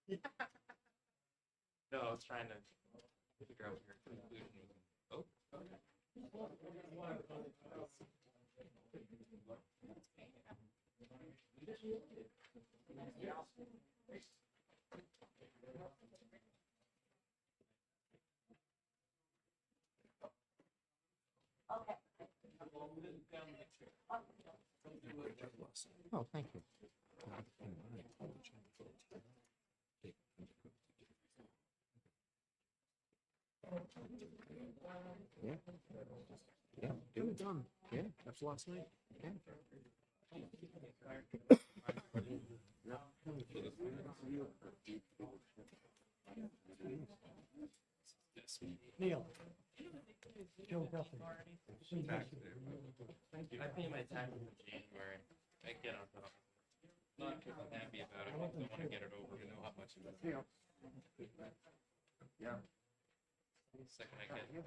No, I was trying to figure out what your conclusion was. Oh, okay. Oh, thank you. Yeah. Yeah. It was done. Yeah. That's last night. Yeah. Neil. Joe Guthrie. I pay my taxes in January. I get on top. Not because I'm happy about it. I want to get it over. You know how much it is. Yeah. The second I get that thing,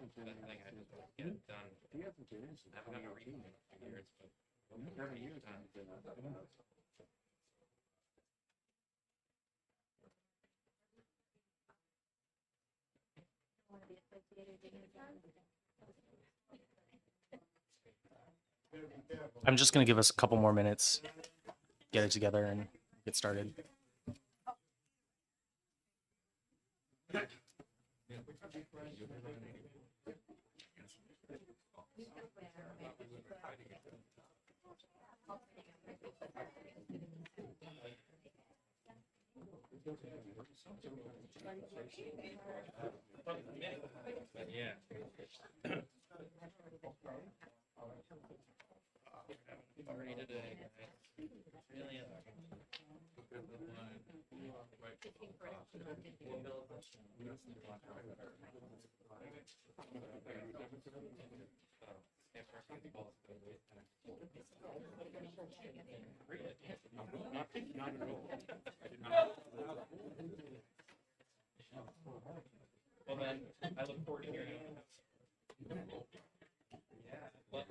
I just want to get it done. I haven't gotten a refund in a few years, but 7 years time. I'm just going to give us a couple more minutes, get it together, and get started. But yeah. Party today, guys. Really is. Well then, I look forward to hearing it. Yeah. Well,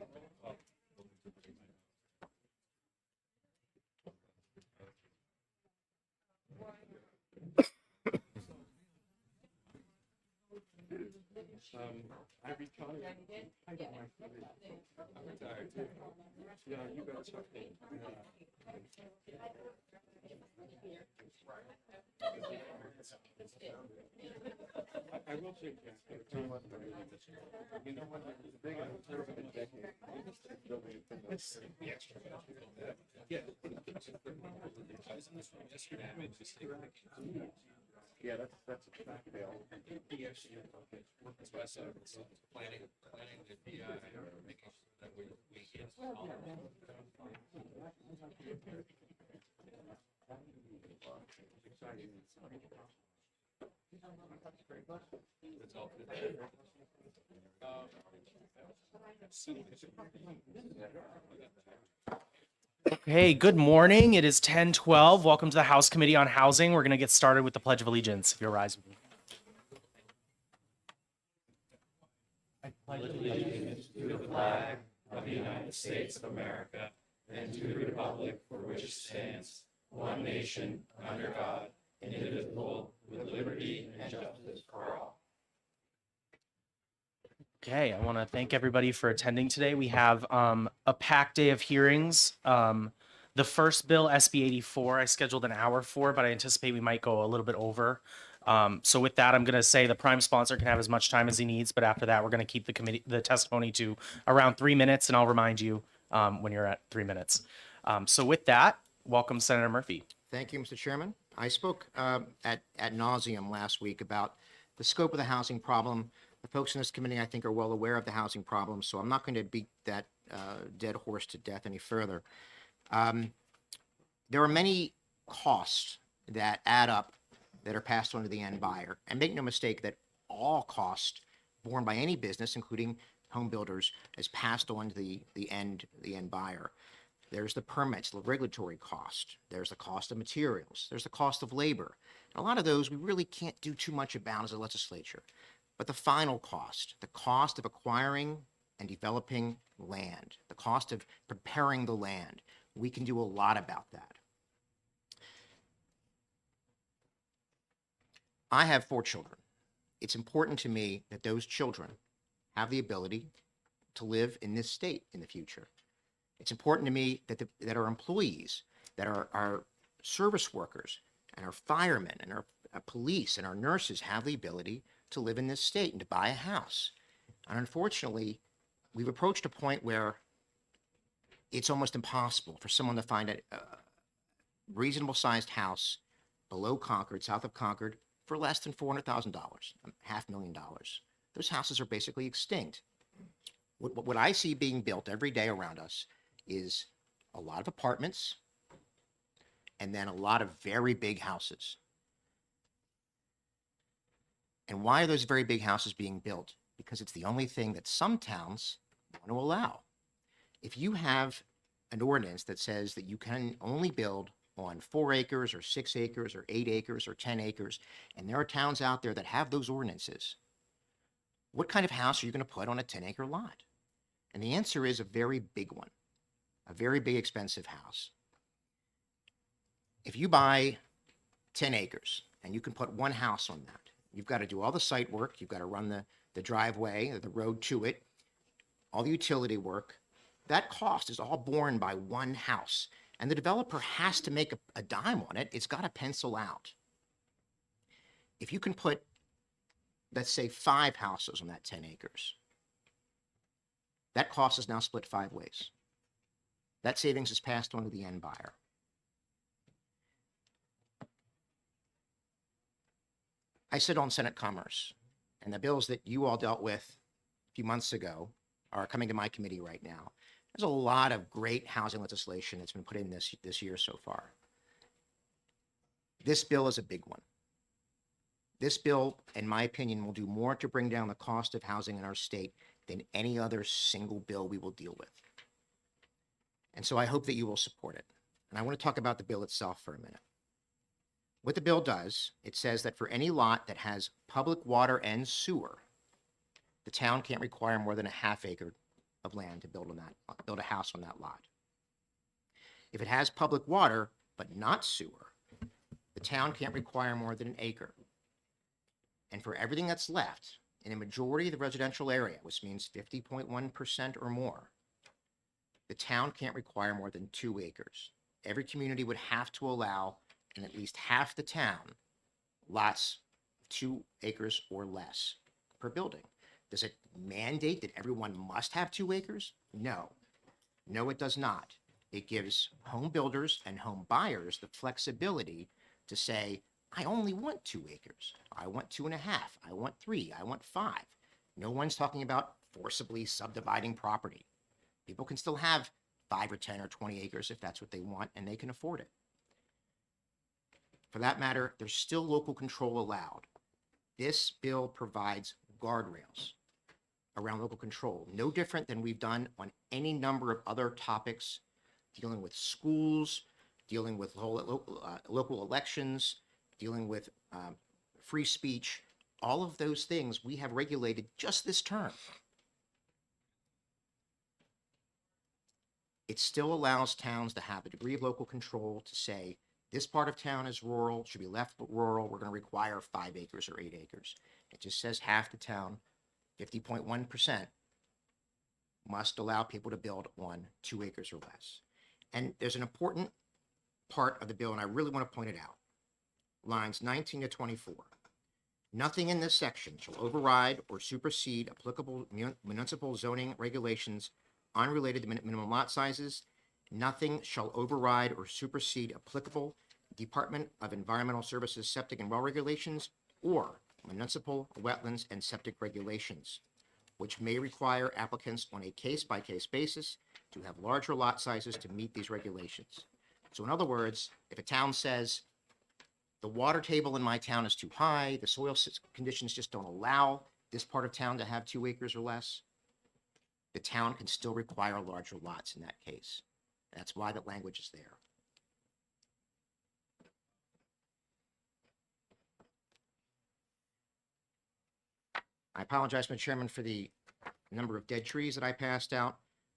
I retired. I don't like it. I'm retired too. Yeah, you got something. I will take that. You know what? The big decade. Yeah. I was in this room yesterday. I made a mistake. Yeah, that's a fact. That's why I said it's planning the DI, making sure that we get all of them. That's all good. Okay, good morning. It is 10:12. Welcome to the House Committee on Housing. We're going to get started with the Pledge of Allegiance. If you'll rise with me. I pledge allegiance to the flag of the United States of America and to the republic for which it stands, one nation, under God, indivisible, with liberty and justice for all. Okay, I want to thank everybody for attending today. We have a packed day of hearings. The first bill, SB 84, I scheduled an hour for, but I anticipate we might go a little bit over. So with that, I'm going to say the prime sponsor can have as much time as he needs, but after that, we're going to keep the testimony to around 3 minutes, and I'll remind you when you're at 3 minutes. So with that, welcome, Senator Murphy. Thank you, Mr. Chairman. I spoke ad nauseum last week about the scope of the housing problem. The folks in this committee, I think, are well aware of the housing problem, so I'm not going to beat that dead horse to death any further. There are many costs that add up that are passed on to the end buyer. And make no mistake that all costs borne by any business, including home builders, is passed on to the end buyer. There's the permits, the regulatory cost. There's the cost of materials. There's the cost of labor. And a lot of those we really can't do too much about as a legislature. But the final cost, the cost of acquiring and developing land, the cost of preparing the land, we can do a lot about that. I have 4 children. It's important to me that those children have the ability to live in this state in the future. It's important to me that that our employees, that our service workers and our firemen and our police and our nurses have the ability to live in this state and to buy a house. And unfortunately, we've approached a point where it's almost impossible for someone to find a reasonable sized house below Concord, south of Concord, for less than $400,000, $500,000. Those houses are basically extinct. What I see being built every day around us is a lot of apartments and then a lot of very big houses. And why are those very big houses being built? Because it's the only thing that some towns want to allow. If you have an ordinance that says that you can only build on 4 acres or 6 acres or 8 acres or 10 acres, and there are towns out there that have those ordinances, what kind of house are you going to put on a 10-acre lot? And the answer is a very big one, a very big expensive house. If you buy 10 acres and you can put 1 house on that, you've got to do all the site work, you've got to run the driveway, the road to it, all the utility work. That cost is all borne by 1 house. And the developer has to make a dime on it. It's got to pencil out. If you can put, let's say, 5 houses on that 10 acres, that cost is now split 5 ways. That savings is passed on to the end buyer. I sit on Senate Commerce, and the bills that you all dealt with a few months ago are coming to my committee right now. There's a lot of great housing legislation that's been put in this year so far. This bill is a big one. This bill, in my opinion, will do more to bring down the cost of housing in our state than any other single bill we will deal with. And so I hope that you will support it. And I want to talk about the bill itself for a minute. What the bill does, it says that for any lot that has public water and sewer, the town can't require more than a ½ acre of land to build a house on that lot. If it has public water but not sewer, the town can't require more than 1 acre. And for everything that's left in a majority of the residential area, which means 50.1% or more, the town can't require more than 2 acres. Every community would have to allow in at least half the town lots of 2 acres or less per building. Does it mandate that everyone must have 2 acres? No. No, it does not. It gives home builders and home buyers the flexibility to say, I only want 2 acres. I want 2.5. I want 3. I want 5. No one's talking about forcibly subdividing property. People can still have 5 or 10 or 20 acres if that's what they want and they can afford it. For that matter, there's still local control allowed. This bill provides guardrails around local control, no different than we've done on any number of other topics dealing with schools, dealing with local elections, dealing with free speech. All of those things we have regulated just this term. It still allows towns to have a degree of local control to say, this part of town is rural, should be left rural, we're going to require 5 acres or 8 acres. It just says half the town, 50.1%, must allow people to build on 2 acres or less. And there's an important part of the bill, and I really want to point it out. Lines 19 to 24. Nothing in this section shall override or supersede applicable municipal zoning regulations unrelated to minimum lot sizes. Nothing shall override or supersede applicable Department of Environmental Services septic and well regulations or municipal wetlands and septic regulations, which may require applicants on a case-by-case basis to have larger lot sizes to meet these regulations. So in other words, if a town says, the water table in my town is too high, the soil conditions just don't allow this part of town to have 2 acres or less, the town can still require larger lots in that case. That's why the language is there. I apologize, Mr. Chairman, for the number of dead trees that I passed out,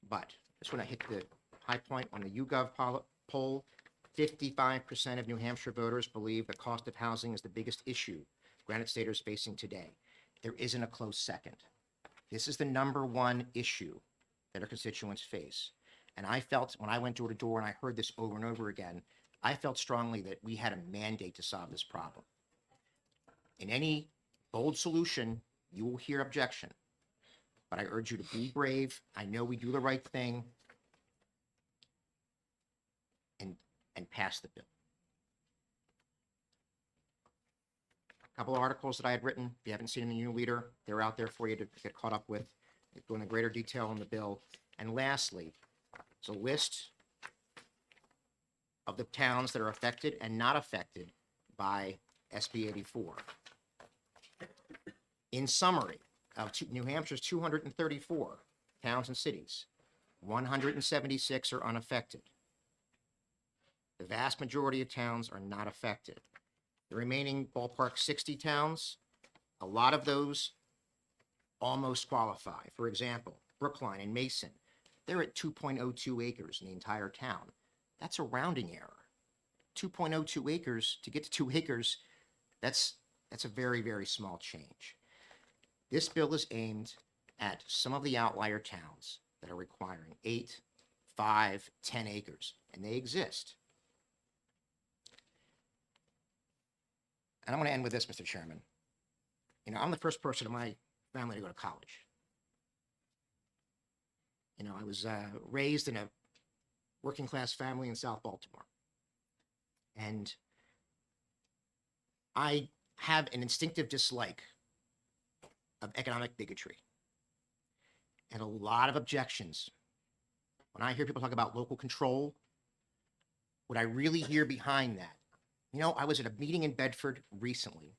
but just when I hit the high point on the YouGov poll, 55% of New Hampshire voters believe the cost of housing is the biggest issue Granite State is facing today. There isn't a close second. This is the number one issue that our constituents face. And I felt when I went door to door and I heard this over and over again, I felt strongly that we had a mandate to solve this problem. In any bold solution, you will hear objection. But I urge you to be brave. I know we do the right thing and pass the bill. A couple of articles that I had written, if you haven't seen them in New Leader, they're out there for you to get caught up with. Go into greater detail on the bill. And lastly, it's a list of the towns that are affected and not affected by SB 84. In summary, New Hampshire's 234 towns and cities, 176 are unaffected. The vast majority of towns are not affected. The remaining ballpark 60 towns, a lot of those almost qualify. For example, Brookline and Mason, they're at 2.02 acres in the entire town. That's a rounding error. 2.02 acres, to get to 2 acres, that's a very, very small change. This bill is aimed at some of the outlier towns that are requiring 8, 5, 10 acres, and they exist. And I'm going to end with this, Mr. Chairman. You know, I'm the first person in my family to go to college. You know, I was raised in a working class family in South Baltimore. And I have an instinctive dislike of economic bigotry and a lot of objections. When I hear people talk about local control, what I really hear behind that, you know, I was at a meeting in Bedford recently,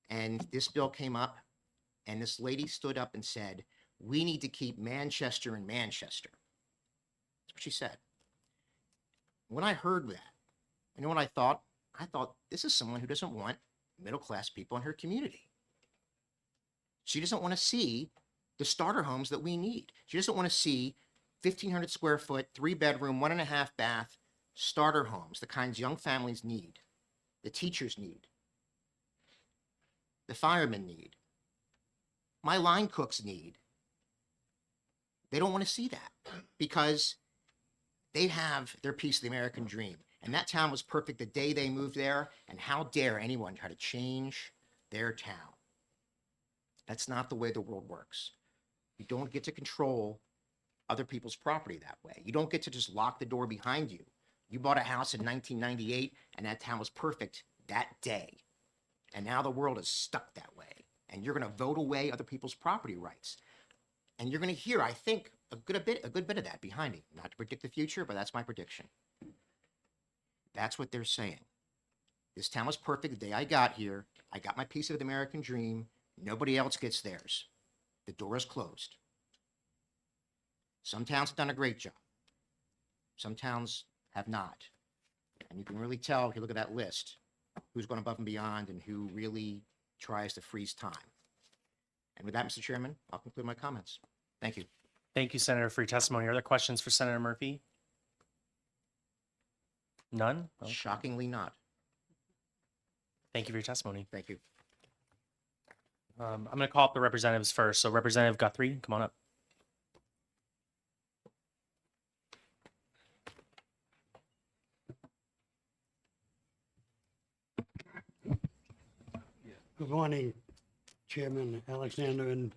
and this bill came up, and this lady stood up and said, "We need to keep Manchester in Manchester." That's what she said. When I heard that, you know what I thought? I thought, this is someone who doesn't want middle-class people in her community. She doesn't want to see the starter homes that we need. She doesn't want to see 1,500 square foot, 3-bedroom, 1.5 bath starter homes, the kinds young families need, the teachers need, the firemen need, my line cooks need. They don't want to see that because they have their piece of the American dream. And that town was perfect the day they moved there. And how dare anyone try to change their town? That's not the way the world works. You don't get to control other people's property that way. You don't get to just lock the door behind you. You bought a house in 1998 and that town was perfect that day. And now the world is stuck that way. And you're going to vote away other people's property rights. And you're going to hear, I think, a good bit of that behind it. Not to predict the future, but that's my prediction. That's what they're saying. This town was perfect the day I got here. I got my piece of the American dream. Nobody else gets theirs. The door is closed. Some towns have done a great job. Some towns have not. And you can really tell if you look at that list who's gone above and beyond and who really tries to freeze time. And with that, Mr. Chairman, I'll conclude my comments. Thank you. Thank you, Senator, for your testimony. Are there questions for Senator Murphy? None? Okay. Shockingly not. Thank you for your testimony. Thank you. I'm going to call up the representatives first. So Representative Guthrie, come on up. Good morning, Chairman Alexander and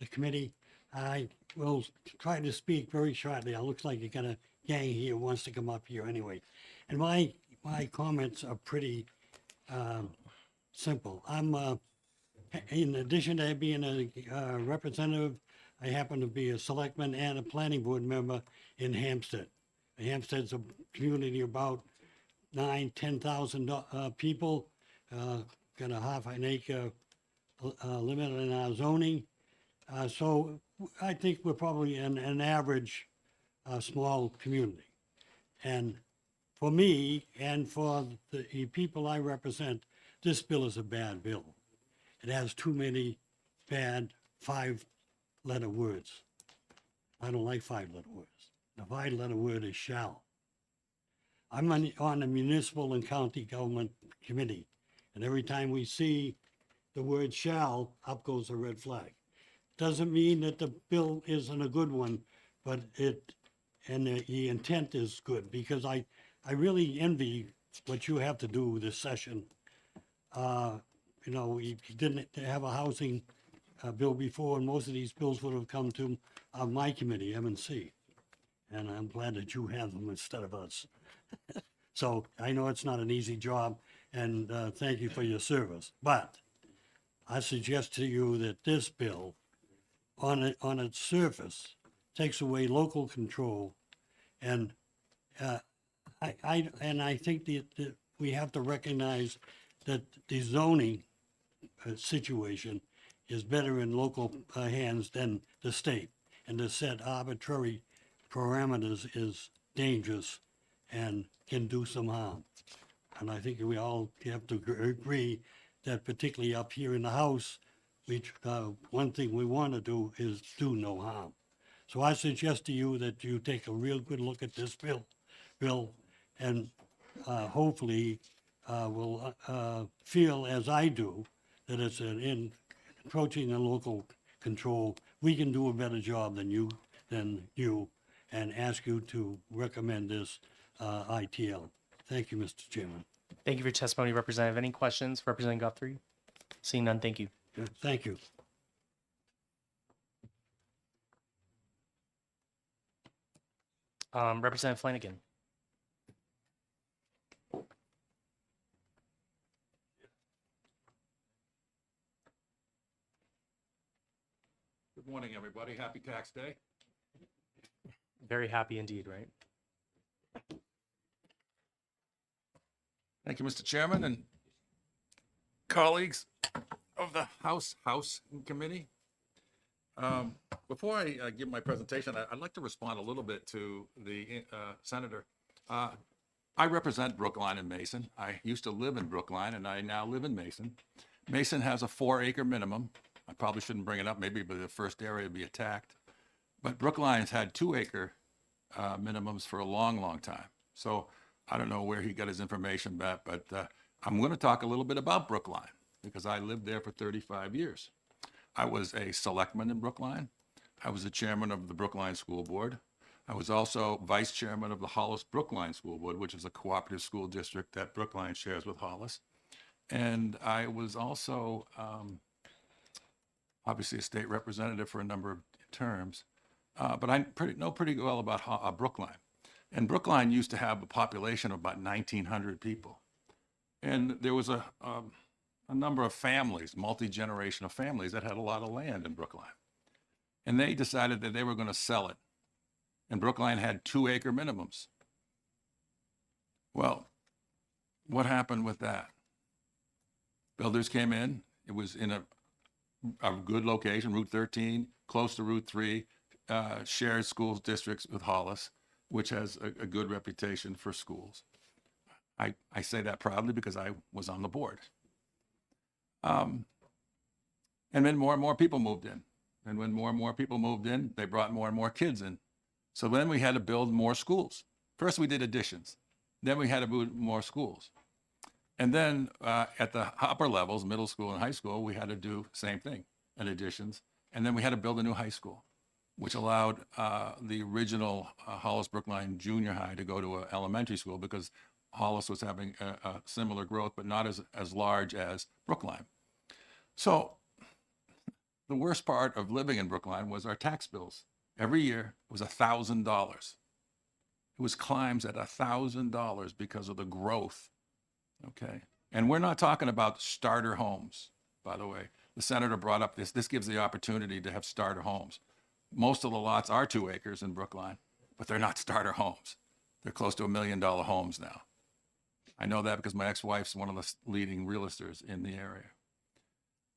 the committee. I will try to speak very shortly. It looks like you got a gang here who wants to come up here anyway. And my comments are pretty simple. I'm, in addition to being a representative, I happen to be a selectman and a planning board member in Hampstead. Hampstead's a community of about 10,000 people. Got a half an acre limit in our zoning. So I think we're probably an average small community. And for me and for the people I represent, this bill is a bad bill. It has too many bad 5-letter words. I don't like 5-letter words. The 5-letter word is shall. I'm on the municipal and county government committee. And every time we see the word shall, up goes a red flag. Doesn't mean that the bill isn't a good one, but the intent is good, because I really envy what you have to do this session. You know, we didn't have a housing bill before, and most of these bills would have come to my committee, M&C. And I'm glad that you have them instead of us. So I know it's not an easy job, and thank you for your service. But I suggest to you that this bill, on its surface, takes away local control, and I think that we have to recognize that the zoning situation is better in local hands than the state, and to set arbitrary parameters is dangerous and can do some harm. And I think we all have to agree that, particularly up here in the House, one thing we want to do is do no harm. So I suggest to you that you take a real good look at this bill, and hopefully will feel, as I do, that it's in approaching the local control. We can do a better job than you, and ask you to recommend this ITL. Thank you, Mr. Chairman. Thank you for your testimony, Representative. Any questions, Representative Guthrie? Seeing none, thank you. Thank you. Representative Flanigan. Good morning, everybody. Happy tax day. Very happy indeed, right? Thank you, Mr. Chairman and colleagues of the House Committee. Before I give my presentation, I'd like to respond a little bit to the Senator. I represent Brookline and Mason. I used to live in Brookline, and I now live in Mason. Mason has a 4-acre minimum. I probably shouldn't bring it up, maybe, but the first area would be attacked. But Brookline's had 2-acre minimums for a long, long time. So I don't know where he got his information back, but I'm going to talk a little bit about Brookline, because I lived there for 35 years. I was a selectman in Brookline. I was the chairman of the Brookline School Board. I was also vice chairman of the Hollis Brookline School Board, which is a cooperative school district that Brookline shares with Hollis. And I was also obviously a state representative for a number of terms. But I know pretty well about Brookline. And Brookline used to have a population of about 1,900 people. And there was a number of families, multi-generational families, that had a lot of land in Brookline. And they decided that they were going to sell it. And Brookline had 2-acre minimums. Well, what happened with that? Builders came in. It was in a good location, Route 13, close to Route 3, shared schools districts with Hollis, which has a good reputation for schools. I say that proudly because I was on the board. And then more and more people moved in. And when more and more people moved in, they brought more and more kids in. So then we had to build more schools. First we did additions. Then we had to build more schools. And then at the upper levels, middle school and high school, we had to do the same thing, and additions. And then we had to build a new high school, which allowed the original Hollis Brookline Junior High to go to an elementary school, because Hollis was having a similar growth, but not as large as Brookline. So the worst part of living in Brookline was our tax bills. Every year was $1,000. It was climbs at $1,000 because of the growth. Okay. And we're not talking about starter homes, by the way. The senator brought up this. This gives the opportunity to have starter homes. Most of the lots are 2 acres in Brookline, but they're not starter homes. They're close to $1 million homes now. I know that because my ex-wife's one of the leading realtors in the area.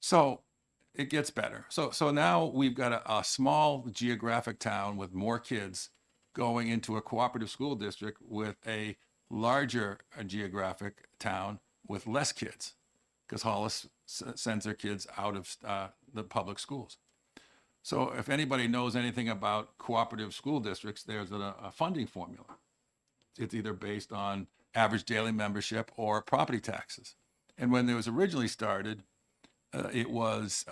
So it gets better. So now we've got a small geographic town with more kids going into a cooperative school district with a larger geographic town with less kids, because Hollis sends their kids out of the public schools. So if anybody knows anything about cooperative school districts, there's a funding formula. It's either based on average daily membership or property taxes. And when it was originally started, it was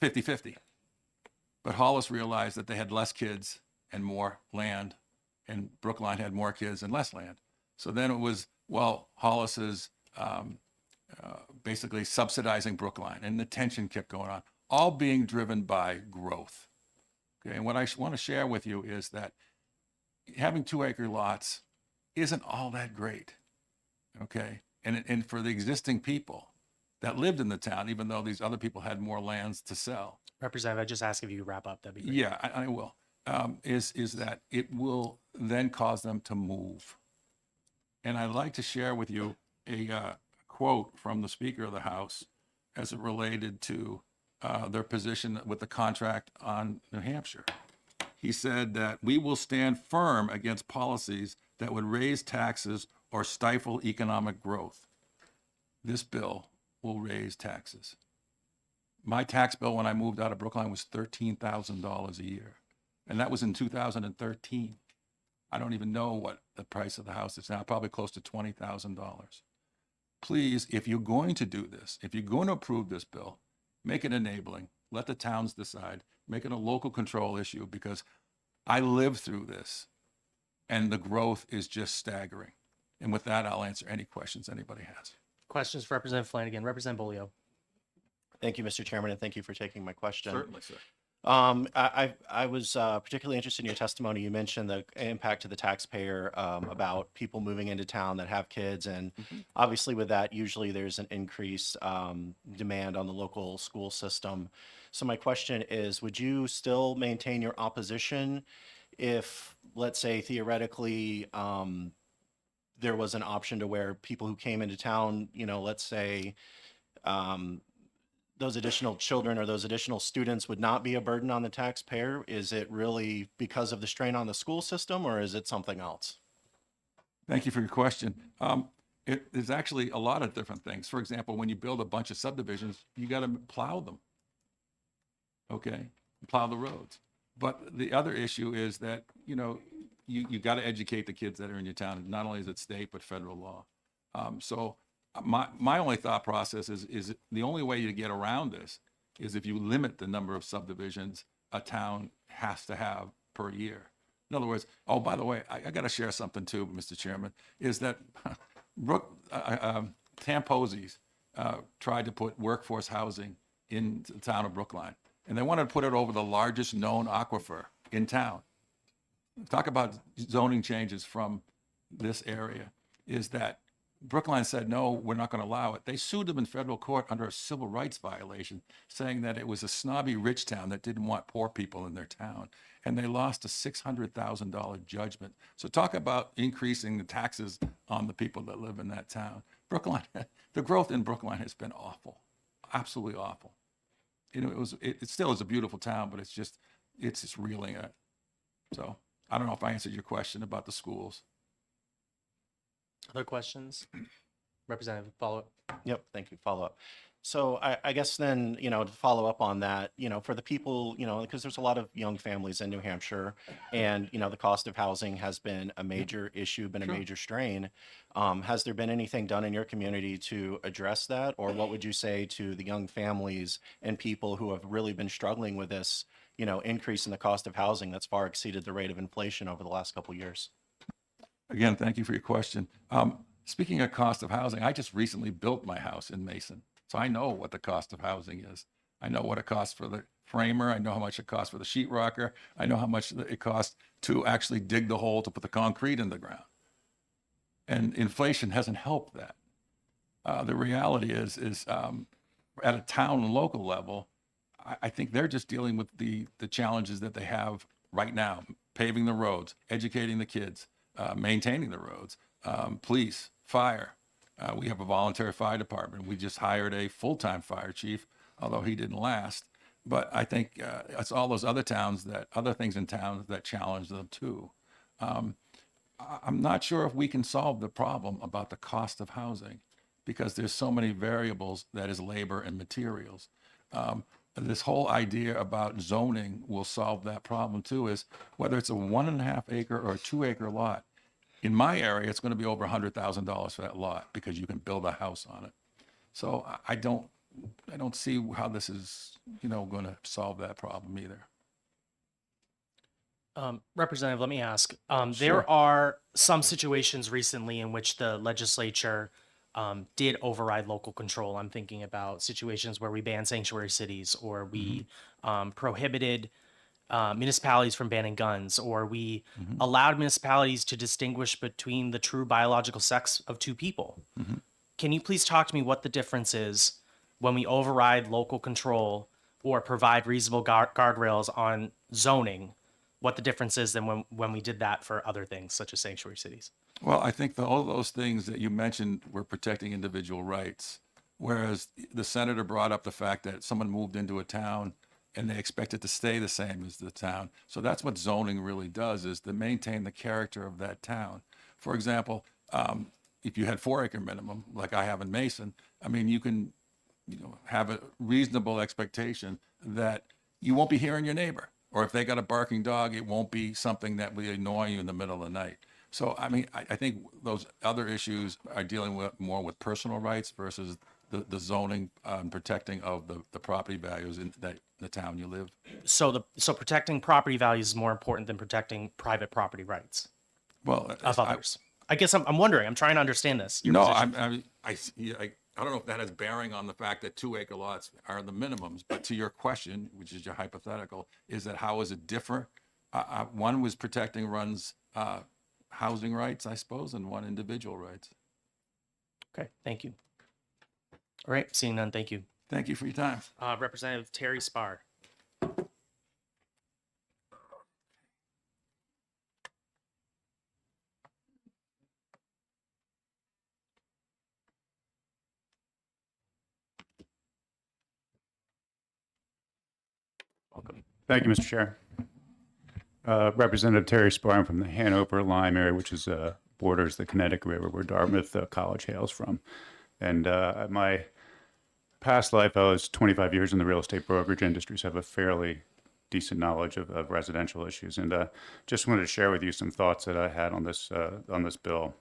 50-50. But Hollis realized that they had less kids and more land, and Brookline had more kids and less land. So then it was, well, Hollis is basically subsidizing Brookline, and the tension kept going on, all being driven by growth. Okay, and what I want to share with you is that having 2-acre lots isn't all that great. Okay, and for the existing people that lived in the town, even though these other people had more lands to sell. Representative, I just ask if you wrap up. That'd be great. Yeah, I will. Is that it will then cause them to move. And I'd like to share with you a quote from the Speaker of the House as it related to their position with the contract on New Hampshire. He said that we will stand firm against policies that would raise taxes or stifle economic growth. This bill will raise taxes. My tax bill when I moved out of Brookline was $13,000 a year. And that was in 2013. I don't even know what the price of the house is now, probably close to $20,000. Please, if you're going to do this, if you're going to approve this bill, make it enabling. Let the towns decide. Make it a local control issue, because I lived through this and the growth is just staggering. And with that, I'll answer any questions anybody has. Questions for Representative Flanigan. Representative Bolio. Thank you, Mr. Chairman, and thank you for taking my question. Certainly, sir. I was particularly interested in your testimony. You mentioned the impact to the taxpayer about people moving into town that have kids, and obviously with that, usually there's an increased demand on the local school system. So my question is, would you still maintain your opposition if, let's say, theoretically, there was an option to where people who came into town, you know, let's say, those additional children or those additional students would not be a burden on the taxpayer? Is it really because of the strain on the school system, or is it something else? Thank you for your question. There's actually a lot of different things. For example, when you build a bunch of subdivisions, you got to plow them. Okay, plow the roads. But the other issue is that, you know, you got to educate the kids that are in your town. Not only is it state, but federal law. So my only thought process is the only way to get around this is if you limit the number of subdivisions a town has to have per year. In other words, oh, by the way, I got to share something too, Mr. Chairman, is that Tamposies tried to put workforce housing in the town of Brookline, and they wanted to put it over the largest known aquifer in town. Talk about zoning changes from this area, is that Brookline said, no, we're not going to allow it. They sued them in federal court under a civil rights violation, saying that it was a snobby rich town that didn't want poor people in their town. And they lost a $600,000 judgment. So talk about increasing the taxes on the people that live in that town. Brookline, the growth in Brookline has been awful, absolutely awful. You know, it still is a beautiful town, but it's just reeling it. So I don't know if I answered your question about the schools. Other questions? Representative, follow up. Yep, thank you. Follow up. So I guess then, you know, to follow up on that, you know, for the people, you know, because there's a lot of young families in New Hampshire, and, you know, the cost of housing has been a major issue, been a major strain. Has there been anything done in your community to address that? Or what would you say to the young families and people who have really been struggling with this, you know, increase in the cost of housing that's far exceeded the rate of inflation over the last couple of years? Again, thank you for your question. Speaking of cost of housing, I just recently built my house in Mason. So I know what the cost of housing is. I know what it costs for the framer. I know how much it costs for the sheetrocker. I know how much it costs to actually dig the hole to put the concrete in the ground. And inflation hasn't helped that. The reality is at a town and local level, I think they're just dealing with the challenges that they have right now: paving the roads, educating the kids, maintaining the roads, police, fire. We have a volunteer fire department. We just hired a full-time fire chief, although he didn't last. But I think it's all those other things in towns that challenge them too. I'm not sure if we can solve the problem about the cost of housing, because there's so many variables that is labor and materials. This whole idea about zoning will solve that problem too, is whether it's a 1.5 acre or a 2 acre lot. In my area, it's going to be over $100,000 for that lot, because you can build a house on it. So I don't see how this is, going to solve that problem either. Representative, let me ask. Sure. There are some situations recently in which the legislature did override local control. I'm thinking about situations where we banned sanctuary cities, or we prohibited municipalities from banning guns, or we allowed municipalities to distinguish between the true biological sex of two people. Can you please talk to me what the difference is when we override local control or provide reasonable guardrails on zoning? What the difference is than when we did that for other things such as sanctuary cities? Well, I think all those things that you mentioned were protecting individual rights, whereas the senator brought up the fact that someone moved into a town and they expect it to stay the same as the town. So that's what zoning really does, is to maintain the character of that town. For example, if you had 4-acre minimum, like I have in Mason, I mean, you can have a reasonable expectation that you won't be hearing your neighbor. Or if they got a barking dog, it won't be something that will annoy you in the middle of the night. So, I mean, I think those other issues are dealing with more with personal rights versus the zoning protecting of the property values in the town you live. So protecting property values is more important than protecting private property rights Well, of others. I guess I'm wondering. I'm trying to understand this. your No, position. I don't know if that has bearing on the fact that 2-acre lots are the minimums, but to your question, which is your hypothetical, is that how is it different? One was protecting one's housing rights, I suppose, and one individual rights. Okay, thank you. All right, seeing none, thank you. Thank you for your time. Representative Terry Spar. Welcome. Thank you, Mr. Chair. Representative Terry Spar from the Hanover Lyme area, which is borders the Connecticut River, where Dartmouth College hails from. And my past life, I was 25 years in the real estate brokerage industry, so I have a fairly decent knowledge of residential issues. And just wanted to share with you some thoughts that I had on this bill.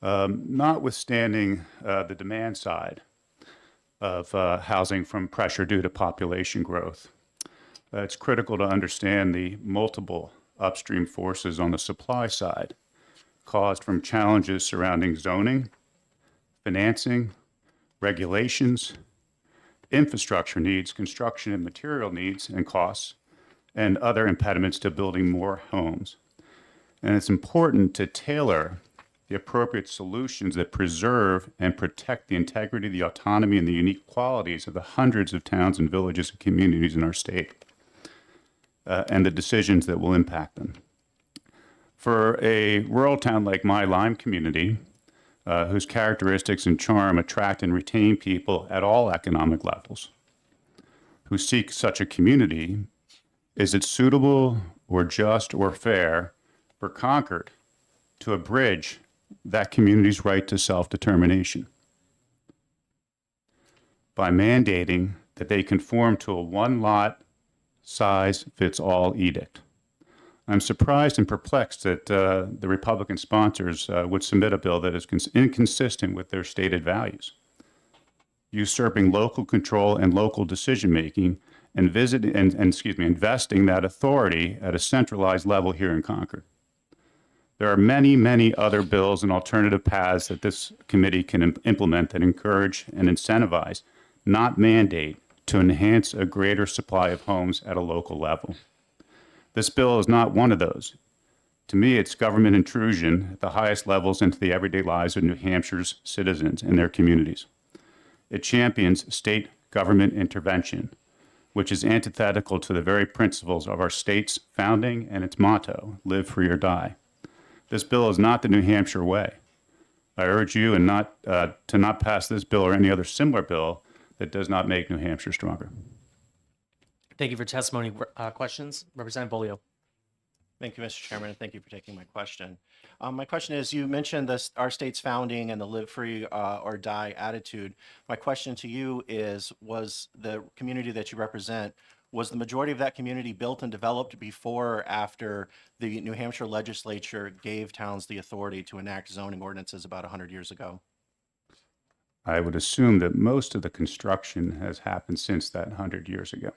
Notwithstanding the demand side of housing from pressure due to population growth, it's critical to understand the multiple upstream forces on the supply side caused from challenges surrounding zoning, financing, regulations, infrastructure needs, construction and material needs and costs, and other impediments to building more homes. And it's important to tailor the appropriate solutions that preserve and protect the integrity, the autonomy, and the unique qualities of the hundreds of towns and villages and communities in our state. And the decisions that will impact them. For a rural town like my Lyme community, whose characteristics and charm attract and retain people at all economic levels, who seek such a community, is it suitable or just or fair for Concord to abridge that community's right to self-determination by mandating that they conform to a one-lot size-fits-all edict? I'm surprised and perplexed that the Republican sponsors would submit a bill that is inconsistent with their stated values, usurping local control and local decision-making and investing that authority at a centralized level here in Concord. There are many, many other bills and alternative paths that this committee can implement that encourage and incentivize, not mandate, to enhance a greater supply of homes at a local level. This bill is not one of those. To me, it's government intrusion at the highest levels into the everyday lives of New Hampshire's citizens and their communities. It champions state government intervention, which is antithetical to the very principles of our state's founding and its motto, live free or die. This bill is not the New Hampshire way. I urge you to not pass this bill or any other similar bill that does not make New Hampshire stronger. Thank you for testimony. Questions? Representative Bolio. Thank you, Mr. Chairman, and thank you for taking my question. My question is, you mentioned this, our state's founding and the live free or die attitude. My question to you is, was the community that you represent, was the majority of that community built and developed before or after the New Hampshire legislature gave towns the authority to enact zoning ordinances about 100 years ago? I would assume that most of the construction has happened since that 100 years ago.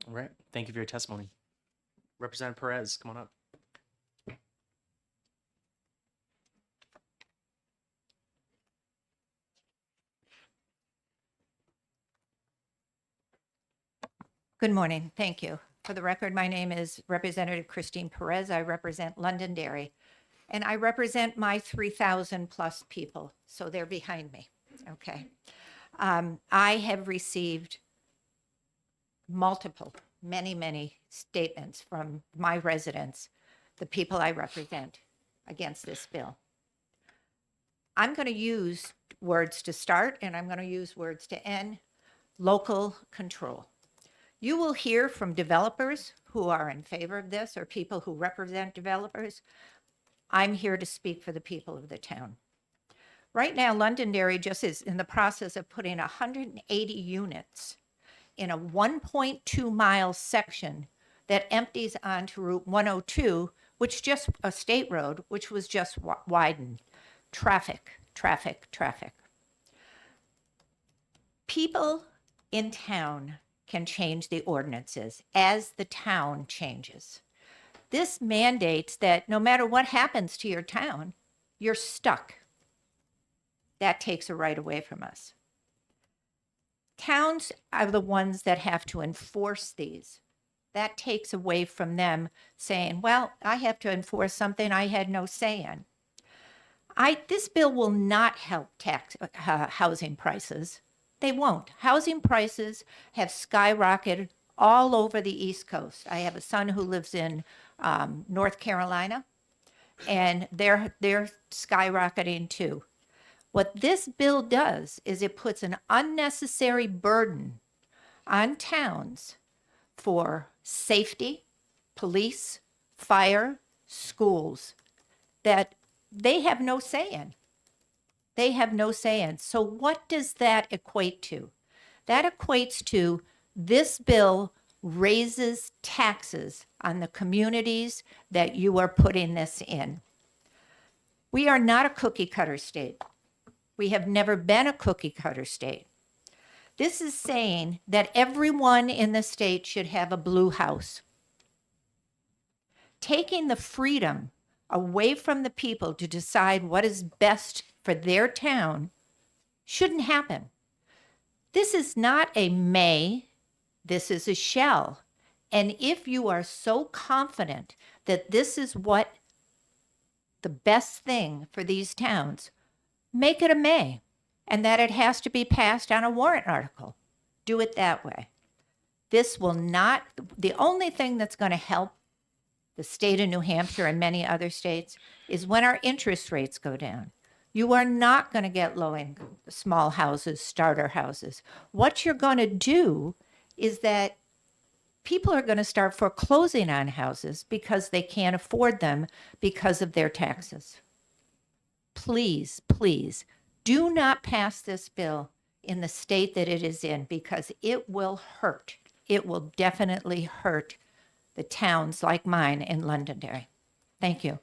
All right. Thank you for your testimony. Representative Perez, come on up. Good morning. Thank you. For the record, my name is Representative Christine Perez. I represent Londonderry, and I represent my 3,000 plus people. So they're behind me. Okay. I have received many statements from my residents, the people I represent, against this bill. I'm going to use words to start, and I'm going to use words to end. Local control. You will hear from developers who are in favor of this or people who represent developers. I'm here to speak for the people of the town. Right now, Londonderry just is in the process of putting 180 units in a 1.2 mile section that empties onto Route 102, which just a state road, which was just widened. Traffic. People in town can change the ordinances as the town changes. This mandates that no matter what happens to your town, you're stuck. That takes a right away from us. Towns are the ones that have to enforce these. That takes away from them saying, well, I have to enforce something I had no say in. This bill will not help housing prices. They won't. Housing prices have skyrocketed all over the East Coast. I have a son who lives in North Carolina, and they're skyrocketing too. What this bill does is it puts an unnecessary burden on towns for safety, police, fire, schools that they have no say in. They have no say in. So what does that equate to? That equates to this bill raises taxes on the communities that you are putting this in. We are not a cookie cutter state. We have never been a cookie cutter state. This is saying that everyone in the state should have a blue house. Taking the freedom away from the people to decide what is best for their town shouldn't happen. This is not a may, this is a shall. And if you are so confident that this is what the best thing for these towns, make it a may, and that it has to be passed on a warrant article. Do it that way. This will not, the only thing that's going to help the state of New Hampshire and many other states is when our interest rates go down. You are not going to get low-income, small houses, starter houses. What you're going to do is that people are going to start foreclosing on houses because they can't afford them because of their taxes. Please, please, do not pass this bill in the state that it is in because it will hurt. It will definitely hurt the towns like mine in Londonderry. Thank you.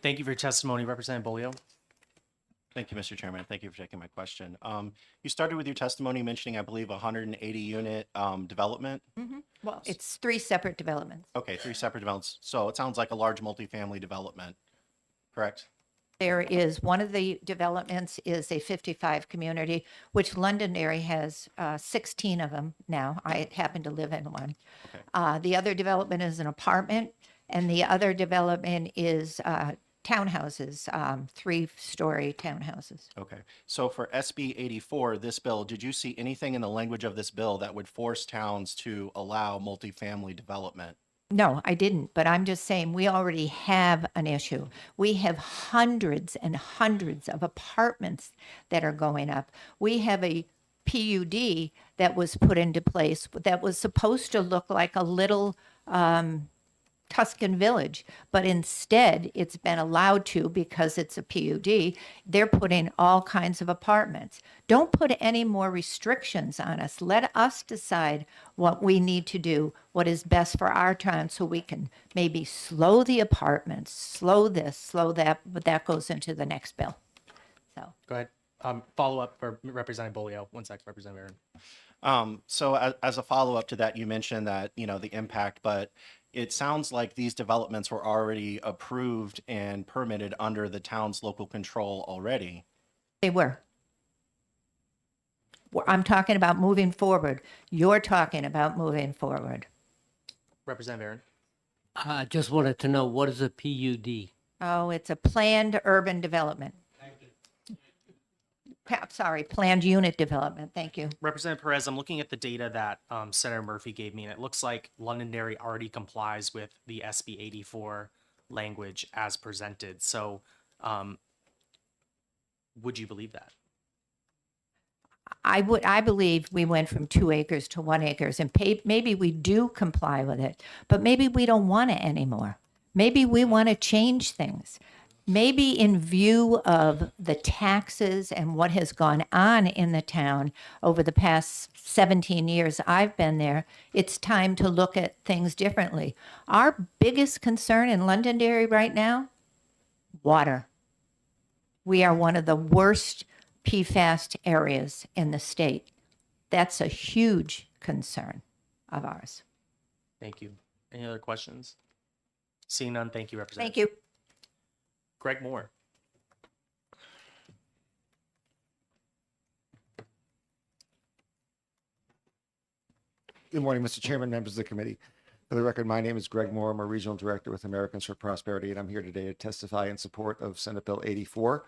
Thank you for your testimony, Representative Bolio. Thank you, Mr. Chairman. Thank you for taking my question. You started with your testimony mentioning, I believe, 180 unit development. Well, it's 3 separate developments. Okay, 3 separate developments. So it sounds like a large multifamily development, correct? There is, one of the developments is a 55 community, which Londonderry has 16 of them now. I happen to live in one. Okay. The other development is an apartment, and the other development is townhouses, 3-story townhouses. Okay. So for SB 84, this bill, did you see anything in the language of this bill that would force towns to allow multifamily development? No, I didn't, but I'm just saying we already have an issue. We have hundreds and hundreds of apartments that are going up. We have a PUD that was put into place that was supposed to look like a little Tuscan village, but instead it's been allowed to because it's a PUD. They're putting all kinds of apartments. Don't put any more restrictions on us. Let us decide what we need to do, what is best for our town, so we can maybe slow the apartments, slow this, slow that, but that goes into the next bill. So Go ahead. Follow up for Representative Bolio. One sec, Representative Aaron. So as a follow-up to that, you mentioned that, the impact, but it sounds like these developments were already approved and permitted under the town's local control already. they were. I'm talking about moving forward. You're talking about moving forward. Representative Aaron. I just wanted to know, what is a PUD? Oh, it's a planned urban development. Sorry, planned unit development. Thank you. Representative Perez, I'm looking at the data that Senator Murphy gave me, and it looks like Londonderry already complies with the SB 84 language as presented. So would you believe that? I believe we went from 2 acres to 1 acres, and maybe we do comply with it, but maybe we don't want it anymore. Maybe we want to change things. Maybe in view of the taxes and what has gone on in the town over the past 17 years I've been there, it's time to look at things differently. Our biggest concern in Londonderry right now, water. We are one of the worst PFAS areas in the state. That's a huge concern of ours. Thank you. Any other questions? Seeing none, thank you, Representative. Thank you. Greg Moore. Good morning, Mr. Chairman, members of the committee. For the record, my name is Greg Moore. I'm a regional director with Americans for Prosperity, and I'm here today to testify in support of Senate Bill 84.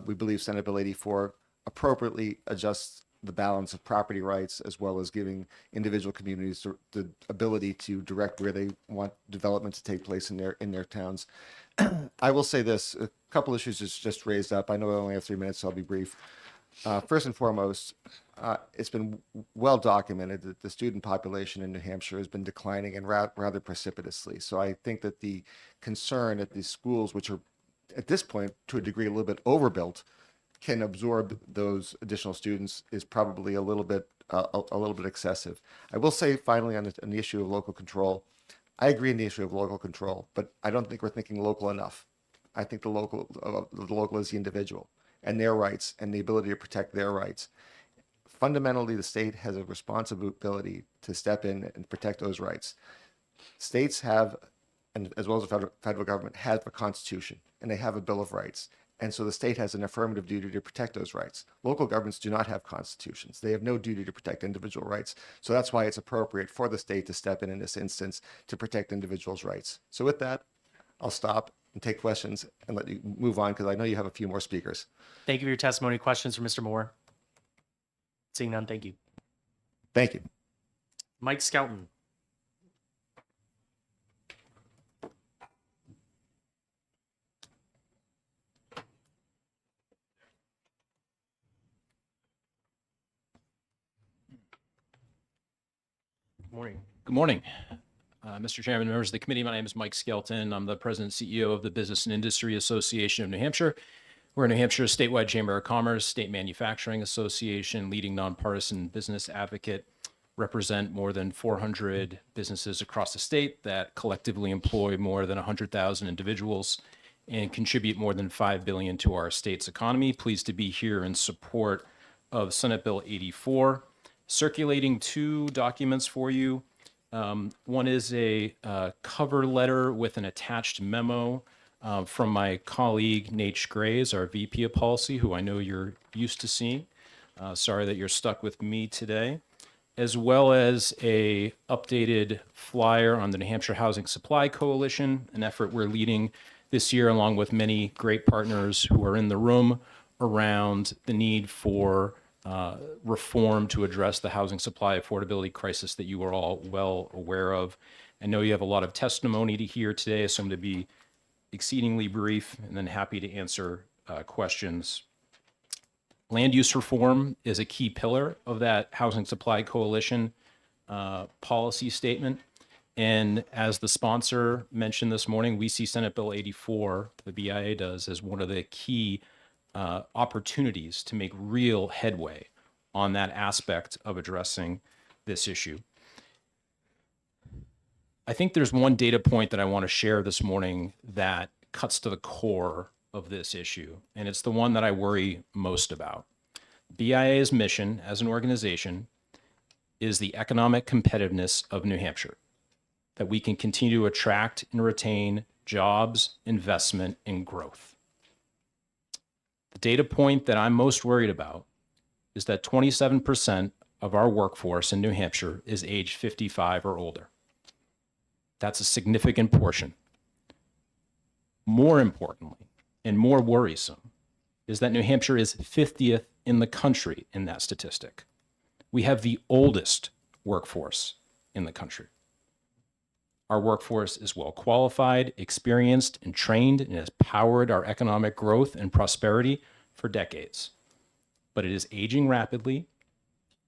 We believe Senate Bill 84 appropriately adjusts the balance of property rights, as well as giving individual communities the ability to direct where they want development to take place in their towns. I will say this, a couple issues is just raised up. I know I only have 3 minutes, so I'll be brief. First and foremost, it's been well documented that the student population in New Hampshire has been declining and rather precipitously. So I think that the concern at these schools, which are at this point to a degree a little bit overbuilt, can absorb those additional students is probably a little bit excessive. I will say finally on the issue of local control, I agree on the issue of local control, but I don't think we're thinking local enough. I think the local is the individual and their rights and the ability to protect their rights. Fundamentally, the state has a responsibility to step in and protect those rights. States have, and as well as the federal government, have a constitution and they have a Bill of Rights. And so the state has an affirmative duty to protect those rights. Local governments do not have constitutions. They have no duty to protect individual rights. So that's why it's appropriate for the state to step in this instance to protect individuals' rights. So with that, I'll stop and take questions and let you move on because I know you have a few more speakers. Thank you for your testimony. Questions for Mr. Moore? Seeing none, thank you. Thank you. Mike Skelton. Good morning. Good morning, Mr. Chairman, members of the committee. My name is Mike Skelton. I'm the president and CEO of the Business and Industry Association of New Hampshire. We're New Hampshire's statewide chamber of commerce, state manufacturing association, leading nonpartisan business advocate, represent more than 400 businesses across the state that collectively employ more than 100,000 individuals and contribute more than $5 billion to our state's economy. Pleased to be here in support of Senate Bill 84. Circulating 2 documents for you. One is a cover letter with an attached memo from my colleague Nate Grays, our VP of Policy, who I know you're used to seeing. Sorry that you're stuck with me today. As well as a updated flyer on the New Hampshire Housing Supply Coalition, an effort we're leading this year along with many great partners who are in the room around the need for reform to address the housing supply affordability crisis that you are all well aware of. I know you have a lot of testimony to hear today, so I'm going to be exceedingly brief and then happy to answer questions. Land use reform is a key pillar of that Housing Supply Coalition policy statement. And as the sponsor mentioned this morning, we see Senate Bill 84, the BIA does, as one of the key opportunities to make real headway on that aspect of addressing this issue. I think there's one data point that I want to share this morning that cuts to the core of this issue, and it's the one that I worry most about. BIA's mission as an organization is the economic competitiveness of New Hampshire, that we can continue to attract and retain jobs, investment, and growth. The data point that I'm most worried about is that 27% of our workforce in New Hampshire is age 55 or older. That's a significant portion. More importantly, and more worrisome, is that New Hampshire is 50th in the country in that statistic. We have the oldest workforce in the country. Our workforce is well qualified, experienced, and trained, and has powered our economic growth and prosperity for decades. But it is aging rapidly,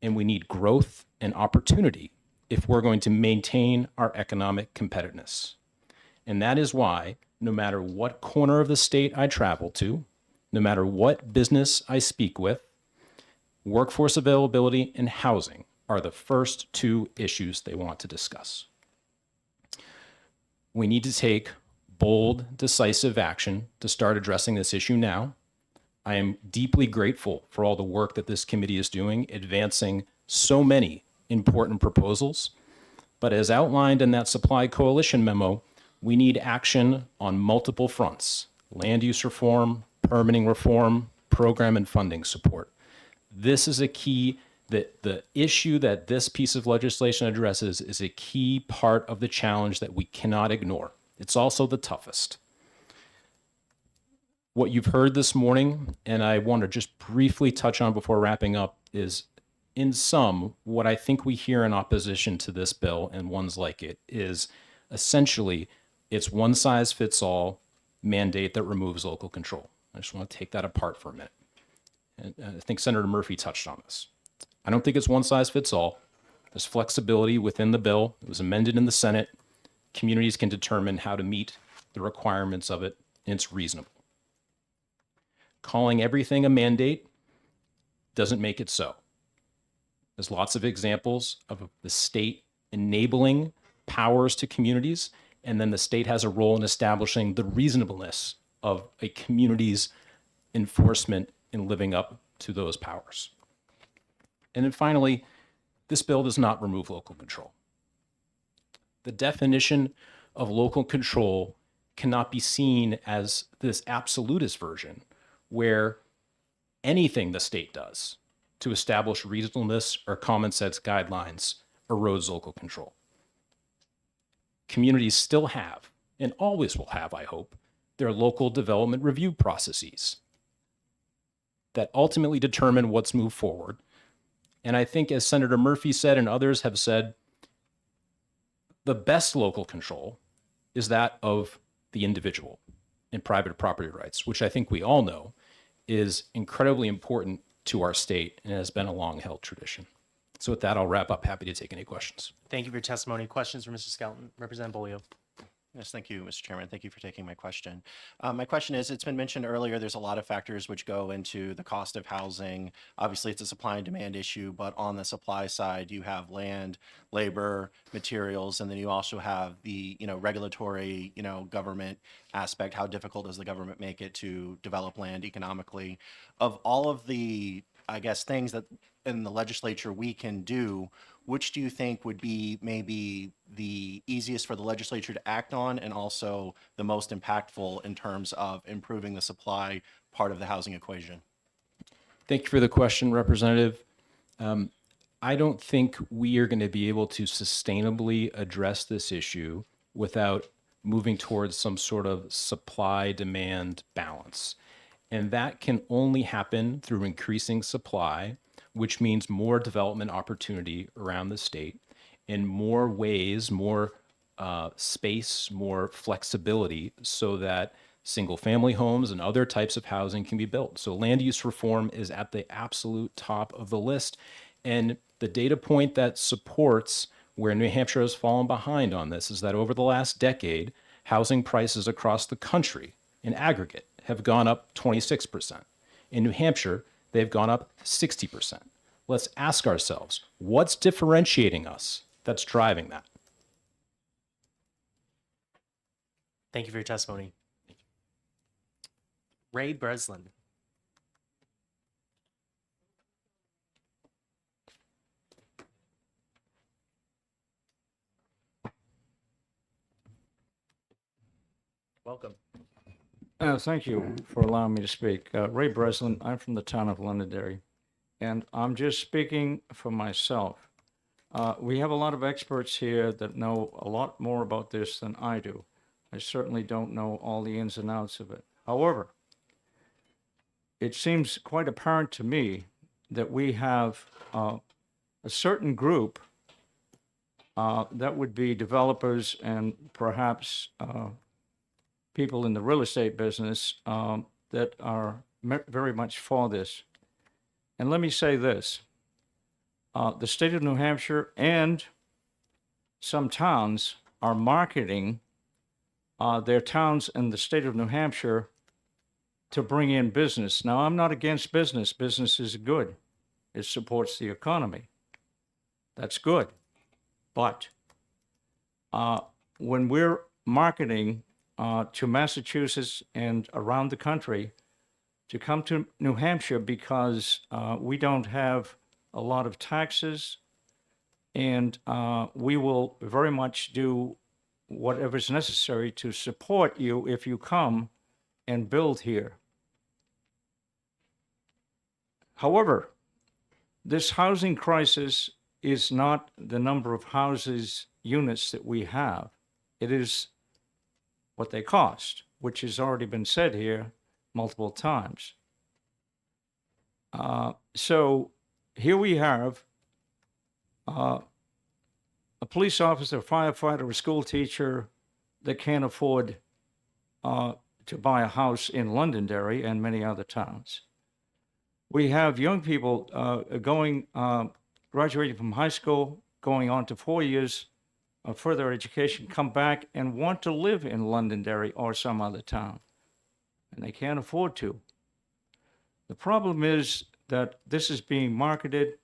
and we need growth and opportunity if we're going to maintain our economic competitiveness. And that is why, no matter what corner of the state I travel to, no matter what business I speak with, workforce availability and housing are the first two issues they want to discuss. We need to take bold, decisive action to start addressing this issue now. I am deeply grateful for all the work that this committee is doing, advancing so many important proposals. But as outlined in that Supply Coalition memo, we need action on multiple fronts: land use reform, permitting reform, program and funding support. This is a key, that the issue that this piece of legislation addresses is a key part of the challenge that we cannot ignore. It's also the toughest. What you've heard this morning, and I want to just briefly touch on before wrapping up, is in sum, what I think we hear in opposition to this bill and ones like it is essentially it's one size fits all mandate that removes local control. I just want to take that apart for a minute. And I think Senator Murphy touched on this. I don't think it's one size fits all. There's flexibility within the bill. It was amended in the Senate. Communities can determine how to meet the requirements of it, and it's reasonable. Calling everything a mandate doesn't make it so. There's lots of examples of the state enabling powers to communities, and then the state has a role in establishing the reasonableness of a community's enforcement in living up to those powers. And then finally, this bill does not remove local control. The definition of local control cannot be seen as this absolutist version where anything the state does to establish reasonableness or common sense guidelines erodes local control. Communities still have, and always will have, I hope, their local development review processes that ultimately determine what's moved forward. And I think, as Senator Murphy said and others have said, the best local control is that of the individual and private property rights, which I think we all know is incredibly important to our state and has been a long-held tradition. So with that, I'll wrap up. Happy to take any questions. Thank you for your testimony. Questions for Mr. Skelton? Representative Bolio. Yes, thank you, Mr. Chairman. Thank you for taking my question. My question is, it's been mentioned earlier, there's a lot of factors which go into the cost of housing. Obviously, it's a supply and demand issue, but on the supply side, you have land, labor, materials, and then you also have the, regulatory, government aspect. How difficult does the government make it to develop land economically? Of all of the, things that in the legislature we can do, which do you think would be maybe the easiest for the legislature to act on and also the most impactful in terms of improving the supply part of the housing equation? Thank you for the question, Representative. I don't think we are going to be able to sustainably address this issue without moving towards some sort of supply-demand balance. And that can only happen through increasing supply, which means more development opportunity around the state in more ways, more space, more flexibility, so that single-family homes and other types of housing can be built. So land use reform is at the absolute top of the list. And the data point that supports where New Hampshire has fallen behind on this is that over the last decade, housing prices across the country in aggregate have gone up 26%. In New Hampshire, they've gone up 60%. Let's ask ourselves, what's differentiating us that's driving that? Thank you for your testimony. Ray Brereslin. Welcome. Thank you for allowing me to speak. Ray Brereslin, I'm from the town of Londonderry, and I'm just speaking for myself. We have a lot of experts here that know a lot more about this than I do. I certainly don't know all the ins and outs of it. However, it seems quite apparent to me that we have a certain group that would be developers and perhaps people in the real estate business that are very much for this. And let me say this, the state of New Hampshire and some towns are marketing their towns in the state of New Hampshire to bring in business. Now, I'm not against business. Business is good. It supports the economy. That's good. But when we're marketing to Massachusetts and around the country to come to New Hampshire because we don't have a lot of taxes, and we will very much do whatever's necessary to support you if you come and build here. However, this housing crisis is not the number of units that we have. It is what they cost, which has already been said here multiple times. So here we have a police officer, a firefighter, a school teacher that can't afford to buy a house in Londonderry and many other towns. We have young people graduating from high school, going on to 4 years of further education, come back and want to live in Londonderry or some other town, and they can't afford to. The problem is that this is being marketed,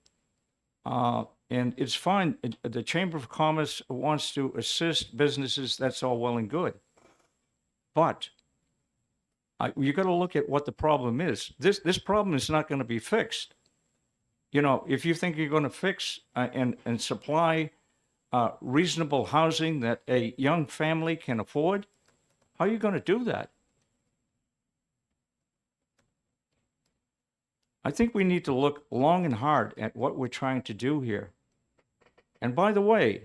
and it's fine. The Chamber of Commerce wants to assist businesses. That's all well and good. But you got to look at what the problem is. This problem is not going to be fixed. You know, if you think you're going to fix and supply reasonable housing that a young family can afford, how are you going to do that? I think we need to look long and hard at what we're trying to do here. And by the way,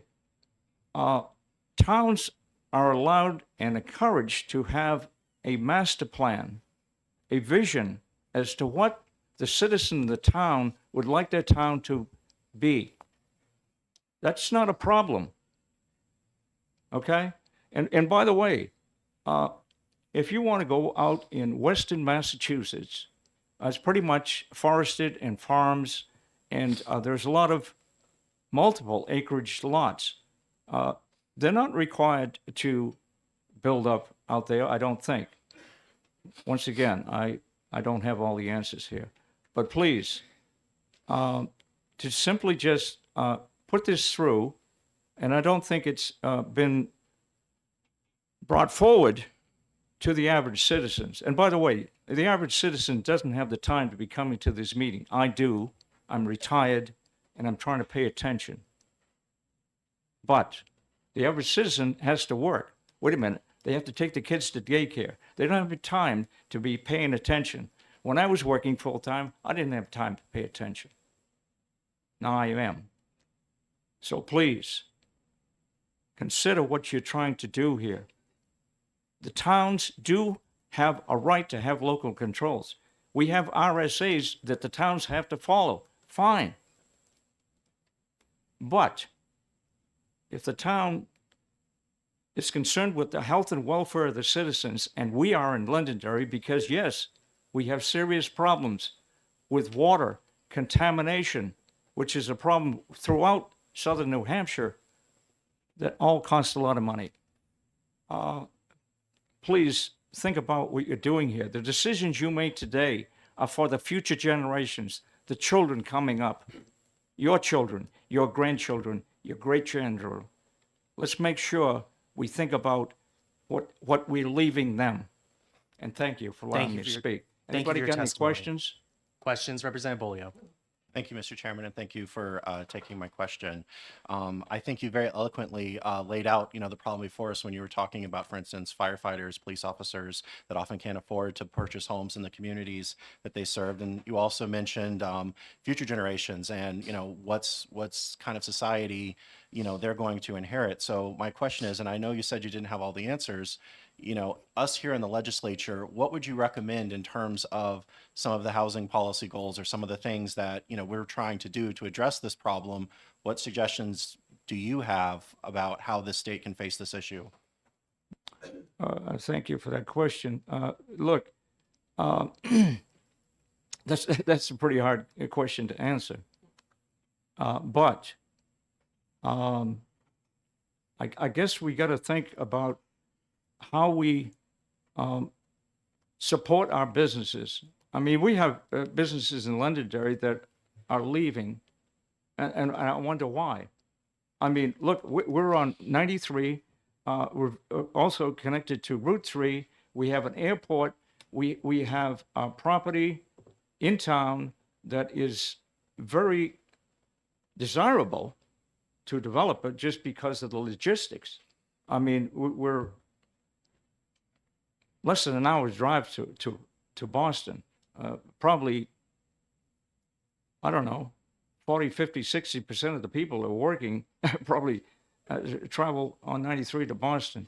towns are allowed and encouraged to have a master plan, a vision as to what the citizen of the town would like their town to be. That's not a problem. Okay? And by the way, if you want to go out in Western Massachusetts, it's pretty much forested and farms, and there's a lot of multiple acreage lots. They're not required to build up out there, I don't think. Once again, I don't have all the answers here. But please, to simply just put this through, and I don't think it's been brought forward to the average citizens. And by the way, the average citizen doesn't have the time to be coming to this meeting. I do. I'm retired, and I'm trying to pay attention. But the average citizen has to work. Wait a minute. They have to take the kids to daycare. They don't have the time to be paying attention. When I was working full-time, I didn't have time to pay attention. Now I am. So please, consider what you're trying to do here. The towns do have a right to have local controls. We have RSAs that the towns have to follow. Fine. But if the town is concerned with the health and welfare of the citizens, and we are in Londonderry because, yes, we have serious problems with water, contamination, which is a problem throughout southern New Hampshire, that all cost a lot of money. Please think about what you're doing here. The decisions you make today are for the future generations, the children coming up, your children, your grandchildren, your great-grandchildren. Let's make sure we think about what we're leaving them. And thank you for Thank allowing you me to for your- speak. thank you Anybody for your got any testimony. questions? Questions, Representative Bolio? Thank you, Mr. Chairman, and thank you for taking my question. I think you very eloquently laid out, the problem before us when you were talking about, for instance, firefighters, police officers that often can't afford to purchase homes in the communities that they served. And you also mentioned future generations and, what's kind of society, they're going to inherit. So my question is, and I know you said you didn't have all the answers, us here in the legislature, what would you recommend in terms of some of the housing policy goals or some of the things that, we're trying to do to address this problem? What suggestions do you have about how this state can face this issue? Thank you for that question. Look, that's a pretty hard question to answer. But I guess we got to think about how we support our businesses. I mean, we have businesses in Londonderry that are leaving, and I wonder why. I mean, look, we're on 93. We're also connected to Route 3. We have an airport. We have a property in town that is very desirable to develop it just because of the logistics. I mean, we're less than an hour's drive to Boston. Probably, I don't know, 40, 50, 60% of the people who are working probably travel on 93 to Boston.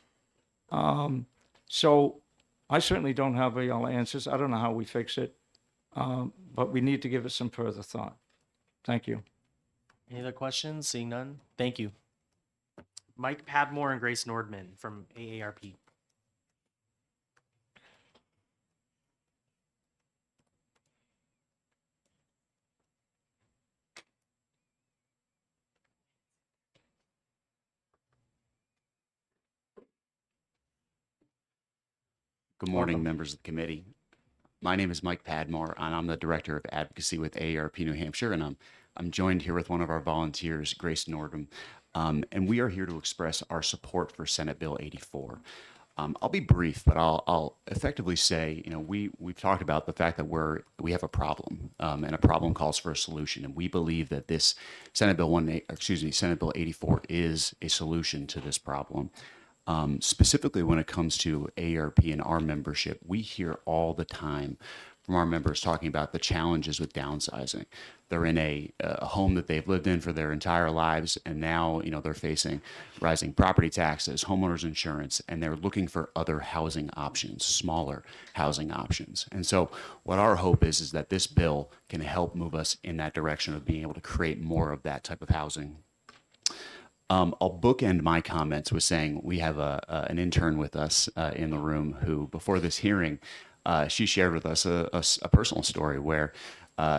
So I certainly don't have all answers. I don't know how we fix it, but we need to give it some further thought. Thank you. Any other questions? Seeing none, thank you. Mike Padmore and Grace Nordman from AARP. Good morning, members of the committee. My name is Mike Padmore, and I'm the Director of Advocacy with AARP New Hampshire, and I'm joined here with one of our volunteers, Grace Nordman, and we are here to express our support for Senate Bill 84. I'll be brief, but I'll effectively say, we've talked about the fact that we have a problem, and a problem calls for a solution, and we believe that this Senate Bill 84 is a solution to this problem. Specifically when it comes to AARP and our membership, we hear all the time from our members talking about the challenges with downsizing. They're in a home that they've lived in for their entire lives, and now they're facing rising property taxes, homeowners insurance, and they're looking for other housing options, smaller housing options. And so what our hope is that this bill can help move us in that direction of being able to create more of that type of housing. I'll bookend my comments with saying we have an intern with us in the room who, before this hearing, she shared with us a personal story where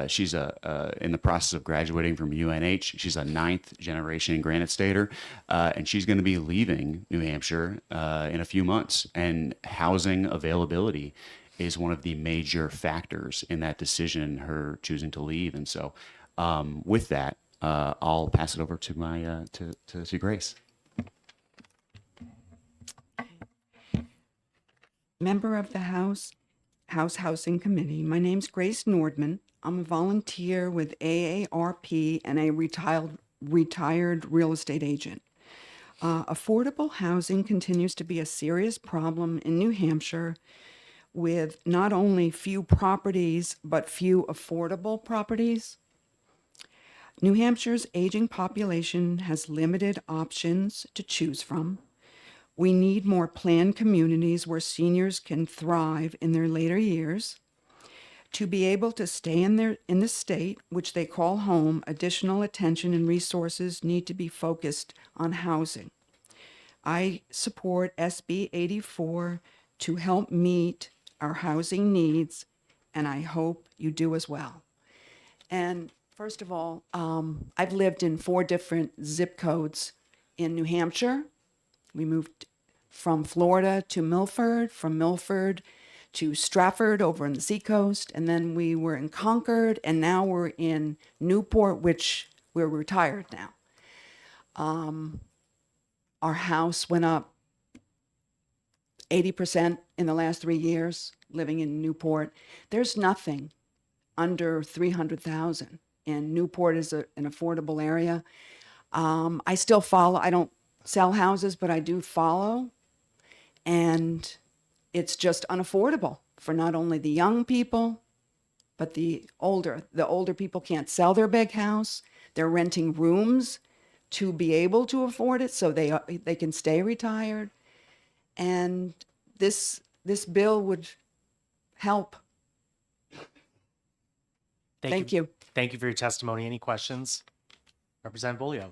she's in the process of graduating from UNH. She's a 9th generation Granite Stater, and she's going to be leaving New Hampshire in a few months. And housing availability is one of the major factors in that decision, her choosing to leave. And so with that, I'll pass it over to my to Grace. Member of the House Housing Committee. My name's Grace Nordman. I'm a volunteer with AARP and a retired real estate agent. Affordable housing continues to be a serious problem in New Hampshire, with not only few properties, but few affordable properties. New Hampshire's aging population has limited options to choose from. We need more planned communities where seniors can thrive in their later years. To be able to stay in the state, which they call home, additional attention and resources need to be focused on housing. I support SB 84 to help meet our housing needs, and I hope you do as well. And first of all, I've lived in 4 different zip codes in New Hampshire. We moved from Florida to Milford, from Milford to Stratford over on the seacoast, and then we were in Concord, and now we're in Newport, which we're retired now. Our house went up 80% in the last 3 years living in Newport. There's nothing under 300,000. And Newport is an affordable area. I still follow, I don't sell houses, but I do follow. And it's just unaffordable for not only the young people, but the older. The older people can't sell their big house. They're renting rooms to be able to afford it so they can stay retired. And this bill would help. Thank you. Thank you for your testimony. Any questions? Representative Bolio.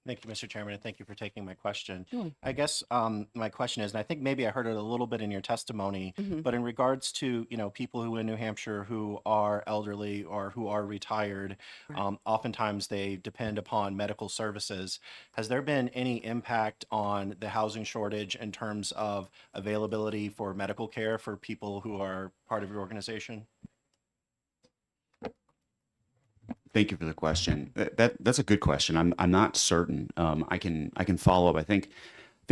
Thank you, Mr. Chairman, and thank you for taking my question. Sure. I guess my question is, and I think maybe I heard it a little bit in your testimony, Mhm. but in regards to, people who in New Hampshire who are elderly or who are retired, oftentimes they depend upon medical services. Has there been any impact on the housing shortage in terms of availability for medical care for people who are part of your organization? Thank you for the question. That's a good question. I'm not certain. I can follow up. I think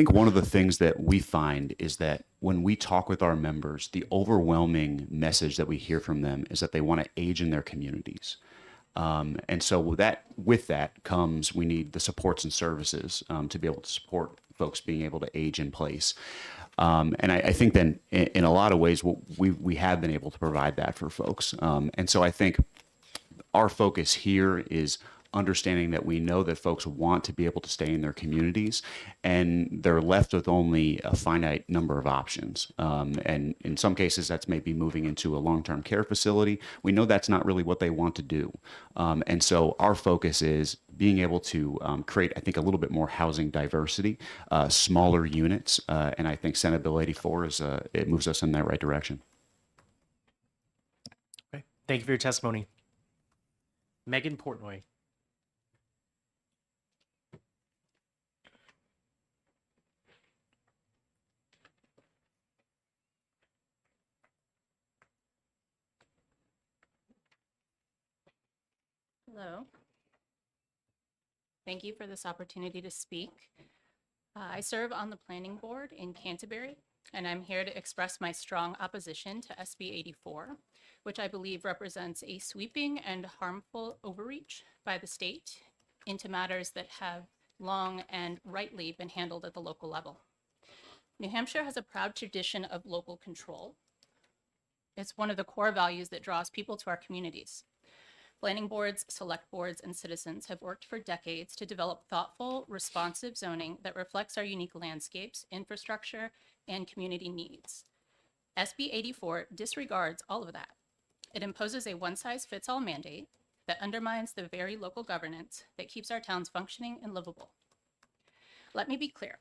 one of the things that we find is that when we talk with our members, the overwhelming message that we hear from them is that they want to age in their communities. And so with that comes, we need the supports and services to be able to support folks being able to age in place. And I think then in a lot of ways, we have been able to provide that for folks. And so I think our focus here is understanding that we know that folks want to be able to stay in their communities and they're left with only a finite number of options. And in some cases, that's maybe moving into a long-term care facility. We know that's not really what they want to do. And so our focus is being able to create, I think, a little bit more housing diversity, smaller units. And I think Senate Bill 84 it moves us in that right direction. Okay. Thank you for your testimony. Megan Portnoy. Hello. Thank you for this opportunity to speak. I serve on the planning board in Canterbury, and I'm here to express my strong opposition to SB 84, which I believe represents a sweeping and harmful overreach by the state into matters that have long and rightly been handled at the local level. New Hampshire has a proud tradition of local control. It's one of the core values that draws people to our communities. Planning boards, select boards, and citizens have worked for decades to develop thoughtful, responsive zoning that reflects our unique landscapes, infrastructure, and community needs. SB 84 disregards all of that. It imposes a one-size-fits-all mandate that undermines the very local governance that keeps our towns functioning and livable. Let me be clear.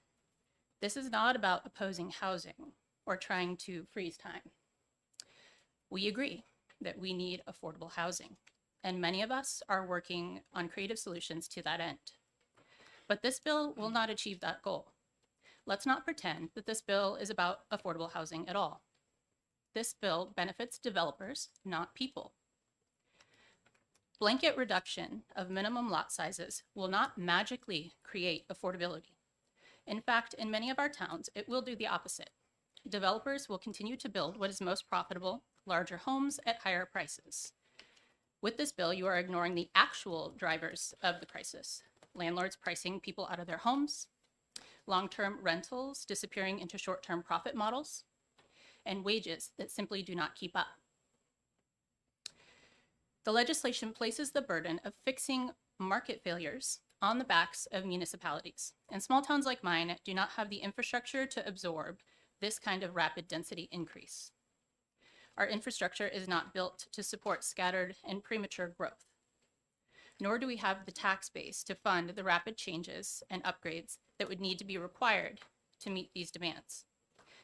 This is not about opposing housing or trying to freeze time. We agree that we need affordable housing, and many of us are working on creative solutions to that end. But this bill will not achieve that goal. Let's not pretend that this bill is about affordable housing at all. This bill benefits developers, not people. Blanket reduction of minimum lot sizes will not magically create affordability. In fact, in many of our towns, it will do the opposite. Developers will continue to build what is most profitable, larger homes at higher prices. With this bill, you are ignoring the actual drivers of the crisis. Landlords pricing people out of their homes, long-term rentals disappearing into short-term profit models, and wages that simply do not keep up. The legislation places the burden of fixing market failures on the backs of municipalities, and small towns like mine do not have the infrastructure to absorb this kind of rapid density increase. Our infrastructure is not built to support scattered and premature growth, nor do we have the tax base to fund the rapid changes and upgrades that would need to be required to meet these demands.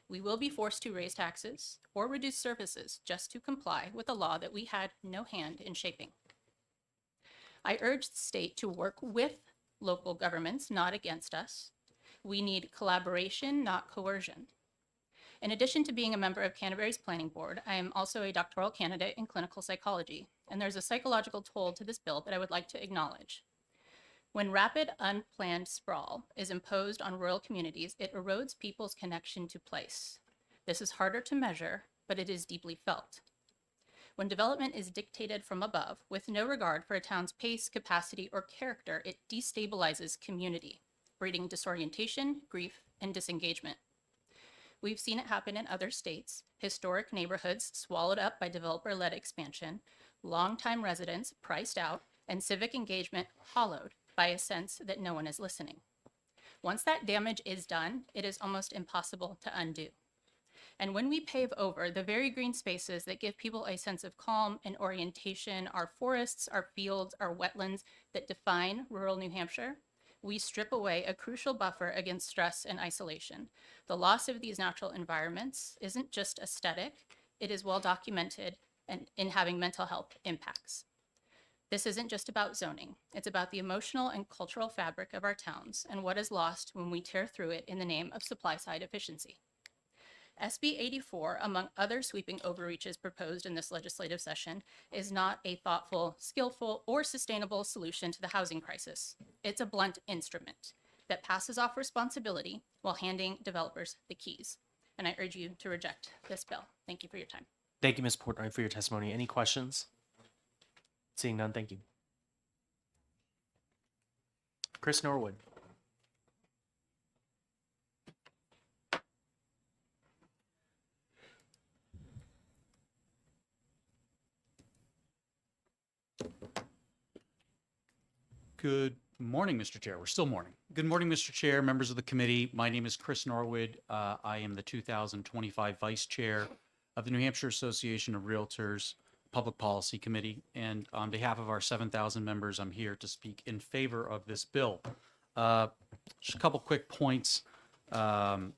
We will be forced to raise taxes or reduce services just to comply with a law that we had no hand in shaping. I urge the state to work with local governments, not against us. We need collaboration, not coercion. In addition to being a member of Canterbury's Planning Board, I am also a doctoral candidate in clinical psychology, and there's a psychological toll to this bill that I would like to acknowledge. When rapid, unplanned sprawl is imposed on rural communities, it erodes people's connection to place. This is harder to measure, but it is deeply felt. When development is dictated from above, with no regard for a town's pace, capacity, or character, it destabilizes community, breeding disorientation, grief, and disengagement. We've seen it happen in other states, historic neighborhoods swallowed up by developer-led expansion, longtime residents priced out, and civic engagement hollowed by a sense that no one is listening. Once that damage is done, it is almost impossible to undo. And when we pave over the very green spaces that give people a sense of calm and orientation, our forests, our fields, our wetlands that define rural New Hampshire, we strip away a crucial buffer against stress and isolation. The loss of these natural environments isn't just aesthetic, it is well documented and in having mental health impacts. This isn't just about zoning, it's about the emotional and cultural fabric of our towns and what is lost when we tear through it in the name of supply-side efficiency. SB 84, among other sweeping overreaches proposed in this legislative session, is not a thoughtful, skillful, or sustainable solution to the housing crisis. It's a blunt instrument that passes off responsibility while handing developers the keys. And I urge you to reject this bill. Thank you for your time. Thank you, Ms. Portoy, for your testimony. Any questions? Seeing none, thank you. Chris Norwood. Good morning, Mr. Chair. We're still morning. Good morning, Mr. Chair, members of the committee. My name is Chris Norwood. I am the 2025 Vice Chair of the New Hampshire Association of Realtors Public Policy Committee. And on behalf of our 7,000 members, I'm here to speak in favor of this bill. Just a couple quick points that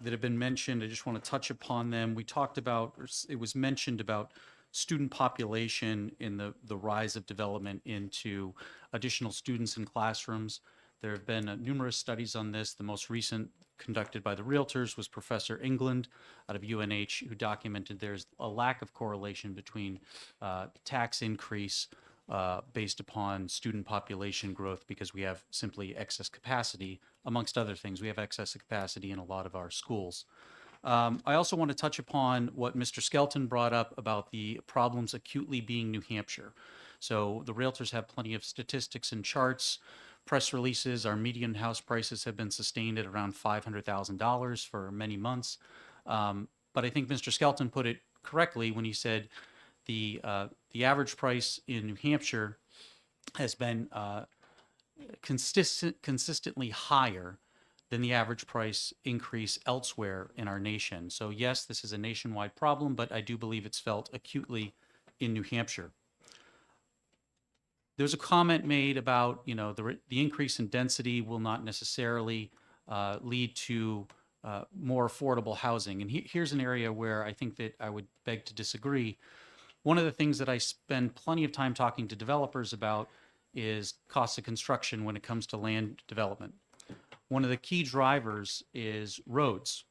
have been mentioned. I just want to touch upon them. We talked about, or it was mentioned about student population in the rise of development into additional students in classrooms. There have been numerous studies on this. The most recent conducted by the Realtors was Professor England out of UNH, who documented there's a lack of correlation between tax increase based upon student population growth because we have simply excess capacity. Amongst other things, we have excess capacity in a lot of our schools. I also want to touch upon what Mr. Skelton brought up about the problems acutely being New Hampshire. So the Realtors have plenty of statistics and charts, press releases. Our median house prices have been sustained at around $500,000 for many months. But I think Mr. Skelton put it correctly when he said the average price in New Hampshire has been consistently higher than the average price increase elsewhere in our nation. So yes, this is a nationwide problem, but I do believe it's felt acutely in New Hampshire. There's a comment made about, you know, the increase in density will not necessarily lead to more affordable housing. And here's an area where I think that I would beg to disagree. One of the things that I spend plenty of time talking to developers about is cost of construction when it comes to land development. One of the key drivers is roads.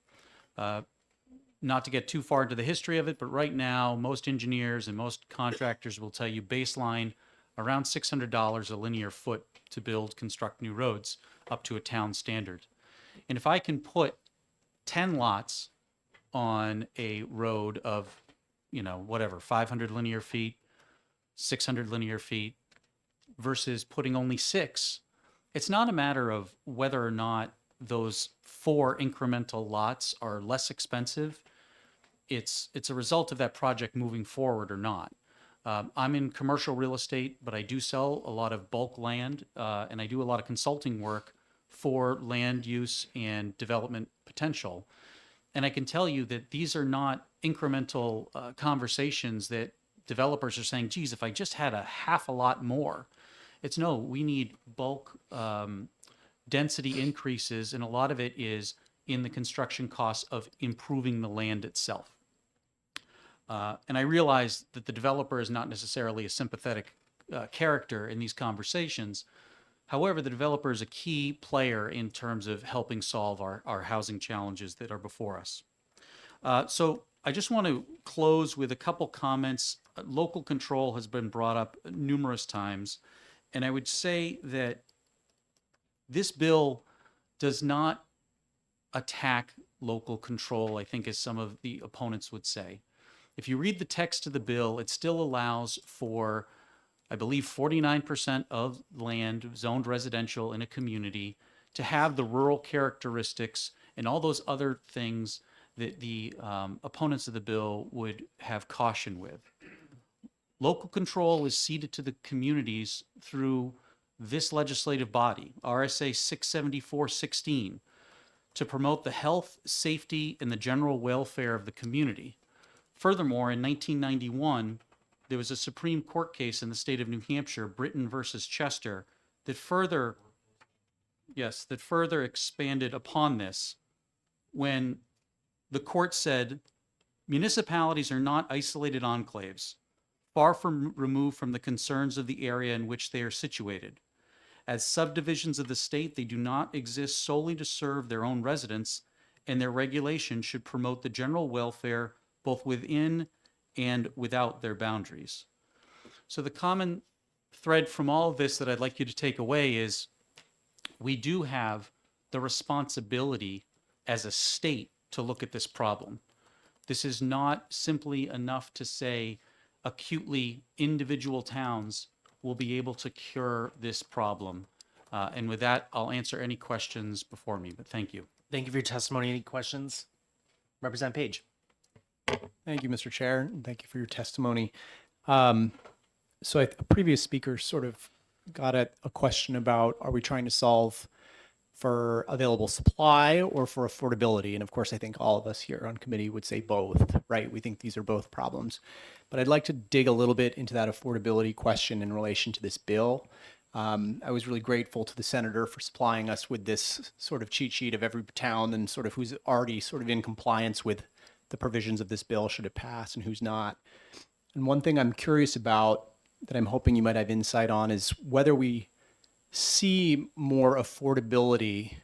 Not to get too far into the history of it, but right now, most engineers and most contractors will tell you baseline around $600 a linear foot to construct new roads up to a town standard. And if I can put 10 lots on a road of, you know, whatever, 500 linear feet, 600 linear feet versus putting only 6, it's not a matter of whether or not those 4 incremental lots are less expensive. It's a result of that project moving forward or not. I'm in commercial real estate, but I do sell a lot of bulk land, and I do a lot of consulting work for land use and development potential. And I can tell you that these are not incremental conversations that developers are saying, geez, if I just had a half a lot more. It's no, we need bulk density increases, and a lot of it is in the construction costs of improving the land itself. And I realize that the developer is not necessarily a sympathetic character in these conversations. However, the developer is a key player in terms of helping solve our housing challenges that are before us. So I just want to close with a couple comments. Local control has been brought up numerous times. And I would say that this bill does not attack local control, I think, as some of the opponents would say. If you read the text of the bill, it still allows for, I believe, 49% of land zoned residential in a community to have the rural characteristics and all those other things that the opponents of the bill would have caution with. Local control is ceded to the communities through this legislative body, RSA 674-16, to promote the health, safety, and the general welfare of the community. Furthermore, in 1991, there was a Supreme Court case in the state of New Hampshire, Britton versus Chester, that further expanded upon this when the court said municipalities are not isolated enclaves, far from removed from the concerns of the area in which they are situated. As subdivisions of the state, they do not exist solely to serve their own residents, and their regulation should promote the general welfare both within and without their boundaries. So the common thread from all of this that I'd like you to take away is we do have the responsibility as a state to look at this problem. This is not simply enough to say acutely individual towns will be able to cure this problem. And with that, I'll answer any questions before me, but thank you. Thank you for your testimony. Any questions? Representative Page. Thank you, Mr. Chair, and thank you for your testimony. So a previous speaker sort of got at a question about, are we trying to solve for available supply or for affordability? And of course, I think all of us here on committee would say both, right? We think these are both problems. But I'd like to dig a little bit into that affordability question in relation to this bill. I was really grateful to the senator for supplying us with this sort of cheat sheet of every town and sort of who's already sort of in compliance with the provisions of this bill should it pass and who's not. And one thing I'm curious about that I'm hoping you might have insight on is whether we see more affordability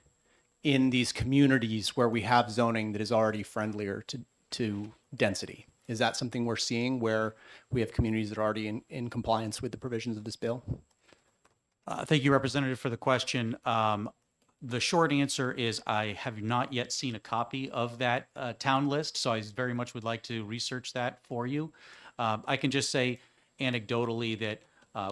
in these communities where we have zoning that is already friendlier to density. Is that something we're seeing where we have communities that are already in compliance with the provisions of this bill? Thank you, Representative, for the question. The short answer is I have not yet seen a copy of that town list, so I very much would like to research that for you. I can just say anecdotally that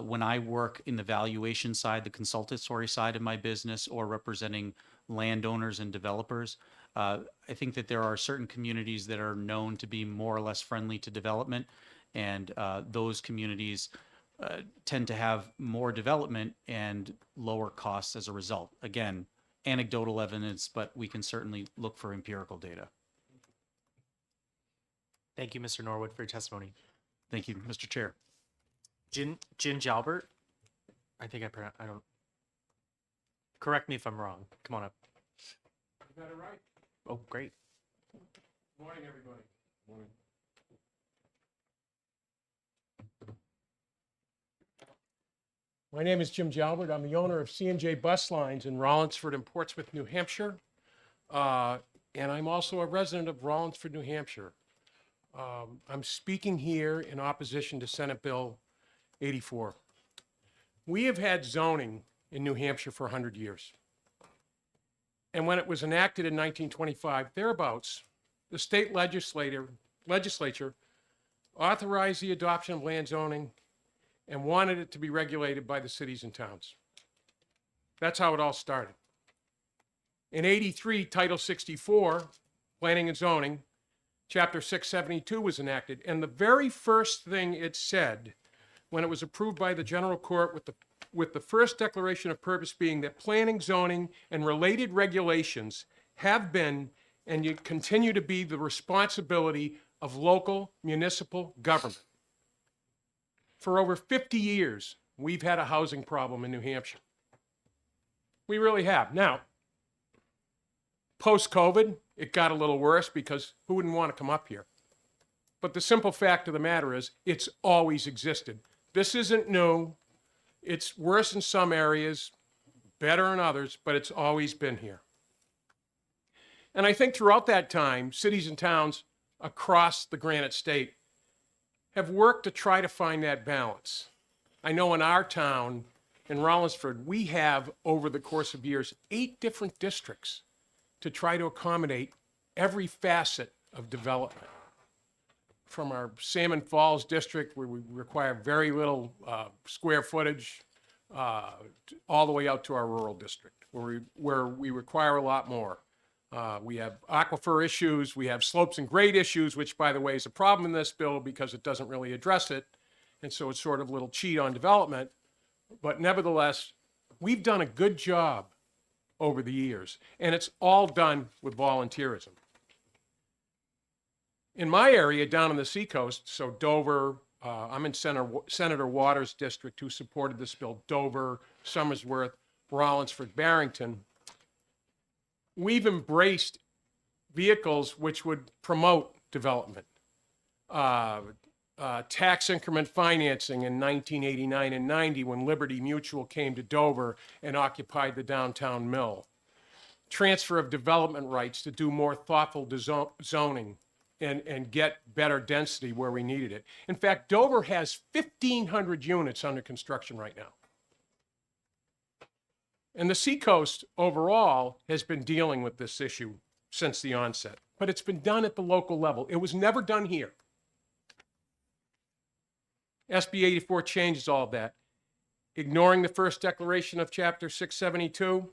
when I work in the valuation side, the consultatory side of my business, or representing landowners and developers, I think that there are certain communities that are known to be more or less friendly to development, and those communities tend to have more development and lower costs as a result. Again, anecdotal evidence, but we can certainly look for empirical data. Thank you, Mr. Norwood, for your testimony. Thank you, Mr. Chair. Jin Jalbert. I think I don't. Correct me if I'm wrong. Come on up. You got it right. Oh, great. Good morning, everybody. Morning. My name is Jim Jalbert. I'm the owner of C&J Bus Lines in Rollinsford and Portsmouth, New Hampshire. And I'm also a resident of Rollinsford, New Hampshire. I'm speaking here in opposition to Senate Bill 84. We have had zoning in New Hampshire for 100 years. And when it was enacted in 1925, thereabouts, the state legislature authorized the adoption of land zoning and wanted it to be regulated by the cities and towns. That's how it all started. In 83, Title 64, Planning and Zoning, Chapter 672 was enacted, and the very first thing it said when it was approved by the General Court with the first declaration of purpose being that planning, zoning, and related regulations have been and you continue to be the responsibility of local municipal government. For over 50 years, we've had a housing problem in New Hampshire. We really have. Now, post-COVID, it got a little worse because who wouldn't want to come up here? But the simple fact of the matter is it's always existed. This isn't new. It's worse in some areas, better in others, but it's always been here. And I think throughout that time, cities and towns across the Granite State have worked to try to find that balance. I know in our town, in Rollinsford, we have, over the course of years, 8 different districts to try to accommodate every facet of development. From our Salmon Falls district, where we require very little square footage, all the way out to our rural district, where we require a lot more. We have aquifer issues, we have slopes and grade issues, which, by the way, is a problem in this bill because it doesn't really address it. And so it's sort of a little cheat on development. But nevertheless, we've done a good job over the years, and it's all done with volunteerism. In my area down on the seacoast, so Dover, I'm in Senator Waters' district, who supported this bill, Dover, Somersworth, Rollinsford, Barrington. We've embraced vehicles which would promote development. Tax increment financing in 1989 and 90 when Liberty Mutual came to Dover and occupied the downtown mill. Transfer of development rights to do more thoughtful zoning and get better density where we needed it. In fact, Dover has 1,500 units under construction right now. And the Seacoast overall has been dealing with this issue since the onset, but it's been done at the local level. It was never done here. SB 84 changes all of that, ignoring the first declaration of Chapter 672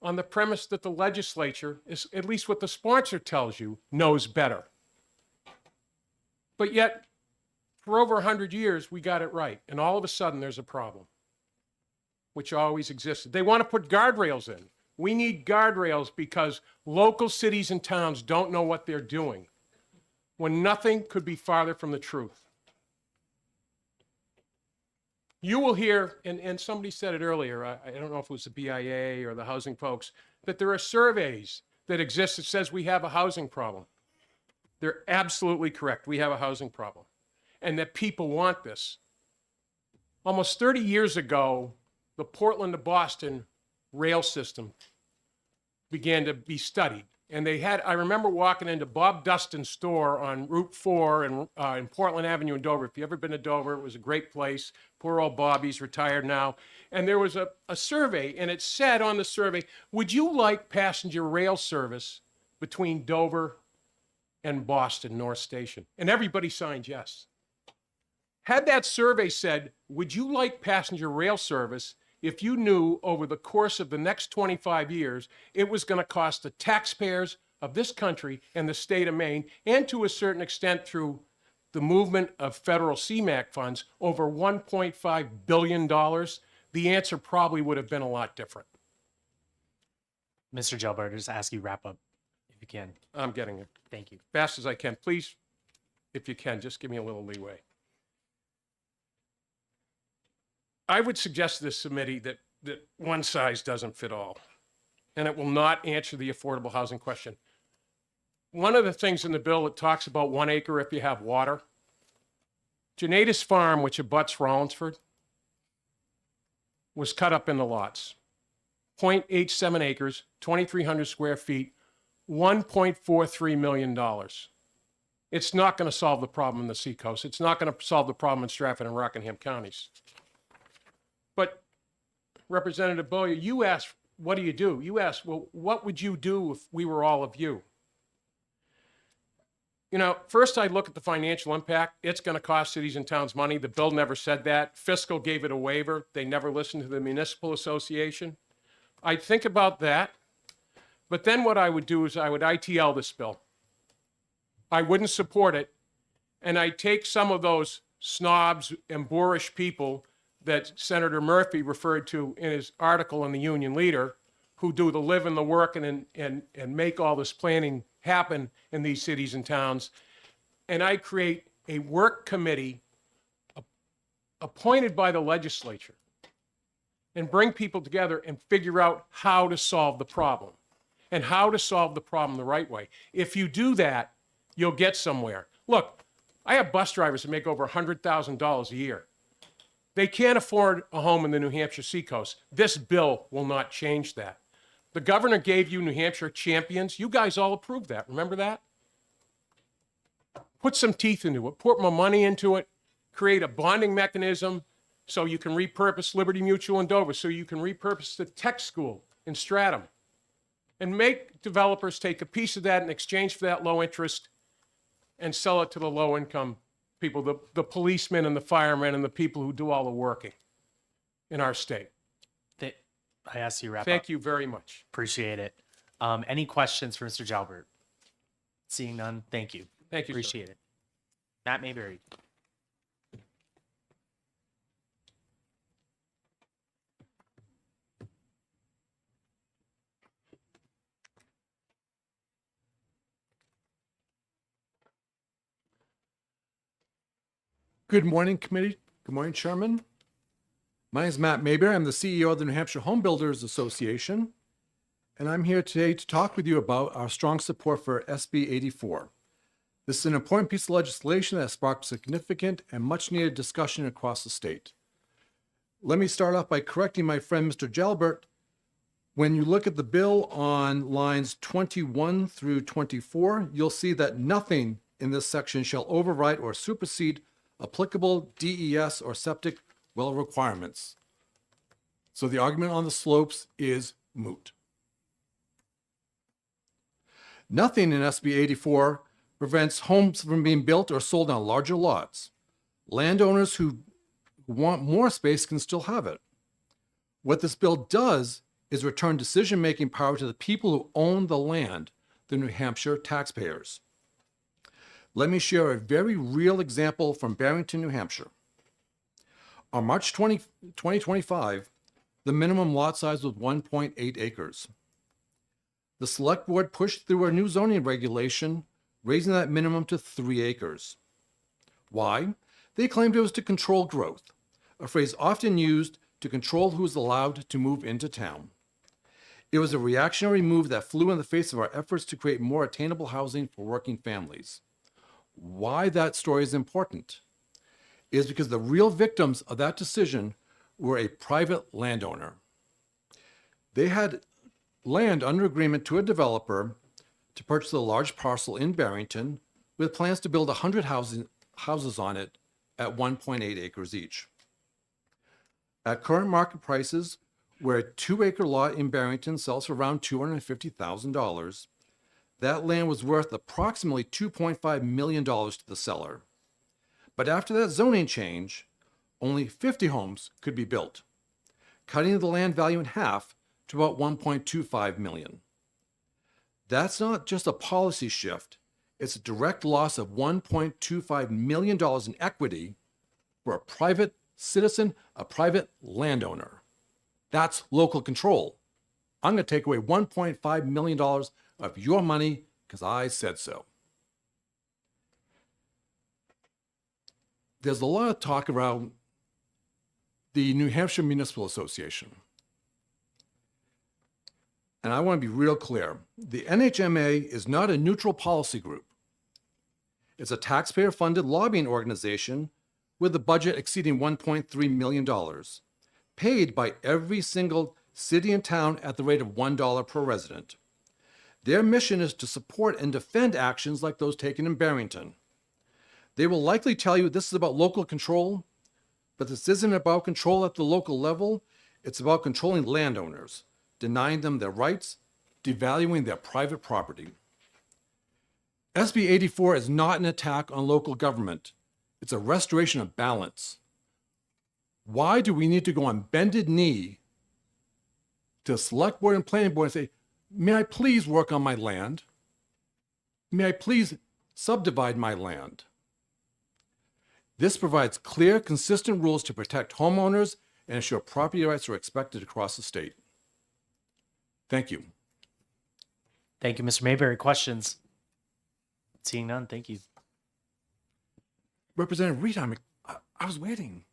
on the premise that the legislature, is at least what the sponsor tells you, knows better. But yet, for over 100 years, we got it right, and all of a sudden there's a problem, which always existed. They want to put guardrails in. We need guardrails because local cities and towns don't know what they're doing, when nothing could be farther from the truth. You will hear, and somebody said it earlier, I don't know if it was the BIA or the housing folks, that there are surveys that exist that says we have a housing problem. They're absolutely correct. We have a housing problem, and that people want this. Almost 30 years ago, the Portland to Boston rail system began to be studied. And they had, I remember walking into Bob Dustin's store on Route 4 in Portland Avenue in Dover. If you've ever been to Dover, it was a great place. Poor old Bob, he's retired now. And there was a survey, and it said on the survey, would you like passenger rail service between Dover and Boston North Station? And everybody signed yes. Had that survey said, would you like passenger rail service if you knew over the course of the next 25 years, it was going to cost the taxpayers of this country and the state of Maine, and to a certain extent through the movement of federal CMAQ funds, over $1.5 billion, the answer probably would have been a lot different. Mr. Jalbert, just ask you wrap up if you can. I'm getting it. Thank you. Fast as I can. Please, if you can, just give me a little leeway. I would suggest to this committee that one size doesn't fit all, and it will not answer the affordable housing question. One of the things in the bill that talks about 1 acre if you have water, Janatus Farm, which abuts Rollinsford, was cut up into lots. 0.87 acres, 2,300 square feet, $1.43 million. It's not going to solve the problem in the Seacoast. It's not going to solve the problem in Stratford and Rockingham counties. But Representative Bowyer, you asked, what do you do? You asked, well, what would you do if we were all of you? You know, first I look at the financial impact. It's going to cost cities and towns money. The bill never said that. Fiscal gave it a waiver. They never listened to the Municipal Association. I'd think about that. But then what I would do is I would ITL this bill. I wouldn't support it. And I'd take some of those snobs and boorish people that Senator Murphy referred to in his article in the Union Leader, who do the live and the work and make all this planning happen in these cities and towns. And I create a work committee appointed by the legislature and bring people together and figure out how to solve the problem and how to solve the problem the right way. If you do that, you'll get somewhere. Look, I have bus drivers that make over $100,000 a year. They can't afford a home in the New Hampshire Seacoast. This bill will not change that. The governor gave you New Hampshire champions. You guys all approved that. Remember that? Put some teeth into it. Put more money into it. Create a bonding mechanism. so you can repurpose Liberty Mutual in Dover, so you can repurpose the tech school in Stratham, and make developers take a piece of that in exchange for that low interest and sell it to the low income people, the policemen and the firemen and the people who do all the working in our state. I asked you to wrap up. Thank you very much. Appreciate it. Any questions for Mr. Jalbert? Seeing none, thank you. Thank you, sir. Appreciate it. Matt Mayberry. Good morning, committee. Good morning, Chairman. My name is Matt Mayberry. I'm the CEO of the New Hampshire Home Builders Association, and I'm here today to talk with you about our strong support for SB 84. This is an important piece of legislation that sparked significant and much-needed discussion across the state. Let me start off by correcting my friend, Mr. Jalbert. When you look at the bill on lines 21 through 24, you'll see that nothing in this section shall override or supersede applicable DES or septic well requirements. So the argument on the slopes is moot. Nothing in SB 84 prevents homes from being built or sold on larger lots. Landowners who want more space can still have it. What this bill does is return decision-making power to the people who own the land, the New Hampshire taxpayers. Let me share a very real example from Barrington, New Hampshire. On March 20, 2025, the minimum lot size was 1.8 acres. The select board pushed through a new zoning regulation, raising that minimum to 3 acres. Why? They claimed it was to control growth, a phrase often used to control who is allowed to move into town. It was a reactionary move that flew in the face of our efforts to create more attainable housing for working families. Why that story is important is because the real victims of that decision were a private landowner. They had land under agreement to a developer to purchase a large parcel in Barrington with plans to build 100 houses on it at 1.8 acres each. At current market prices, where a 2-acre lot in Barrington sells for around $250,000, that land was worth approximately $2.5 million to the seller. But after that zoning change, only 50 homes could be built, cutting the land value in half to about $1.25 million. That's not just a policy shift, it's a direct loss of $1.25 million in equity for a private citizen, a private landowner. That's local control. I'm going to take away $1.5 million of your money because I said so. There's a lot of talk around the New Hampshire Municipal Association. And I want to be real clear. The NHMA is not a neutral policy group. It's a taxpayer-funded lobbying organization with a budget exceeding $1.3 million, paid by every single city and town at the rate of $1 per resident. Their mission is to support and defend actions like those taken in Barrington. They will likely tell you this is about local control, but this isn't about control at the local level. It's about controlling landowners, denying them their rights, devaluing their private property. SB 84 is not an attack on local government. It's a restoration of balance. Why do we need to go on bended knee to select board and planning board and say, may I please work on my land? May I please subdivide my land? This provides clear, consistent rules to protect homeowners and ensure property rights are respected across the state. Thank you. Thank you, Mr. Mayberry. Questions? Seeing none, thank you. Representative Reed, I was waiting.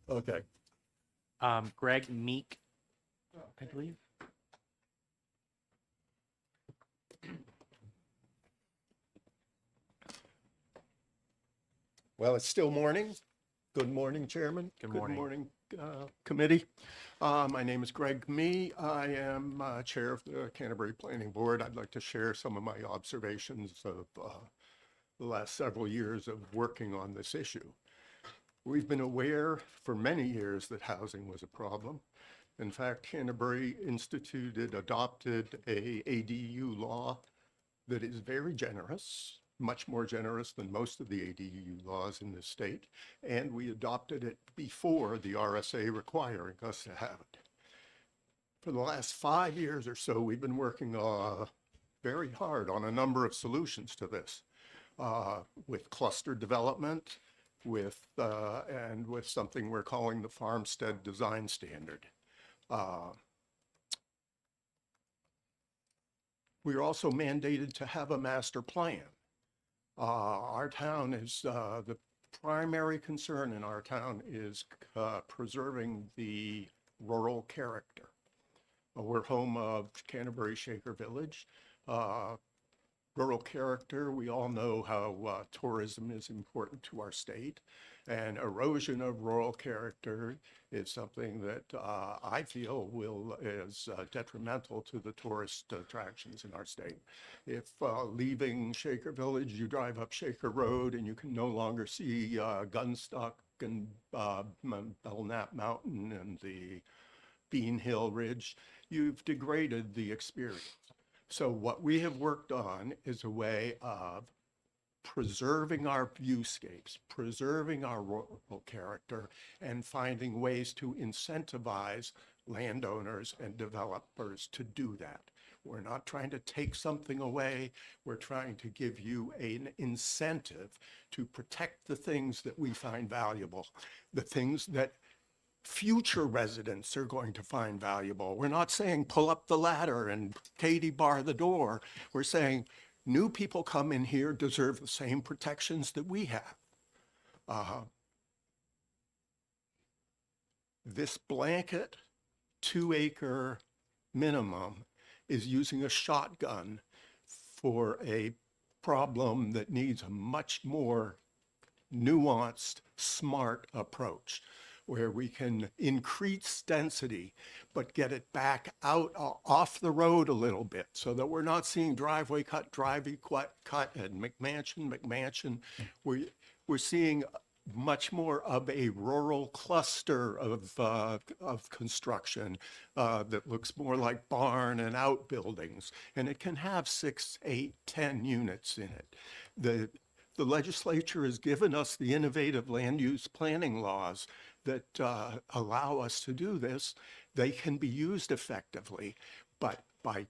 Okay. Greg Meek, I believe. Well, it's still morning. Good morning, Chairman. Good morning. Good morning, committee. My name is Greg Mee. I am Chair of the Canterbury Planning Board. I'd like to share some of my observations of the last several years of working on this issue. We've been aware for many years that housing was a problem. In fact, Canterbury adopted a ADU law that is very generous, much more generous than most of the ADU laws in this state, and we adopted it before the RSA requiring us to have it. For the last 5 years or so, we've been working very hard on a number of solutions to this, with cluster development, and with something we're calling the Farmstead Design Standard. We're also mandated to have a master plan. Our town is, the primary concern in our town is preserving the rural character. We're home of Canterbury Shaker Village. Rural character, we all know how tourism is important to our state, and erosion of rural character is something that I feel is detrimental to the tourist attractions in our state. If leaving Shaker Village, you drive up Shaker Road and you can no longer see Gunstock and Belknap Mountain and the Bean Hill Ridge, you've degraded the experience. So what we have worked on is a way of preserving our viewscapes, preserving our rural character, and finding ways to incentivize landowners and developers to do that. We're not trying to take something away. We're trying to give you an incentive to protect the things that we find valuable, the things that future residents are going to find valuable. We're not saying pull up the ladder and Katie bar the door. We're saying new people come in here deserve the same protections that we have. This blanket 2-acre minimum is using a shotgun for a problem that needs a much more nuanced, smart approach, where we can increase density, but get it back out off the road a little bit so that we're not seeing driveway cut, and McMansion. We're seeing much more of a rural cluster of construction that looks more like barn and outbuildings, and it can have 6, 8, 10 units in it. The legislature has given us the innovative land use planning laws that allow us to do this. They can be used effectively, but by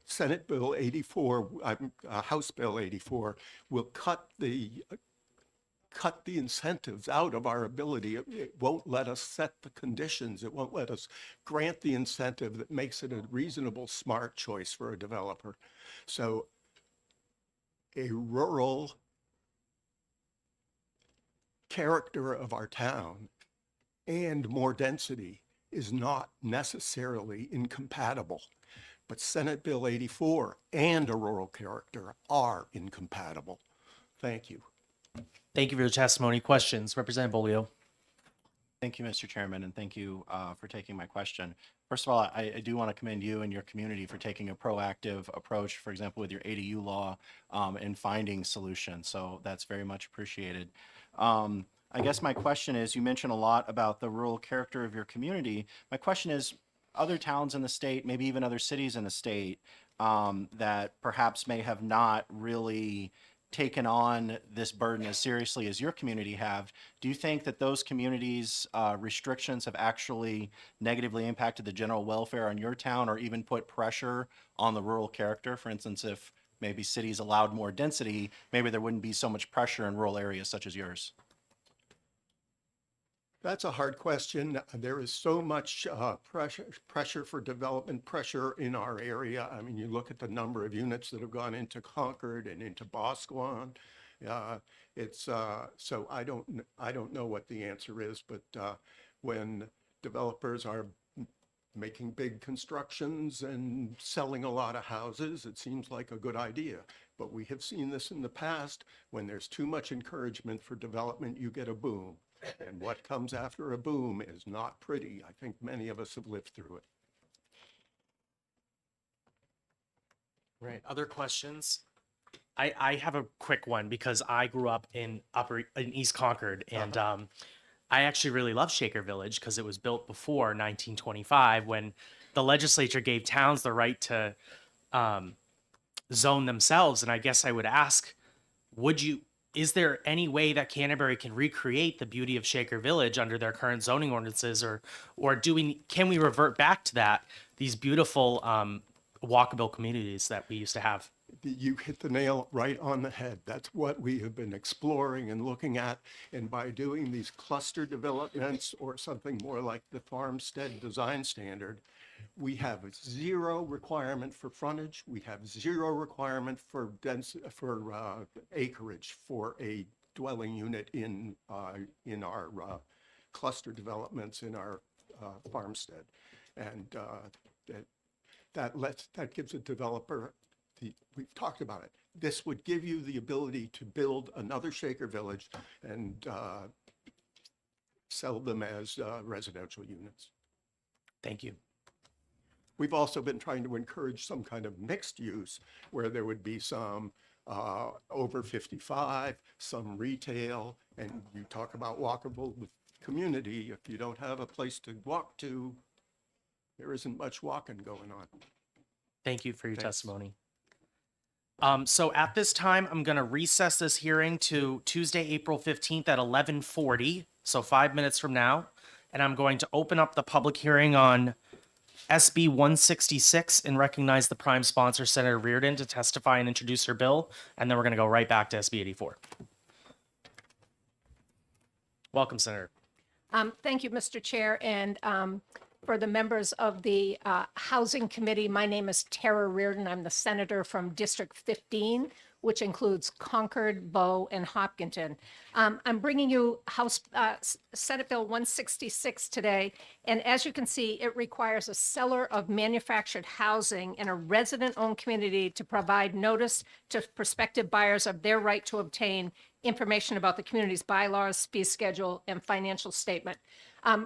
Senate Bill 84, House Bill 84 will cut the incentives out of our ability. It won't let us set the conditions. It won't let us grant the incentive that makes it a reasonable, smart choice for a developer. So a rural character of our town and more density is not necessarily incompatible, but Senate Bill 84 and a rural character are incompatible. Thank you. Thank you for your testimony. Questions? Representative Bolio. Thank you, Mr. Chairman, and thank you for taking my question. First of all, I do want to commend you and your community for taking a proactive approach, for example, with your ADU law and finding solutions. So that's very much appreciated. I guess my question is, you mentioned a lot about the rural character of your community. My question is, other towns in the state, maybe even other cities in the state that perhaps may have not really taken on this burden as seriously as your community have, do you think that those communities' restrictions have actually negatively impacted the general welfare on your town or even put pressure on the rural character? For instance, if maybe cities allowed more density, maybe there wouldn't be so much pressure in rural areas such as yours. That's a hard question. There is so much pressure for development, pressure in our area. I mean, you look at the number of units that have gone into Concord and into Boscawen. So I don't know what the answer is, but when developers are making big constructions and selling a lot of houses, it seems like a good idea. But we have seen this in the past. When there's too much encouragement for development, you get a boom. And what comes after a boom is not pretty. I think many of us have lived through it. Right. Other questions? I have a quick one because I grew up in East Concord, and I actually really love Shaker Village because it was built before 1925, when the legislature gave towns the right to zone themselves. And I guess I would ask, is there any way that Canterbury can recreate the beauty of Shaker Village under their current zoning ordinances, or can we revert back to these beautiful walkable communities that we used to have? You hit the nail right on the head. That's what we have been exploring and looking at. And by doing these cluster developments or something more like the farmstead design standard, we have zero requirement for frontage. We have zero requirement for acreage for a dwelling unit in our cluster developments in our farmstead. And that gives a developer, we've talked about it. This would give you the ability to build another Shaker Village and sell them as residential units. Thank you. We've also been trying to encourage some kind of mixed use where there would be some over 55, some retail, and you talk about walkable community. If you don't have a place to walk to, there isn't much walking going on. Thank you for your Thanks. testimony. So at this time, I'm going to recess this hearing to Tuesday, April 15th at 11:40, so 5 minutes from now. And I'm going to open up the public hearing on SB 166 and recognize the prime sponsor, Senator Reardon, to testify and introduce her bill. And then we're going to go right back to SB 84. Welcome, Senator. Thank you, Mr. Chair. And for the members of the Housing Committee, my name is Tara Reardon. I'm the senator from District 15, which includes Concord, Bow, and Hopkinton. I'm bringing you Senate Bill 166 today. And as you can see, it requires a seller of manufactured housing in a resident-owned community to provide notice to prospective buyers of their right to obtain information about the community's bylaws, fee schedule, and financial statement.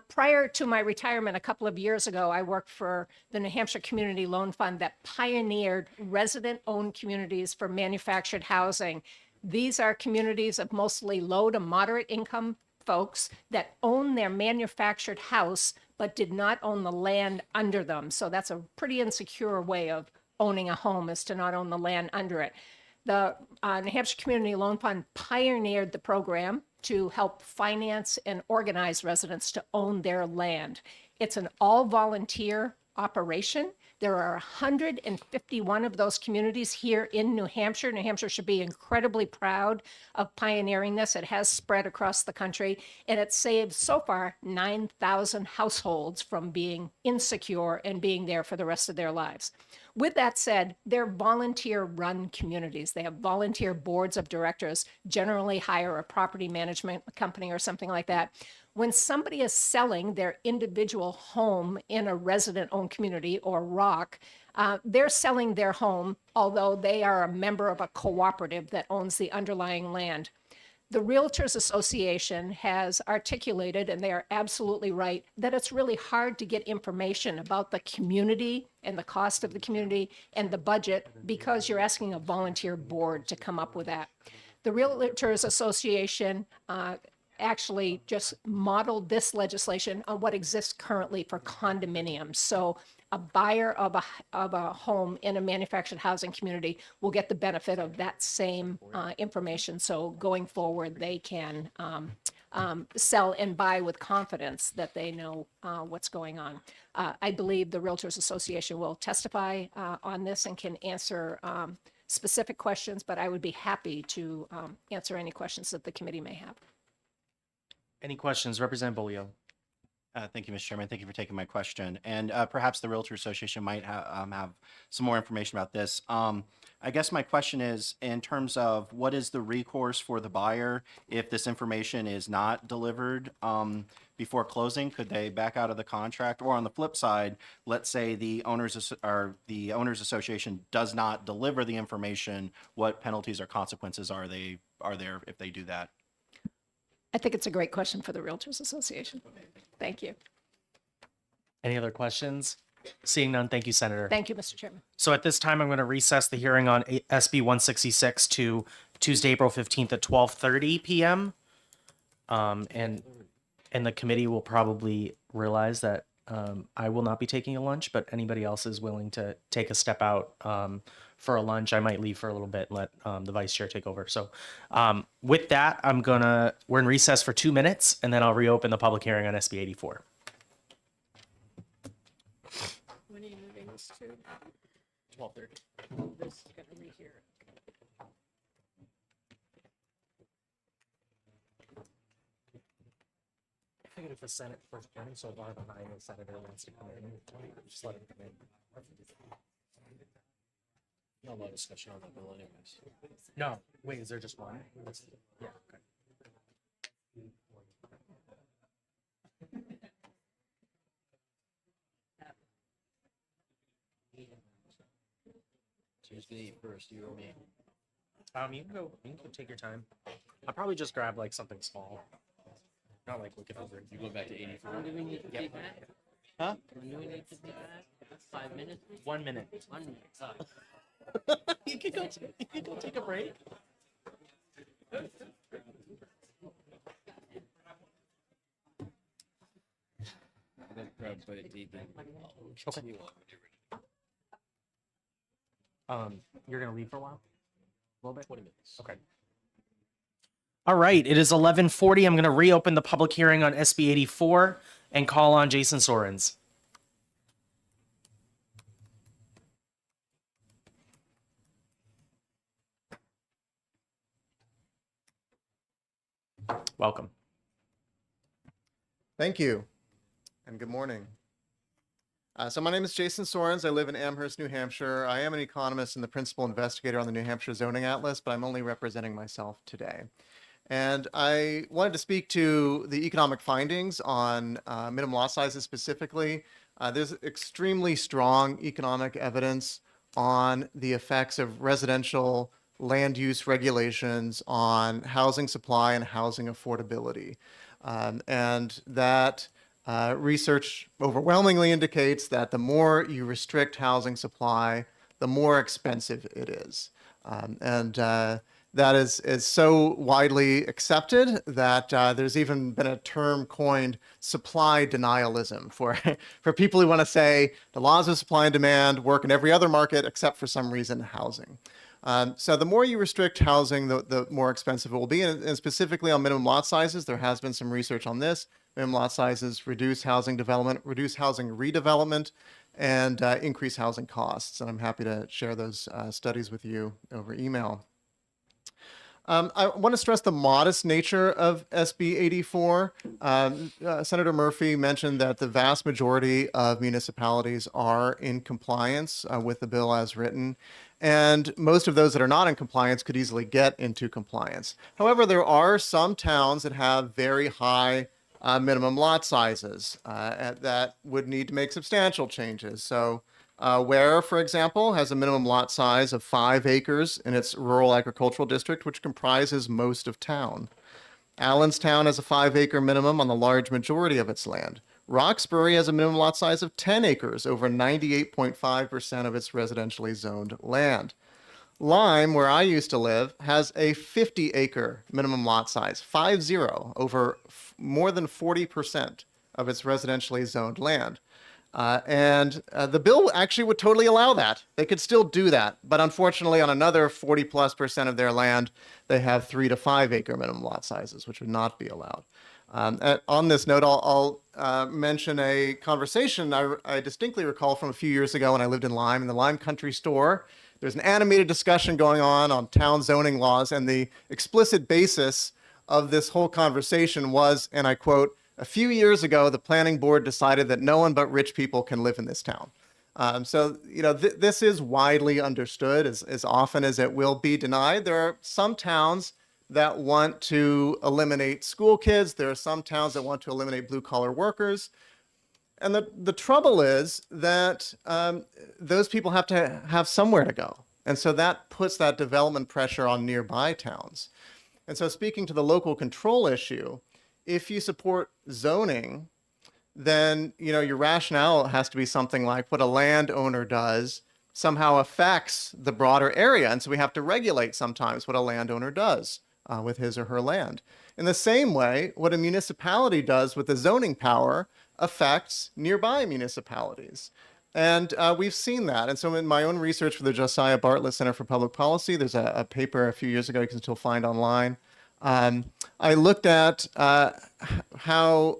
Prior to my retirement a couple of years ago, I worked for the New Hampshire Community Loan Fund that pioneered resident-owned communities for manufactured housing. These are communities of mostly low to moderate income folks that own their manufactured house but did not own the land under them. So that's a pretty insecure way of owning a home, is to not own the land under it. The New Hampshire Community Loan Fund pioneered the program to help finance and organize residents to own their land. It's an all-volunteer operation. There are 151 of those communities here in New Hampshire. New Hampshire should be incredibly proud of pioneering this. It has spread across the country, and it saved so far 9,000 households from being insecure and being there for the rest of their lives. With that said, they're volunteer-run communities. They have volunteer boards of directors, generally hire a property management company or something like that. When somebody is selling their individual home in a resident-owned community or ROC, they're selling their home, although they are a member of a cooperative that owns the underlying land. The Realtors Association has articulated, and they are absolutely right, that it's really hard to get information about the community and the cost of the community and the budget because you're asking a volunteer board to come up with that. The Realtors Association actually just modeled this legislation on what exists currently for condominiums. So a buyer of a home in a manufactured housing community will get the benefit of that same information. So going forward, they can sell and buy with confidence that they know what's going on. I believe the Realtors Association will testify on this and can answer specific questions, but I would be happy to answer any questions that the committee may have. Any questions? Representative Bolio. Thank you, Mr. Chairman. Thank you for taking my question. And perhaps the Realtor Association might have some more information about this. I guess my question is, in terms of what is the recourse for the buyer if this information is not delivered before closing? Could they back out of the contract? Or on the flip side, let's say the owners association does not deliver the information. What penalties or consequences are there if they do that? I think it's a great question for the Realtors Association. Thank you. Any other questions? Seeing none, thank you, Senator. Thank you, Mr. Chairman. So at this time, I'm going to recess the hearing on SB 166 to Tuesday, April 15th at 12:30 p.m. And the committee will probably realize that I will not be taking a lunch, but anybody else is willing to take a step out for a lunch. I might leave for a little bit and let the vice chair take over. So with that, we're in recess for 2 minutes, and then I'll reopen the public hearing on SB 84. When are you moving this to? 12:30. This is gonna be here. I figured if the Senate first running so far behind the senator wants to come in, just let him come in. No lot of discussion on that bill anyways. No, wait, is there just one? Yeah, okay. Tuesday first, you or me? You can go take your time. I'll probably just grab like something small. Not like looking over. You going back to 84? When do we need to be back? Huh? When do we need to be back? 5 minutes? 1 minute. 1 minute. You can go take a break. Okay. You're gonna leave for a while? A little bit? 20 minutes. Okay. All right, it is 11:40. I'm gonna reopen the public hearing on SB 84 and call on Jason Sorens. Welcome. Thank you, and good morning. So my name is Jason Sorens. I live in Amherst, New Hampshire. I am an economist and the principal investigator on the New Hampshire Zoning Atlas, but I'm only representing myself today. And I wanted to speak to the economic findings on minimum lot sizes specifically. There's extremely strong economic evidence on the effects of residential land use regulations on housing supply and housing affordability. And that research overwhelmingly indicates that the more you restrict housing supply, the more expensive it is. That is so widely accepted that there's even been a term coined supply denialism for people who want to say the laws of supply and demand work in every other market except for some reason housing. So the more you restrict housing, the more expensive it will be. And specifically on minimum lot sizes, there has been some research on this. Minimum lot sizes reduce housing development, reduce housing redevelopment, and increase housing costs. And I'm happy to share those studies with you over email. I want to stress the modest nature of SB 84. Senator Murphy mentioned that the vast majority of municipalities are in compliance with the bill as written, and most of those that are not in compliance could easily get into compliance. However, there are some towns that have very high minimum lot sizes that would need to make substantial changes. So Ware, for example, has a minimum lot size of 5 acres in its rural agricultural district, which comprises most of town. Allenstown has a 5-acre minimum on the large majority of its land. Roxbury has a minimum lot size of 10 acres, over 98.5% of its residentially zoned land. Lyme, where I used to live, has a 50-acre minimum lot size, 50, over more than 40% of its residentially zoned land. The bill actually would totally allow that. They could still do that. But unfortunately, on another 40+% of their land, they have 3 to 5 acre minimum lot sizes, which would not be allowed. On this note, I'll mention a conversation I distinctly recall from a few years ago when I lived in Lyme, in the Lyme Country Store. There's an animated discussion going on town zoning laws, and the explicit basis of this whole conversation was, and I quote, "A few years ago, the planning board decided that no one but rich people can live in this town." This is widely understood as often as it will be denied. There are some towns that want to eliminate school kids. There are some towns that want to eliminate blue-collar workers. And the trouble is that those people have to have somewhere to go. And so that puts that development pressure on nearby towns. And so speaking to the local control issue, if you support zoning, then, you know, your rationale has to be something like what a landowner does somehow affects the broader area. And so we have to regulate sometimes what a landowner does with his or her land. In the same way, what a municipality does with the zoning power affects nearby municipalities. And we've seen that. And so in my own research for the Josiah Bartlett Center for Public Policy, there's a paper a few years ago you can still find online. I looked at how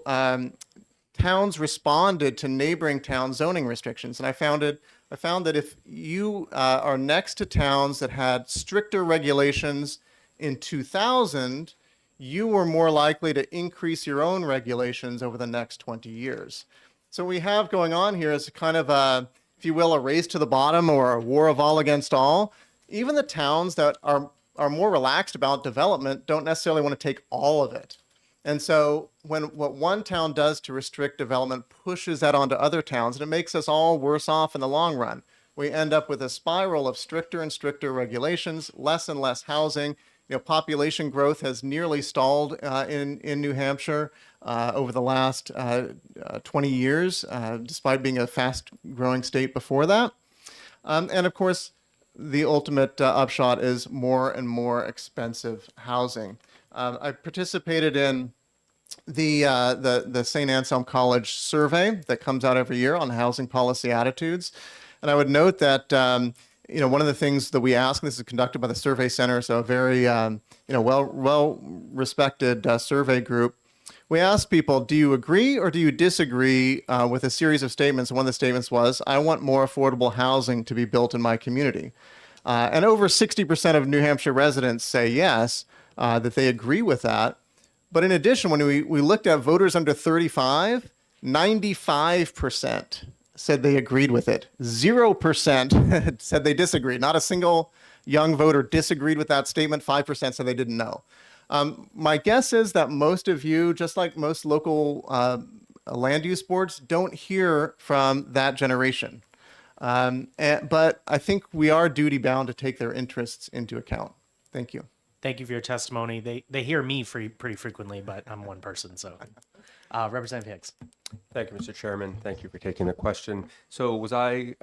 towns responded to neighboring town zoning restrictions. And I found that if you are next to towns that had stricter regulations in 2000, you were more likely to increase your own regulations over the next 20 years. So what we have going on here is kind of a, if you will, a race to the bottom or a war of all against all. Even the towns that are more relaxed about development don't necessarily want to take all of it. And so when what one town does to restrict development pushes that onto other towns, and it makes us all worse off in the long run. We end up with a spiral of stricter and stricter regulations, less and less housing. You know, population growth has nearly stalled in New Hampshire over the last 20 years, despite being a fast-growing state before that. And of course, the ultimate upshot is more and more expensive housing. I participated in the St. Anselm College survey that comes out every year on housing policy attitudes. And I would note that you know, one of the things that we ask, and this is conducted by the Survey Center, so a very you know, well-respected survey group. We asked people, do you agree or do you disagree with a series of statements? And one of the statements was, I want more affordable housing to be built in my community. And over 60% of New Hampshire residents say yes, that they agree with that. But in addition, when we looked at voters under 35, 95% said they agreed with it. 0% said they disagreed. Not a single young voter disagreed with that statement. 5% said they didn't know. My guess is that most of you, just like most local land use boards, don't hear from that generation. But I think we are duty bound to take their interests into account. Thank you. Thank you for your testimony. They hear me pretty frequently, but I'm one person, so. Representative Hicks. Thank you, Mr. Chairman. Thank you for taking the question. So was I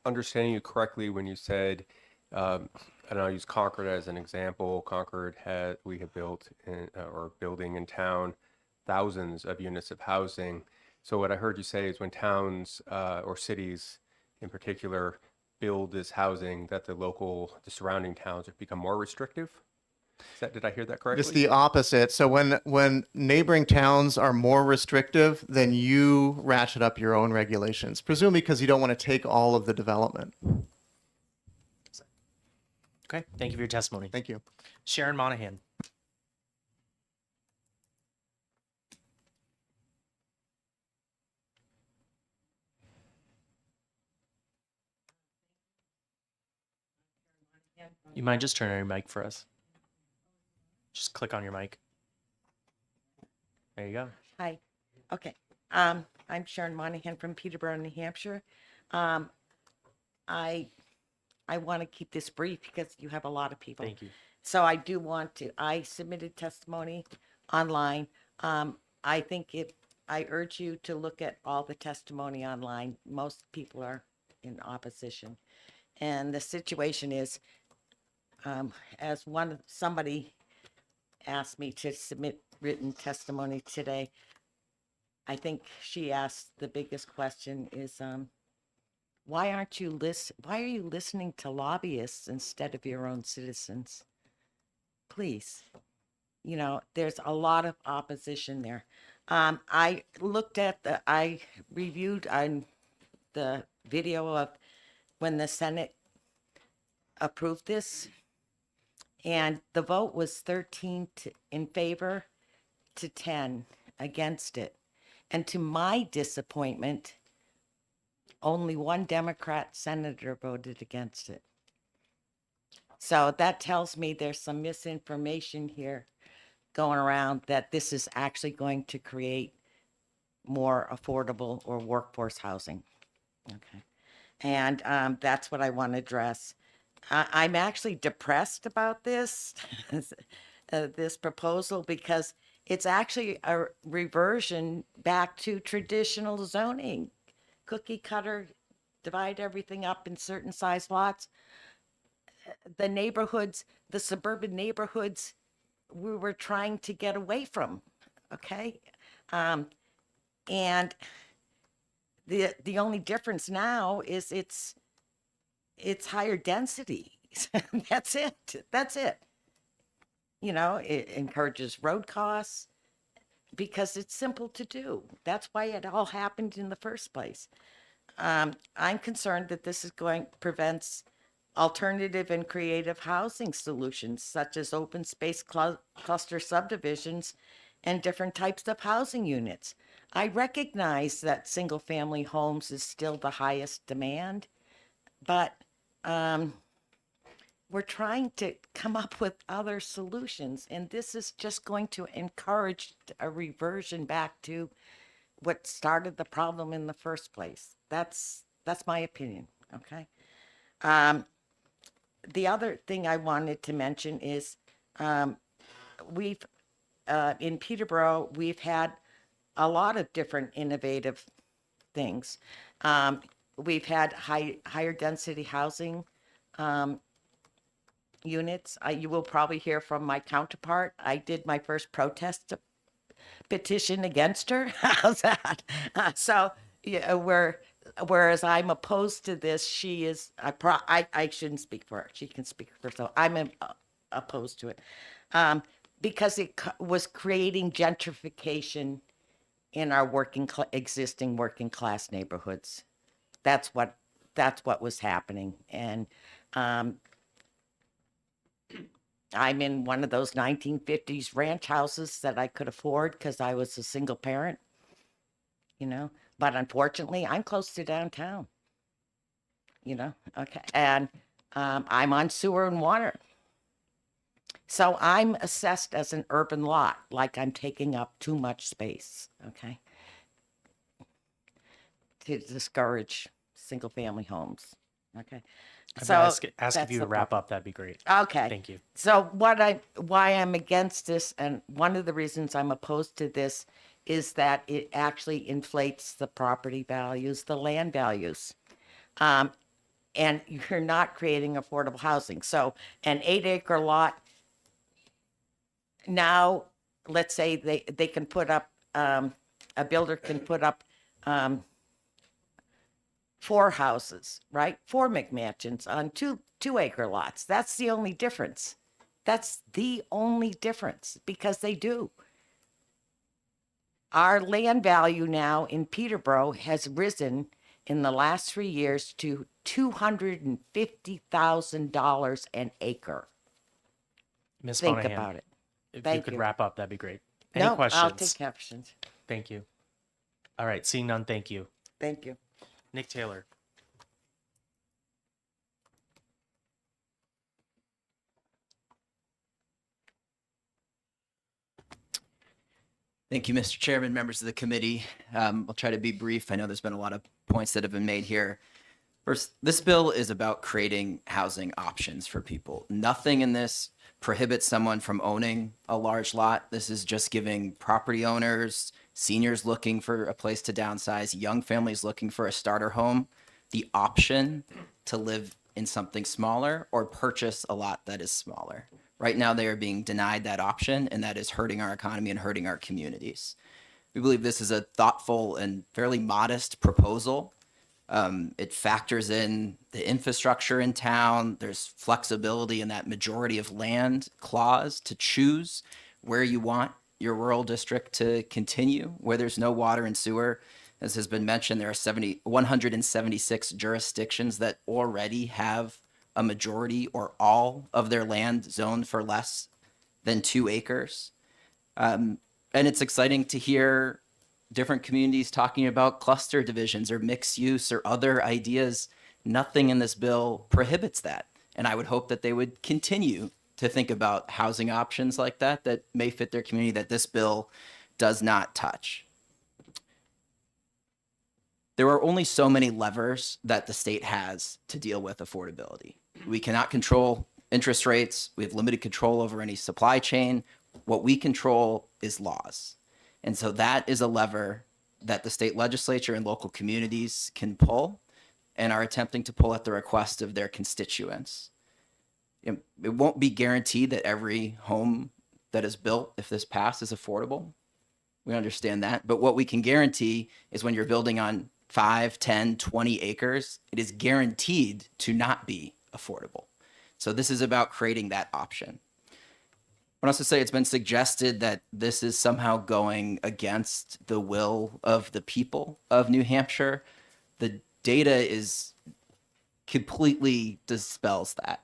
understanding you correctly when you said, and I'll use Concord as an example. Concord we have built or building in town thousands of units of housing. So what I heard you say is when towns or cities in particular build this housing, that the surrounding towns have become more restrictive? Did I hear that correctly? Just the opposite. So when neighboring towns are more restrictive, then you ratchet up your own regulations, presumably because you don't want to take all of the development. Okay, thank you for your testimony. Thank you. Sharon Monahan. You mind just turning on your mic for us? Just click on your mic. There you go. Hi. Okay. I'm Sharon Monahan from Peterborough, New Hampshire. I want to keep this brief because you have a lot of people. Thank you. So I submitted testimony online. I urge you to look at all the testimony online. Most people are in opposition. And the situation is, somebody asked me to submit written testimony today. I think she asked the biggest question is, why are you listening to lobbyists instead of your own citizens? Please, you know, there's a lot of opposition there. I reviewed the video of when the Senate approved this, and the vote was 13 in favor to 10 against it. And to my disappointment, only one Democrat senator voted against it. So that tells me there's some misinformation here going around that this is actually going to create more affordable or workforce housing. Okay. And that's what I want to address. I'm actually depressed about this, this proposal, because It's actually a reversion back to traditional zoning. Cookie cutter, divide everything up in certain size lots. The neighborhoods, the suburban neighborhoods, we were trying to get away from, okay? And the only difference now is it's higher density. That's it. That's it. You know, it encourages road costs because it's simple to do. That's why it all happened in the first place. I'm concerned that this is prevents alternative and creative housing solutions such as open space cluster subdivisions and different types of housing units. I recognize that single family homes is still the highest demand, but we're trying to come up with other solutions, and this is just going to encourage a reversion back to what started the problem in the first place. That's my opinion. Okay. The other thing I wanted to mention is we've in Peterborough, we've had a lot of different innovative things. We've had higher density housing units. You will probably hear from my counterpart. I did my first protest petition against her. How's that? So yeah, whereas I'm opposed to this, she is. I shouldn't speak for her. She can speak for herself. I'm opposed to it because it was creating gentrification in our existing working class neighborhoods. That's what was happening, and I'm in one of those 1950s ranch houses that I could afford because I was a single parent, you know, but unfortunately I'm close to downtown, you know, okay. And I'm on sewer and water. So I'm assessed as an urban lot, like I'm taking up too much space, okay, to discourage single family homes, okay. So ask if you would wrap up, that'd be great. Okay. Thank you. So why I'm against this, and one of the reasons I'm opposed to this is that it actually inflates the property values, the land values. And you're not creating affordable housing. So an 8-acre lot, now let's say they can put up, a builder can put up 4 houses, right? 4 McMansions on 2-acre lots. That's the only difference. That's the only difference because they do. Our land value now in Peterborough has risen in the last 3 years to $250,000 an acre. Ms. Think Monahan, about it. If Thank you could you. wrap up, that'd be great. Any No, questions? I'll take questions. Thank you. All right, seeing none, thank you. Thank you. Nick Taylor. Thank you, Mr. Chairman, members of the committee. I'll try to be brief. I know there's been a lot of points that have been made here. First, this bill is about creating housing options for people. Nothing in this prohibits someone from owning a large lot. This is just giving property owners, seniors looking for a place to downsize, young families looking for a starter home, the option to live in something smaller or purchase a lot that is smaller. Right now, they are being denied that option, and that is hurting our economy and hurting our communities. We believe this is a thoughtful and fairly modest proposal. It factors in the infrastructure in town. There's flexibility in that majority of land clause to choose where you want your rural district to continue, where there's no water and sewer. As has been mentioned, there are 176 jurisdictions that already have a majority or all of their land zoned for less than 2 acres. And it's exciting to hear different communities talking about cluster divisions or mixed use or other ideas. Nothing in this bill prohibits that. And I would hope that they would continue to think about housing options like that that may fit their community that this bill does not touch. There are only so many levers that the state has to deal with affordability. We cannot control interest rates. We have limited control over any supply chain. What we control is laws. And so that is a lever that the state legislature and local communities can pull and are attempting to pull at the request of their constituents. It won't be guaranteed that every home that is built, if this passes, is affordable. We understand that. But what we can guarantee is when you're building on 5, 10, 20 acres, it is guaranteed to not be affordable. So this is about creating that option. I would also say it's been suggested that this is somehow going against the will of the people of New Hampshire. The data is completely dispels that.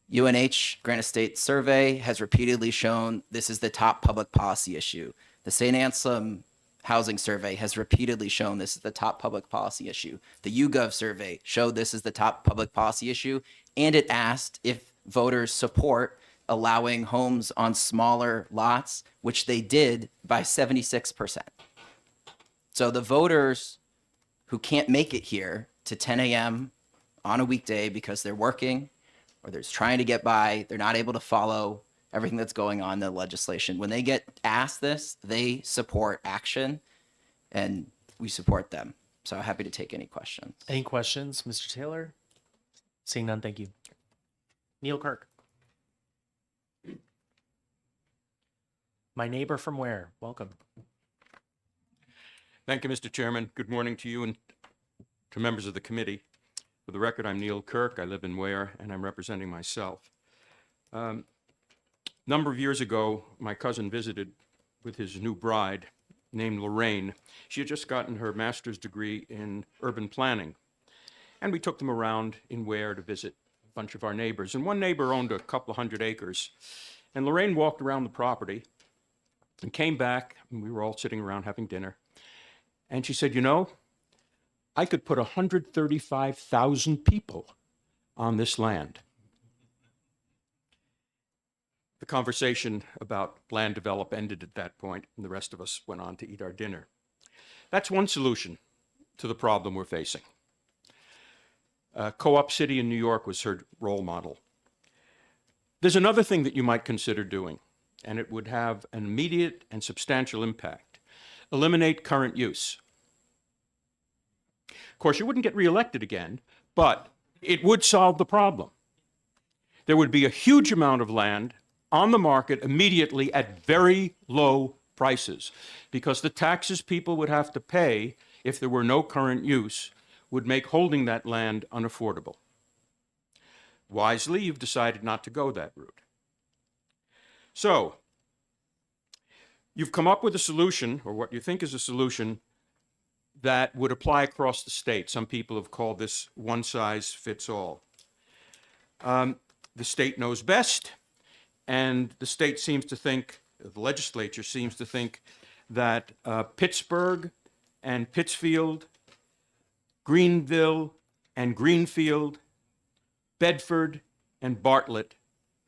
UNH Granite State Survey has repeatedly shown this is the top public policy issue. The St. Anselm Housing Survey has repeatedly shown this is the top public policy issue. The YouGov survey showed this is the top public policy issue, and it asked if voters support allowing homes on smaller lots, which they did by 76%. So the voters who can't make it here to 10 a.m. on a weekday because they're working or they're trying to get by, they're not able to follow everything that's going on in the legislation. When they get asked this, they support action, and we support them. So I'm happy to take any questions. Any questions, Mr. Taylor? Seeing none, thank you. Neil Kirk. My neighbor from where? Welcome. Thank you, Mr. Chairman. Good morning to you and to members of the committee. For the record, I'm Neil Kirk. I live in Ware, and I'm representing myself. Number of years ago, my cousin visited with his new bride named Lorraine. She had just gotten her master's degree in urban planning. And we took them around in Ware to visit a bunch of our neighbors. And one neighbor owned a couple of 100 acres. And Lorraine walked around the property and came back, and we were all sitting around having dinner. And she said, you know, I could put 135,000 people on this land. The conversation about land develop ended at that point, and the rest of us went on to eat our dinner. That's one solution to the problem we're facing. Co-op City in New York was her role model. There's another thing that you might consider doing, and it would have an immediate and substantial impact. Eliminate current use. Of course, you wouldn't get reelected again, but it would solve the problem. There would be a huge amount of land on the market immediately at very low prices, because the taxes people would have to pay if there were no current use would make holding that land unaffordable. Wisely, you've decided not to go that route. So, you've come up with a solution, or what you think is a solution, that would apply across the state. Some people have called this one size fits all. The state knows best, and the state seems to think, the legislature seems to think, that Pittsburgh and Pittsfield, Greenville and Greenfield, Bedford and Bartlett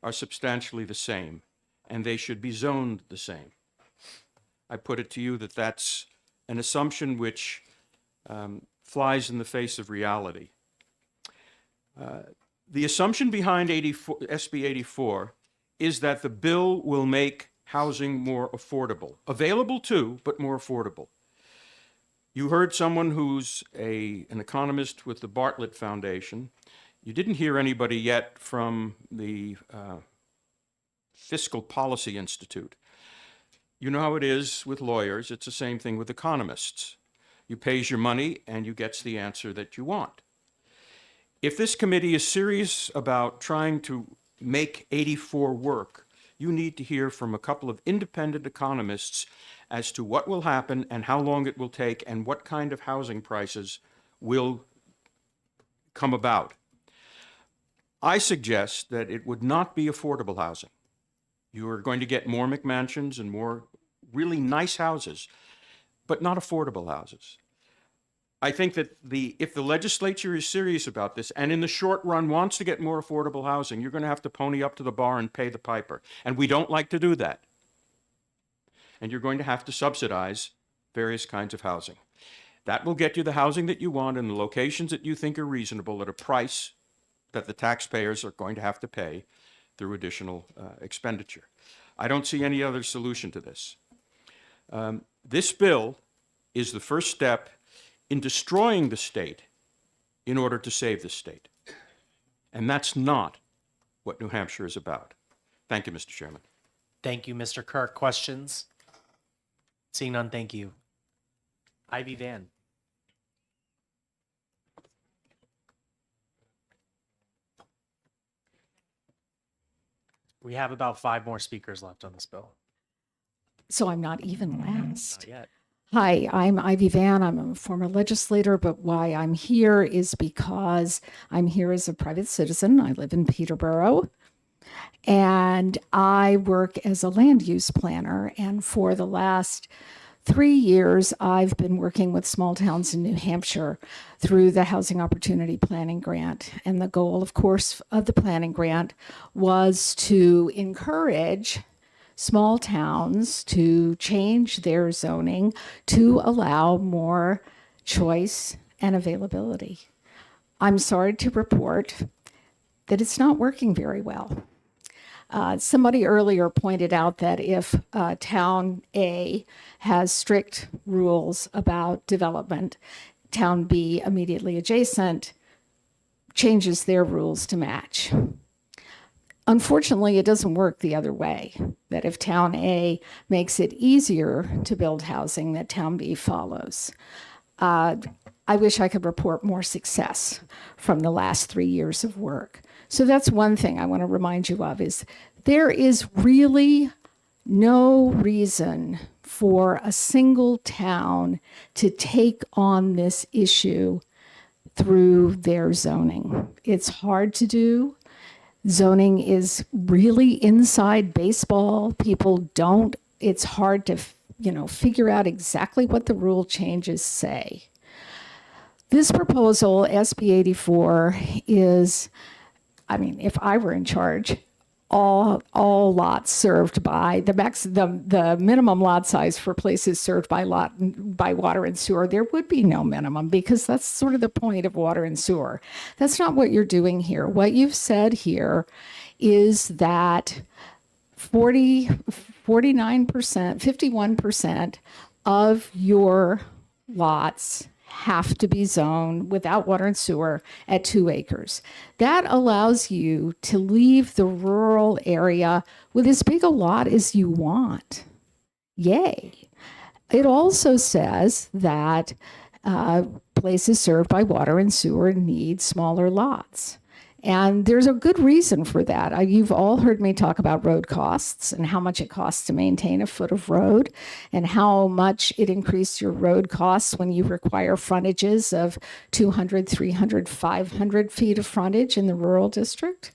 are substantially the same, and they should be zoned the same. I put it to you that that's an assumption which flies in the face of reality. The assumption behind SB 84 is that the bill will make housing more affordable. Available too, but more affordable. You heard someone who's an economist with the Bartlett Foundation. You didn't hear anybody yet from the Fiscal Policy Institute. You know how it is with lawyers. It's the same thing with economists. You pays your money and you gets the answer that you want. If this committee is serious about trying to make 84 work, you need to hear from a couple of independent economists as to what will happen and how long it will take and what kind of housing prices will come about. I suggest that it would not be affordable housing. You are going to get more McMansions and more really nice houses, but not affordable houses. I think that if the legislature is serious about this and in the short run wants to get more affordable housing, you're going to have to pony up to the bar and pay the piper. And we don't like to do that. And you're going to have to subsidize various kinds of housing. That will get you the housing that you want in the locations that you think are reasonable at a price that the taxpayers are going to have to pay through additional expenditure. I don't see any other solution to this. This bill is the first step in destroying the state in order to save the state. And that's not what New Hampshire is about. Thank you, Mr. Chairman. Thank you, Mr. Kirk. Questions? Seeing none, thank you. Ivy Van. We have about 5 more speakers left on this bill. So I'm not even last. Not yet. Hi, I'm Ivy Van. I'm a former legislator, but why I'm here is because I'm here as a private citizen. I live in Peterborough, and I work as a land use planner. And for the last 3 years, I've been working with small towns in New Hampshire through the Housing Opportunity Planning Grant. And the goal, of course, of the planning grant was to encourage small towns to change their zoning to allow more choice and availability. I'm sorry to report that it's not working very well. Somebody earlier pointed out that if Town A has strict rules about development, Town B immediately adjacent changes their rules to match. Unfortunately, it doesn't work the other way, that if Town A makes it easier to build housing, that Town B follows. I wish I could report more success from the last 3 years of work. So that's one thing I want to remind you of, is there is really no reason for a single town to take on this issue through their zoning. It's hard to do. Zoning is really inside baseball. People don't, it's hard to, figure out exactly what the rule changes say. This proposal, SB 84, is, if I were in charge, all lots served by the minimum lot size for places served by water and sewer, there would be no minimum, because that's sort of the point of water and sewer. That's not what you're doing here. What you've said here is that 49%, 51% of your lots have to be zoned without water and sewer at 2 acres. That allows you to leave the rural area with as big a lot as you want. Yay. It also says that places served by water and sewer need smaller lots. And there's a good reason for that. You've all heard me talk about road costs and how much it costs to maintain a foot of road, and how much it increases your road costs when you require frontages of 200, 300, 500 feet of frontage in the rural district.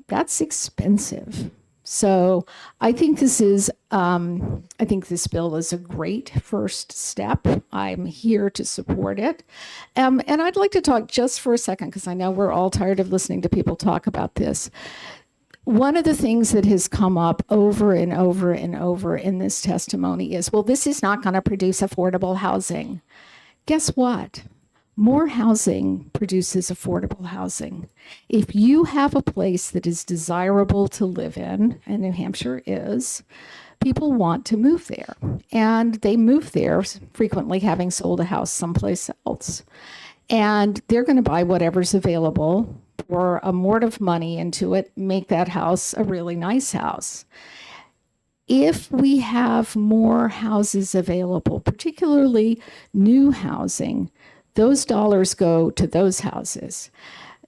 That's expensive. So I think this bill is a great first step. I'm here to support it. And I'd like to talk just for a second, because I know we're all tired of listening to people talk about this. One of the things that has come up over and over and over in this testimony is, well, this is not going to produce affordable housing. Guess what? More housing produces affordable housing. If you have a place that is desirable to live in, and New Hampshire is, people want to move there. And they move there frequently having sold a house someplace else. And they're going to buy whatever's available, pour a mort of money into it, make that house a really nice house. If we have more houses available, particularly new housing, those dollars go to those houses.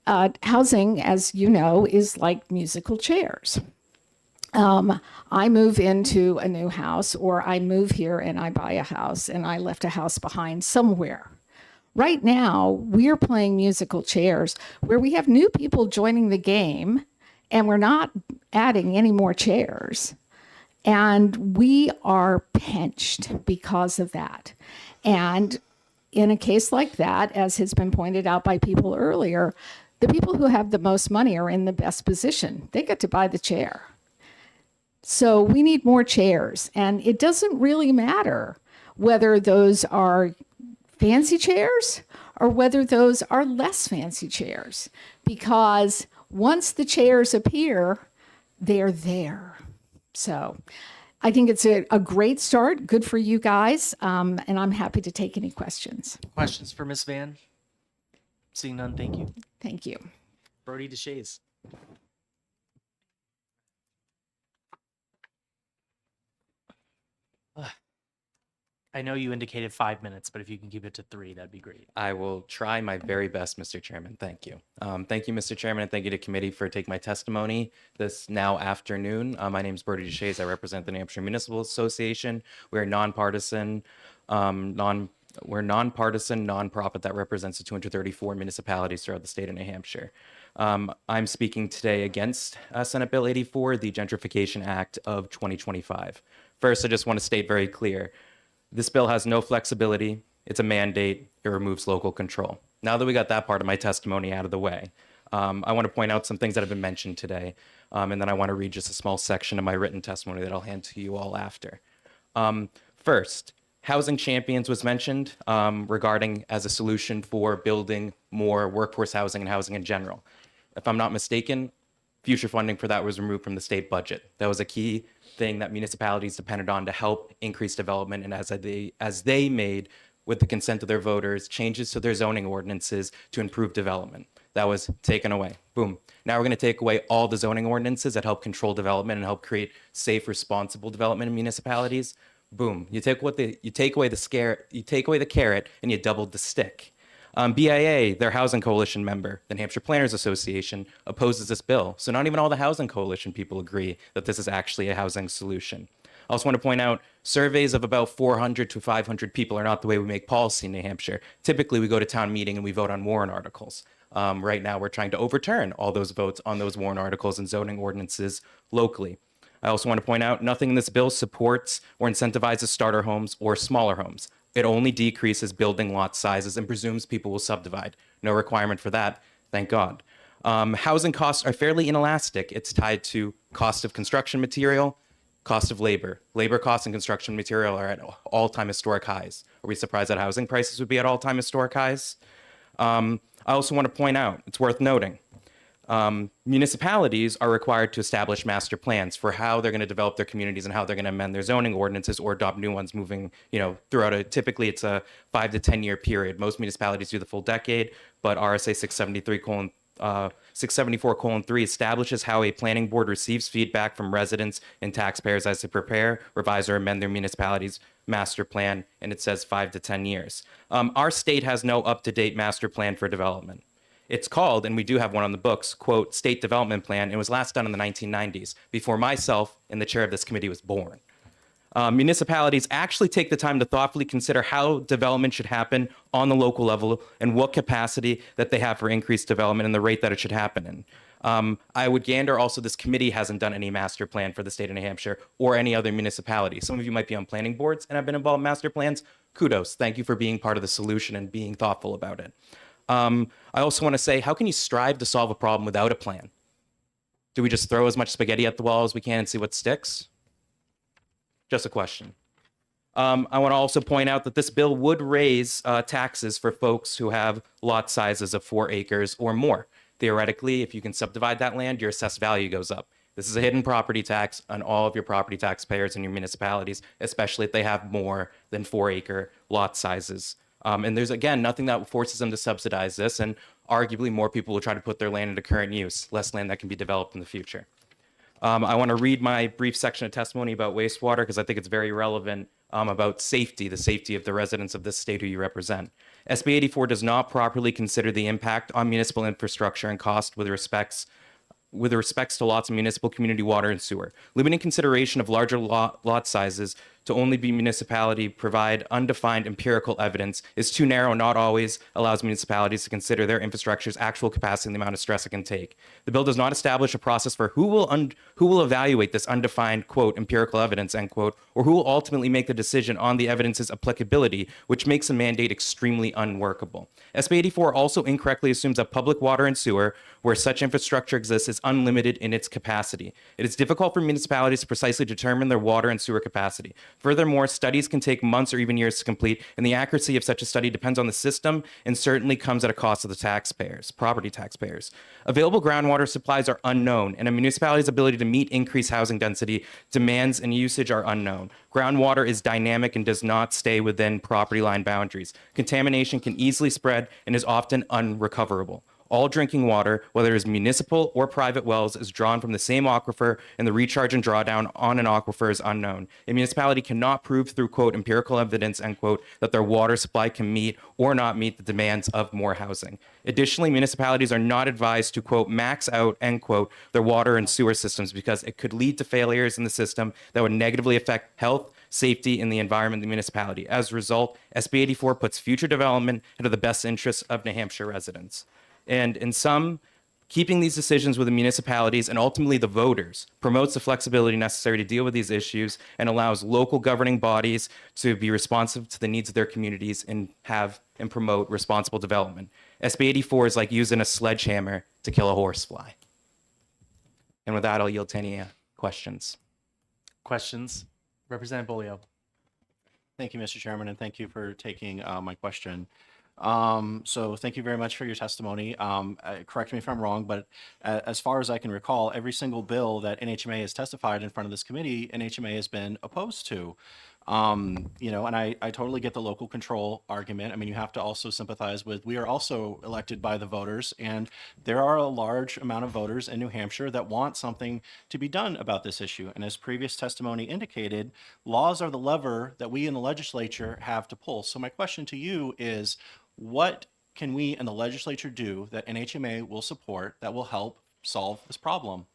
Housing, as you know, is like musical chairs. I move into a new house, or I move here and I buy a house, and I left a house behind somewhere. Right now, we're playing musical chairs where we have new people joining the game, and we're not adding any more chairs. And we are pinched because of that. And in a case like that, as has been pointed out by people earlier, the people who have the most money are in the best position. They get to buy the chair. So we need more chairs. And it doesn't really matter whether those are fancy chairs or whether those are less fancy chairs, because once the chairs appear, they're there. So I think it's a great start. Good for you guys. And I'm happy to take any questions. Questions for Ms. Van? Seeing none, thank you. Thank you. Brody Duchess. I know you indicated 5 minutes, but if you can keep it to 3, that'd be great. I will try my very best, Mr. Chairman. Thank you. Thank you, Mr. Chairman, and thank you to committee for taking my testimony this now afternoon. My name is Bertie Duchess. I represent the New Hampshire Municipal Association. We're nonpartisan, nonprofit that represents the 234 municipalities throughout the state of New Hampshire. I'm speaking today against Senate Bill 84, the Gentrification Act of 2025. First, I just want to state very clear. This bill has no flexibility. It's a mandate. It removes local control. Now that we got that part of my testimony out of the way, I want to point out some things that have been mentioned today, and then I want to read just a small section of my written testimony that I'll hand to you all after. First, Housing Champions was mentioned regarding as a solution for building more workforce housing and housing in general. If I'm not mistaken, future funding for that was removed from the state budget. That was a key thing that municipalities depended on to help increase development, and as they made, with the consent of their voters, changes to their zoning ordinances to improve development. That was taken away. Boom. Now we're going to take away all the zoning ordinances that help control development and help create safe, responsible development in municipalities. Boom. You take away the carrot and you doubled the stick. BIA, their housing coalition member, the New Hampshire Planners Association, opposes this bill. So not even all the housing coalition people agree that this is actually a housing solution. I also want to point out surveys of about 400 to 500 people are not the way we make policy in New Hampshire. Typically, we go to town meeting and we vote on warrant articles. Right now, we're trying to overturn all those votes on those warrant articles and zoning ordinances locally. I also want to point out nothing in this bill supports or incentivizes starter homes or smaller homes. It only decreases building lot sizes and presumes people will subdivide. No requirement for that, thank God. Housing costs are fairly inelastic. It's tied to cost of construction material, cost of labor. Labor costs and construction material are at all-time historic highs. Are we surprised that housing prices would be at all-time historic highs? I also want to point out, it's worth noting, municipalities are required to establish master plans for how they're going to develop their communities and how they're going to amend their zoning ordinances or adopt new ones moving, throughout typically it's a 5 to 10 year period. Most municipalities do the full decade, but RSA 674:3 establishes how a planning board receives feedback from residents and taxpayers as they prepare, revise, or amend their municipality's master plan, and it says 5 to 10 years. Our state has no up-to-date master plan for development. It's called, and we do have one on the books, quote, State Development Plan. It was last done in the 1990s, before myself and the chair of this committee was born. Municipalities actually take the time to thoughtfully consider how development should happen on the local level and what capacity that they have for increased development and the rate that it should happen in. I would gander also this committee hasn't done any master plan for the state of New Hampshire or any other municipality. Some of you might be on planning boards and have been involved in master plans. Kudos. Thank you for being part of the solution and being thoughtful about it. I also want to say, how can you strive to solve a problem without a plan? Do we just throw as much spaghetti at the wall as we can and see what sticks? Just a question. I want to also point out that this bill would raise taxes for folks who have lot sizes of 4 acres or more. Theoretically, if you can subdivide that land, your assessed value goes up. This is a hidden property tax on all of your property taxpayers in your municipalities, especially if they have more than 4-acre lot sizes. And there's, again, nothing that forces them to subsidize this, and arguably more people will try to put their land into current use, less land that can be developed in the future. I want to read my brief section of testimony about wastewater because I think it's very relevant about safety, the safety of the residents of this state who you represent. SB 84 does not properly consider the impact on municipal infrastructure and cost with respects to lots of municipal community water and sewer. Limiting consideration of larger lot sizes to only be municipality provide undefined empirical evidence is too narrow and not always allows municipalities to consider their infrastructure's actual capacity and the amount of stress it can take. The bill does not establish a process for who will evaluate this undefined, quote, empirical evidence, end quote, or who will ultimately make the decision on the evidence's applicability, which makes a mandate extremely unworkable. SB 84 also incorrectly assumes that public water and sewer, where such infrastructure exists, is unlimited in its capacity. It is difficult for municipalities to precisely determine their water and sewer capacity. Furthermore, studies can take months or even years to complete, and the accuracy of such a study depends on the system and certainly comes at a cost to the taxpayers, property taxpayers. Available groundwater supplies are unknown, and a municipality's ability to meet increased housing density demands and usage are unknown. Groundwater is dynamic and does not stay within property line boundaries. Contamination can easily spread and is often unrecoverable. All drinking water, whether it is municipal or private wells, is drawn from the same aquifer, and the recharge and drawdown on an aquifer is unknown. A municipality cannot prove through, quote, empirical evidence, end quote, that their water supply can meet or not meet the demands of more housing. Additionally, municipalities are not advised to, quote, max out, end quote, their water and sewer systems because it could lead to failures in the system that would negatively affect health, safety, and the environment of the municipality. As a result, SB 84 puts future development into the best interests of New Hampshire residents. And in sum, keeping these decisions with the municipalities and ultimately the voters promotes the flexibility necessary to deal with these issues and allows local governing bodies to be responsive to the needs of their communities and have and promote responsible development. SB 84 is like using a sledgehammer to kill a horsefly. And with that, I'll yield to any questions. Questions? Representative Bolio. Thank you, Mr. Chairman, and thank you for taking my question. So thank you very much for your testimony. Correct me if I'm wrong, but as far as I can recall, every single bill that NHMA has testified in front of this committee, NHMA has been opposed to. You know, and I totally get the local control argument. I mean, you have to also sympathize with, we are also elected by the voters, and there are a large amount of voters in New Hampshire that want something to be done about this issue. And as previous testimony indicated, laws are the lever that we in the legislature have to pull. So my question to you is, what can we in the legislature do that NHMA will support that will help solve this problem?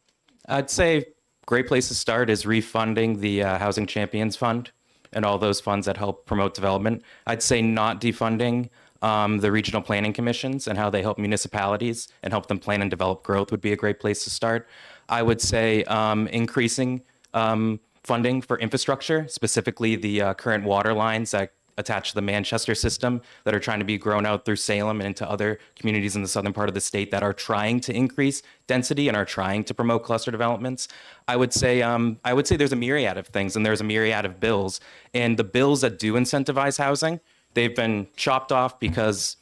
I'd say great place to start is refunding the Housing Champions Fund and all those funds that help promote development. I'd say not defunding the regional planning commissions and how they help municipalities and help them plan and develop growth would be a great place to start. I would say increasing funding for infrastructure, specifically the current water lines that attached to the Manchester system that are trying to be grown out through Salem and into other communities in the southern part of the state that are trying to increase density and are trying to promote cluster developments. I would say there's a myriad of things and there's a myriad of bills. And the bills that do incentivize housing, they've been chopped off because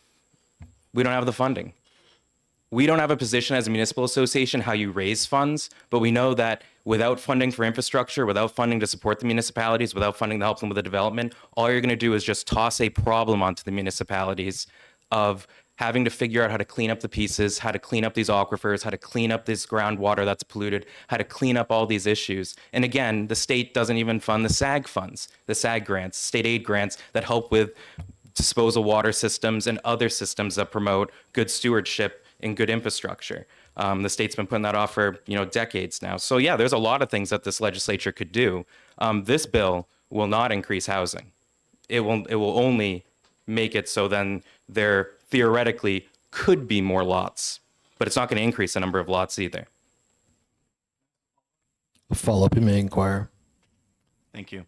we don't have the funding. We don't have a position as a municipal association how you raise funds, but we know that without funding for infrastructure, without funding to support the municipalities, without funding to help them with the development, all you're going to do is just toss a problem onto the municipalities of having to figure out how to clean up the pieces, how to clean up these aquifers, how to clean up this groundwater that's polluted, how to clean up all these issues. And again, the state doesn't even fund the SAG funds, the SAG grants, state aid grants that help with disposal water systems and other systems that promote good stewardship and good infrastructure. The state's been putting that off for decades now. So yeah, there's a lot of things that this legislature could do. This bill will not increase housing. It will only make it so then there theoretically could be more lots, but it's not going to increase the number of lots either. A follow-up, you may inquire. Thank you.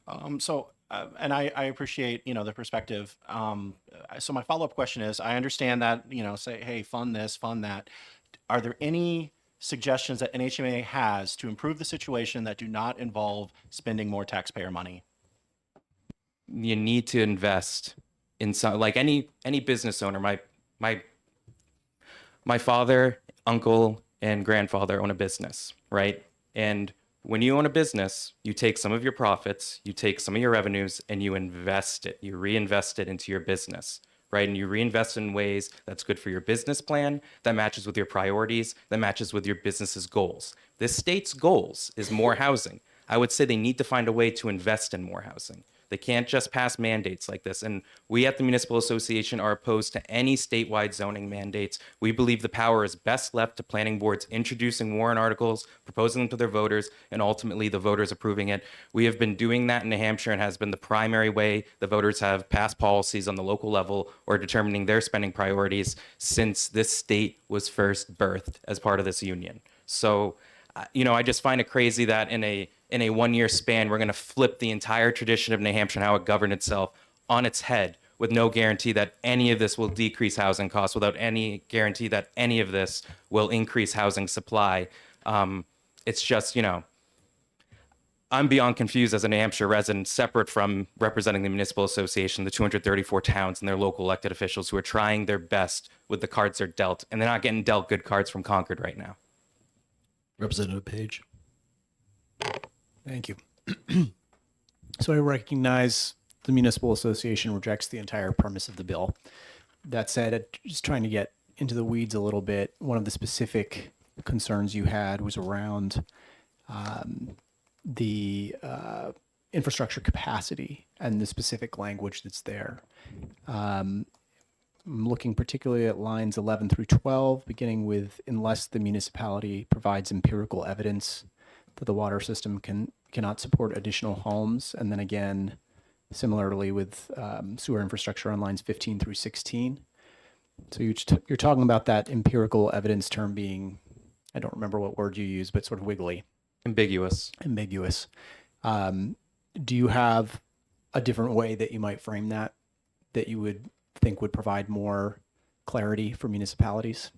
And I appreciate, the perspective. So my follow-up question is, I understand that, say, hey, fund this, fund that. Are there any suggestions that NHMA has to improve the situation that do not involve spending more taxpayer money? You need to invest in some, like any business owner. My father, uncle, and grandfather own a business, right? And when you own a business, you take some of your profits, you take some of your revenues, and you invest it. You reinvest it into your business, right? And you reinvest in ways that's good for your business plan, that matches with your priorities, that matches with your business's goals. This state's goals is more housing. I would say they need to find a way to invest in more housing. They can't just pass mandates like this. And we at the Municipal Association are opposed to any statewide zoning mandates. We believe the power is best left to planning boards introducing warrant articles, proposing them to their voters, and ultimately the voters approving it. We have been doing that in New Hampshire and has been the primary way the voters have passed policies on the local level or determining their spending priorities since this state was first birthed as part of this union. So, I just find it crazy that in a 1 year span, we're going to flip the entire tradition of New Hampshire and how it governed itself on its head with no guarantee that any of this will decrease housing costs, without any guarantee that any of this will increase housing supply. It's just, I'm beyond confused as a New Hampshire resident, separate from representing the Municipal Association, the 234 towns and their local elected officials who are trying their best with the cards they're dealt, and they're not getting dealt good cards from Concord right now. Representative Page. Thank you. So I recognize the Municipal Association rejects the entire premise of the bill. That said, just trying to get into the weeds a little bit, one of the specific concerns you had was around the infrastructure capacity and the specific language that's there. I'm looking particularly at lines 11 through 12, beginning with unless the municipality provides empirical evidence that the water system cannot support additional homes. And then again, similarly with sewer infrastructure on lines 15 through 16. So you're talking about that empirical evidence term being, I don't remember what word you use, but sort of wiggly. Ambiguous. Ambiguous. Do you have a different way that you might frame that you would think would provide more clarity for municipalities?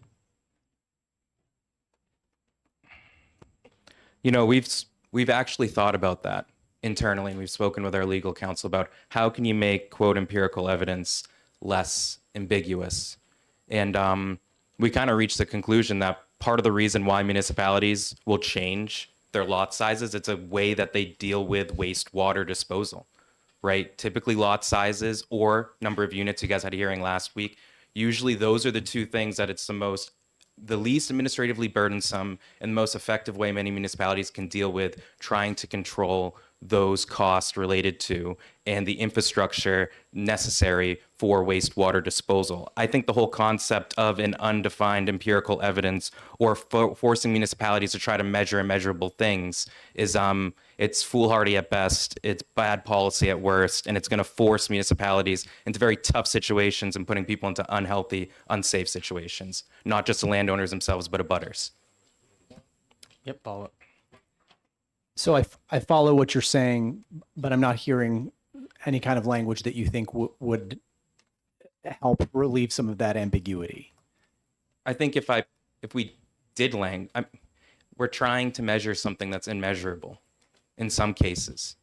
You know, we've actually thought about that internally, and we've spoken with our legal counsel about how can you make, quote, empirical evidence less ambiguous. And we kind of reached the conclusion that part of the reason why municipalities will change their lot sizes, it's a way that they deal with wastewater disposal, right? Typically lot sizes or number of units. You guys had a hearing last week. Usually those are the two things that it's the least administratively burdensome and the most effective way many municipalities can deal with trying to control those costs related to and the infrastructure necessary for wastewater disposal. I think the whole concept of an undefined empirical evidence or forcing municipalities to try to measure immeasurable things is it's foolhardy at best, it's bad policy at worst, and it's going to force municipalities into very tough situations and putting people into unhealthy, unsafe situations, not just the landowners themselves, but abutters. Yep, follow up. So I follow what you're saying, but I'm not hearing any kind of language that you think would help relieve some of that ambiguity. I think if we did we're trying to measure something that's immeasurable in some cases.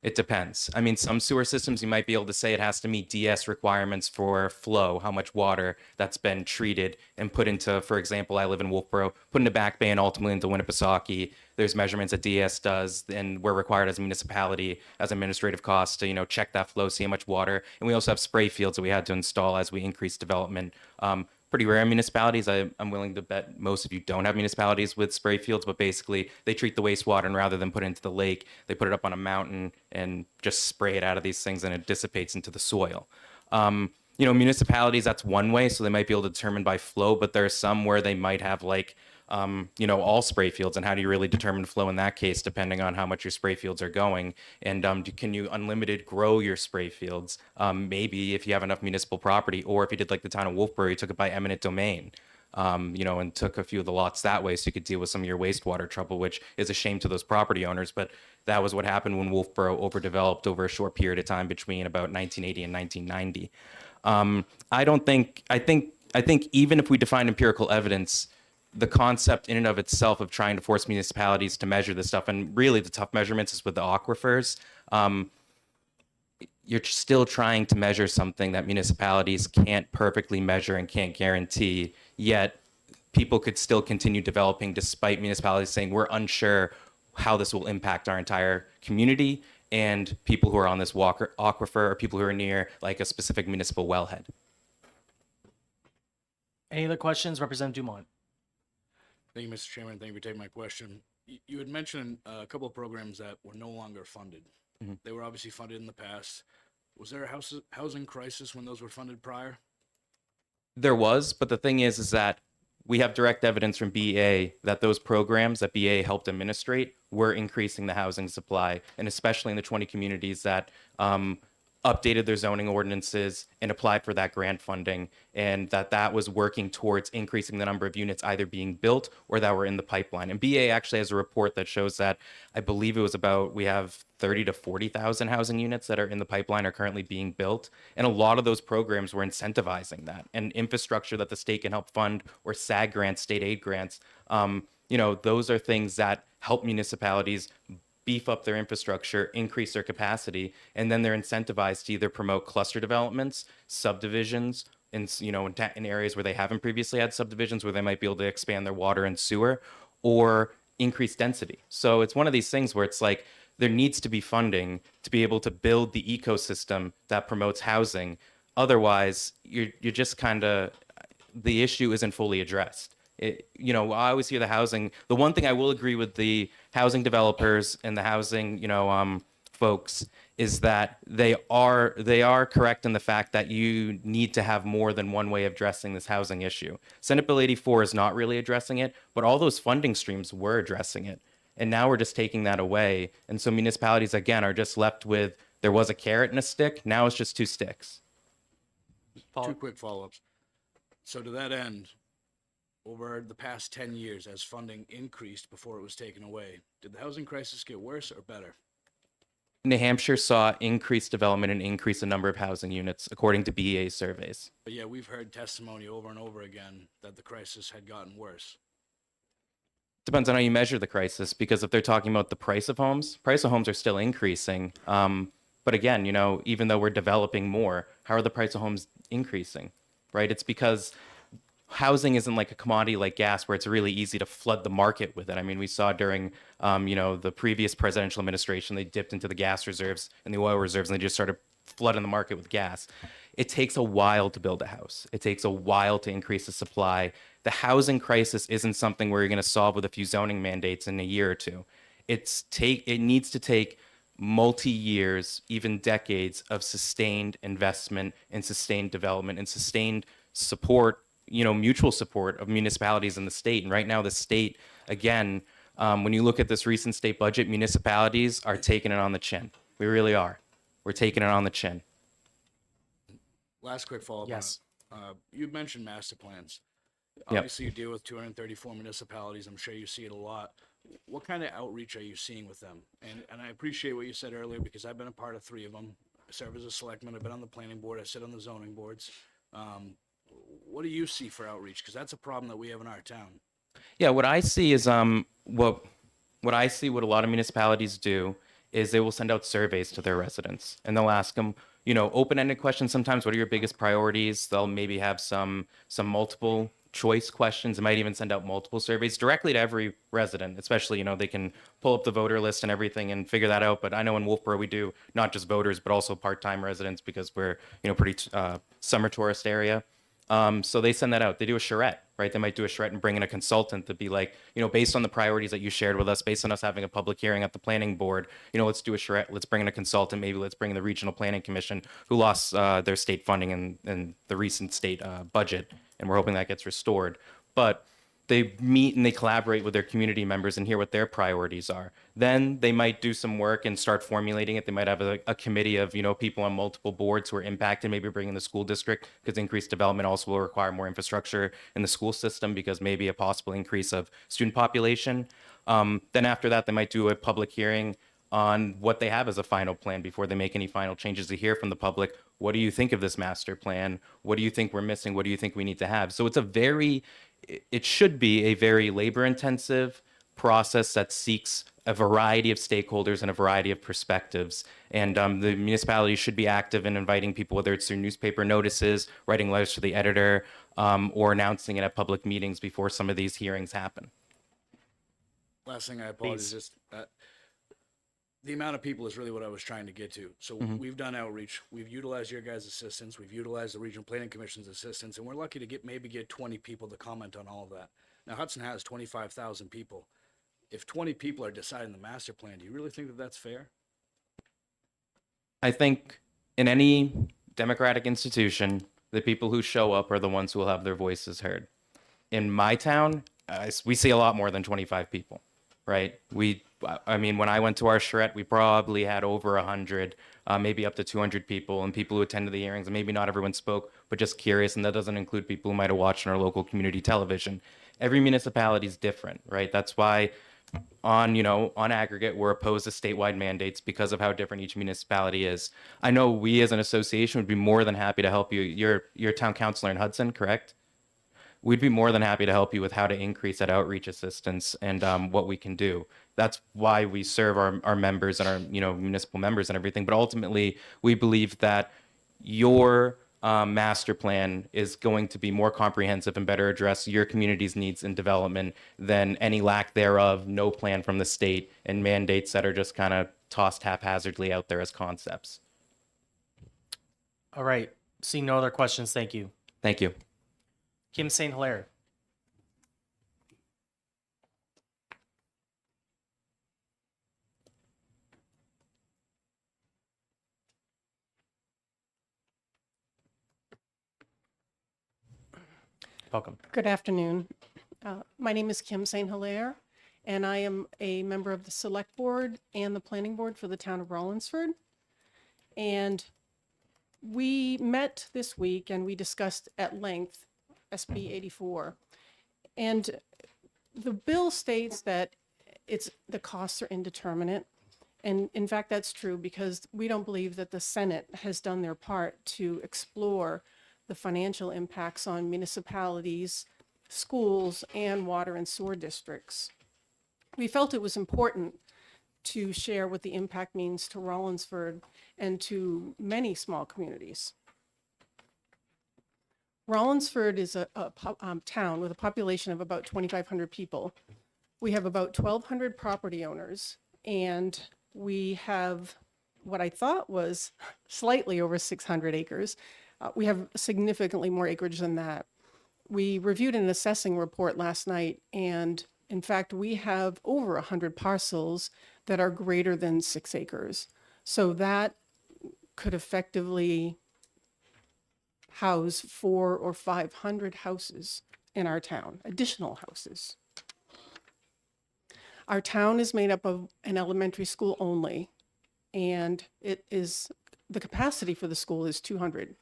It depends. I mean, some sewer systems, you might be able to say it has to meet DS requirements for flow, how much water that's been treated and put into, for example, I live in Wolfboro, put into Back Bay and ultimately into Winnipesaukee. There's measurements that DS does, and we're required as a municipality, as administrative costs to, check that flow, see how much water. And we also have spray fields that we had to install as we increase development. Pretty rare municipalities. I'm willing to bet most of you don't have municipalities with spray fields, but basically they treat the wastewater and rather than put it into the lake, they put it up on a mountain and just spray it out of these things and it dissipates into the soil. Municipalities, that's one way, so they might be able to determine by flow, but there are some where they might have all spray fields, and how do you really determine flow in that case, depending on how much your spray fields are going, and can you unlimited grow your spray fields? Maybe if you have enough municipal property, or if you did like the town of Wolfboro, you took it by eminent domain, and took a few of the lots that way so you could deal with some of your wastewater trouble, which is a shame to those property owners, but that was what happened when Wolfboro overdeveloped over a short period of time between about 1980 and 1990. I think even if we define empirical evidence, the concept in and of itself of trying to force municipalities to measure this stuff, and really the tough measurements is with the aquifers, you're still trying to measure something that municipalities can't perfectly measure and can't guarantee, yet people could still continue developing despite municipalities saying we're unsure how this will impact our entire community and people who are on this aquifer or people who are near like a specific municipal wellhead. Any other questions? Representative Dumont. Thank you, Mr. Chairman. Thank you for taking my question. You had mentioned a couple of programs that were no longer funded. Mm-hmm. They were obviously funded in the past. Was there a housing crisis when those were funded prior? There was, but the thing is that we have direct evidence from BA that those programs that BA helped administrate were increasing the housing supply, and especially in the 20 communities that updated their zoning ordinances and applied for that grant funding, and that was working towards increasing the number of units either being built or that were in the pipeline. And BA actually has a report that shows that I believe it was we have 30 to 40,000 housing units that are in the pipeline are currently being built. And a lot of those programs were incentivizing that, and infrastructure that the state can help fund, or SAG grants, state aid grants. Those are things that help municipalities beef up their infrastructure, increase their capacity, and then they're incentivized to either promote cluster developments, subdivisions, in areas where they haven't previously had subdivisions, where they might be able to expand their water and sewer, or increase density. So it's one of these things where it's like there needs to be funding to be able to build the ecosystem that promotes housing. Otherwise, you're just kind of, the issue isn't fully addressed. I always hear the one thing I will agree with the housing developers and the housing, folks, is that they are correct in the fact that you need to have more than one way of addressing this housing issue. Senate Bill 84 is not really addressing it, but all those funding streams were addressing it. And now we're just taking that away. And so municipalities, again, are just left with, there was a carrot and a stick, now it's just two sticks. Two quick follow-ups. So to that end, over the past 10 years, as funding increased before it was taken away, did the housing crisis get worse or better? New Hampshire saw increased development and increase the number of housing units, according to BEA surveys. But yeah, we've heard testimony over and over again that the crisis had gotten worse. Depends on how you measure the crisis, because if they're talking about the price of homes are still increasing. But again, even though we're developing more, how are the price of homes increasing, right? It's because housing isn't like a commodity like gas where it's really easy to flood the market with it. I mean, we saw during, the previous presidential administration, they dipped into the gas reserves and the oil reserves, and they just started flooding the market with gas. It takes a while to build a house. It takes a while to increase the supply. The housing crisis isn't something where you're going to solve with a few zoning mandates in a year or two. It needs to take multi-years, even decades of sustained investment and sustained development and sustained support, mutual support of municipalities in the state. And right now the state, again, when you look at this recent state budget, municipalities are taking it on the chin. We really are. We're taking it on the chin. Last quick follow-up. Yes. You mentioned master plans. Yep. Obviously, you deal with 234 municipalities. I'm sure you see it a lot. What kind of outreach are you seeing with them? And I appreciate what you said earlier, because I've been a part of 3 of them. I serve as a selectman. I've been on the planning board. I sit on the zoning boards. What do you see for outreach? Because that's a problem that we have in our town. Yeah, what I see is what I see what a lot of municipalities do is they will send out surveys to their residents, and they'll ask them, open-ended questions sometimes. What are your biggest priorities? They'll maybe have some multiple choice questions. They might even send out multiple surveys directly to every resident, especially, they can pull up the voter list and everything and figure that out. But I know in Wolfboro we do not just voters, but also part-time residents, because we're, pretty summer tourist area. So they send that out. They do a charrette, right? They might do a charrette and bring in a consultant to be like, based on the priorities that you shared with us, based on us having a public hearing at the planning board, let's do a charrette. Let's bring in a consultant. Maybe let's bring in the Regional Planning Commission, who lost their state funding in the recent state budget. And we're hoping that gets restored. But they meet and they collaborate with their community members and hear what their priorities are. Then they might do some work and start formulating it. They might have a committee of, people on multiple boards who are impacted, maybe bring in the school district, because increased development also will require more infrastructure in the school system, because maybe a possible increase of student population. Then after that, they might do a public hearing on what they have as a final plan before they make any final changes, to hear from the public. What do you think of this master plan? What do you think we're missing? What do you think we need to have? So it should be a very labor intensive process that seeks a variety of stakeholders and a variety of perspectives. And the municipality should be active in inviting people, whether it's through newspaper notices, writing letters to the editor, or announcing it at public meetings before some of these hearings happen. Last thing, I apologize, just the amount of people is really what I was trying to get to. So we've done outreach. We've utilized your guys' assistance. We've utilized the Regional Planning Commission's assistance, and we're lucky to get 20 people to comment on all of that. Now, Hudson has 25,000 people. If 20 people are deciding the master plan, do you really think that that's fair? I think in any democratic institution, the people who show up are the ones who will have their voices heard. In my town, we see a lot more than 25 people, right? I mean, when I went to our charrette, we probably had over 100, maybe up to 200 people, and people who attended the hearings. And maybe not everyone spoke, but just curious. And that doesn't include people who might have watched on our local community television. Every municipality is different, right? That's why on aggregate, we're opposed to statewide mandates, because of how different each municipality is. I know we as an association would be more than happy to help you. You're town councilor in Hudson, correct? we'd be more than happy to help you with how to increase that outreach assistance and what we can do. That's why we serve our members and our municipal members and everything. But ultimately, we believe that your master plan is going to be more comprehensive and better address your community's needs and development than any lack thereof, no plan from the state, and mandates that are just kind of tossed haphazardly out there as concepts. All right. Seeing no other questions, thank you. Thank you. Kim St. Hilaire. Welcome. Good afternoon. My name is Kim St. Hilaire, and I am a member of the Select Board and the Planning Board for the town of Rollinsford. And we met this week and we discussed at length SB 84. And the bill states that the costs are indeterminate. And in fact, that's true because we don't believe that the Senate has done their part to explore the financial impacts on municipalities, schools, and water and sewer districts. We felt it was important to share what the impact means to Rollinsford and to many small communities. Rollinsford is a town with a population of about 2,500 people. We have about 1,200 property owners, and we have what I thought was slightly over 600 acres. We have significantly more acreage than that. We reviewed an assessing report last night, and in fact, we have over 100 parcels that are greater than 6 acres. So that could effectively house 400 or 500 houses in our town, additional houses. Our town is made up of an elementary school only, and the capacity for the school is 200.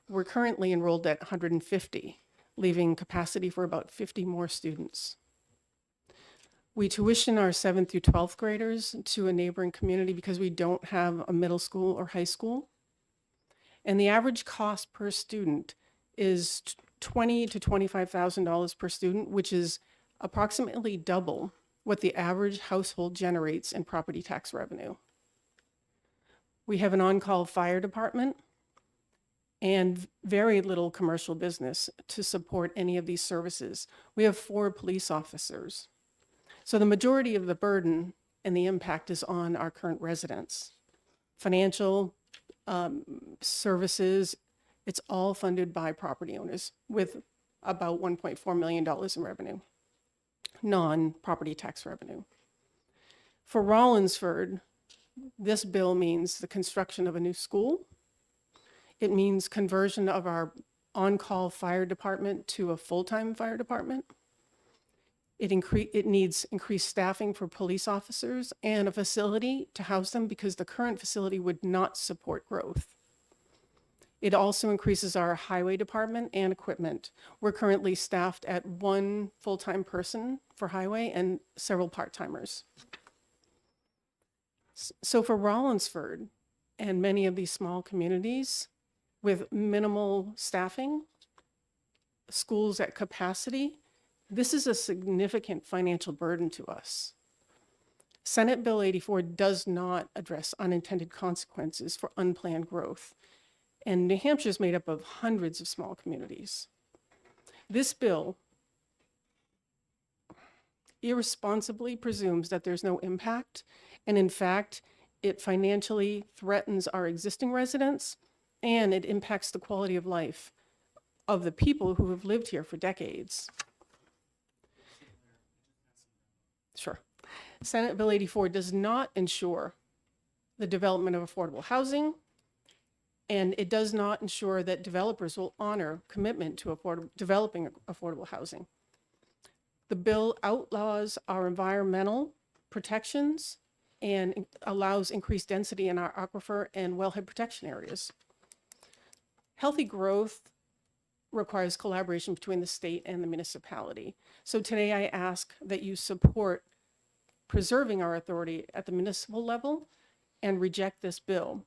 We're currently enrolled at 150, leaving capacity for about 50 more students. We tuition our 7th through 12th graders to a neighboring community because we don't have a middle school or high school. And the average cost per student is $20,000 to $25,000 per student, which is approximately double what the average household generates in property tax revenue. We have an on-call fire department and very little commercial business to support any of these services. We have 4 police officers. So the majority of the burden and the impact is on our current residents. Financial services, it's all funded by property owners with about $1.4 million in revenue, non-property tax revenue. For Rollinsford, this bill means the construction of a new school. It means conversion of our on-call fire department to a full-time fire department. It needs increased staffing for police officers and a facility to house them because the current facility would not support growth. It also increases our highway department and equipment. We're currently staffed at 1 full-time person for highway and several part-timers. So for Rollinsford and many of these small communities with minimal staffing, schools at capacity, this is a significant financial burden to us. Senate Bill 84 does not address unintended consequences for unplanned growth, and New Hampshire is made up of hundreds of small communities. This bill irresponsibly presumes that there's no impact, and in fact, it financially threatens our existing residents, and it impacts the quality of life of the people who have lived here for decades. Sure. Senate Bill 84 does not ensure the development of affordable housing, and it does not ensure that developers will honor commitment to developing affordable housing. The bill outlaws our environmental protections and allows increased density in our aquifer and wellhead protection areas. Healthy growth requires collaboration between the state and the municipality. So today I ask that you support preserving our authority at the municipal level and reject this bill.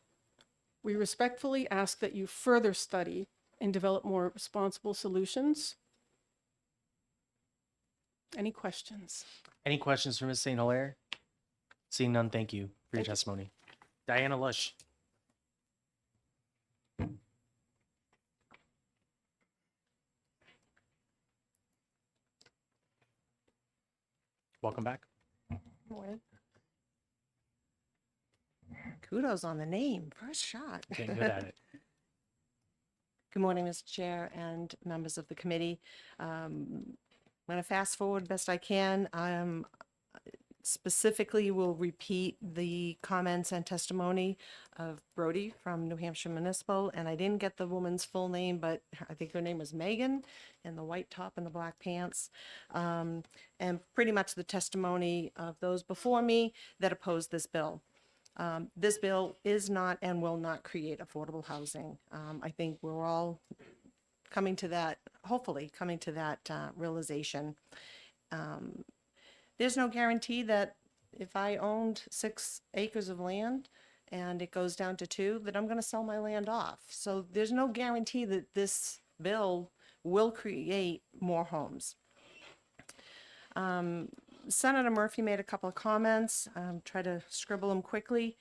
We respectfully ask that you further study and develop more responsible solutions Any questions? Any questions for Ms. St. Hilaire? Seeing none, thank you for your testimony. Diana Lush. Welcome back. Morning. Kudos on the name. First shot. Getting good at it. Good morning, Mr. Chair and members of the committee. I'm going to fast forward best I can. Specifically will repeat the comments and testimony of Brody from New Hampshire Municipal, and I didn't get the woman's full name, but I think her name was Megan, in the white top and the black pants, and pretty much the testimony of those before me that opposed this bill. This bill is not and will not create affordable housing. I think we're all coming to that, hopefully coming to that realization. There's no guarantee that if I owned 6 acres of land and it goes down to 2, that I'm going to sell my land off. So there's no guarantee that this bill will create more homes. Senator Murphy made a couple of comments. Try to scribble them quickly.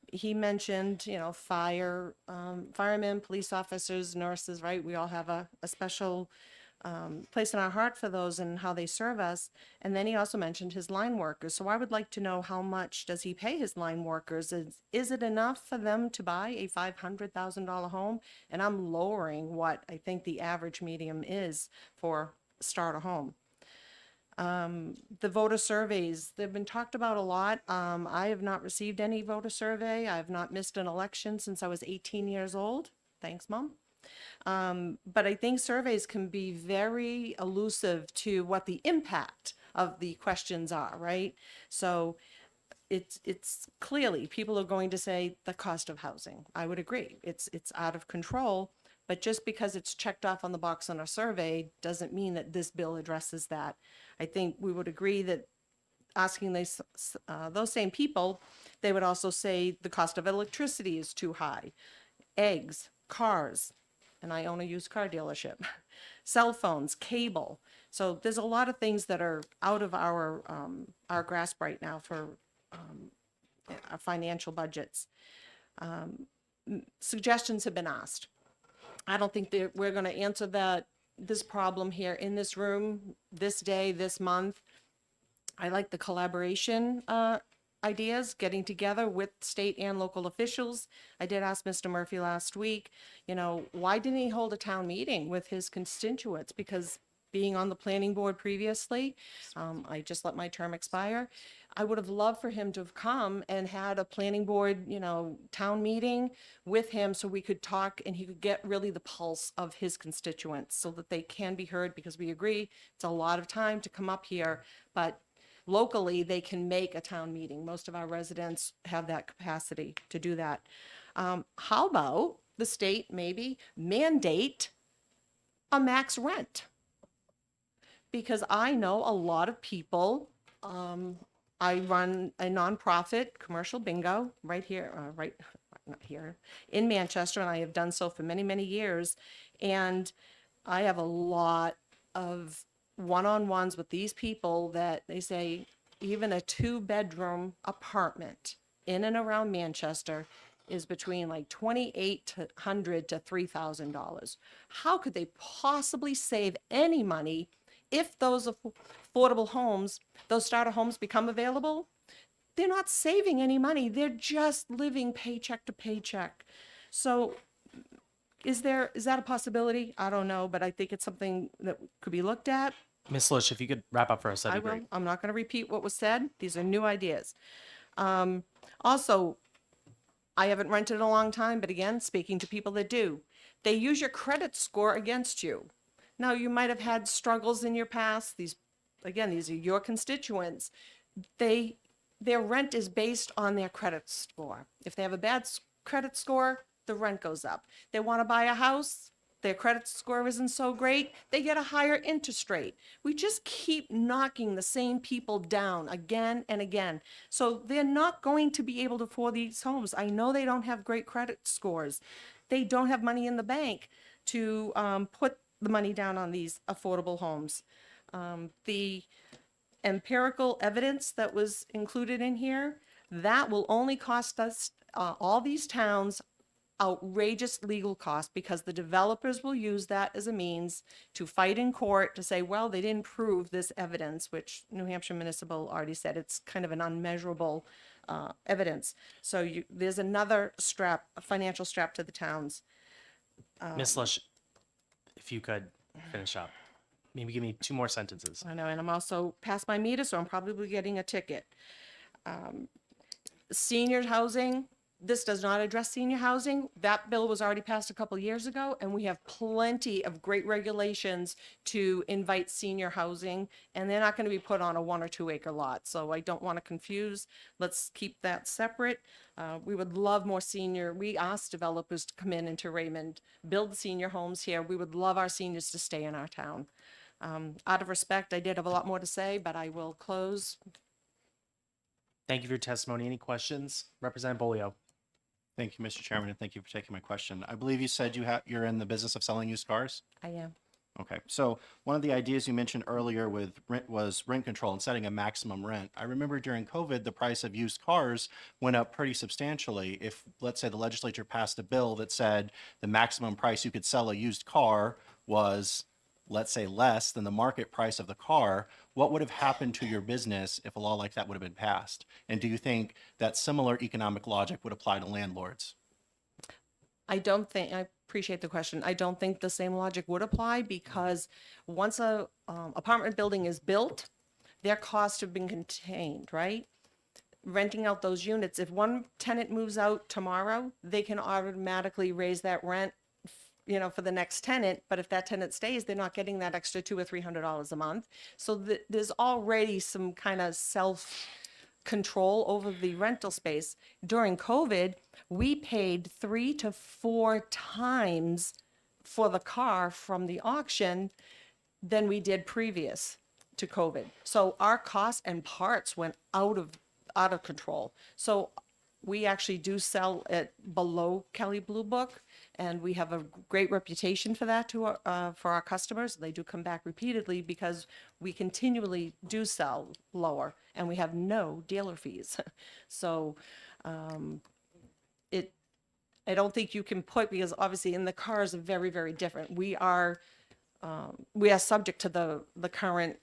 He mentioned, you know, firemen, police officers, nurses, right? We all have a special place in our heart for those and how they serve us. And then he also mentioned his line workers. So I would like to know, how much does he pay his line workers? Is it enough for them to buy a $500,000 home? And I'm lowering what I think the average medium is for starter home. The voter surveys, they've been talked about a lot. I have not received any voter survey. I have not missed an election since I was 18 years old. Thanks, Mom. But I think surveys can be very elusive to what the impact of the questions are, right? So it's clearly people are going to say the cost of housing. I would agree. It's out of control, but just because it's checked off on the box on a survey doesn't mean that this bill addresses that. I think we would agree that asking those same people, they would also say the cost of electricity is too high, eggs, cars, and I own a used car dealership, cell phones, cable. So there's a lot of things that are out of our grasp right now for our financial budgets. Suggestions have been asked. I don't think that we're going to answer this problem here in this room, this day, this month. I like the collaboration ideas, getting together with state and local officials. I did ask Mr. Murphy last week, you know, why didn't he hold a town meeting with his constituents? Because being on the planning board previously, I just let my term expire. I would have loved for him to have come and had a planning board, you know, town meeting with him so we could talk and he could get really the pulse of his constituents so that they can be heard, because we agree it's a lot of time to come up here, but locally they can make a town meeting. Most of our residents have that capacity to do that. How about the state maybe mandate a max rent? Because I know a lot of people, I run a nonprofit commercial bingo right here, not here, in Manchester, and I have done so for many, many years. And I have a lot of one-on-ones with these people that they say even a 2-bedroom apartment in and around Manchester is between like $2,800 to $3,000. How could they possibly save any money if those affordable homes, those starter homes become available? They're not saving any money. They're just living paycheck to paycheck. So is that a possibility? I don't know, but I think it's something that could be looked at. Ms. Lush, if you could wrap up for us, that'd be great. I'm not going to repeat what was said. These are new ideas. Also, I haven't rented in a long time, but again, speaking to people that do, they use your credit score against you. Now, you might have had struggles in your past. These are your constituents. Their rent is based on their credit score. If they have a bad credit score, the rent goes up. They want to buy a house, their credit score isn't so great, they get a higher interest rate. We just keep knocking the same people down again and again. So they're not going to be able to afford these homes. I know they don't have great credit scores. They don't have money in the bank to put the money down on these affordable homes. The empirical evidence that was included in here, that will only cost us, all these towns, outrageous legal costs, because the developers will use that as a means to fight in court to say, well, they didn't prove this evidence, which New Hampshire Municipal already said it's kind of an unmeasurable evidence. So there's another strap, a financial strap to the towns. Ms. Lush, if you could finish up. Maybe give me 2 more sentences. I know, and I'm also past my meter, so I'm probably getting a ticket. Senior housing, this does not address senior housing. That bill was already passed a couple years ago, and we have plenty of great regulations to invite senior housing, and they're not going to be put on a 1 or 2 acre lot. So I don't want to confuse. Let's keep that separate. We would love more senior. We asked developers to come in into Raymond, build senior homes here. We would love our seniors to stay in our town. Out of respect, I did have a lot more to say, but I will close. Thank you for your testimony. Any questions? Representative Bolio. Thank you, Mr. Chairman, and thank you for taking my question. I believe you said you're in the business of selling used cars? I am. Okay, so one of the ideas you mentioned earlier with rent was rent control and setting a maximum rent. I remember during COVID, the price of used cars went up pretty substantially. If, let's say, the legislature passed a bill that said the maximum price you could sell a used car was, let's say, less than the market price of the car, what would have happened to your business if a law like that would have been passed? And do you think that similar economic logic would apply to landlords? I appreciate the question. I don't think the same logic would apply, because once a apartment building is built, their costs have been contained, right? Renting out those units, if one tenant moves out tomorrow, they can automatically raise that rent, for the next tenant. But if that tenant stays, they're not getting that extra $200 or $300 a month. So there's already some kind of self-control over the rental space. During COVID, we paid 3 to 4 times for the car from the auction than we did previous to COVID. So our costs and parts went out of control. So we actually do sell it below Kelly Blue Book, and we have a great reputation for that for our customers. They do come back repeatedly because we continually do sell lower, and we have no dealer fees. So I don't think you can put, because obviously in the cars are very, very different. We are subject to the current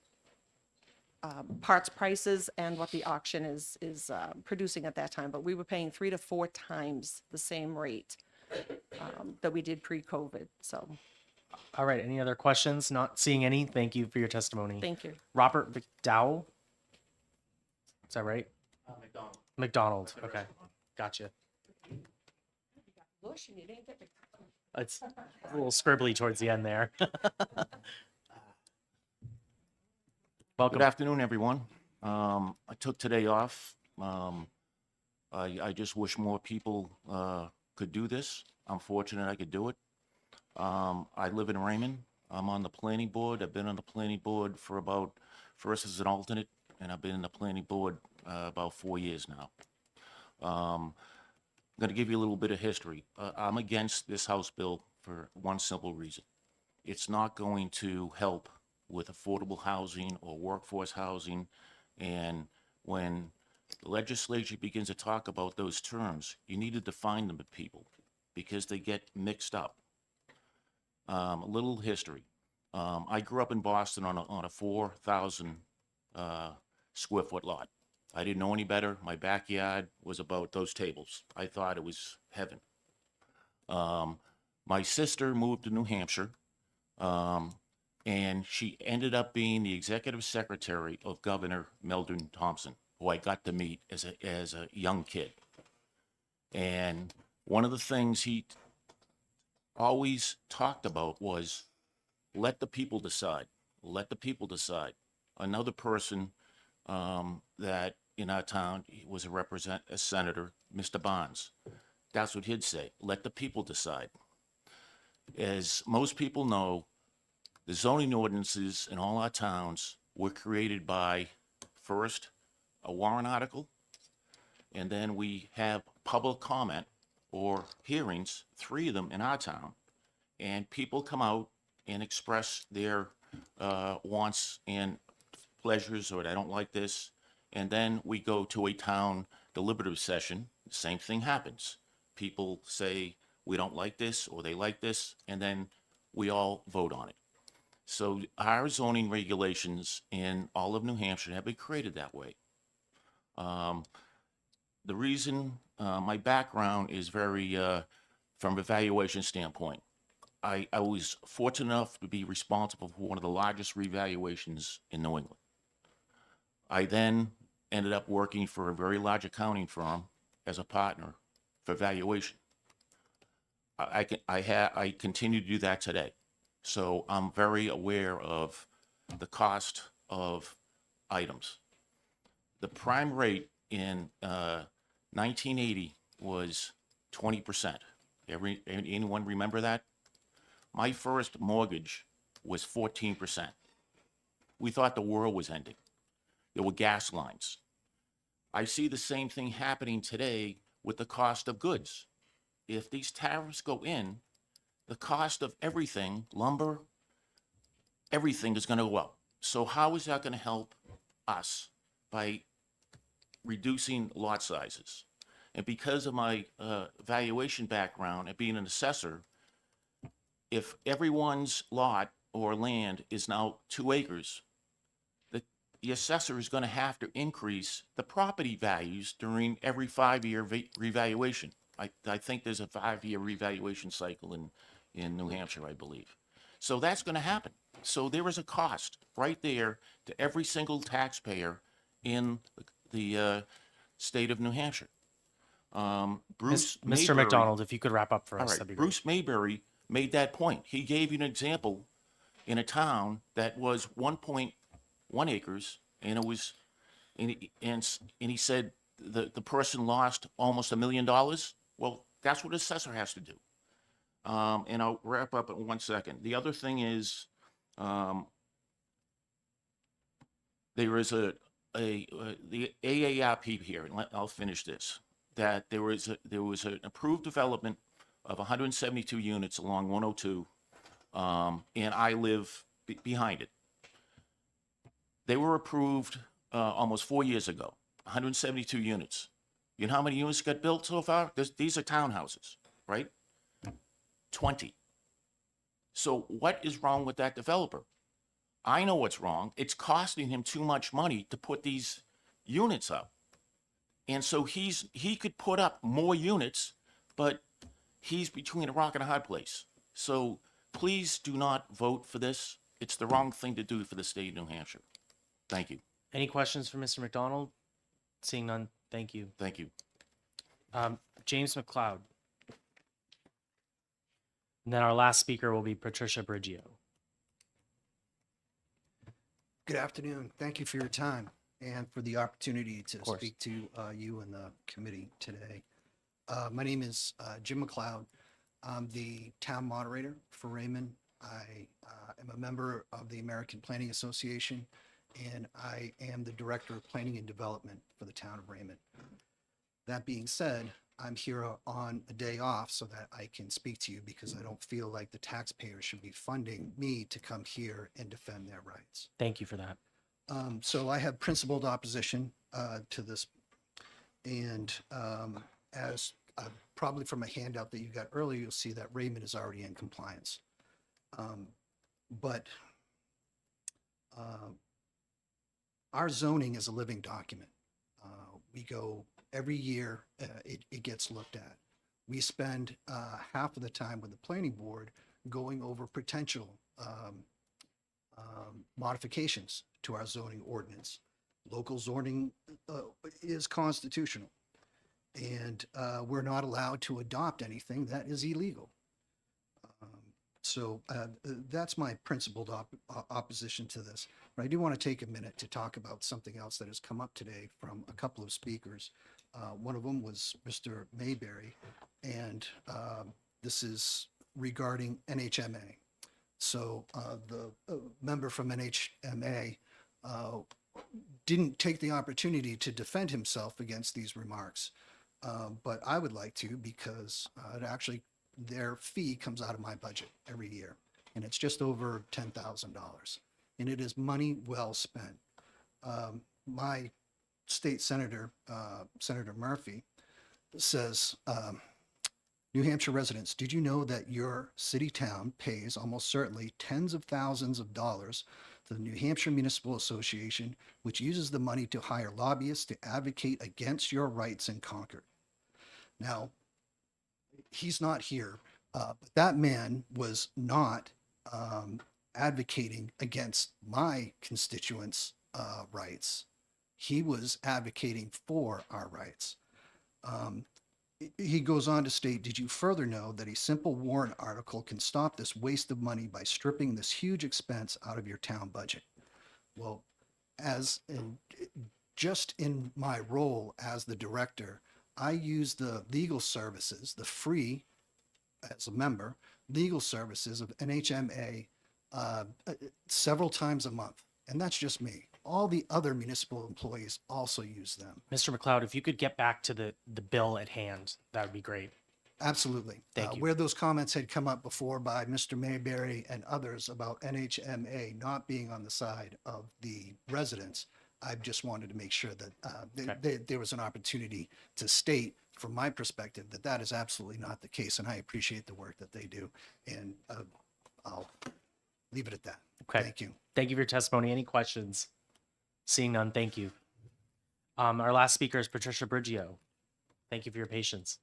parts prices and what the auction is producing at that time, but we were paying 3 to 4 times the same rate that we did pre-COVID. So, All right. Any other questions? Not seeing any. Thank you for your testimony. thank you. Robert McDowell. Is that right? McDonald. McDonald. Okay. Gotcha. Bush, and you didn't get me. It's a little scribbly towards the end there. Welcome. Good afternoon, everyone. I took today off. I just wish more people could do this. I'm fortunate I could do it. I live in Raymond. I'm on the planning board. I've been on the planning board for first as an alternate, and I've been in the planning board about 4 years now. I'm going to give you a little bit of history. I'm against this House bill for one simple reason. It's not going to help with affordable housing or workforce housing. And when the legislature begins to talk about those terms, you need to define them to people because they get mixed up. A little history. I grew up in Boston on a 4,000 square foot lot. I didn't know any better. My backyard was about those tables. I thought it was heaven. My sister moved to New Hampshire, and she ended up being the executive secretary of Governor Meldon Thompson, who I got to meet as a young kid. And one of the things he always talked about was let the people decide. Let the people decide. Another person that in our town was a senator, Mr. Barnes. That's what he'd say. Let the people decide. As most people know, the zoning ordinances in all our towns were created by, first, a warrant article, and then we have public comment or hearings, 3 of them in our town, and people come out and express their wants and pleasures, or I don't like this, and then we go to a town deliberative session, the same thing happens. People say, we don't like this, or they like this, and then we all vote on it. So our zoning regulations in all of New Hampshire have been created that way. The reason, my background is very, from a valuation standpoint. I was fortunate enough to be responsible for one of the largest revaluations in New England. I then ended up working for a very large accounting firm as a partner for valuation. I continue to do that today. So I'm very aware of the cost of items. The prime rate in 1980 was 20%. Anyone remember that? My first mortgage was 14%. We thought the world was ending. There were gas lines. I see the same thing happening today with the cost of goods. If these tariffs go in, the cost of everything, lumber, everything is going to go up. So how is that going to help us? By reducing lot sizes. And because of my valuation background and being an assessor, if everyone's lot or land is now 2 acres, the assessor is going to have to increase the property values during every 5-year revaluation. I think there's a 5-year revaluation cycle in New Hampshire, I believe. So that's going to happen. So there is a cost right there to every single taxpayer in the state of New Hampshire. Bruce Mr. Mayberry- McDonald, if you could wrap up for All us, right, that'd be great. Bruce Mayberry made that point. He gave you an example in a town that was 1.1 acres, and it was, and he said the person lost almost $1 million. Well, that's what an assessor has to do. And I'll wrap up in 1 second. The other thing is, there is the AARP here, and I'll finish this, that there was an approved development of 172 units along 102, and I live behind it. They were approved almost 4 years ago, 172 units. You know how many units got built so far? These are townhouses, right? 20. So what is wrong with that developer? I know what's wrong. It's costing him too much money to put these units up. And so he could put up more units, but he's between a rock and a hard place. So please do not vote for this. It's the wrong thing to do for the state of New Hampshire. Thank you. Any questions for Mr. McDonald? Seeing none, thank you. Thank you. James McLeod. And then our last speaker will be Patricia Briggio. Good afternoon. Thank you for your time and for the opportunity to speak to you and the committee today. My name is Jim McLeod. I'm the town moderator for Raymond. I am a member of the American Planning Association, and I am the Director of Planning and Development for the town of Raymond. That being said, I'm here on a day off so that I can speak to you because I don't feel like the taxpayers should be funding me to come here and defend their rights. Thank you for that. So I have principled opposition to this. And as probably from a handout that you got earlier, you'll see that Raymond is already in compliance. But our zoning is a living document. We go every year, it gets looked at. We spend half of the time with the planning board going over potential modifications to our zoning ordinance. Local zoning is constitutional, and we're not allowed to adopt anything that is illegal. So that's my principled opposition to this. But I do want to take a minute to talk about something else that has come up today from a couple of speakers. One of them was Mr. Mayberry, and this is regarding NHMA. So the member from NHMA didn't take the opportunity to defend himself against these remarks, but I would like to, because it actually their fee comes out of my budget every year. and it's just over $10,000. And it is money well spent. My state senator, Senator Murphy, says, New Hampshire residents, did you know that your city town pays almost certainly tens of thousands of dollars to the New Hampshire Municipal Association, which uses the money to hire lobbyists to advocate against your rights in Concord? Now, he's not here, but that man was not advocating against my constituents' rights. He was advocating for our rights. He goes on to state, did you further know that a simple warrant article can stop this waste of money by stripping this huge expense out of your town budget? Well, just in my role as the director, I use the legal services, the free, as a member, legal services of NHMA several times a month. And that's just me. All the other municipal employees also use them. Mr. McLeod, if you could get back to the bill at hand, that would be great. Absolutely. Thank you. Where those comments had come up before by Mr. Mayberry and others about NHMA not being on the side of the residents, I just wanted to make sure that there was an opportunity to state, from my perspective, that that is absolutely not the case. And I appreciate the work that they do. And I'll leave it at that. Okay. Thank you. Thank you for your testimony. Any questions? Seeing none, thank you. Our last speaker is Patricia Brigio. Thank you for your patience.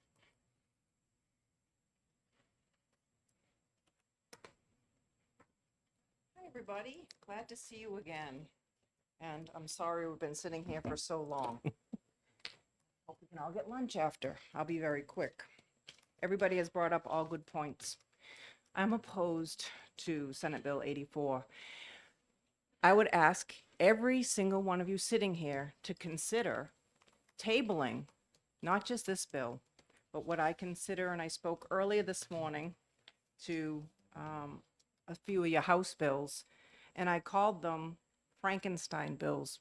Hi, everybody. Glad to see you again. And I'm sorry we've been sitting here for so long. Hope we can all get lunch after. I'll be very quick. Everybody has brought up all good points. I'm opposed to Senate Bill 84. I would ask every single one of you sitting here to consider tabling not just this bill, but what I consider, and I spoke earlier this morning to a few of your House bills, and I called them Frankenstein bills,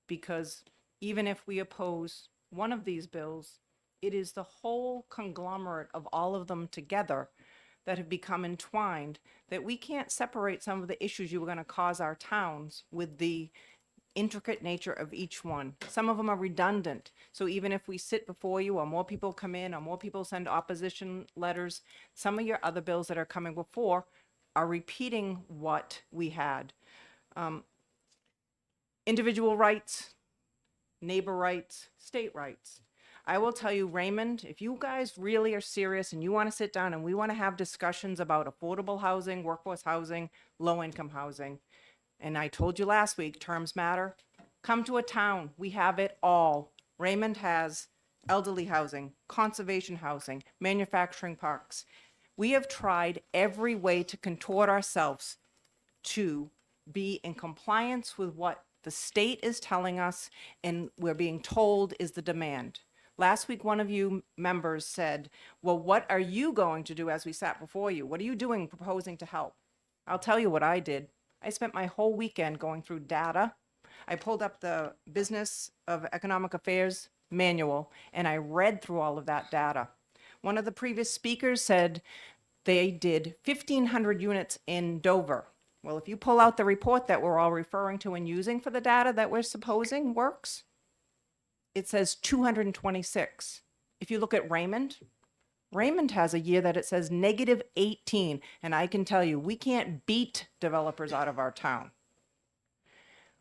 because even if we oppose one of these bills, it is the whole conglomerate of all of them together that have become entwined, that we can't separate some of the issues you were going to cause our towns with the intricate nature of each one. Some of them are redundant. So even if we sit before you, or more people come in, or more people send opposition letters, some of your other bills that are coming before are repeating what we had. Individual rights, neighbor rights, state rights. I will tell you, Raymond, if you guys really are serious and you want to sit down and we want to have discussions about affordable housing, workforce housing, low-income housing, and I told you last week, terms matter, come to a town. We have it all. Raymond has elderly housing, conservation housing, manufacturing parks. We have tried every way to contort ourselves to be in compliance with what the state is telling us and we're being told is the demand. Last week, one of you members said, well, what are you going to do as we sat before you? What are you doing proposing to help? I'll tell you what I did. I spent my whole weekend going through data. I pulled up the Business of Economic Affairs manual and I read through all of that data. One of the previous speakers said they did 1,500 units in Dover. Well, if you pull out the report that we're all referring to and using for the data that we're supposing works, it says 226. If you look at Raymond, Raymond has a year that it says -18. And I can tell you, we can't beat developers out of our town.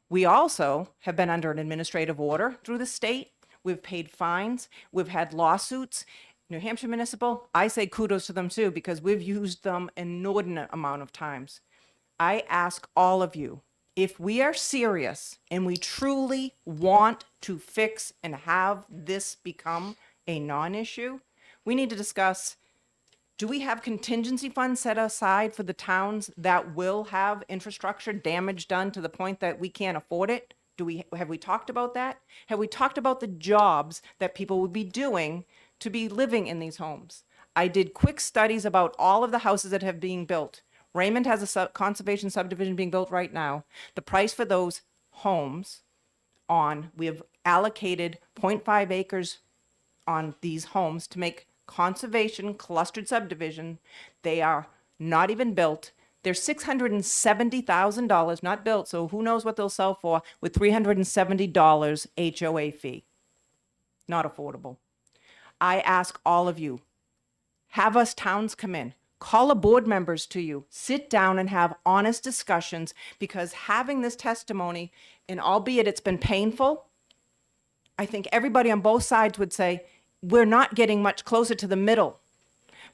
We also have been under an administrative order through the state. We've paid fines. We've had lawsuits. New Hampshire Municipal, I say kudos to them too, because we've used them an inordinate amount of times. I ask all of you, if we are serious and we truly want to fix and have this become a non-issue, we need to discuss, do we have contingency funds set aside for the towns that will have infrastructure damage done to the point that we can't afford it? Have we talked about that? Have we talked about the jobs that people would be doing to be living in these homes? I did quick studies about all of the houses that have been built. Raymond has a conservation subdivision being built right now. The price for those homes we have allocated 0.5 acres on these homes to make conservation clustered subdivision. They are not even built. They're $670,000, not built, so who knows what they'll sell for, with $370 HOA fee. Not affordable. I ask all of you, have us towns come in, call a board members to you, sit down and have honest discussions, because having this testimony, and albeit it's been painful, I think everybody on both sides would say, we're not getting much closer to the middle.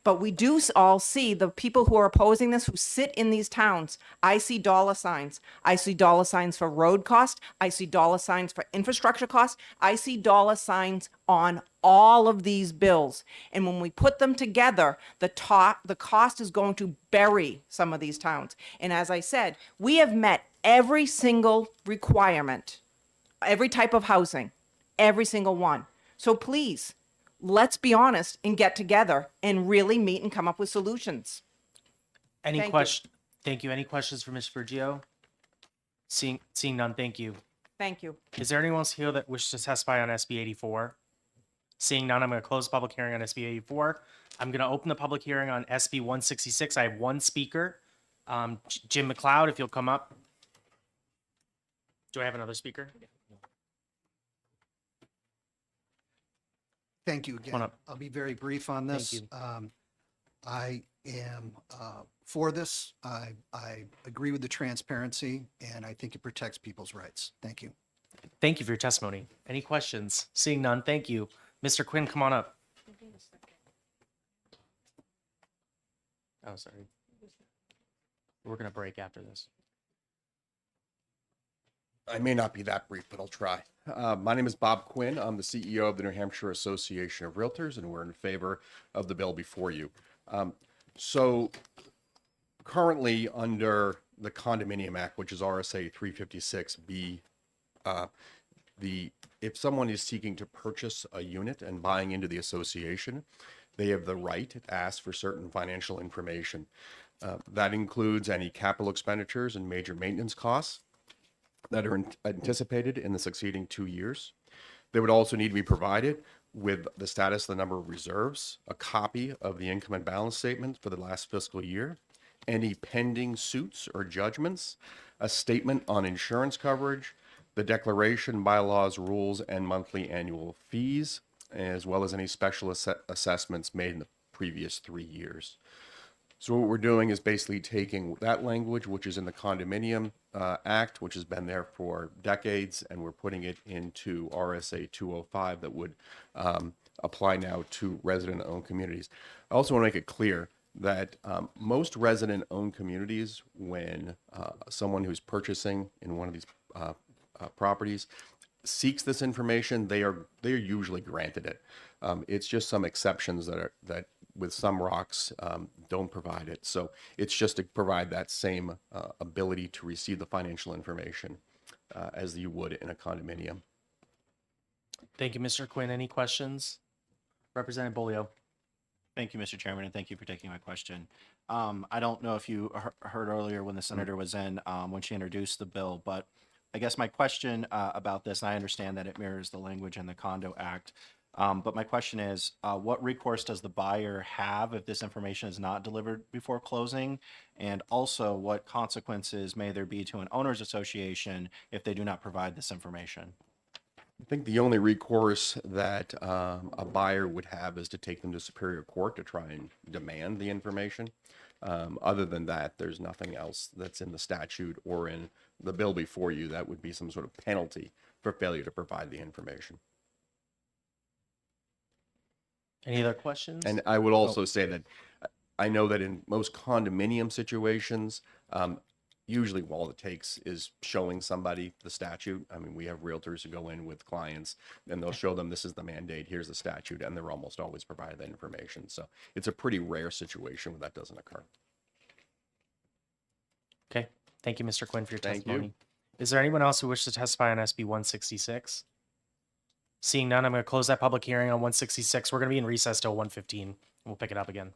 But we do all see the people who are opposing this, who sit in these towns. I see dollar signs. I see dollar signs for road cost. I see dollar signs for infrastructure costs. I see dollar signs on all of these bills. And when we put them together, the cost is going to bury some of these towns. And as I said, we have met every single requirement, every type of housing, every single one. So please, let's be honest and get together and really meet and come up with solutions. Any Thank you. question? Thank you. Any questions for Ms. Vergio? Seeing none, thank you. Thank you. Is there anyone else here that wishes to testify on SB 84? Seeing none, I'm going to close the public hearing on SB 84. I'm going to open the public hearing on SB 166. I have one speaker, Jim McLeod, if you'll come up. Do I have another speaker? Thank you Come on again. up. I'll be very brief on this. Thank I am for this. I agree with the transparency, and I think it protects people's rights. Thank you. Thank you for your testimony. Any questions? Seeing none, thank you. Mr. Quinn, come on up. Oh, sorry. We're going to break after this. I may not be that brief, but I'll try. My name is Bob Quinn. I'm the CEO of the New Hampshire Association of Realtors, and we're in favor of the bill before you. So currently under the Condominium Act, which is RSA 356B, if someone is seeking to purchase a unit and buying into the association, they have the right to ask for certain financial information. That includes any capital expenditures and major maintenance costs that are anticipated in the succeeding 2 years. They would also need to be provided with the status of the number of reserves, a copy of the income and balance statement for the last fiscal year, any pending suits or judgments, a statement on insurance coverage, the declaration, bylaws, rules, and monthly annual fees, as well as any special assessments made in the previous 3 years. So what we're doing is basically taking that language, which is in the Condominium Act, which has been there for decades, and we're putting it into RSA 205 that would apply now to resident-owned communities. I also want to make it clear that most resident-owned communities, when someone who's purchasing in one of these properties seeks this information, they are usually granted it. It's just some exceptions that with some ROCs don't provide it. So it's just to provide that same ability to receive the financial information as you would in a condominium. Thank you, Mr. Quinn. Any questions? Representative Bolio. Thank you, Mr. Chairman, and thank you for taking my question. I don't know if you heard earlier when the senator was in, when she introduced the bill, but I guess my question about this, and I understand that it mirrors the language in the Condo Act, but my question is, what recourse does the buyer have if this information is not delivered before closing? And also, what consequences may there be to an owners association if they do not provide this information? I think the only recourse that a buyer would have is to take them to Superior Court to try and demand the information. Other than that, there's nothing else that's in the statute or in the bill before you that would be some sort of penalty for failure to provide the information. Any other questions? And I would also say that I know that in most condominium situations, usually all it takes is showing somebody the statute. I mean, we have realtors who go in with clients and they'll show them this is the mandate, here's the statute, and they're almost always provided that information. So it's a pretty rare situation where that doesn't occur. Okay. Thank you, Mr. Quinn, for your Thank you. testimony. Is there anyone else who wishes to testify on SB 166? Seeing none, I'm going to close that public hearing on 166. We're going to be in recess till 1:15. We'll pick it up again.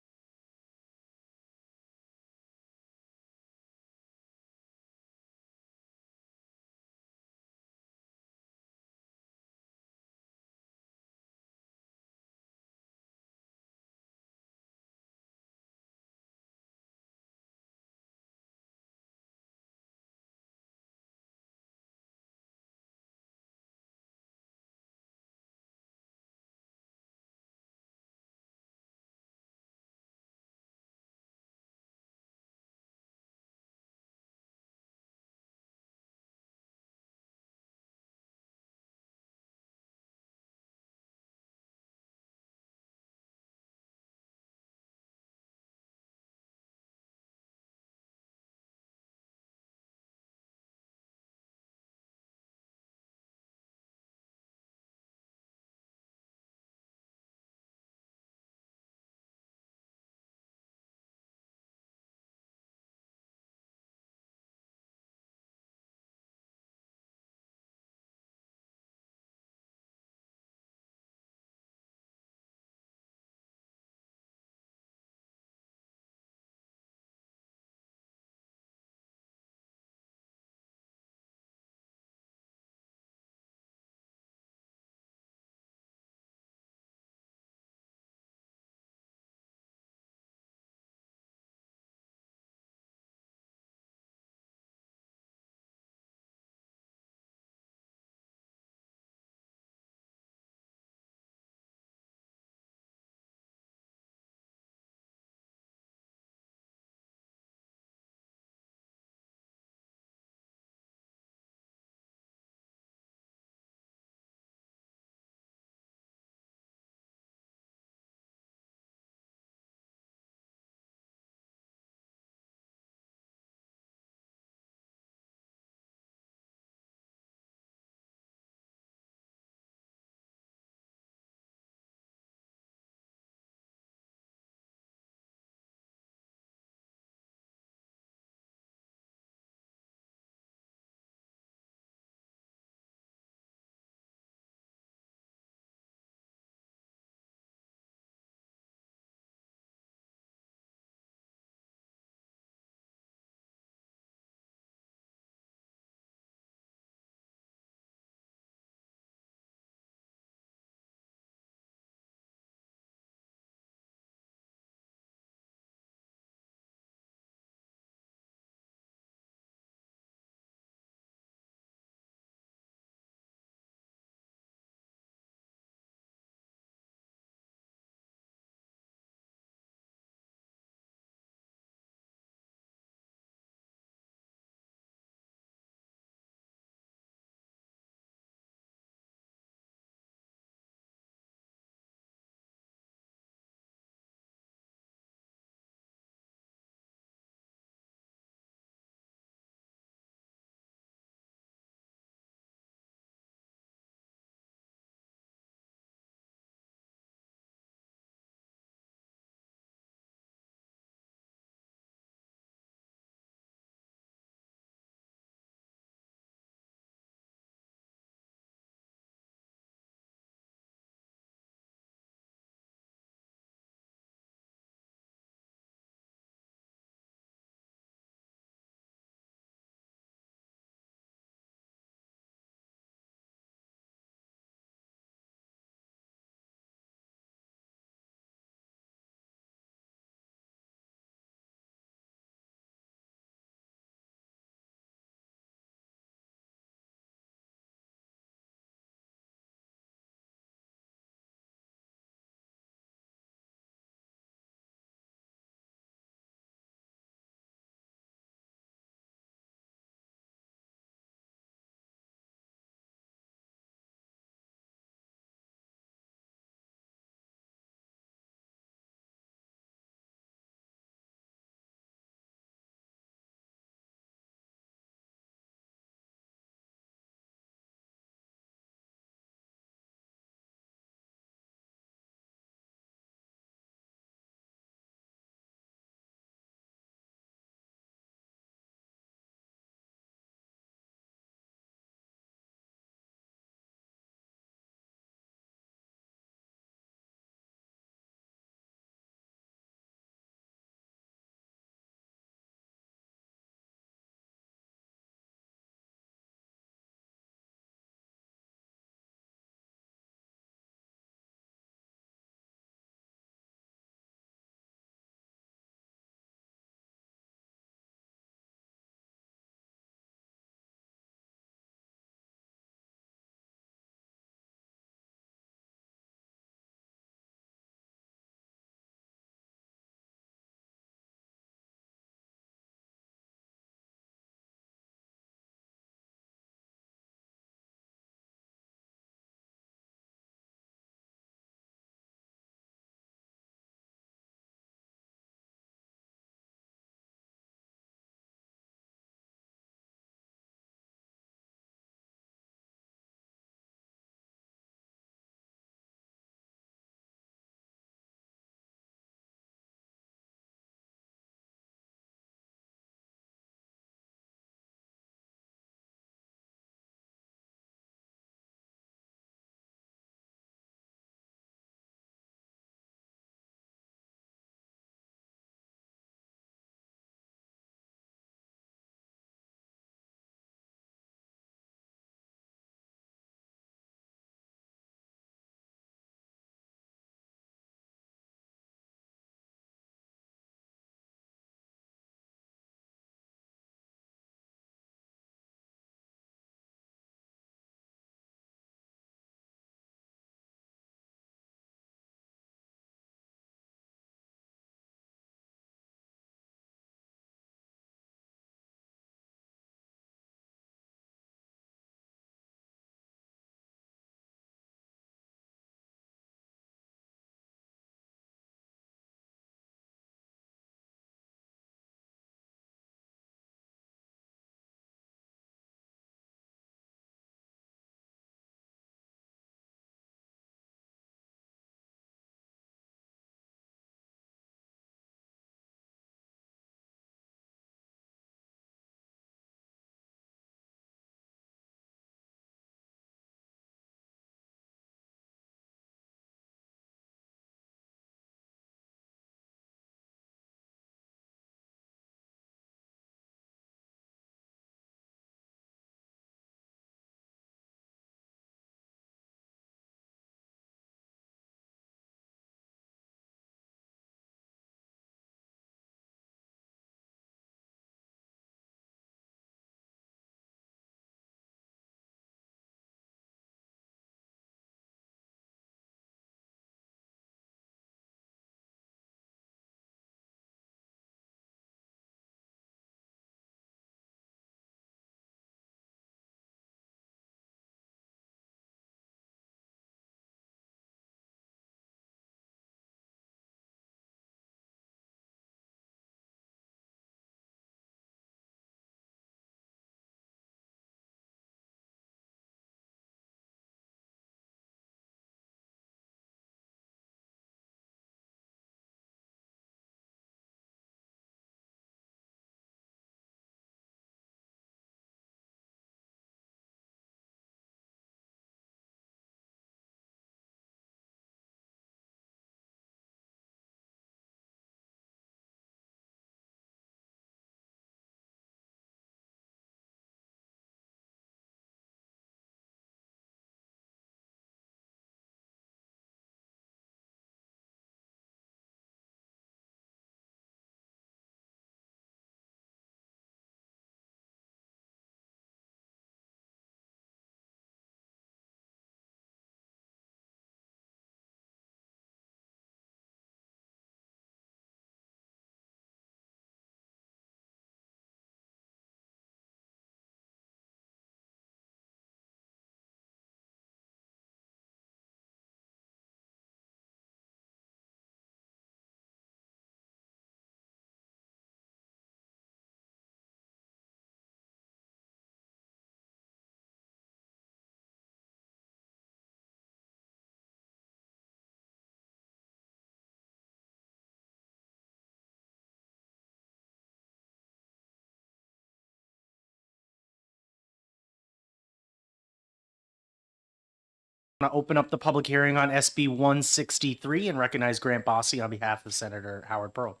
I'm going to open up the public hearing on SB 163 and recognize Grant Bossy on behalf of Senator Howard Pearl.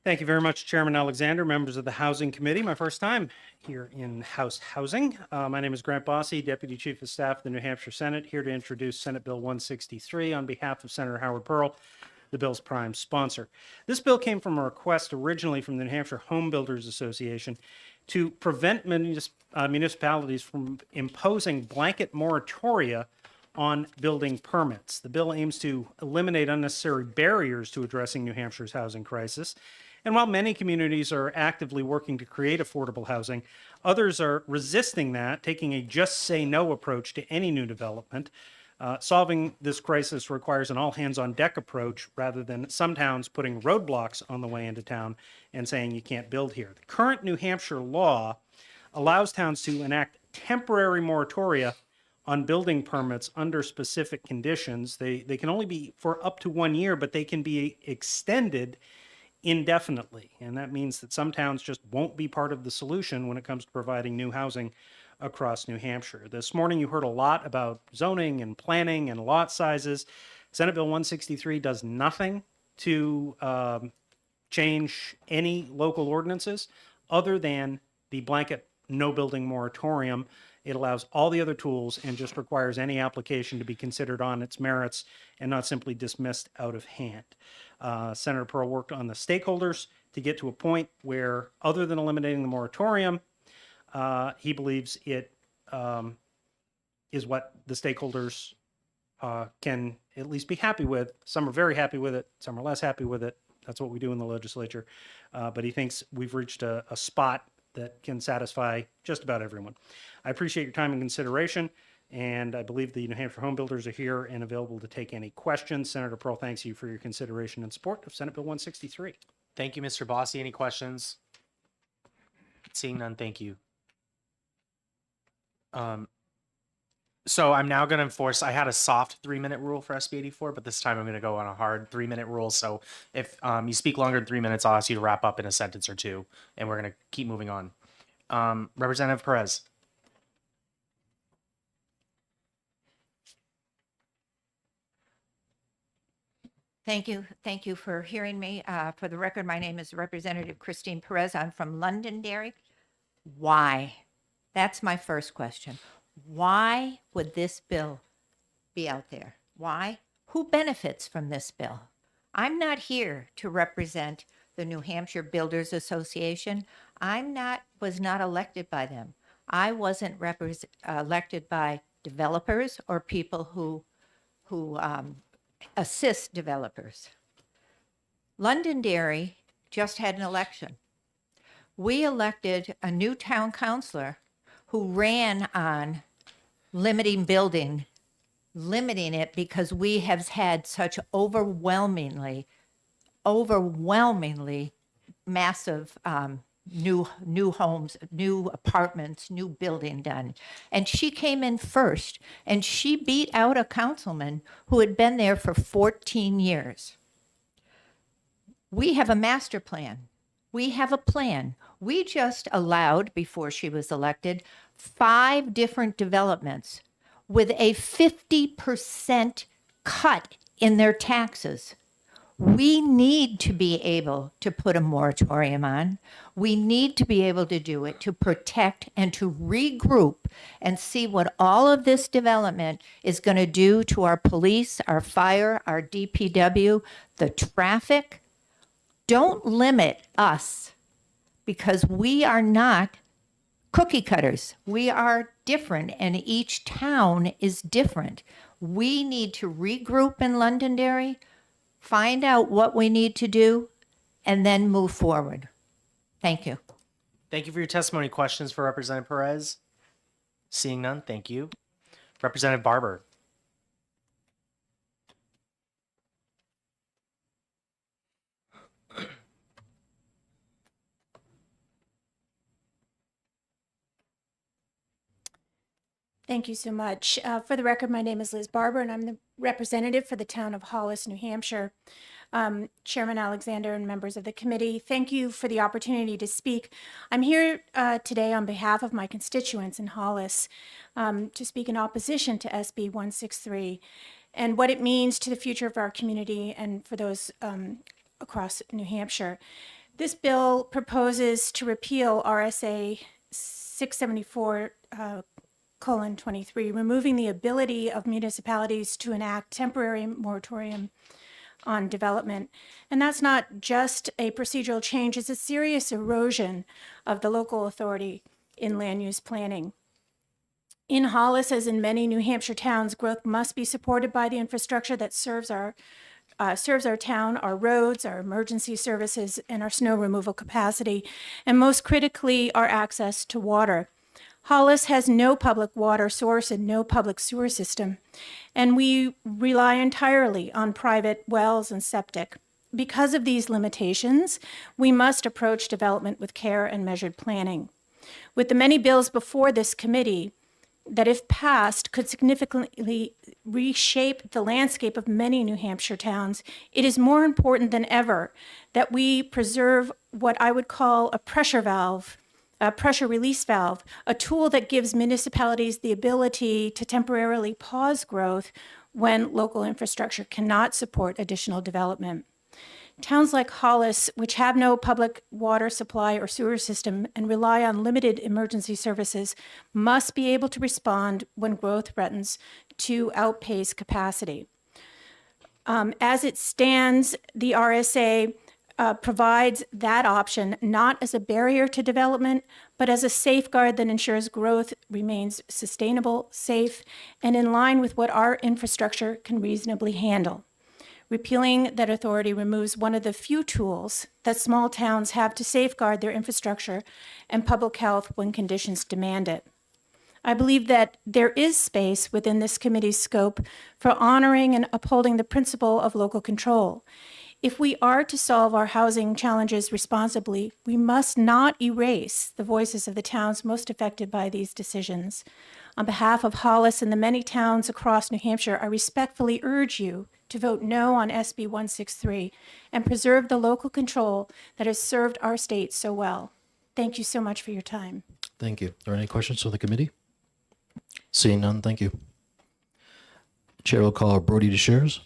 Thank you very much, Chairman Alexander, members of the Housing Committee. My first time here in House Housing. My name is Grant Bossy, Deputy Chief of Staff of the New Hampshire Senate, here to introduce Senate Bill 163 on behalf of Senator Howard Pearl, the bill's prime sponsor. This bill came from a request originally from the New Hampshire Home Builders Association to prevent municipalities from imposing blanket moratoria on building permits. The bill aims to eliminate unnecessary barriers to addressing New Hampshire's housing crisis. And while many communities are actively working to create affordable housing, others are resisting that, taking a just say no approach to any new development. Solving this crisis requires an all hands on deck approach rather than some towns putting roadblocks on the way into town and saying you can't build here. The current New Hampshire law allows towns to enact temporary moratoria on building permits under specific conditions. They can only be for up to 1 year, but they can be extended indefinitely. And that means that some towns just won't be part of the solution when it comes to providing new housing across New Hampshire. This morning you heard a lot about zoning and planning and lot sizes. Senate Bill 163 does nothing to change any local ordinances other than the blanket no building moratorium. It allows all the other tools and just requires any application to be considered on its merits and not simply dismissed out of hand. Senator Pearl worked on the stakeholders to get to a point where, other than eliminating the moratorium, he believes it is what the stakeholders can at least be happy with. Some are very happy with it. Some are less happy with it. That's what we do in the legislature. But he thinks we've reached a spot that can satisfy just about everyone. I appreciate your time and consideration, and I believe the New Hampshire home builders are here and available to take any questions. Senator Pearl thanks you for your consideration and support of Senate Bill 163. Thank you, Mr. Bossy. Any questions? Seeing none, thank you. So I'm now going to enforce, I had a soft 3-minute rule for SB 84, but this time I'm going to go on a hard 3-minute rule. So if you speak longer than 3 minutes, I'll ask you to wrap up in a sentence or two, and we're going to keep moving on. Representative Perez. Thank you. Thank you for hearing me. For the record, my name is Representative Christine Perez. I'm from Londonderry. Why? That's my first question. Why would this bill be out there? Why? Who benefits from this bill? I'm not here to represent the New Hampshire Builders Association. Was not elected by them. I wasn't elected by developers or people who assist developers. Londonderry just had an election. We elected a new town councilor who ran on limiting it because we have had such overwhelmingly massive new homes, new apartments, new building done. And she came in first, and she beat out a councilman who had been there for 14 years. We have a master plan. We have a plan. We just allowed, before she was elected, 5 different developments with a 50% cut in their taxes. We need to be able to put a moratorium on. We need to be able to do it to protect and to regroup and see what all of this development is going to do to our police, our fire, our DPW, the traffic. Don't limit us, because we are not cookie cutters. We are different, and each town is different. We need to regroup in Londonderry, find out what we need to do, and then move forward. Thank you. Thank you for your testimony. Questions for Representative Perez? Seeing none, thank you. Representative Barber. Thank you so much. For the record, my name is Liz Barber, and I'm the representative for the town of Hollis, New Hampshire. Chairman Alexander and members of the committee, thank you for the opportunity to speak. I'm here today on behalf of my constituents in Hollis to speak in opposition to SB 163 and what it means to the future of our community and for those across New Hampshire. This bill proposes to repeal RSA 674 :23, removing the ability of municipalities to enact temporary moratorium on development. And that's not just a procedural change, it's a serious erosion of the local authority in land use planning. In Hollis, as in many New Hampshire towns, growth must be supported by the infrastructure that serves our town, our roads, our emergency services, and our snow removal capacity, and most critically, our access to water. Hollis has no public water source and no public sewer system, and we rely entirely on private wells and septic. Because of these limitations, we must approach development with care and measured planning. With the many bills before this committee that, if passed, could significantly reshape the landscape of many New Hampshire towns, it is more important than ever that we preserve what I would call a pressure valve, a pressure release valve, a tool that gives municipalities the ability to temporarily pause growth when local infrastructure cannot support additional development. Towns like Hollis, which have no public water supply or sewer system and rely on limited emergency services, must be able to respond when growth threatens to outpace capacity. As it stands, the RSA provides that option not as a barrier to development, but as a safeguard that ensures growth remains sustainable, safe, and in line with what our infrastructure can reasonably handle. Repealing that authority removes one of the few tools that small towns have to safeguard their infrastructure and public health when conditions demand it. I believe that there is space within this committee's scope for honoring and upholding the principle of local control. If we are to solve our housing challenges responsibly, we must not erase the voices of the towns most affected by these decisions. On behalf of Hollis and the many towns across New Hampshire, I respectfully urge you to vote no on SB 163 and preserve the local control that has served our state so well. Thank you so much for your time. Thank you. Are there any questions from the committee? Seeing none, thank you. Chair will call Brody to shares.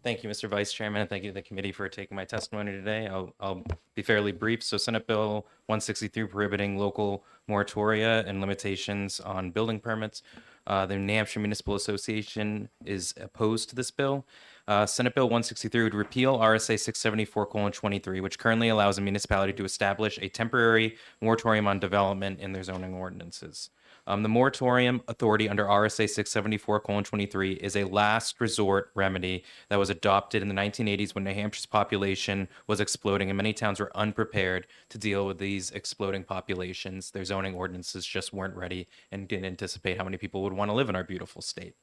Thank you, Mr. Vice Chairman, and thank you to the committee for taking my testimony today. I'll be fairly brief. So Senate Bill 163 prohibiting local moratoria and limitations on building permits. The New Hampshire Municipal Association is opposed to this bill. Senate Bill 163 would repeal RSA 674:23, which currently allows a municipality to establish a temporary moratorium on development in their zoning ordinances. The moratorium authority under RSA 674:23 is a last resort remedy that was adopted in the 1980s when New Hampshire's population was exploding and many towns were unprepared to deal with these exploding populations. Their zoning ordinances just weren't ready and didn't anticipate how many people would want to live in our beautiful state.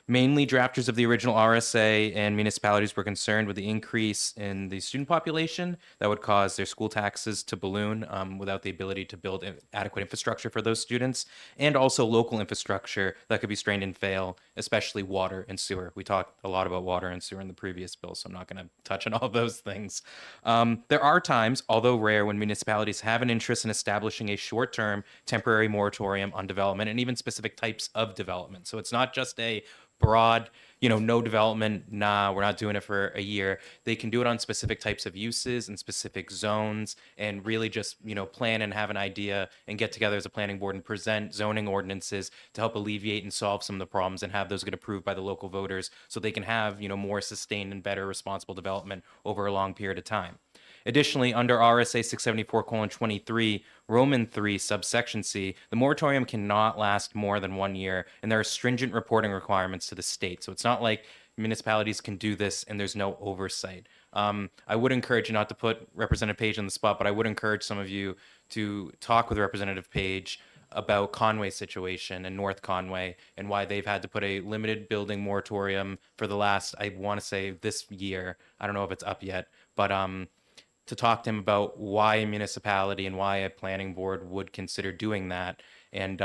Mainly, drafters of the original RSA and municipalities were concerned with the increase in the student population that would cause their school taxes to balloon without the ability to build adequate infrastructure for those students, and also local infrastructure that could be strained and fail, especially water and sewer. We talked a lot about water and sewer in the previous bill, so I'm not going to touch on all those things. There are times, although rare, when municipalities have an interest in establishing a short-term temporary moratorium on development and even specific types of development. So it's not just a broad, no development, nah, we're not doing it for a year. They can do it on specific types of uses and specific zones and really just, plan and have an idea and get together as a planning board and present zoning ordinances to help alleviate and solve some of the problems and have those get approved by the local voters so they can have, more sustained and better responsible development over a long period of time. Additionally, under RSA 674:23, Roman 3, subsection C, the moratorium cannot last more than 1 year, and there are stringent reporting requirements to the state. So it's not like municipalities can do this and there's no oversight. I would encourage you not to put Representative Page on the spot, but I would encourage some of you to talk with Representative Page about Conway's situation and North Conway and why they've had to put a limited building moratorium for the last, I want to say this year. I don't know if it's up yet, but to talk to him about why a municipality and why a planning board would consider doing that, and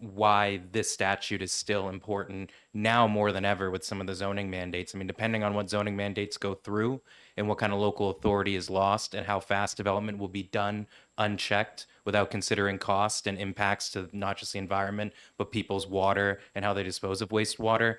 why this statute is still important now more than ever with some of the zoning mandates. I mean, depending on what zoning mandates go through and what kind of local authority is lost and how fast development will be done unchecked without considering cost and impacts to not just the environment, but people's water and how they dispose of wastewater,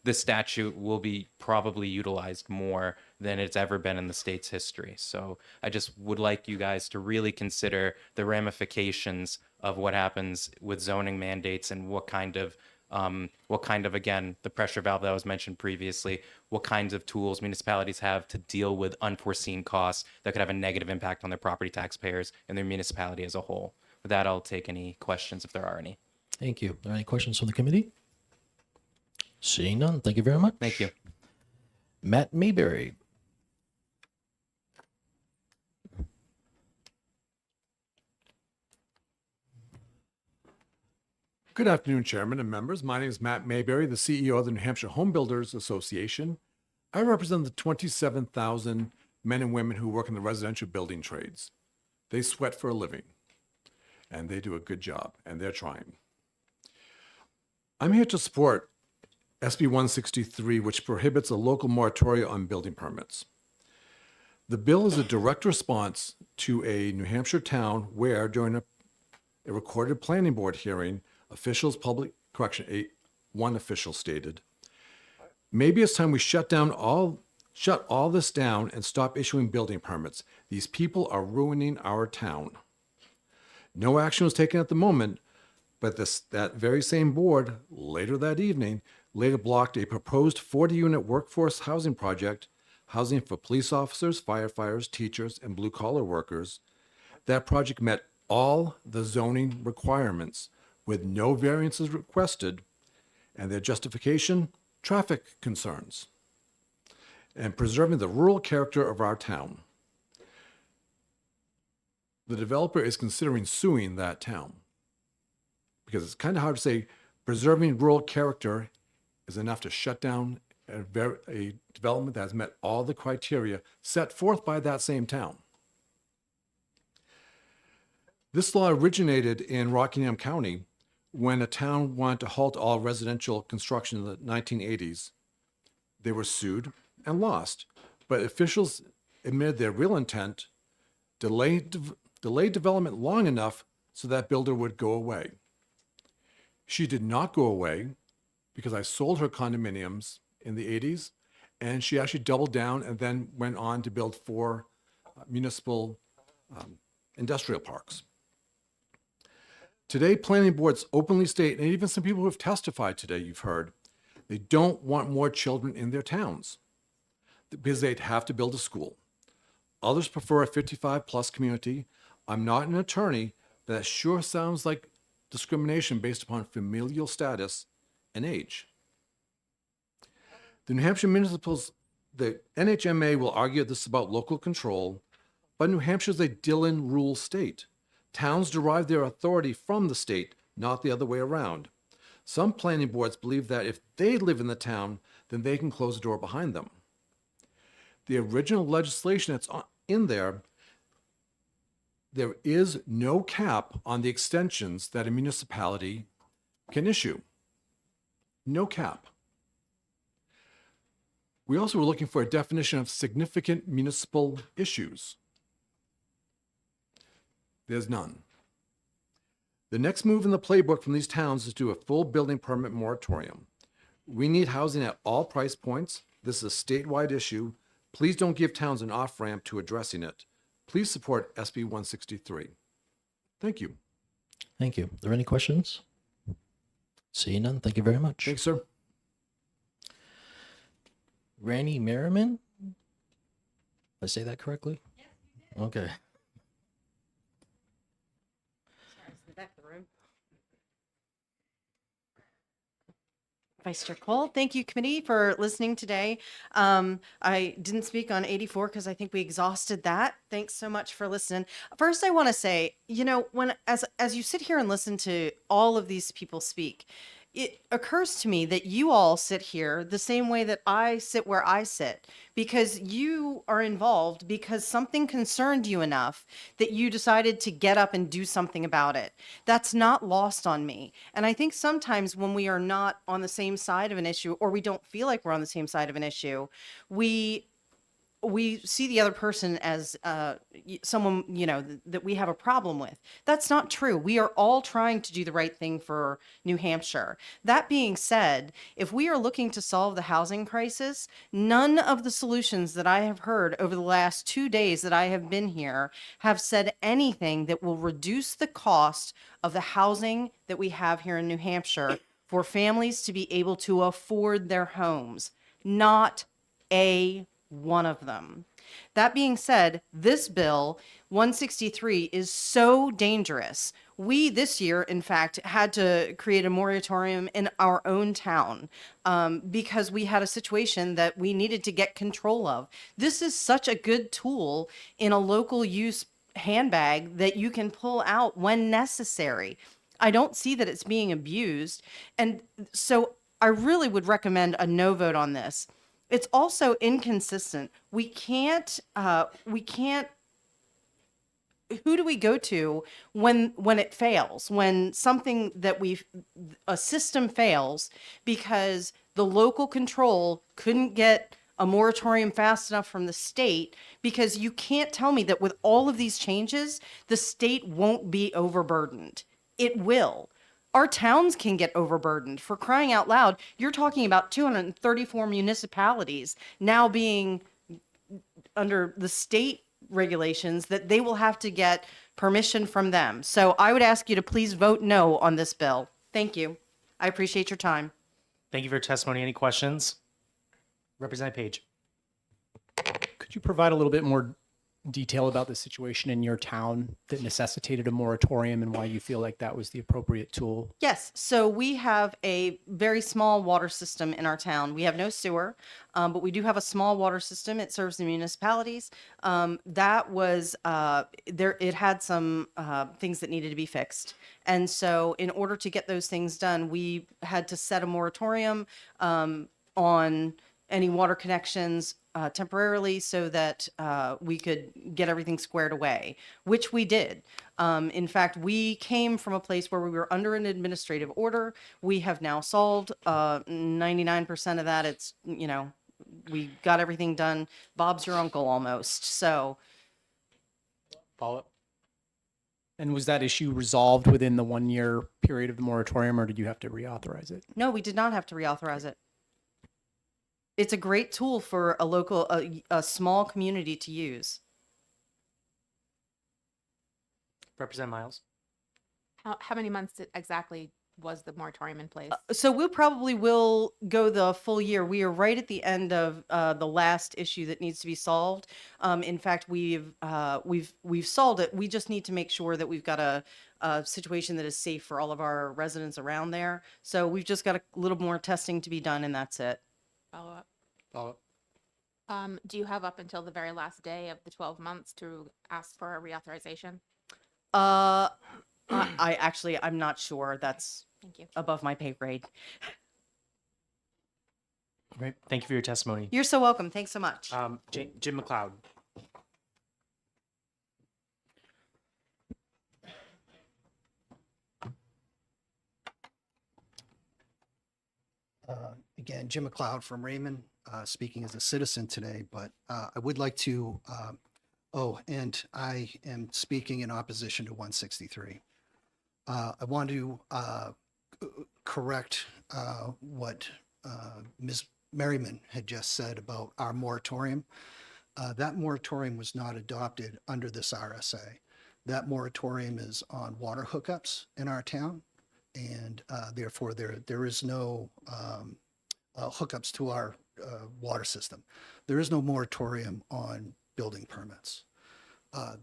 this statute will be probably utilized more than it's ever been in the state's history. So I just would like you guys to really consider the ramifications of what happens with zoning mandates and what kind of, again, the pressure valve that was mentioned previously, what kinds of tools municipalities have to deal with unforeseen costs that could have a negative impact on their property taxpayers and their municipality as a whole. With that, I'll take any questions if there are any. Thank you. Are there any questions from the committee? Seeing none, thank you very much. Thank you. Matt Mayberry. Good afternoon, Chairman and members. My name is Matt Mayberry, the CEO of the New Hampshire Home Builders Association. I represent the 27,000 men and women who work in the residential building trades. They sweat for a living, and they do a good job, and they're trying. I'm here to support SB 163, which prohibits a local moratorium on building permits. The bill is a direct response to a New Hampshire town where, during a recorded planning board hearing, one official stated, "Maybe it's time we shut all this down and stop issuing building permits. These people are ruining our town." No action was taken at the moment, but that very same board later that evening blocked a proposed 40-unit workforce housing project, housing for police officers, firefighters, teachers, and blue-collar workers. That project met all the zoning requirements with no variances requested, and their justification, traffic concerns, and preserving the rural character of our town. The developer is considering suing that town because it's kind of hard to say preserving rural character is enough to shut down a development that has met all the criteria set forth by that same town. This law originated in Rockingham County when a town wanted to halt all residential construction in the 1980s. They were sued and lost, but officials admitted their real intent, delayed development long enough so that builder would go away. She did not go away because I sold her condominiums in the 80s, and she actually doubled down and then went on to build 4 municipal industrial parks. Today, planning boards openly state, and even some people who have testified today, you've heard, they don't want more children in their towns because they'd have to build a school. Others prefer a 55-plus community. I'm not an attorney, but that sure sounds like discrimination based upon familial status and age. The New Hampshire municipals, the NHMA will argue this is about local control, but New Hampshire is a Dillon rule state. Towns derive their authority from the state, not the other way around. Some planning boards believe that if they live in the town, then they can close the door behind them. The original legislation that's in there is no cap on the extensions that a municipality can issue. No cap. We also were looking for a definition of significant municipal issues. There's none. The next move in the playbook from these towns is to do a full building permit moratorium. We need housing at all price points. This is a statewide issue. Please don't give towns an off-ramp to addressing it. Please support SB 163. Thank you. Thank you. Are there any questions? Seeing none, thank you very much. Thanks, sir. Randy Merriman? Did I say that correctly? Yes, you did. Okay. The back of the room. Vice Chair Cole, thank you, committee, for listening today. I didn't speak on 84 because I think we exhausted that. Thanks so much for listening. First, I want to say, you know, when as you sit here and listen to all of these people speak, it occurs to me that you all sit here the same way that I sit where I sit, because you are involved because something concerned you enough that you decided to get up and do something about it. That's not lost on me. And I think sometimes when we are not on the same side of an issue, or we don't feel like we're on the same side of an issue, we see the other person as someone, you know, that we have a problem with. That's not true. We are all trying to do the right thing for New Hampshire. That being said, if we are looking to solve the housing crisis, none of the solutions that I have heard over the last 2 days that I have been here have said anything that will reduce the cost of the housing that we have here in New Hampshire for families to be able to afford their homes. Not a one of them. That being said, this bill 163 is so dangerous. We this year, in fact, had to create a moratorium in our own town because we had a situation that we needed to get control of. This is such a good tool in a local use handbag that you can pull out when necessary. I don't see that it's being abused. And so I really would recommend a no vote on this. It's also inconsistent. We can't, who do we go to when it fails? When something that a system fails because the local control couldn't get a moratorium fast enough from the state, because you can't tell me that with all of these changes, the state won't be overburdened. It will. Our towns can get overburdened. For crying out loud, you're talking about 234 municipalities now being under the state regulations that they will have to get permission from them. So I would ask you to please vote no on this bill. Thank you. I appreciate your time. Thank you for your testimony. Any questions? Representative Page. Could you provide a little bit more detail about the situation in your town that necessitated a moratorium and why you feel like that was the appropriate tool? Yes, so we have a very small water system in our town. We have no sewer, but we do have a small water system. It serves the municipalities. That was, it had some things that needed to be fixed. And so in order to get those things done, we had to set a moratorium on any water connections temporarily so that we could get everything squared away, which we did. In fact, we came from a place where we were under an administrative order. We have now solved 99% of that. It's, you know, we got everything done. Bob's your uncle almost. So. Follow up. And was that issue resolved within the 1 year period of the moratorium, or did you have to reauthorize it? No, we did not have to reauthorize it. It's a great tool for a local, a small community to use. Representative Miles. How many months exactly was the moratorium in place? So we probably will go the full year. We are right at the end of the last issue that needs to be solved. In fact, we've solved it. We just need to make sure that we've got a situation that is safe for all of our residents around there. So we've just got a little more testing to be done, and that's it. Follow up. Follow up. Do you have up until the very last day of the 12 months to ask for a reauthorization? I'm not sure. That's Thank you. above my pay grade. Great. Thank you for your testimony. You're so welcome. Thanks so much. Jim McLeod. Again, Jim McLeod from Raymond, speaking as a citizen today, but I would like to, and I am speaking in opposition to 163. I want to correct what Ms. Merriman had just said about our moratorium. That moratorium was not adopted under this RSA. That moratorium is on water hookups in our town, and therefore there is no hookups to our water system. There is no moratorium on building permits.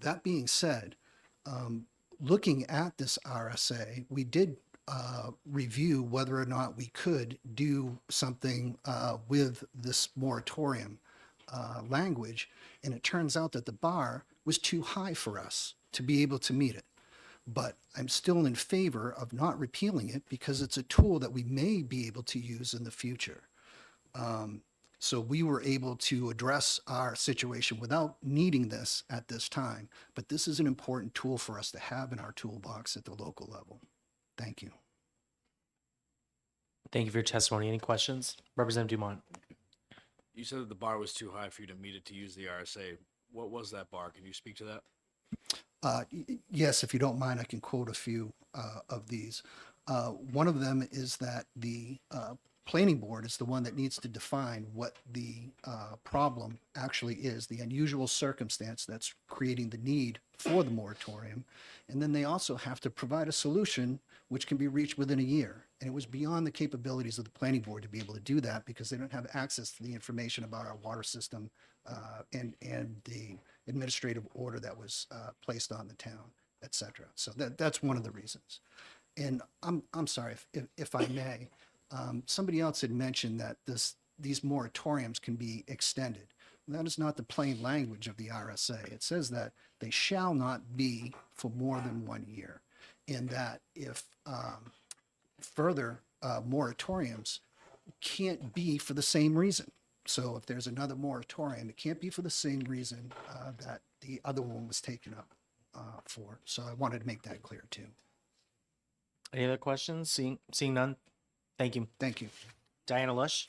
That being said, looking at this RSA, we did review whether or not we could do something with this moratorium language. And it turns out that the bar was too high for us to be able to meet it. But I'm still in favor of not repealing it because it's a tool that we may be able to use in the future. So we were able to address our situation without needing this at this time. But this is an important tool for us to have in our toolbox at the local level. Thank you. Thank you for your testimony. Any questions? Representative Dumont. You said that the bar was too high for you to meet it to use the RSA. What was that bar? Can you speak to that? Yes, if you don't mind, I can quote a few of these. One of them is that the planning board is the one that needs to define what the problem actually is, the unusual circumstance that's creating the need for the moratorium. And then they also have to provide a solution which can be reached within a year. And it was beyond the capabilities of the planning board to be able to do that because they don't have access to the information about our water system and the administrative order that was placed on the town, et cetera. So that's one of the reasons. And I'm sorry, if I may, somebody else had mentioned that these moratoriums can be extended. That is not the plain language of the RSA. It says that they shall not be for more than 1 year, and that if further moratoriums can't be for the same reason. So if there's another moratorium, it can't be for the same reason that the other one was taken up for. So I wanted to make that clear too. Any other questions? Seeing none. Thank you. Thank you. Diana Lush.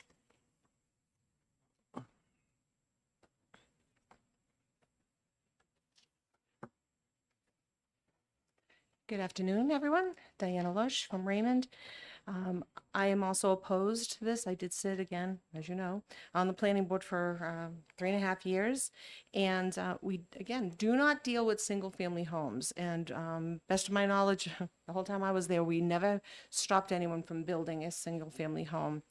Good afternoon, everyone. Diana Lush from Raymond. I am also opposed to this. I did sit again, as you know, on the planning board for 3.5 years. And we, again, do not deal with single-family homes. And best of my knowledge, the whole time I was there, we never stopped anyone from building a single-family home.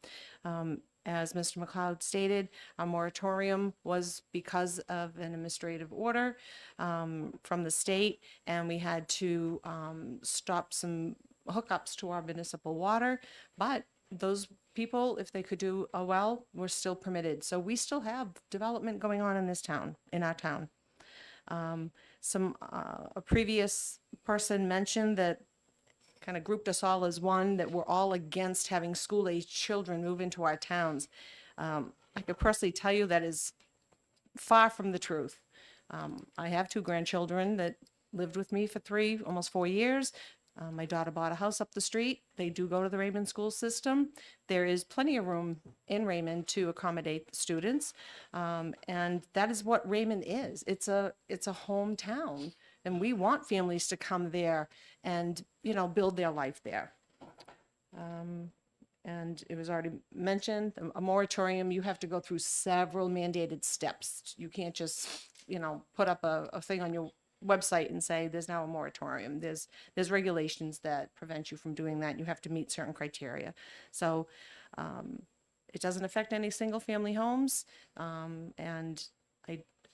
As Mr. McLeod stated, our moratorium was because of an administrative order from the state, and we had to stop some hookups to our municipal water. But those people, if they could do a well, were still permitted. So we still have development going on in this town, in our town. A previous person mentioned that kind of grouped us all as one, that we're all against having school-age children move into our towns. I could personally tell you that is far from the truth. I have 2 grandchildren that lived with me for almost 4 years. My daughter bought a house up the street. They do go to the Raymond school system. There is plenty of room in Raymond to accommodate the students. And that is what Raymond is. It's a hometown. And we want families to come there and, build their life there. And it was already mentioned, a moratorium, you have to go through several mandated steps. You can't just, put up a thing on your website and say there's now a moratorium. There's regulations that prevent you from doing that. You have to meet certain criteria. So it doesn't affect any single family homes. And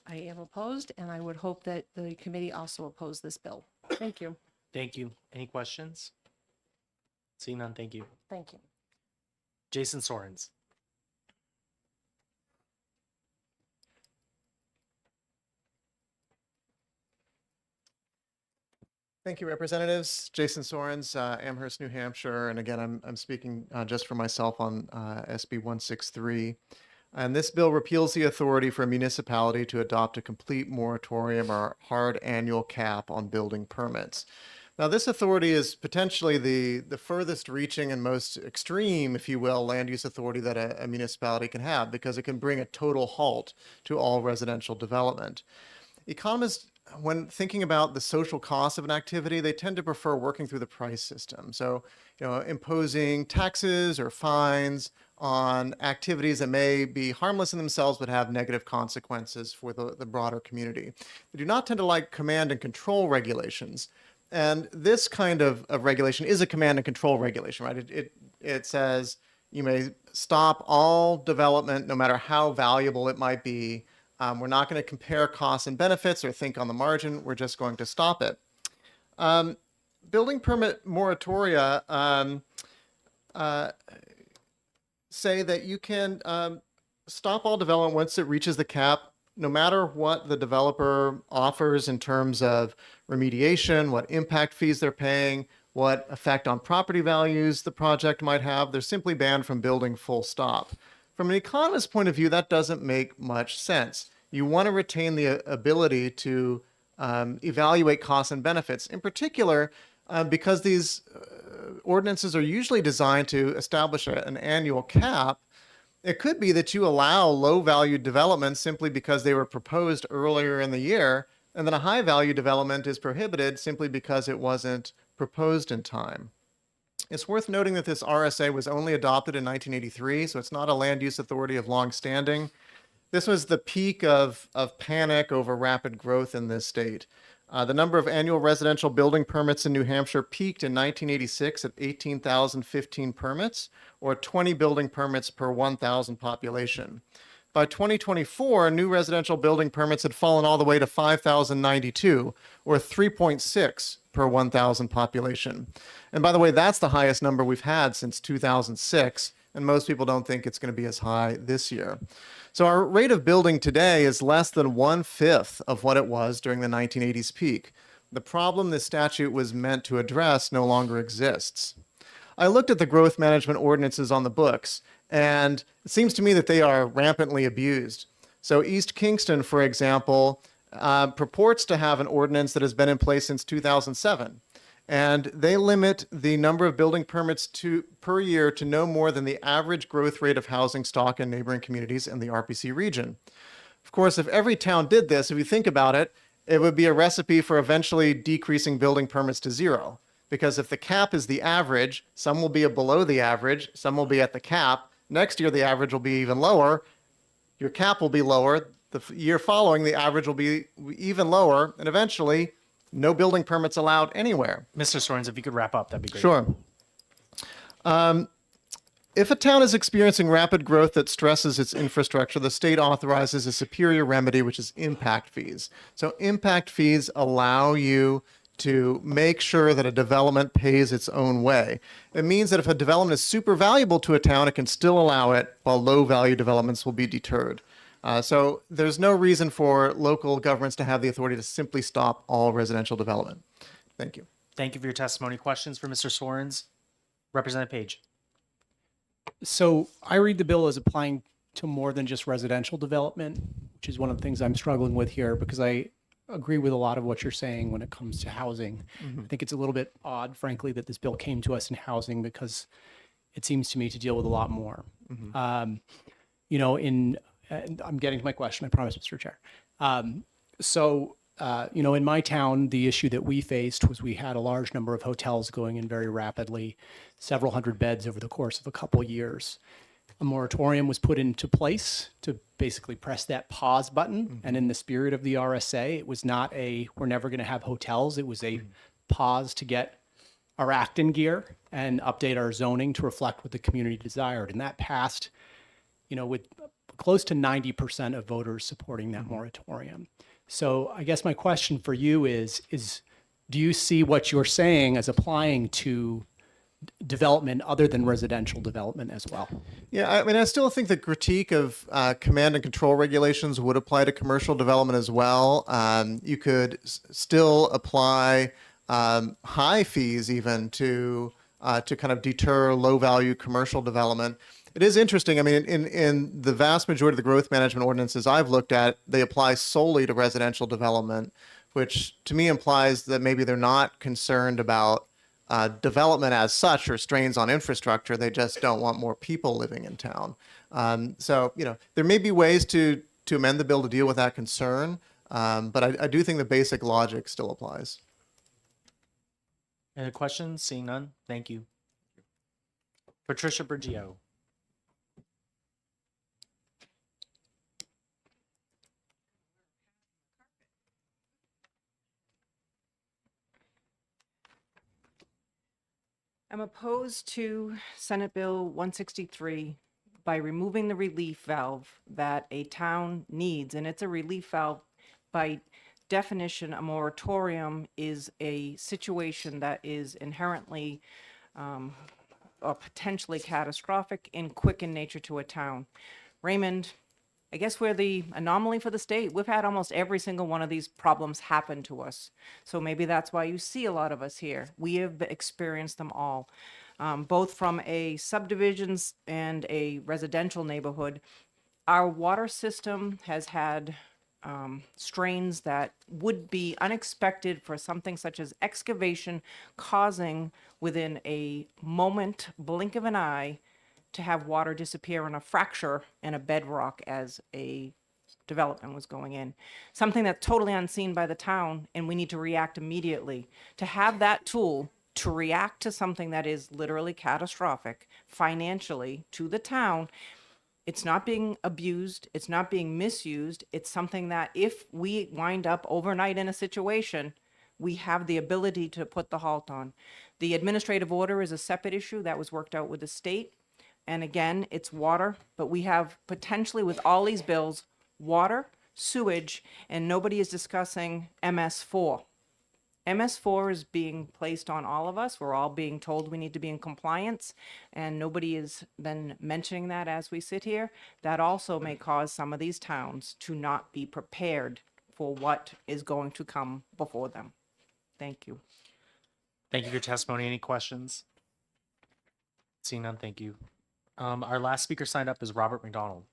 I am opposed, and I would hope that the committee also oppose this bill. Thank you. Thank you. Any questions? Seeing none. Thank you. Thank you. Jason Sorens. Thank you, representatives. Jason Sorens, Amherst, New Hampshire. And again, I'm speaking just for myself on SB 163. And this bill repeals the authority for a municipality to adopt a complete moratorium or hard annual cap on building permits. Now, this authority is potentially the furthest reaching and most extreme, if you will, land use authority that a municipality can have, because it can bring a total halt to all residential development. Economists, when thinking about the social cost of an activity, they tend to prefer working through the price system. So, imposing taxes or fines on activities that may be harmless in themselves but have negative consequences for the broader community. They do not tend to like command and control regulations. And this kind of regulation is a command and control regulation, right? It says you may stop all development, no matter how valuable it might be. We're not going to compare costs and benefits or think on the margin. We're just going to stop it. building permit moratoria say that you can stop all development once it reaches the cap, no matter what the developer offers in terms of remediation, what impact fees they're paying, what effect on property values the project might have. They're simply banned from building, full stop. From an economist's point of view, that doesn't make much sense. You want to retain the ability to evaluate costs and benefits. In particular, because these ordinances are usually designed to establish an annual cap, it could be that you allow low-value developments simply because they were proposed earlier in the year, and then a high-value development is prohibited simply because it wasn't proposed in time. It's worth noting that this RSA was only adopted in 1983, so it's not a land use authority of long standing. This was the peak of panic over rapid growth in this state. The number of annual residential building permits in New Hampshire peaked in 1986 at 18,015 permits, or 20 building permits per 1,000 population. By 2024, new residential building permits had fallen all the way to 5,092, or 3.6 per 1,000 population. And by the way, that's the highest number we've had since 2006, and most people don't think it's going to be as high this year. So our rate of building today is less than 1/5 of what it was during the 1980s peak. The problem this statute was meant to address no longer exists. I looked at the growth management ordinances on the books, and it seems to me that they are rampantly abused. So East Kingston, for example, purports to have an ordinance that has been in place since 2007. And they limit the number of building permits per year to no more than the average growth rate of housing stock in neighboring communities in the RPC region. Of course, if every town did this, if you think about it, it would be a recipe for eventually decreasing building permits to zero. Because if the cap is the average, some will be below the average, some will be at the cap. Next year, the average will be even lower. Your cap will be lower. The year following, the average will be even lower. And eventually, no building permits allowed anywhere. Mr. Sorens, if you could wrap up, that'd be great. Sure. If a town is experiencing rapid growth that stresses its infrastructure, the state authorizes a superior remedy, which is impact fees. So impact fees allow you to make sure that a development pays its own way. It means that if a development is super valuable to a town, it can still allow it, while low-value developments will be deterred. So there's no reason for local governments to have the authority to simply stop all residential development. Thank you. Thank you for your testimony. Questions for Mr. Sorens? Representative Page. So I read the bill as applying to more than just residential development, which is one of the things I'm struggling with here, because I agree with a lot of what you're saying when it comes to housing. I think it's a little bit odd, frankly, that this bill came to us in housing, because it seems to me to deal with a lot more. And I'm getting to my question, I promise, Mr. Chair. In my town, the issue that we faced was we had a large number of hotels going in very rapidly, several hundred beds over the course of a couple years. A moratorium was put into place to basically press that pause button. And in the spirit of the RSA, it was not a, we're never going to have hotels. It was a pause to get our act in gear and update our zoning to reflect what the community desired. And that passed, with close to 90% of voters supporting that moratorium. So I guess my question for you is do you see what you're saying as applying to development other than residential development as well? Yeah, I mean, I still think the critique of command and control regulations would apply to commercial development as well. You could still apply high fees even to kind of deter low-value commercial development. It is interesting. I mean, in the vast majority of the growth management ordinances I've looked at, they apply solely to residential development, which to me implies that maybe they're not concerned about development as such or strains on infrastructure. They just don't want more people living in town. So, there may be ways to amend the bill to deal with that concern, but I do think the basic logic still applies. Any questions? Seeing none, thank you. Patricia Bergio. I'm opposed to Senate Bill 163 by removing the relief valve that a town needs. And it's a relief valve by definition, a moratorium is a situation that is inherently or potentially catastrophic and quick in nature to a town. Raymond, I guess we're the anomaly for the state. We've had almost every single one of these problems happen to us. So maybe that's why you see a lot of us here. We have experienced them all, both from a subdivisions and a residential neighborhood. Our water system has had strains that would be unexpected for something such as excavation, causing within a moment, blink of an eye, to have water disappear in a fracture in a bedrock as a development was going in. Something that's totally unseen by the town, and we need to react immediately. To have that tool to react to something that is literally catastrophic financially to the town, it's not being abused, it's not being misused. It's something that if we wind up overnight in a situation, we have the ability to put the halt on. The administrative order is a separate issue that was worked out with the state. And again, it's water, but we have potentially with all these bills, water, sewage, and nobody is discussing MS4. MS4 is being placed on all of us. We're all being told we need to be in compliance, and nobody is then mentioning that as we sit here. That also may cause some of these towns to not be prepared for what is going to come before them. Thank you. Thank you for your testimony. Any questions? Seeing none, thank you. Our last speaker signed up is Robert McDonald.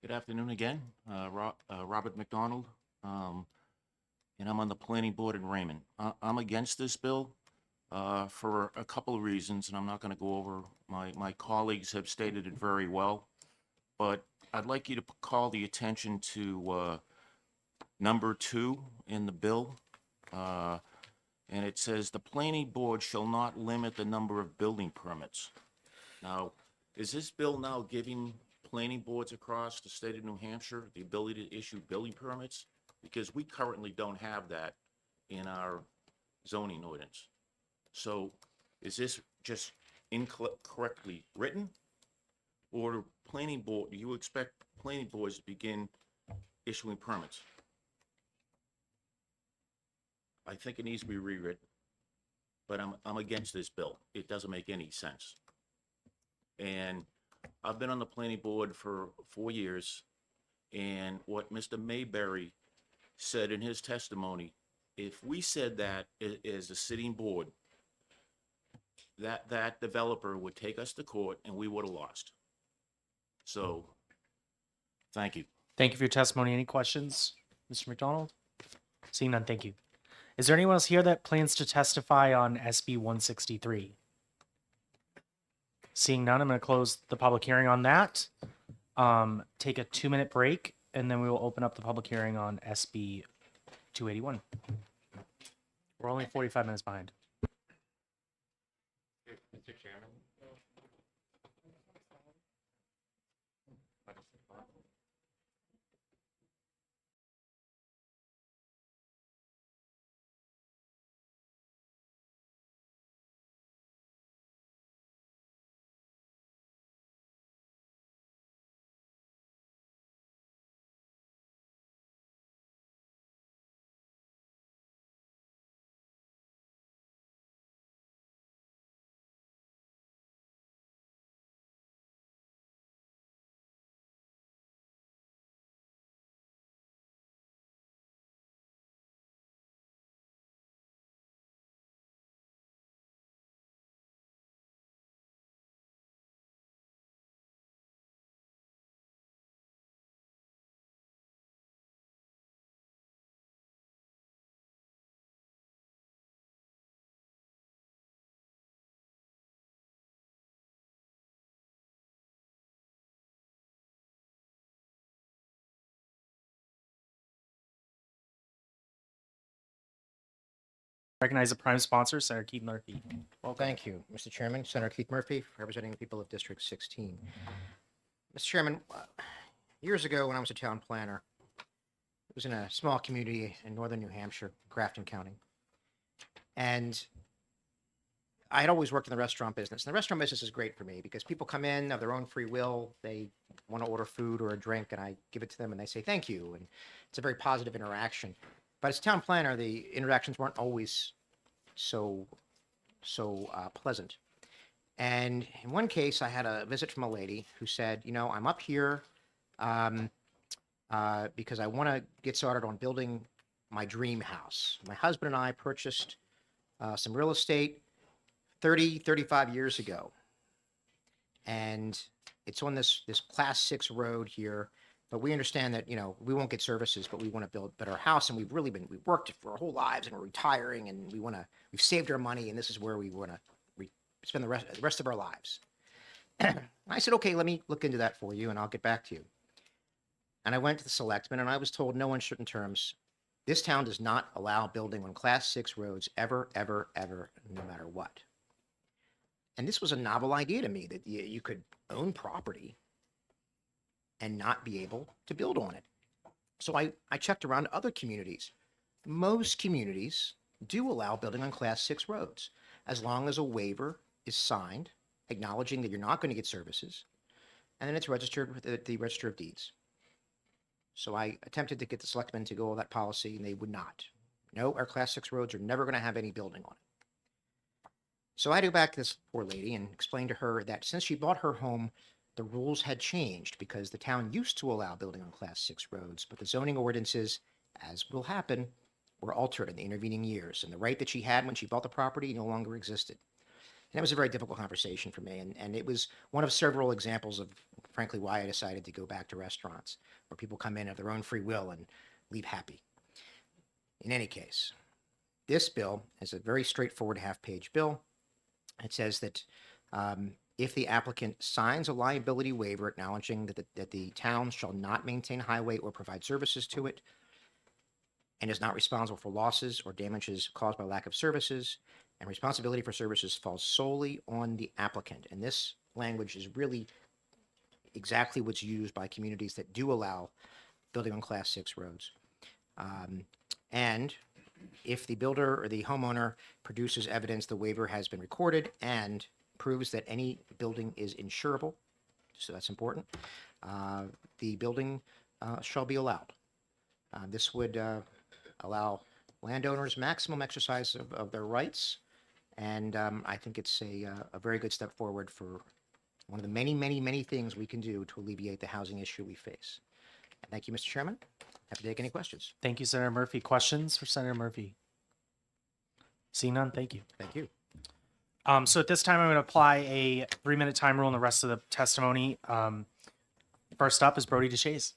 Good afternoon again. Robert McDonald, and I'm on the planning board in Raymond. I'm against this bill for a couple of reasons, and I'm not going to go over. My colleagues have stated it very well, but I'd like you to call the attention to number 2 in the bill, and it says the planning board shall not limit the number of building permits. Now, is this bill now giving planning boards across the state of New Hampshire the ability to issue building permits? Because we currently don't have that in our zoning ordinance. So is this just incorrectly written? Or planning board, do you expect planning boards to begin issuing permits? I think it needs to be rewritten, but I'm against this bill. It doesn't make any sense. And I've been on the planning board for 4 years, and what Mr. Mayberry said in his testimony, if we said that as a sitting board, that developer would take us to court and we would have lost. So, thank you. Thank you for your testimony. Any questions, Mr. McDonald? Seeing none, thank you. Is there anyone else here that plans to testify on SB 163? Seeing none, I'm going to close the public hearing on that. Take a 2-minute break, and then we will open up the public hearing on SB 281. We're only 45 minutes behind. Mr. Chairman. Recognize the prime sponsor, Senator Keith Murphy. Welcome. Thank you, Mr. Chairman. Senator Keith Murphy, representing the people of District 16. Mr. Chairman, years ago when I was a town planner, it was in a small community in northern New Hampshire, Grafton County. And I had always worked in the restaurant business, and the restaurant business is great for me because people come in of their own free will. They want to order food or a drink, and I give it to them, and they say thank you, and it's a very positive interaction. But as town planner, the interactions weren't always so pleasant. And in one case, I had a visit from a lady who said, you know, I'm up here because I want to get started on building my dream house. My husband and I purchased some real estate 35 years ago. And it's on this class 6 road here, but we understand that, you know, we won't get services, but we want to build a better house. And we've worked for our whole lives, and we're retiring, and we've saved our money, and this is where we want to spend the rest of our lives. I said, okay, let me look into that for you, and I'll get back to you. And I went to the selectmen, and I was told, no uncertain terms, this town does not allow building on class 6 roads ever, ever, ever, no matter what. And this was a novel idea to me, that you could own property and not be able to build on it. So I checked around other communities. Most communities do allow building on class 6 roads, as long as a waiver is signed, acknowledging that you're not going to get services, and then it's registered with the Register of Deeds. So I attempted to get the selectmen to go over that policy, and they would not. No, our class 6 roads are never going to have any building on it. So I had to go back to this poor lady and explain to her that since she bought her home, the rules had changed because the town used to allow building on class 6 roads, but the zoning ordinances, as will happen, were altered in the intervening years, and the right that she had when she bought the property no longer existed. And it was a very difficult conversation for me, and it was one of several examples of, frankly, why I decided to go back to restaurants, where people come in of their own free will and leave happy. In any case, this bill is a very straightforward half-page bill. It says that if the applicant signs a liability waiver acknowledging that the town shall not maintain highway or provide services to it, and is not responsible for losses or damages caused by lack of services, and responsibility for services falls solely on the applicant. And this language is really exactly what's used by communities that do allow building on class 6 roads. And if the builder or the homeowner produces evidence the waiver has been recorded and proves that any building is insurable, so that's important, the building shall be allowed. This would allow landowners maximum exercise of their rights, and I think it's a very good step forward for one of the many, many, many things we can do to alleviate the housing issue we face. And thank you, Mr. Chairman. Happy to take any questions. Thank you, Senator Murphy. Questions for Senator Murphy? Seeing none, thank you. Thank you. So at this time, I'm going to apply a 3-minute time rule in the rest of the testimony. First up is Brody Duchess.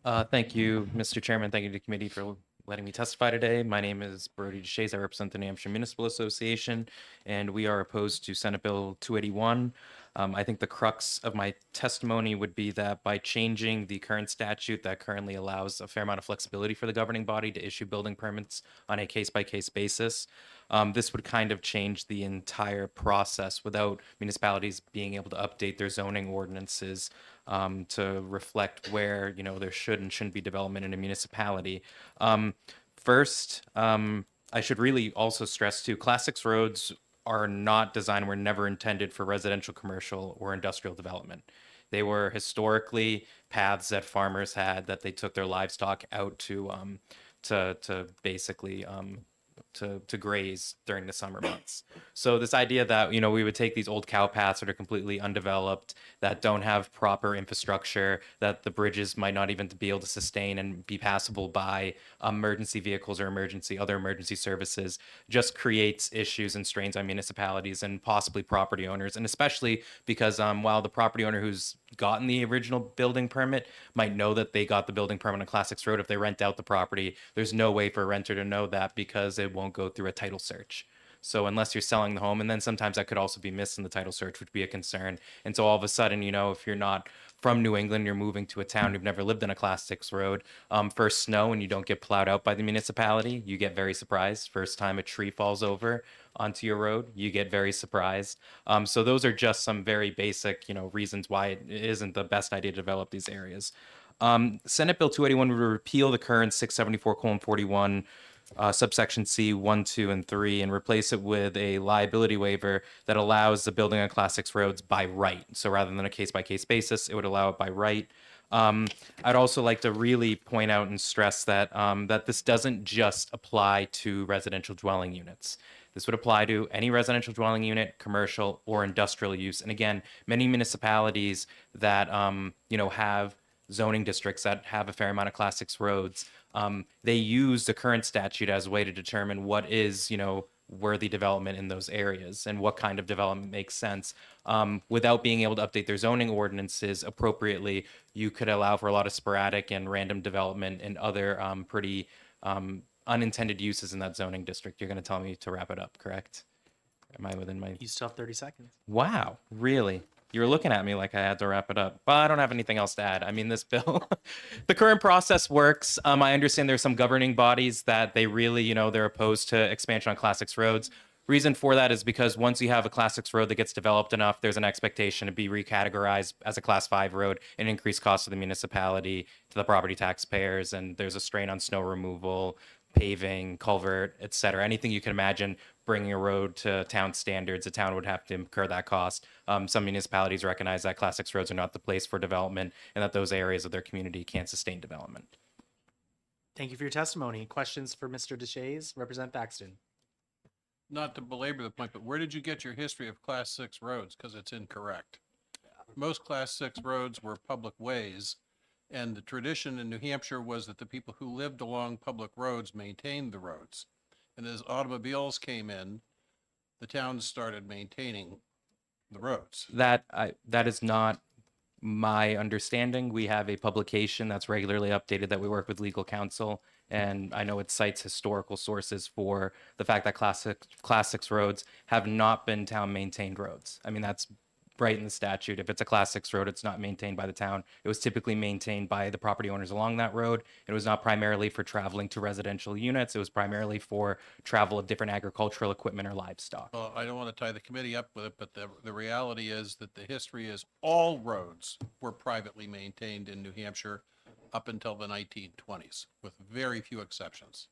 Thank you, Mr. Chairman. Thank you to the committee for letting me testify today. My name is Brody Duchess. I represent the New Hampshire Municipal Association, and we are opposed to Senate Bill 281. I think the crux of my testimony would be that by changing the current statute that currently allows a fair amount of flexibility for the governing body to issue building permits on a case-by-case basis, this would kind of change the entire process without municipalities being able to update their zoning ordinances to reflect where, you know, there should and shouldn't be development in a municipality. First, I should really also stress too, Class 6 roads are not designed, were never intended for residential, commercial, or industrial development. They were historically paths that farmers had that they took their livestock out to basically to graze during the summer months. So this idea that, you know, we would take these old cow paths that are completely undeveloped, that don't have proper infrastructure, that the bridges might not even be able to sustain and be passable by emergency vehicles or other emergency services, just creates issues and strains on municipalities and possibly property owners. And especially because while the property owner who's gotten the original building permit might know that they got the building permit on Class 6 road, if they rent out the property, there's no way for a renter to know that because it won't go through a title search. So unless you're selling the home, and then sometimes that could also be missed in the title search, which would be a concern. And so all of a sudden, you know, if you're not from New England, you're moving to a town, you've never lived on a Class 6 road, first snow and you don't get plowed out by the municipality, you get very surprised. First time a tree falls over onto your road, you get very surprised. So those are just some very basic, you know, reasons why it isn't the best idea to develop these areas. Senate Bill 281 would repeal the current 674:41 subsection C 1, 2, and 3 and replace it with a liability waiver that allows the building on Class 6 roads by right. So rather than a case-by-case basis, it would allow it by right. I'd also like to really point out and stress that that this doesn't just apply to residential dwelling units. This would apply to any residential dwelling unit, commercial, or industrial use. And again, many municipalities that have zoning districts that have a fair amount of Class 6 roads, they use the current statute as a way to determine what is, worthy development in those areas and what kind of development makes sense. Without being able to update their zoning ordinances appropriately, you could allow for a lot of sporadic and random development and other pretty unintended uses in that zoning district. You're going to tell me to wrap it up, correct? Am I within my... You still have 30 seconds. Wow, really? You were looking at me like I had to wrap it up, but I don't have anything else to add. I mean, this bill, the current process works. I understand there's some governing bodies that they really, they're opposed to expansion on Class 6 roads. Reason for that is because once you have a Class 6 road that gets developed enough, there's an expectation to be recategorized as a Class 5 road and increase costs to the municipality, to the property taxpayers, and there's a strain on snow removal, paving, culvert, et cetera. Anything you can imagine bringing a road to town standards, a town would have to incur that cost. Some municipalities recognize that Class 6 roads are not the place for development and that those areas of their community can't sustain development. Thank you for your testimony. Questions for Mr. Duchess? Representative Thaxton. Not to belabor the point, but where did you get your history of Class 6 roads? Because it's incorrect. Most Class 6 roads were public ways, and the tradition in New Hampshire was that the people who lived along public roads maintained the roads. And as automobiles came in, the towns started maintaining the roads. That is not my understanding. We have a publication that's regularly updated that we work with legal counsel, and I know it cites historical sources for the fact that Class 6 roads have not been town maintained roads. I mean, that's right in the statute. If it's a Class 6 road, it's not maintained by the town. It was typically maintained by the property owners along that road. It was not primarily for traveling to residential units. It was primarily for travel of different agricultural equipment or livestock. Well, I don't want to tie the committee up with it, but the reality is that the history is all roads were privately maintained in New Hampshire up until the 1920s, with very few exceptions.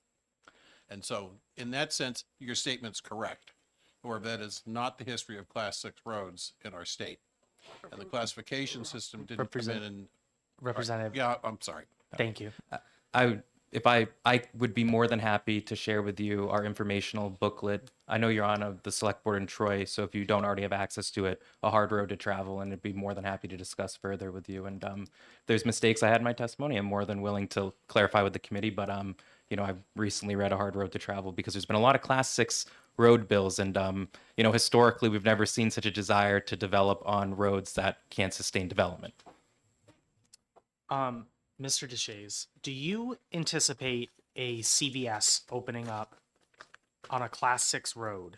And so, in that sense, your statement's correct. Or that is not the history of Class 6 roads in our state. And the classification system didn't come in and... Representative. Yeah, I'm sorry. Thank you. I would be more than happy to share with you our informational booklet. I know you're on the select board in Troy, so if you don't already have access to it, a hard road to travel, and I'd be more than happy to discuss further with you. And there's mistakes I had in my testimony. I'm more than willing to clarify with the committee, but I've recently read A Hard Road to Travel because there's been a lot of Class 6 road bills, and historically we've never seen such a desire to develop on roads that can't sustain development. Mr. Duchess, do you anticipate a CVS opening up on a Class 6 road?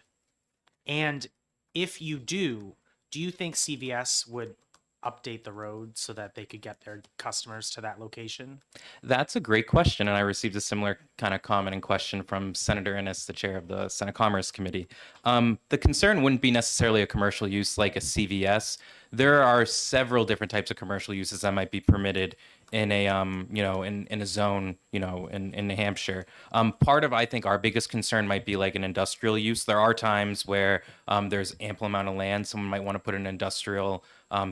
And if you do you think CVS would update the road so that they could get their customers to that location? That's a great question, and I received a similar kind of comment and question from Senator Innes, the chair of the Senate Commerce Committee. The concern wouldn't be necessarily a commercial use like a CVS. There are several different types of commercial uses that might be permitted in a in a zone in New Hampshire. Part of, I think, our biggest concern might be like an industrial use. There are times where there's ample amount of land. Someone might want to put an industrial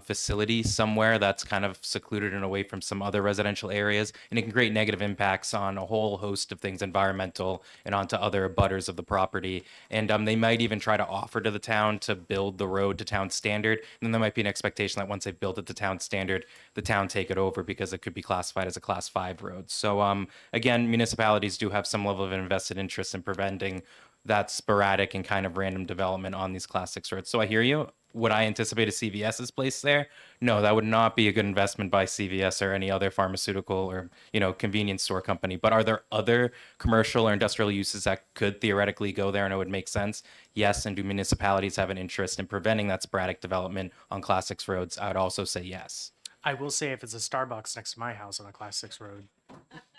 facility somewhere that's kind of secluded and away from some other residential areas, and it can create negative impacts on a whole host of things, environmental and onto other abutters of the property. And they might even try to offer to the town to build the road to town standard, and then there might be an expectation that once they build it to town standard, the town take it over because it could be classified as a Class 5 road. So again, municipalities do have some level of invested interest in preventing that sporadic and kind of random development on these Class 6 roads. So I hear you. Would I anticipate a CVS's place there? No, that would not be a good investment by CVS or any other pharmaceutical or, convenience store company. But are there other commercial or industrial uses that could theoretically go there and it would make sense? Yes. And do municipalities have an interest in preventing that sporadic development on Class 6 roads? I would also say yes. I will say if it's a Starbucks next to my house on a Class 6 road,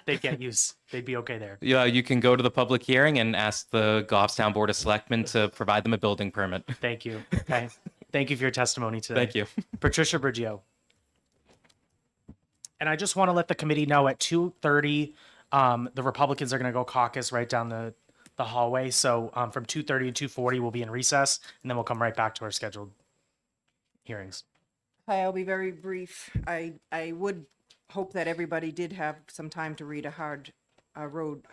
they'd get use. They'd be okay there. Yeah, you can go to the public hearing and ask the Goffstown Board of Selectmen to provide them a building permit. Thank you. Okay. Thank you for your testimony today. Thank you. Patricia Bergio. And I just want to let the committee know at 2:30, the Republicans are going to go caucus right down the hallway. So from 2:30 to 2:40, we'll be in recess, and then we'll come right back to our scheduled hearings. Hi, I'll be very brief. I would hope that everybody did have some time to read a hard road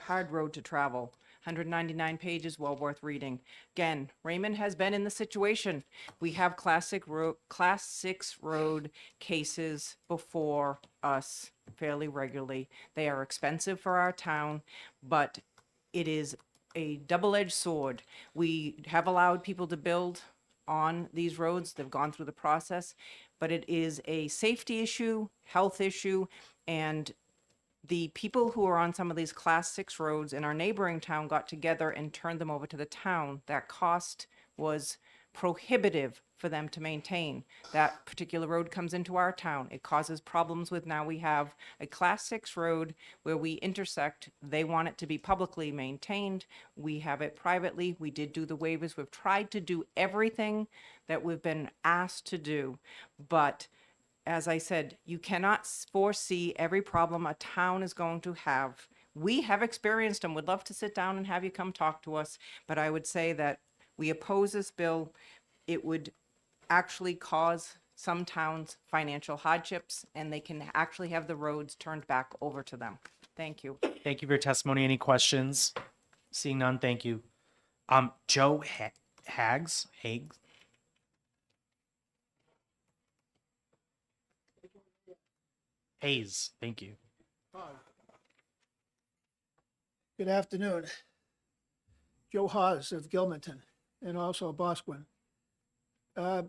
to travel. 199 pages, well worth reading. Again, Raymond has been in the situation. We have class 6 road cases before us fairly regularly. They are expensive for our town, but it is a double-edged sword. We have allowed people to build on these roads. They've gone through the process, but it is a safety issue, health issue, and the people who are on some of these class 6 roads in our neighboring town got together and turned them over to the town. That cost was prohibitive for them to maintain. That particular road comes into our town. It causes problems with, now we have a class 6 road where we intersect. They want it to be publicly maintained. We have it privately. We did do the waivers. We've tried to do everything that we've been asked to do, but as I said, you cannot foresee every problem a town is going to have. We have experienced them. Would love to sit down and have you come talk to us, but I would say that we oppose this bill. It would actually cause some towns financial hardships, and they can actually have the roads turned back over to them. Thank you. Thank you for your testimony. Any questions? Seeing none, thank you. Joe Hags. Hayes, thank you. Good afternoon. Joe Hawes of Gilmanton and also Bosquen. I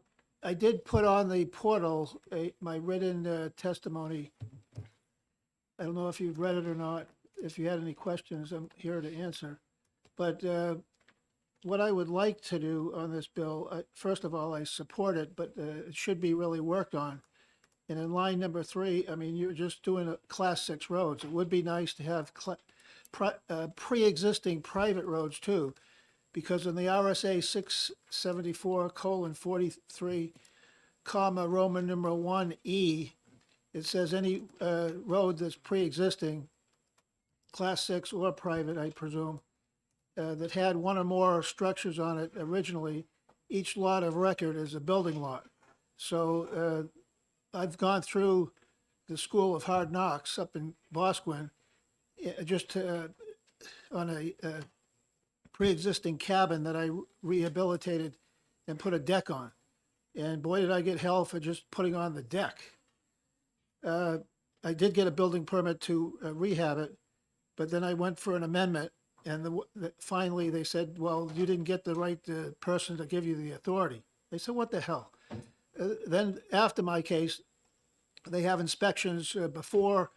did put on the portal my written testimony. I don't know if you've read it or not. If you had any questions, I'm here to answer. But what I would like to do on this bill, first of all, I support it, but it should be really worked on. And in line number 3, I mean, you're just doing a class 6 roads. It would be nice to have pre-existing private roads too, because in the RSA 674:43, Roman numeral 1E, it says any road that's pre-existing, class 6 or private, I presume, that had one or more structures on it originally, each lot of record is a building lot. So I've gone through the School of Hard Knocks up in Bosquen, just on a pre-existing cabin that I rehabilitated and put a deck on. And boy, did I get hell for just putting on the deck. I did get a building permit to rehab it, but then I went for an amendment, and finally they said, well, you didn't get the right person to give you the authority. They said, what the hell? Then after my case, they have inspections before,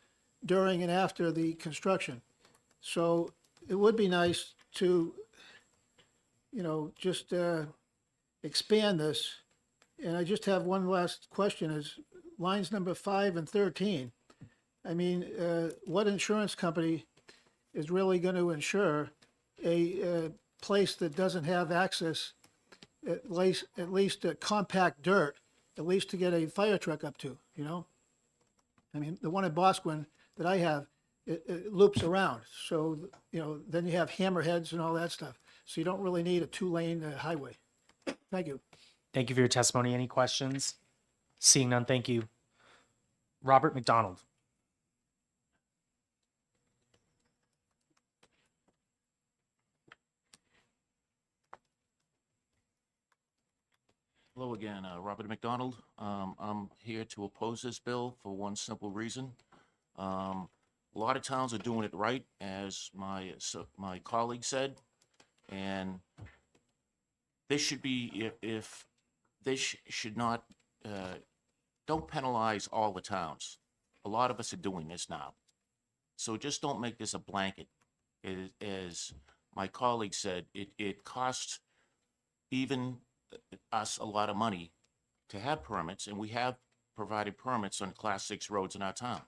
during, and after the construction. So it would be nice to, just expand this. And I just have one last question is lines number 5 and 13. I mean, what insurance company is really going to insure a place that doesn't have access, at least compact dirt, at least to get a fire truck up to, I mean, the one at Bosquen that I have, it loops around. So, then you have hammerheads and all that stuff. So you don't really need a 2-lane highway. Thank you. Thank you for your testimony. Any questions? Seeing none, thank you. Robert McDonald. Hello again, Robert McDonald. I'm here to oppose this bill for one simple reason. A lot of towns are doing it right, as my colleague said, and this should be, if this should not, don't penalize all the towns. A lot of us are doing this now. So just don't make this a blanket. As my colleague said, it costs even us a lot of money to have permits, and we have provided permits on class 6 roads in our town,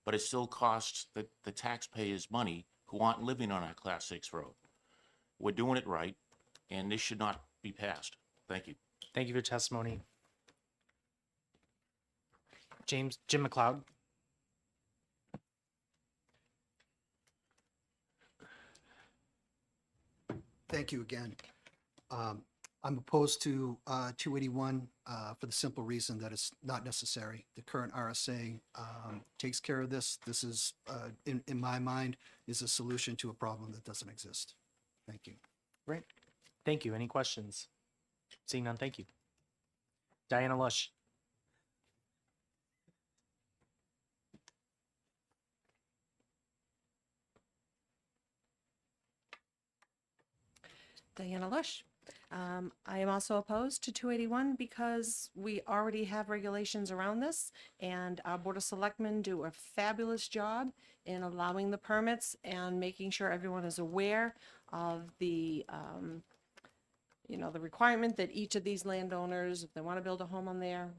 but it still costs the taxpayers money who aren't living on our class 6 road. We're doing it right, and this should not be passed. Thank you. Thank you for your testimony. Jim McLeod. Thank you again. I'm opposed to 281 for the simple reason that it's not necessary. The current RSA takes care of this. This is, in my mind, is a solution to a problem that doesn't exist. Thank you. Great. Thank you. Any questions? Seeing none, thank you. Diana Lush. Diana Lush. I am also opposed to 281 because we already have regulations around this, and our Board of Selectmen do a fabulous job in allowing the permits and making sure everyone is aware of the, the requirement that each of these landowners, if they want to build a home on their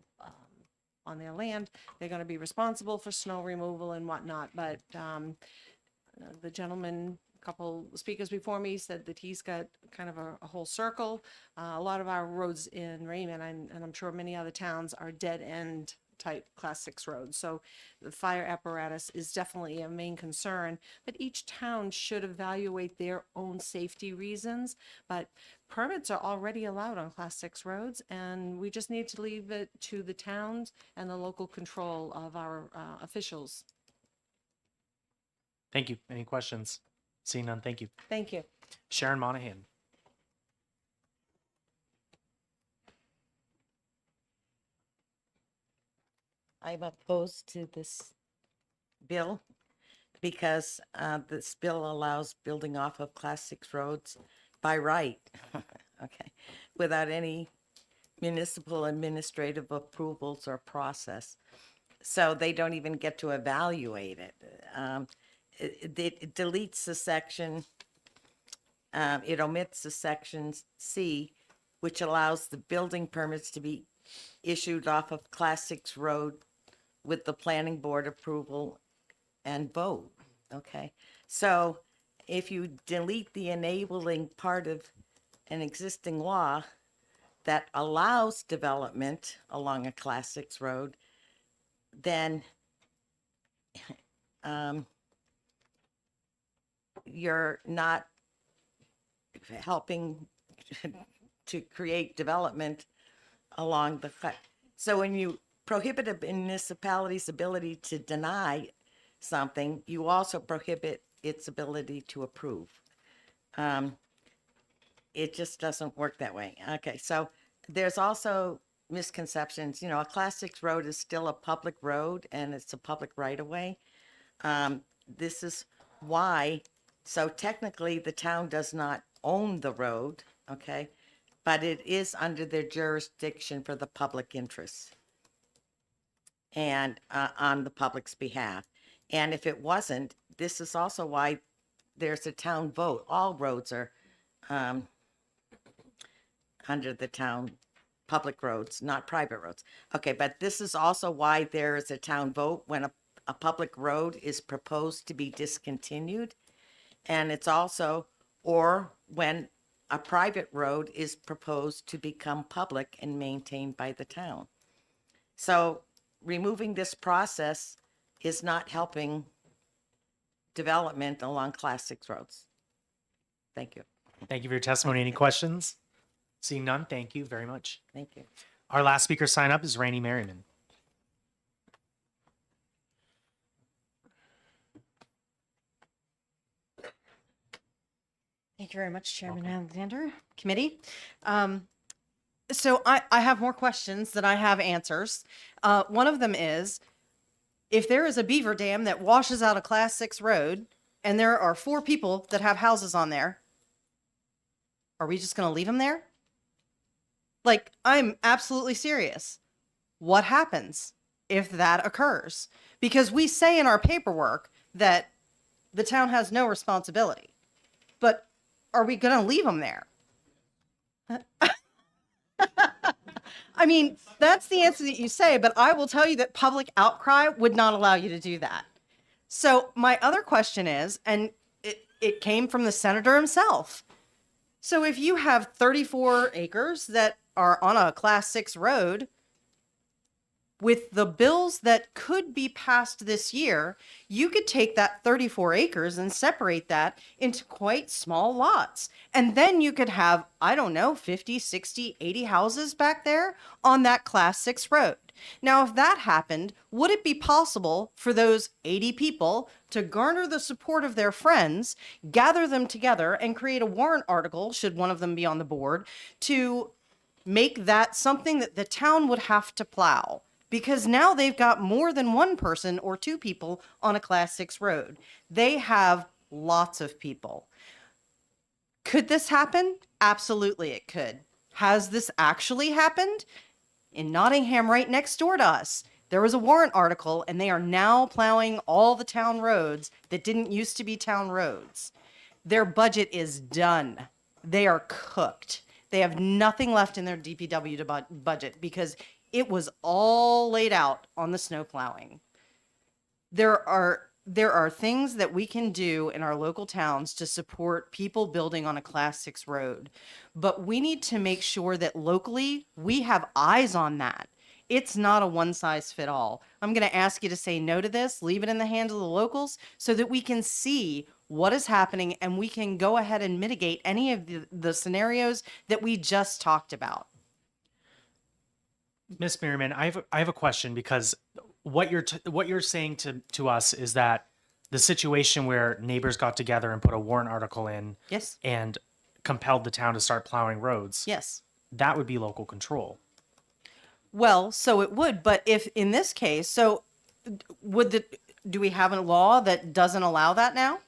land, they're going to be responsible for snow removal and whatnot. But the gentleman, a couple speakers before me, said that he's got kind of a whole circle. A lot of our roads in Raymond, and I'm sure many other towns, are dead end type class 6 roads. So the fire apparatus is definitely a main concern, but each town should evaluate their own safety reasons. But permits are already allowed on class 6 roads, and we just need to leave it to the towns and the local control of our officials. Thank you. Any questions? Seeing none, thank you. Thank you. Sharon Monahan. I'm opposed to this bill because this bill allows building off of class 6 roads by right, okay, without any municipal administrative approvals or process. So they don't even get to evaluate it. It deletes the section, it omits the section C, which allows the building permits to be issued off of class 6 road with the planning board approval and vote, okay? So if you delete the enabling part of an existing law that allows development along a class 6 road, then you're not helping to create development along the so when you prohibit a municipality's ability to deny something, you also prohibit its ability to approve. It just doesn't work that way. Okay, so there's also misconceptions. A class 6 road is still a public road and it's a public right-of-way. This is why, so technically the town does not own the road, okay? But it is under their jurisdiction for the public interest and on the public's behalf. And if it wasn't, this is also why there's a town vote. All roads are under the town, public roads, not private roads. Okay, but this is also why there is a town vote when a public road is proposed to be discontinued. And it's also, or when a private road is proposed to become public and maintained by the town. So removing this process is not helping development along class 6 roads. Thank you. Thank you for your testimony. Any questions? Seeing none, thank you very much. Thank you. Our last speaker sign up is Randy Merriman. Thank you very much, Chairman Alexander, committee. So I have more questions than I have answers. One of them is, if there is a beaver dam that washes out a class 6 road and there are 4 people that have houses on there, are we just going to leave them there? Like, I'm absolutely serious. What happens if that occurs? Because we say in our paperwork that the town has no responsibility, but are we going to leave them there? I mean, that's the answer that you say, but I will tell you that public outcry would not allow you to do that. So my other question is, and it came from the senator himself. So if you have 34 acres that are on a class 6 road, with the bills that could be passed this year, you could take that 34 acres and separate that into quite small lots. And then you could have, I don't know, 50, 60, 80 houses back there on that Class 6 road. Now, if that happened, would it be possible for those 80 people to garner the support of their friends, gather them together, and create a warrant article, should one of them be on the board, to make that something that the town would have to plow? Because now they've got more than one person or two people on a Class 6 road. They have lots of people. Could this happen? Absolutely, it could. Has this actually happened? In Nottingham, right next door to us, there was a warrant article, and they are now plowing all the town roads that didn't used to be town roads. Their budget is done. They are cooked. They have nothing left in their DPW budget because it was all laid out on the snow plowing. There are things that we can do in our local towns to support people building on a Class 6 road, but we need to make sure that locally we have eyes on that. It's not a one size fit all. I'm going to ask you to say no to this, leave it in the hands of the locals so that we can see what is happening and we can go ahead and mitigate any of the scenarios that we just talked about. Miss Merriman, I have a question, because what you're saying to us is that the situation where neighbors got together and put a warrant article in, Yes. and compelled the town to start plowing roads, Yes. that would be local control. Well, so it would, but if in this case, so do we have a law that doesn't allow that now?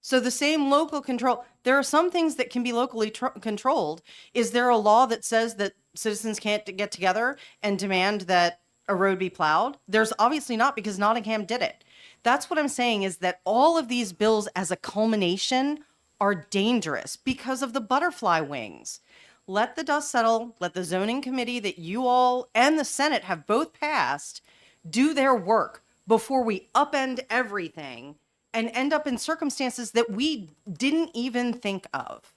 So the same local control, there are some things that can be locally controlled. Is there a law that says that citizens can't get together and demand that a road be plowed? There's obviously not, because Nottingham did it. That's what I'm saying, is that all of these bills as a culmination are dangerous because of the butterfly wings. Let the dust settle, let the zoning committee that you all and the Senate have both passed do their work before we upend everything and end up in circumstances that we didn't even think of.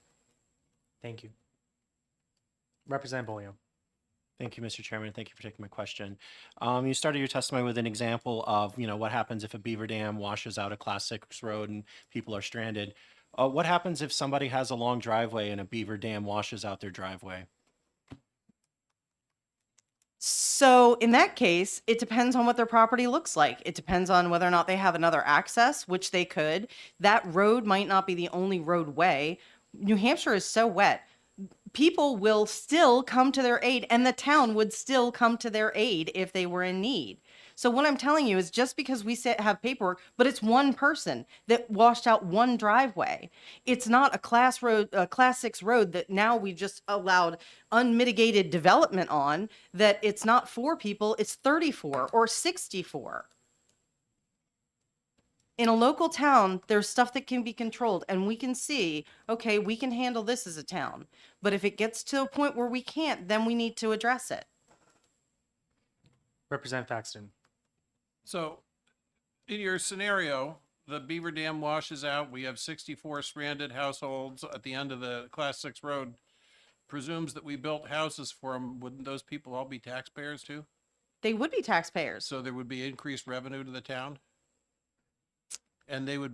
Thank you. Representative Bollion. Thank you, Mr. Chairman. Thank you for taking my question. You started your testimony with an example of, what happens if a beaver dam washes out a Class 6 road and people are stranded. What happens if somebody has a long driveway and a beaver dam washes out their driveway? So in that case, it depends on what their property looks like. It depends on whether or not they have another access, which they could. That road might not be the only roadway. New Hampshire is so wet. People will still come to their aid, and the town would still come to their aid if they were in need. So what I'm telling you is, just because we have paperwork, but it's one person that washed out one driveway. It's not a Class 6 road that now we've just allowed unmitigated development on, that it's not 4 people, it's 34 or 64. In a local town, there's stuff that can be controlled, and we can see, okay, we can handle this as a town. But if it gets to a point where we can't, then we need to address it. Representative Thaxton. So, in your scenario, the beaver dam washes out, we have 64 stranded households at the end of the Class 6 road. Presumes that we built houses for them. Wouldn't those people all be taxpayers too? They would be taxpayers. So there would be increased revenue to the town? And they would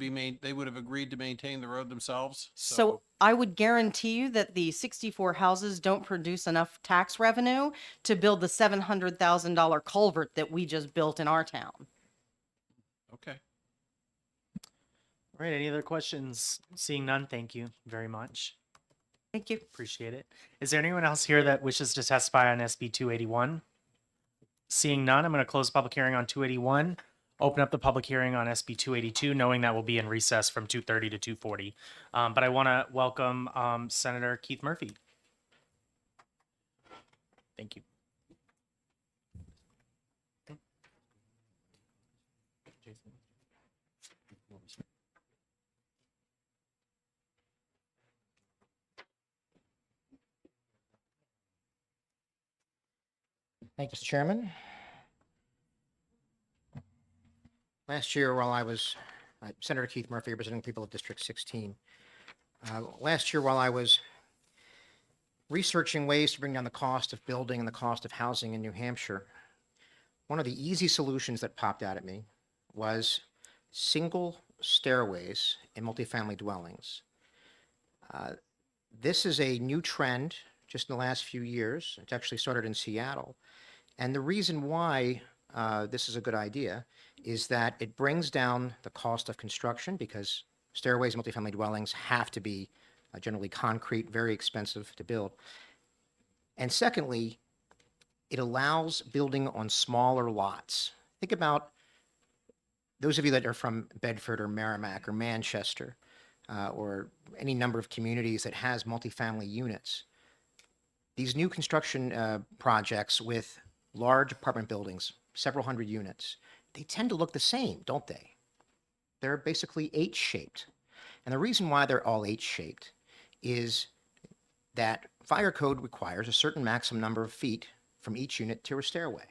have agreed to maintain the road themselves? So I would guarantee you that the 64 houses don't produce enough tax revenue to build the $700,000 culvert that we just built in our town. Okay. All right, any other questions? Seeing none, thank you very much. Thank you. Appreciate it. Is there anyone else here that wishes to testify on SB 281? Seeing none, I'm going to close the public hearing on 281. Open up the public hearing on SB 282, knowing that we'll be in recess from 2:30 to 2:40. But I want to welcome Senator Keith Murphy. Thank you. Thank you, Mr. Chairman. Last year, while I was Senator Keith Murphy, representing people of District 16. Last year, while I was researching ways to bring down the cost of building and the cost of housing in New Hampshire, one of the easy solutions that popped out at me was single stairways in multifamily dwellings. This is a new trend just in the last few years. It actually started in Seattle. And the reason why this is a good idea is that it brings down the cost of construction, because stairways in multifamily dwellings have to be generally concrete, very expensive to build. And secondly, it allows building on smaller lots. Think about those of you that are from Bedford or Merrimack or Manchester, or any number of communities that has multifamily units. These new construction projects with large apartment buildings, several hundred units, they tend to look the same, don't they? They're basically H-shaped. And the reason why they're all H-shaped is that fire code requires a certain maximum number of feet from each unit to a stairway.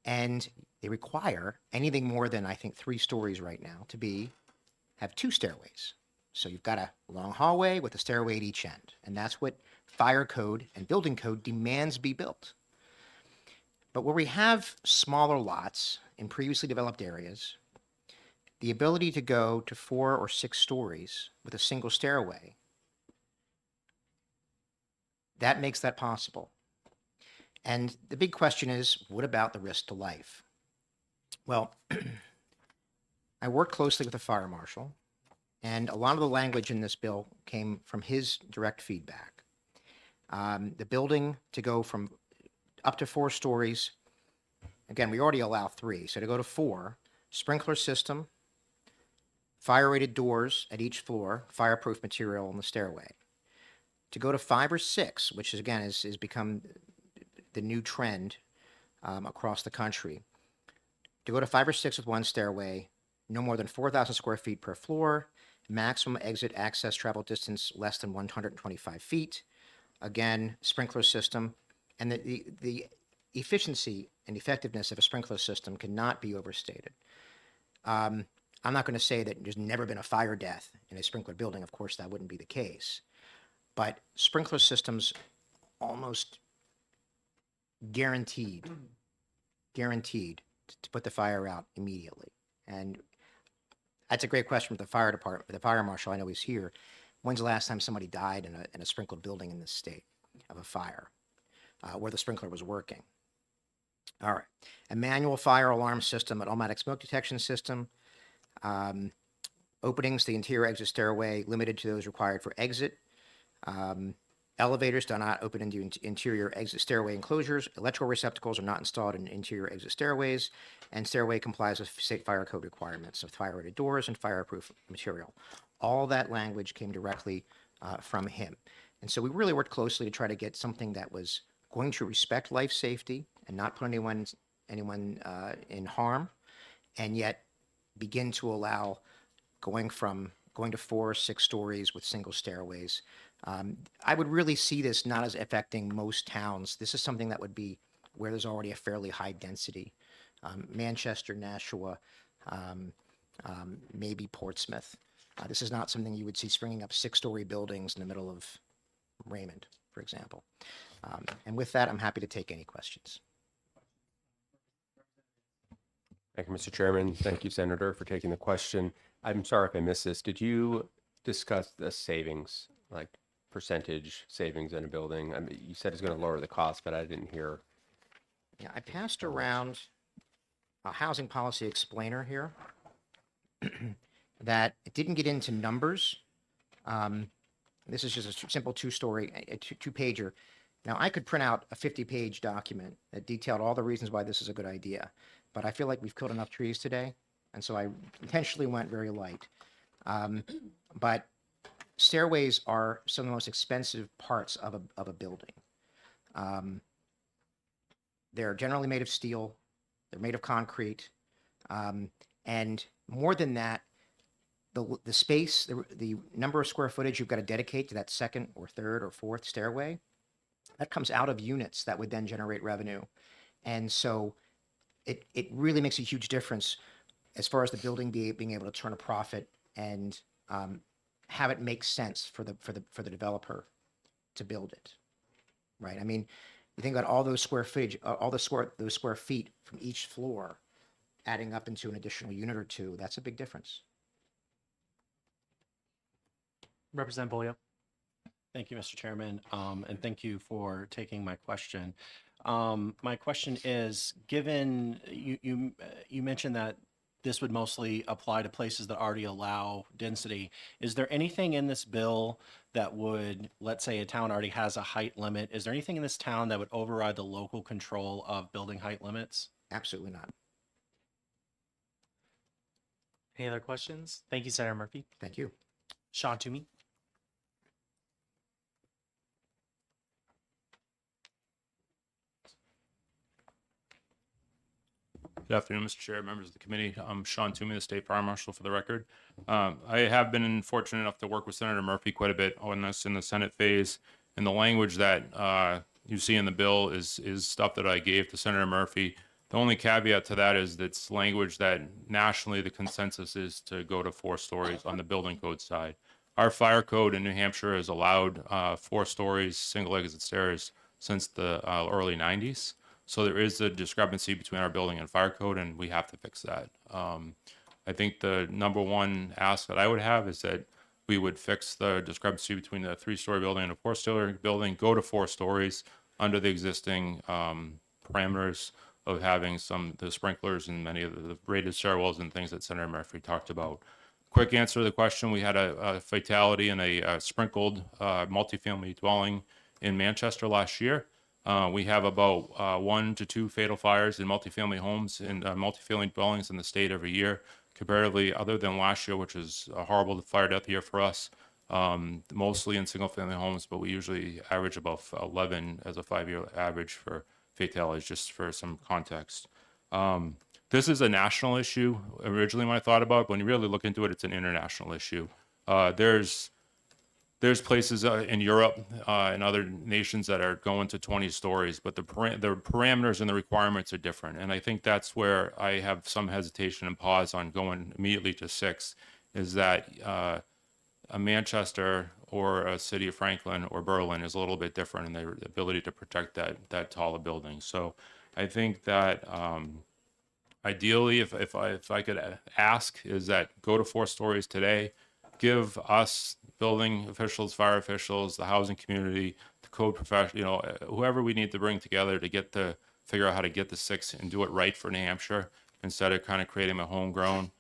And they require anything more than, I think, 3 stories right now to have 2 stairways. So you've got a long hallway with a stairway at each end. And that's what fire code and building code demands be built. But where we have smaller lots in previously developed areas, the ability to go to 4 or 6 stories with a single stairway, that makes that possible. And the big question is, what about the risk to life? Well, I worked closely with the fire marshal, and a lot of the language in this bill came from his direct feedback. The building to go from up to 4 stories, again, we already allow 3, so to go to 4, sprinkler system, fire-rated doors at each floor, fireproof material on the stairway. To go to 5 or 6, which is, again, has become the new trend across the country. To go to 5 or 6 with 1 stairway, no more than 4,000 square feet per floor, maximum exit access travel distance less than 125 feet. Again, sprinkler system. And the efficiency and effectiveness of a sprinkler system cannot be overstated. I'm not going to say that there's never been a fire death in a sprinkler building. Of course, that wouldn't be the case. But sprinkler systems almost guaranteed to put the fire out immediately. And that's a great question with the fire department, with the fire marshal. I know he's here. When's the last time somebody died in a sprinkled building in this state of a fire where the sprinkler was working? All right. A manual fire alarm system, an automatic smoke detection system, openings to the interior exit stairway limited to those required for exit. Elevators do not open into interior exit stairway enclosures. Electrical receptacles are not installed in interior exit stairways, and stairway complies with state fire code requirements of fire-rated doors and fireproof material. All that language came directly from him. And so we really worked closely to try to get something that was going to respect life safety and not put anyone in harm, and yet begin to allow going to 4 or 6 stories with single stairways. I would really see this not as affecting most towns. This is something that would be where there's already a fairly high density. Manchester, Nashua, maybe Portsmouth. This is not something you would see springing up 6-story buildings in the middle of Raymond, for example. And with that, I'm happy to take any questions. Thank you, Mr. Chairman. Thank you, Senator, for taking the question. I'm sorry if I missed this. Did you discuss the savings, like percentage savings in a building? I mean, you said it's going to lower the cost, but I didn't hear. Yeah, I passed around a housing policy explainer here that it didn't get into numbers. This is just a simple two-pager. Now, I could print out a 50-page document that detailed all the reasons why this is a good idea, but I feel like we've killed enough trees today, and so I intentionally went very light. But stairways are some of the most expensive parts of a building. They're generally made of steel. They're made of concrete. And more than that, the space, the number of square footage you've got to dedicate to that second or third or fourth stairway, that comes out of units that would then generate revenue. And so it really makes a huge difference as far as the building being able to turn a profit and have it make sense for the developer to build it, right? I mean, you think about all those square footage, those square feet from each floor, adding up into an additional unit or two. That's a big difference. Representative Bolio. Thank you, Mr. Chairman, and thank you for taking my question. My question is, given you mentioned that this would mostly apply to places that already allow density, is there anything in this bill that would, let's say a town already has a height limit, is there anything in this town that would override the local control of building height limits? Absolutely not. Any other questions? Thank you, Senator Murphy. Thank you. Sean Toomey. Good afternoon, Mr. Chair, members of the committee. I'm Sean Toomey, the State Fire Marshal for the record. I have been fortunate enough to work with Senator Murphy quite a bit on this in the Senate phase. And the language that you see in the bill is stuff that I gave to Senator Murphy. The only caveat to that is it's language that nationally the consensus is to go to 4 stories on the building code side. Our fire code in New Hampshire has allowed 4 stories, single exit stairs since the early 90s. So there is a discrepancy between our building and fire code, and we have to fix that. I think the number one ask that I would have is that we would fix the discrepancy between the 3-story building and a 4-story building, go to 4 stories under the existing parameters of having the sprinklers and many of the rated stairwells and things that Senator Murphy talked about. Quick answer to the question, we had a fatality in a sprinkled multifamily dwelling in Manchester last year. We have about 1 to 2 fatal fires in multifamily homes and multifamily dwellings in the state every year. Comparatively, other than last year, which is a horrible fire death year for us, mostly in single-family homes, but we usually average about 11 as a 5-year average for fatalities, just for some context. This is a national issue originally when I thought about it, but when you really look into it, it's an international issue. There's places in Europe and other nations that are going to 20 stories, but the parameters and the requirements are different. And I think that's where I have some hesitation and pause on going immediately to 6, is that a Manchester or a city of Franklin or Berlin is a little bit different in their ability to protect that taller building. So I think that ideally, if I could ask, is that go to 4 stories today, give us building officials, fire officials, the housing community, the code professional, whoever we need to bring together to figure out how to get to 6 and do it right for New Hampshire instead of kind of creating a homegrown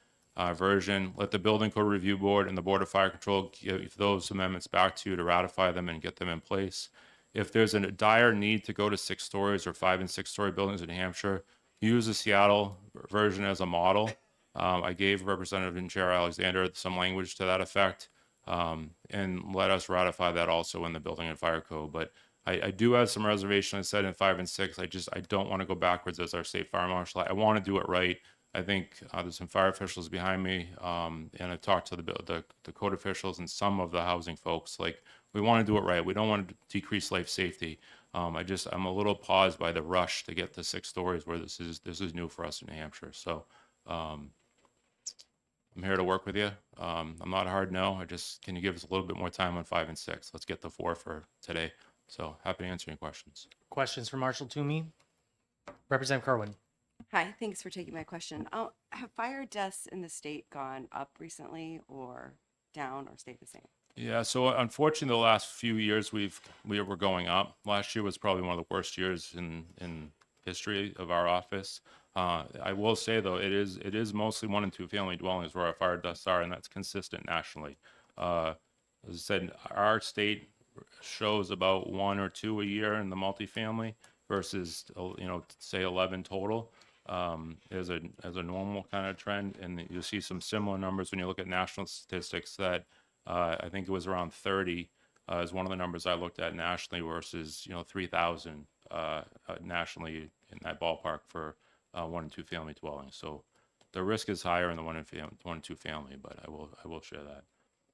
version. Let the Building Code Review Board and the Board of Fire Control give those amendments back to you to ratify them and get them in place. If there's a dire need to go to 6 stories or 5 and 6-story buildings in New Hampshire, use the Seattle version as a model. I gave Representative and Chair Alexander some language to that effect, and let us ratify that also in the Building and Fire Code. But I do have some reservation. I said in 5 and 6, I don't want to go backwards as our state fire marshal. I want to do it right. I think there's some fire officials behind me, and I've talked to the code officials and some of the housing folks. Like, we want to do it right. We don't want to decrease life safety. I'm a little paused by the rush to get to 6 stories where this is new for us in New Hampshire. So I'm here to work with you. I'm not a hard no. Can you give us a little bit more time on 5 and 6? Let's get the 4 for today. So happy to answer any questions. Questions for Marshal Toomey? Representative Kerwin. Hi, thanks for taking my question. Have fire deaths in the state gone up recently or down or stayed the same? Yeah, so unfortunately, the last few years we were going up. Last year was probably one of the worst years in history of our office. I will say though, it is mostly 1 and 2 family dwellings where our fire deaths are, and that's consistent nationally. As I said, our state shows about 1 or 2 a year in the multifamily versus say 11 total. As a normal kind of trend, and you'll see some similar numbers when you look at national statistics that I think it was around 30 is one of the numbers I looked at nationally versus 3,000 nationally in that ballpark for 1 and 2 family dwellings. So the risk is higher in the 1 and 2 family, but I will share that.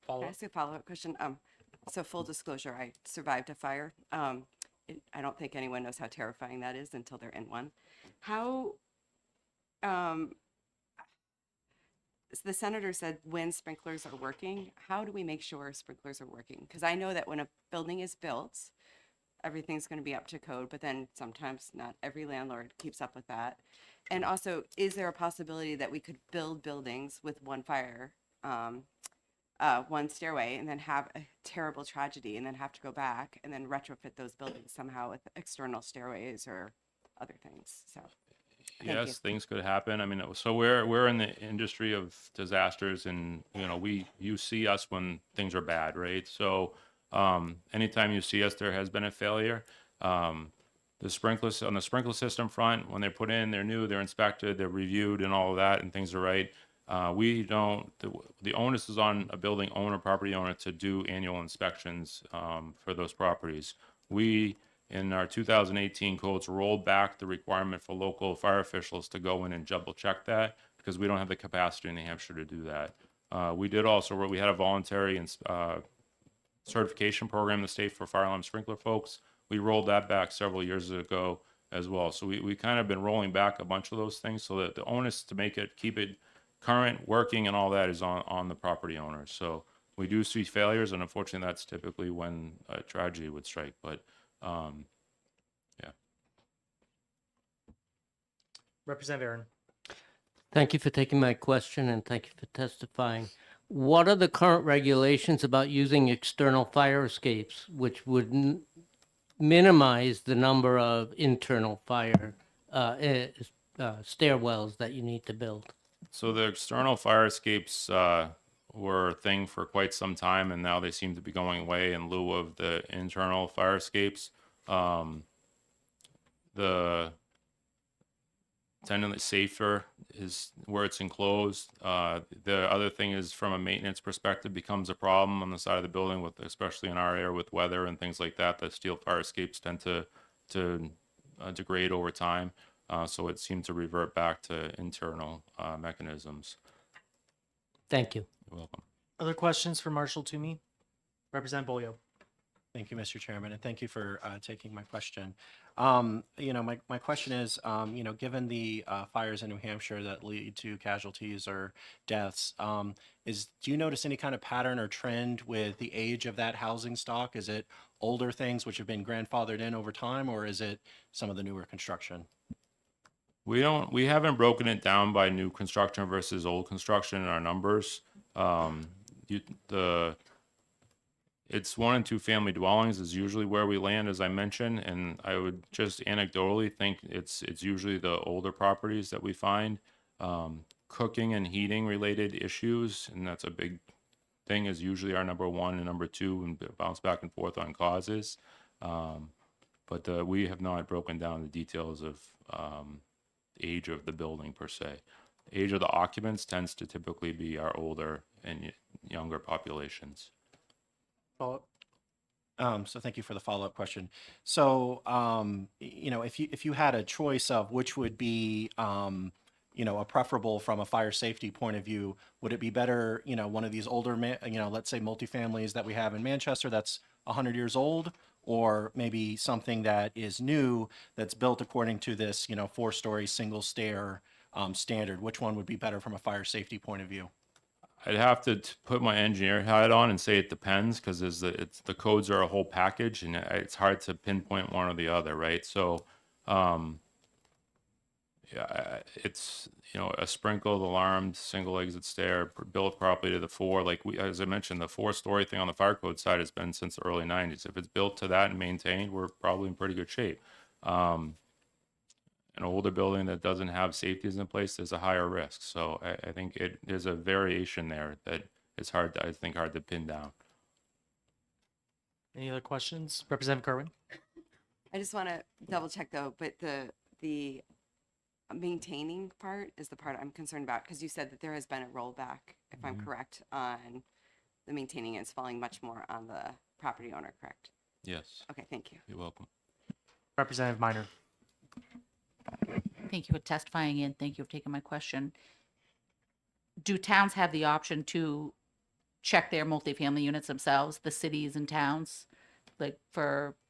Can I ask a follow-up question? So full disclosure, I survived a fire. I don't think anyone knows how terrifying that is until they're in one. How the senator said when sprinklers are working, how do we make sure sprinklers are working? Because I know that when a building is built, everything's going to be up to code, but then sometimes not every landlord keeps up with that. And also, is there a possibility that we could build buildings with one fire, one stairway, and then have a terrible tragedy and then have to go back and then retrofit those buildings somehow with external stairways or other things? So. Thank you. Yes, things could happen. I mean, so we're in the industry of disasters, and you see us when things are bad, right? So anytime you see us, there has been a failure. The sprinklers on the sprinkler system front, when they're put in, they're new, they're inspected, they're reviewed, and all of that, and things are right. We don't. The onus is on a building owner, property owner, to do annual inspections for those properties. We, in our 2018 codes, rolled back the requirement for local fire officials to go in and double check that because we don't have the capacity in New Hampshire to do that. We did also, we had a voluntary certification program in the state for fire alarm sprinkler folks. We rolled that back several years ago as well. So we kind of been rolling back a bunch of those things so that the onus to keep it current, working, and all that is on the property owners. So we do see failures, and unfortunately that's typically when a tragedy would strike. But yeah. Representative Aaron. Thank you for taking my question and thank you for testifying. What are the current regulations about using external fire escapes, which would minimize the number of internal fire stairwells that you need to build? So the external fire escapes were a thing for quite some time, and now they seem to be going away in lieu of the internal fire escapes. The tenant safer is where it's enclosed. The other thing is, from a maintenance perspective, becomes a problem on the side of the building, with especially in our area with weather and things like that. The steel fire escapes tend to degrade over time. So it seemed to revert back to internal mechanisms. Thank you. You're welcome. Other questions for Marshall Toomey? Representative Bolio. Thank you, Mr. Chairman, and thank you for taking my question. My question is, given the fires in New Hampshire that lead to casualties or deaths, do you notice any kind of pattern or trend with the age of that housing stock? Is it older things which have been grandfathered in over time, or is it some of the newer construction? We haven't broken it down by new construction versus old construction in our numbers. It's 1 and 2 family dwellings is usually where we land, as I mentioned, and I would just anecdotally think it's usually the older properties that we find. Cooking and heating related issues, and that's a big thing, is usually our number 1 and number 2, and bounce back and forth on causes. But we have not broken down the details of age of the building per se. Age of the occupants tends to typically be our older and younger populations. So thank you for the follow-up question. So, if you had a choice of which would be, a preferable from a fire safety point of view, would it be better, one of these older, let's say multifamilies that we have in Manchester that's 100 years old, or maybe something that is new that's built according to this, 4-story single stair standard? Which one would be better from a fire safety point of view? I'd have to put my engineer hat on and say it depends, because the codes are a whole package, and it's hard to pinpoint one or the other, right? So, it's a sprinkled, alarmed, single exit stair built properly to the 4. Like as I mentioned, the 4-story thing on the fire code side has been since the early 90s. If it's built to that and maintained, we're probably in pretty good shape. An older building that doesn't have safeties in place, there's a higher risk. So I think there's a variation there that is hard to pin down. Any other questions? Representative Kerwin. I just want to double check though, but the maintaining part is the part I'm concerned about, because you said that there has been a rollback, if I'm correct, on the maintaining. It's falling much more on the property owner, correct? Yes. Okay, thank you. You're welcome. Representative Minor. Thank you for testifying and thank you for taking my question. Do towns have the option to check their multifamily units themselves, the cities and towns? Like we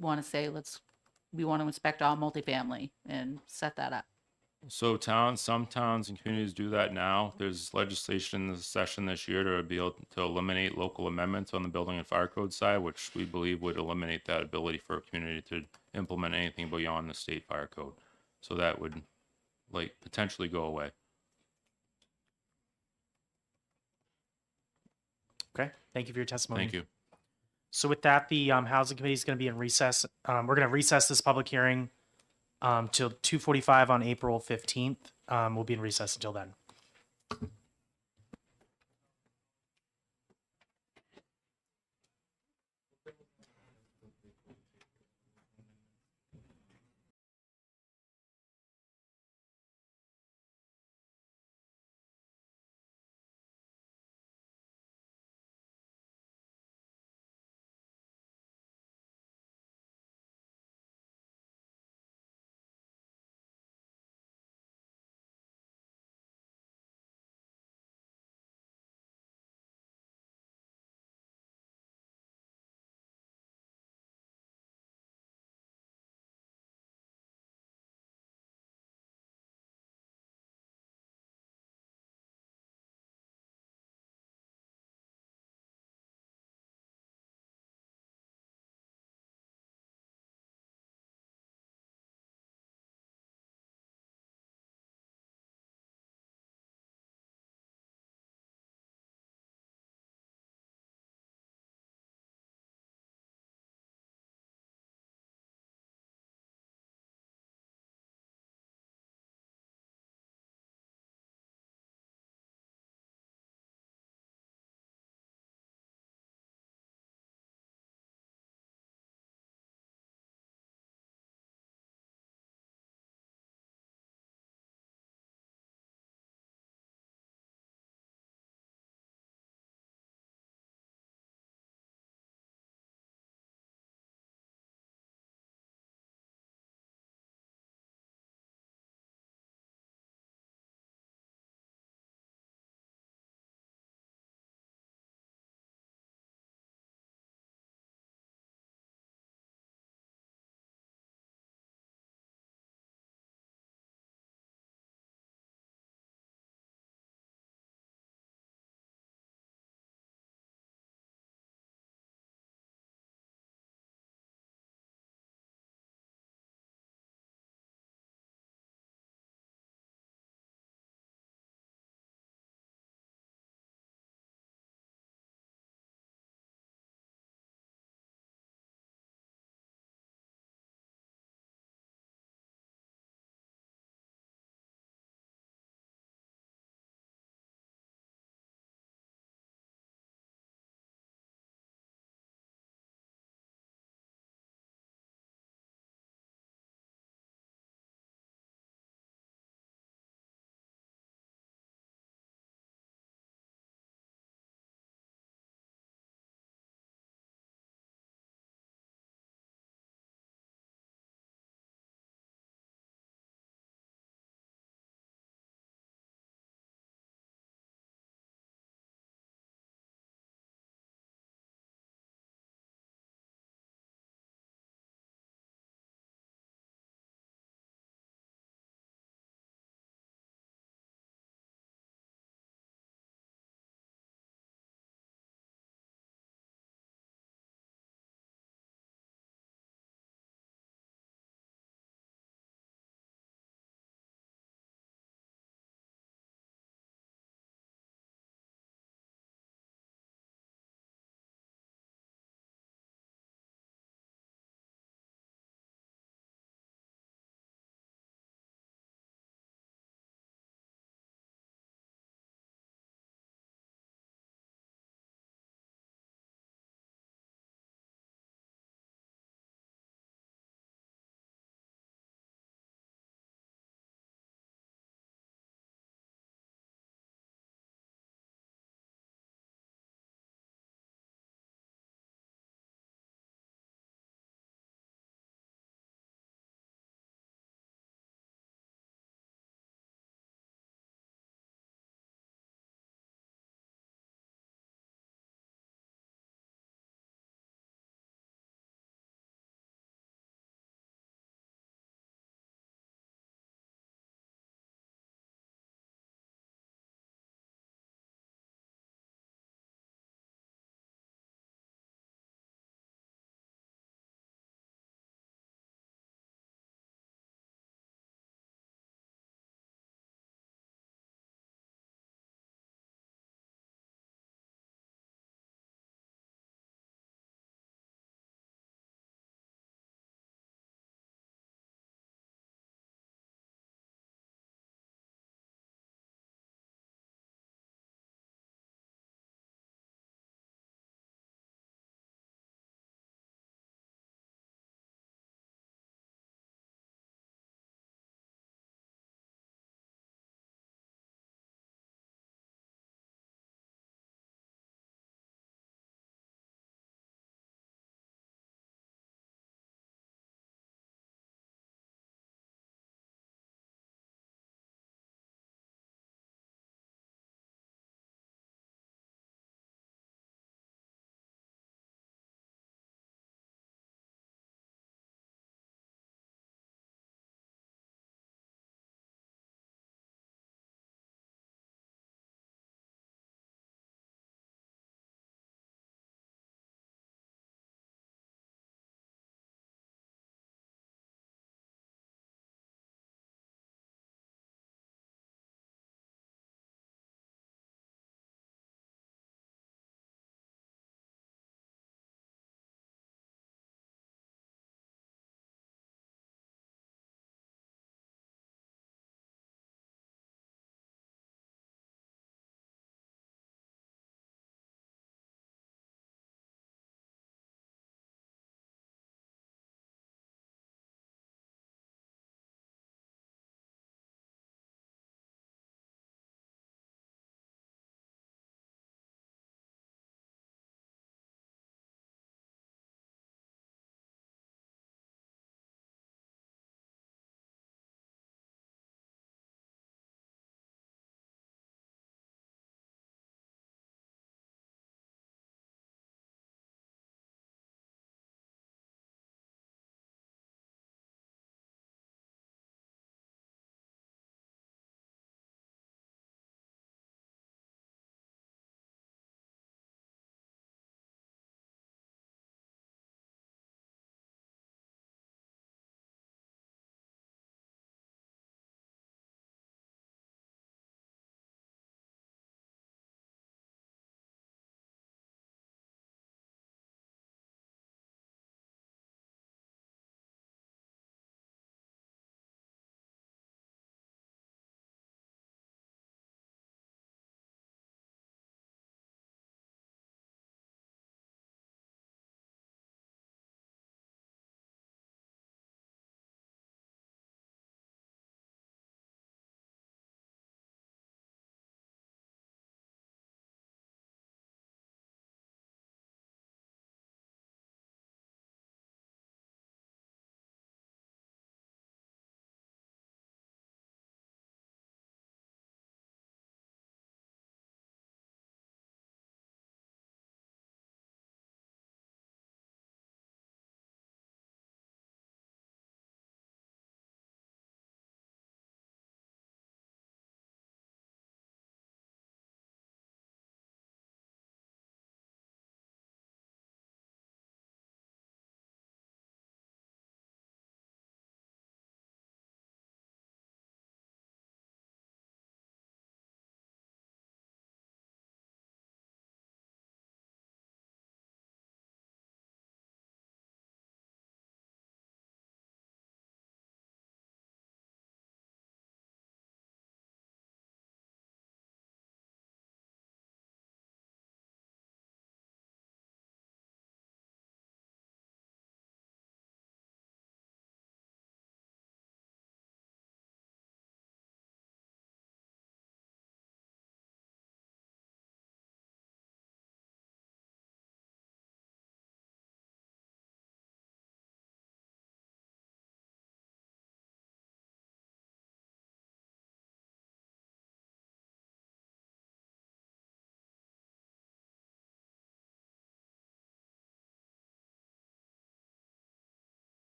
want to inspect all multifamily and set that up? So some towns and communities do that now. There's legislation in the session this year to be able to eliminate local amendments on the building and fire code side, which we believe would eliminate that ability for a community to implement anything beyond the state fire code. So that would like potentially go away. Okay, thank you for your testimony. Thank you. So with that, the Housing Committee is going to be in recess. We're going to recess this public hearing till 2:45 on April 15th. We'll be in recess until then.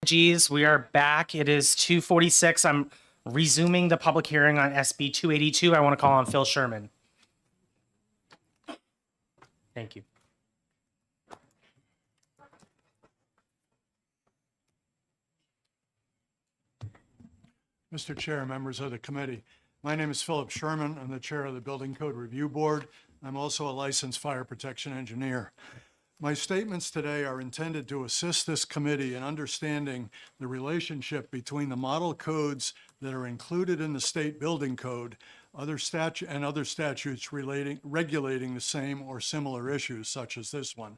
Geez, we are back. It is 2:46. I'm resuming the public hearing on SB 282. I want to call on Phil Sherman. Thank you. Mr. Chair, members of the committee, my name is Philip Sherman. I'm the chair of the Building Code Review Board. I'm also a licensed fire protection engineer. My statements today are intended to assist this committee in understanding the relationship between the model codes that are included in the state building code, other statutes regulating the same or similar issues such as this one.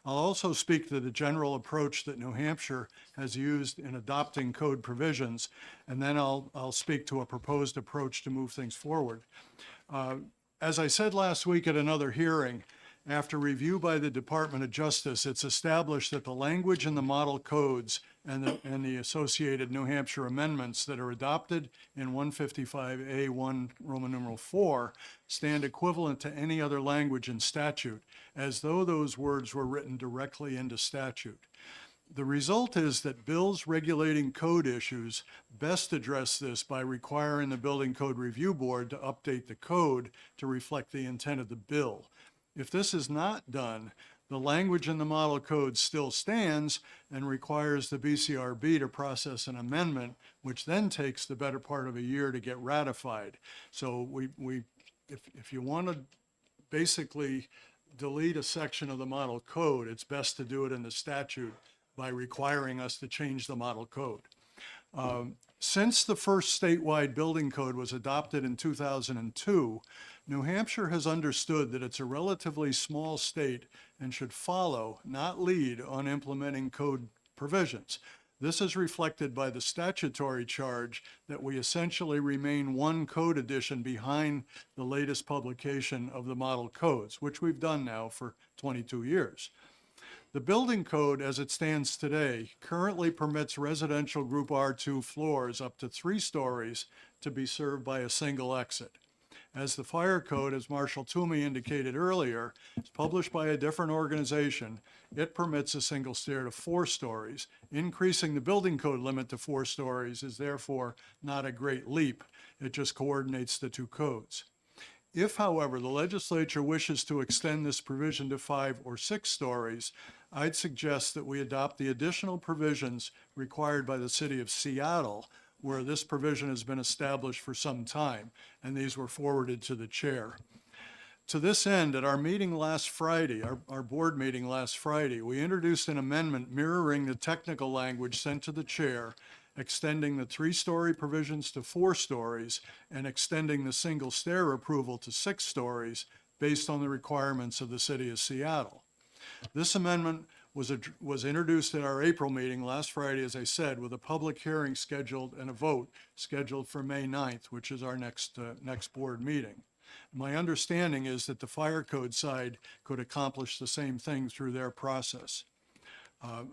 I'll also speak to the general approach that New Hampshire has used in adopting code provisions, and then I'll speak to a proposed approach to move things forward. As I said last week at another hearing, after review by the Department of Justice, it's established that the language in the model codes and the associated New Hampshire amendments that are adopted in 155A1 Roman numeral 4 stand equivalent to any other language in statute, as though those words were written directly into statute. The result is that bills regulating code issues best address this by requiring the Building Code Review Board to update the code to reflect the intent of the bill. If this is not done, the language in the model code still stands and requires the BCRB to process an amendment, which then takes the better part of a year to get ratified. So if you want to basically delete a section of the model code, it's best to do it in the statute by requiring us to change the model code. Since the first statewide building code was adopted in 2002, New Hampshire has understood that it's a relatively small state and should follow, not lead, on implementing code provisions. This is reflected by the statutory charge that we essentially remain one code edition behind the latest publication of the model codes, which we've done now for 22 years. The building code, as it stands today, currently permits residential Group R2 floors up to 3 stories to be served by a single exit. As the fire code, as Marshal Toomey indicated earlier, is published by a different organization, it permits a single stair to 4 stories. Increasing the building code limit to 4 stories is therefore not a great leap. It just coordinates the 2 codes. If, however, the legislature wishes to extend this provision to 5 or 6 stories, I'd suggest that we adopt the additional provisions required by the city of Seattle, where this provision has been established for some time, and these were forwarded to the chair. To this end, at our meeting last Friday, our board meeting last Friday, we introduced an amendment mirroring the technical language sent to the chair, extending the 3-story provisions to 4 stories and extending the single stair approval to 6 stories based on the requirements of the city of Seattle. This amendment was introduced at our April meeting last Friday, as I said, with a public hearing scheduled and a vote scheduled for May 9th, which is our next board meeting. My understanding is that the fire code side could accomplish the same thing through their process.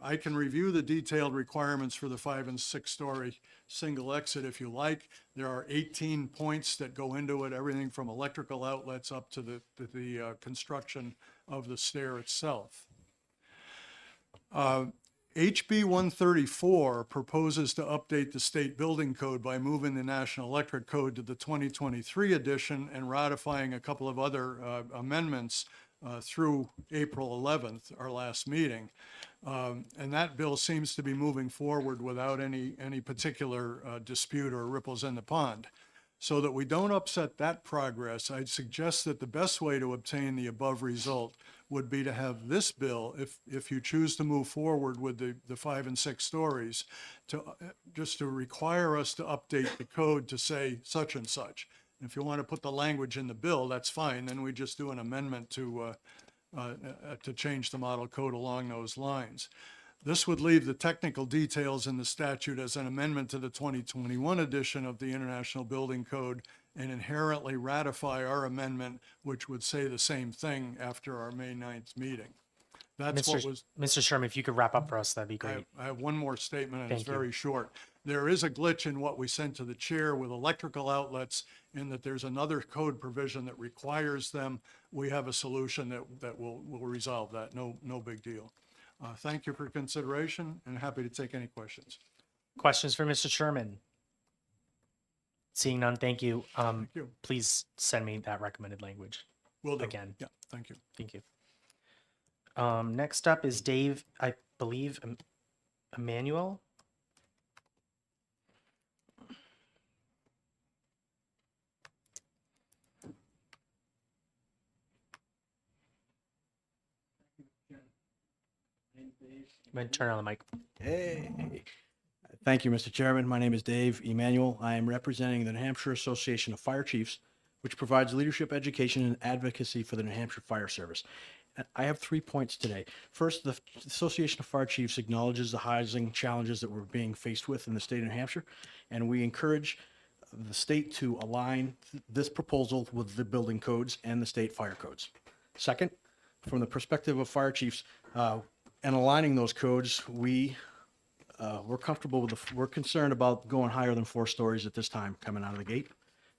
I can review the detailed requirements for the 5- and 6-story single exit if you like. There are 18 points that go into it, everything from electrical outlets up to the construction of the stair itself. HB 134 proposes to update the state building code by moving the National Electric Code to the 2023 edition and ratifying a couple of other amendments through April 11th, our last meeting. And that bill seems to be moving forward without any particular dispute or ripples in the pond. So that we don't upset that progress, I'd suggest that the best way to obtain the above result would be to have this bill, if you choose to move forward with the 5 and 6 stories, just to require us to update the code to say such and such. If you want to put the language in the bill, that's fine. Then we just do an amendment to change the model code along those lines. This would leave the technical details in the statute as an amendment to the 2021 edition of the International Building Code and inherently ratify our amendment, which would say the same thing after our May 9th meeting. That's what was. Mr. Sherman, if you could wrap up for us, that'd be great. I have one more statement, and it's Thank you. very short. There is a glitch in what we sent to the chair with electrical outlets in that there's another code provision that requires them. We have a solution that will resolve that. No big deal. Thank you for your consideration and happy to take any questions. Questions for Mr. Sherman? Seeing none, thank you. you. Please send me that recommended language. Will do. Again. Yeah, thank you. Thank you. Next up is Dave, I believe, Emmanuel. Turn on the mic. Hey. Thank you, Mr. Chairman. My name is Dave Emanuel. I am representing the New Hampshire Association of Fire Chiefs, which provides leadership, education, and advocacy for the New Hampshire Fire Service. And I have 3 points today. First, the Association of Fire Chiefs acknowledges the housing challenges that we're being faced with in the state of New Hampshire, and we encourage the state to align this proposal with the building codes and the state fire codes. Second, from the perspective of fire chiefs, and aligning those codes, we're comfortable with we're concerned about going higher than 4 stories at this time coming out of the gate.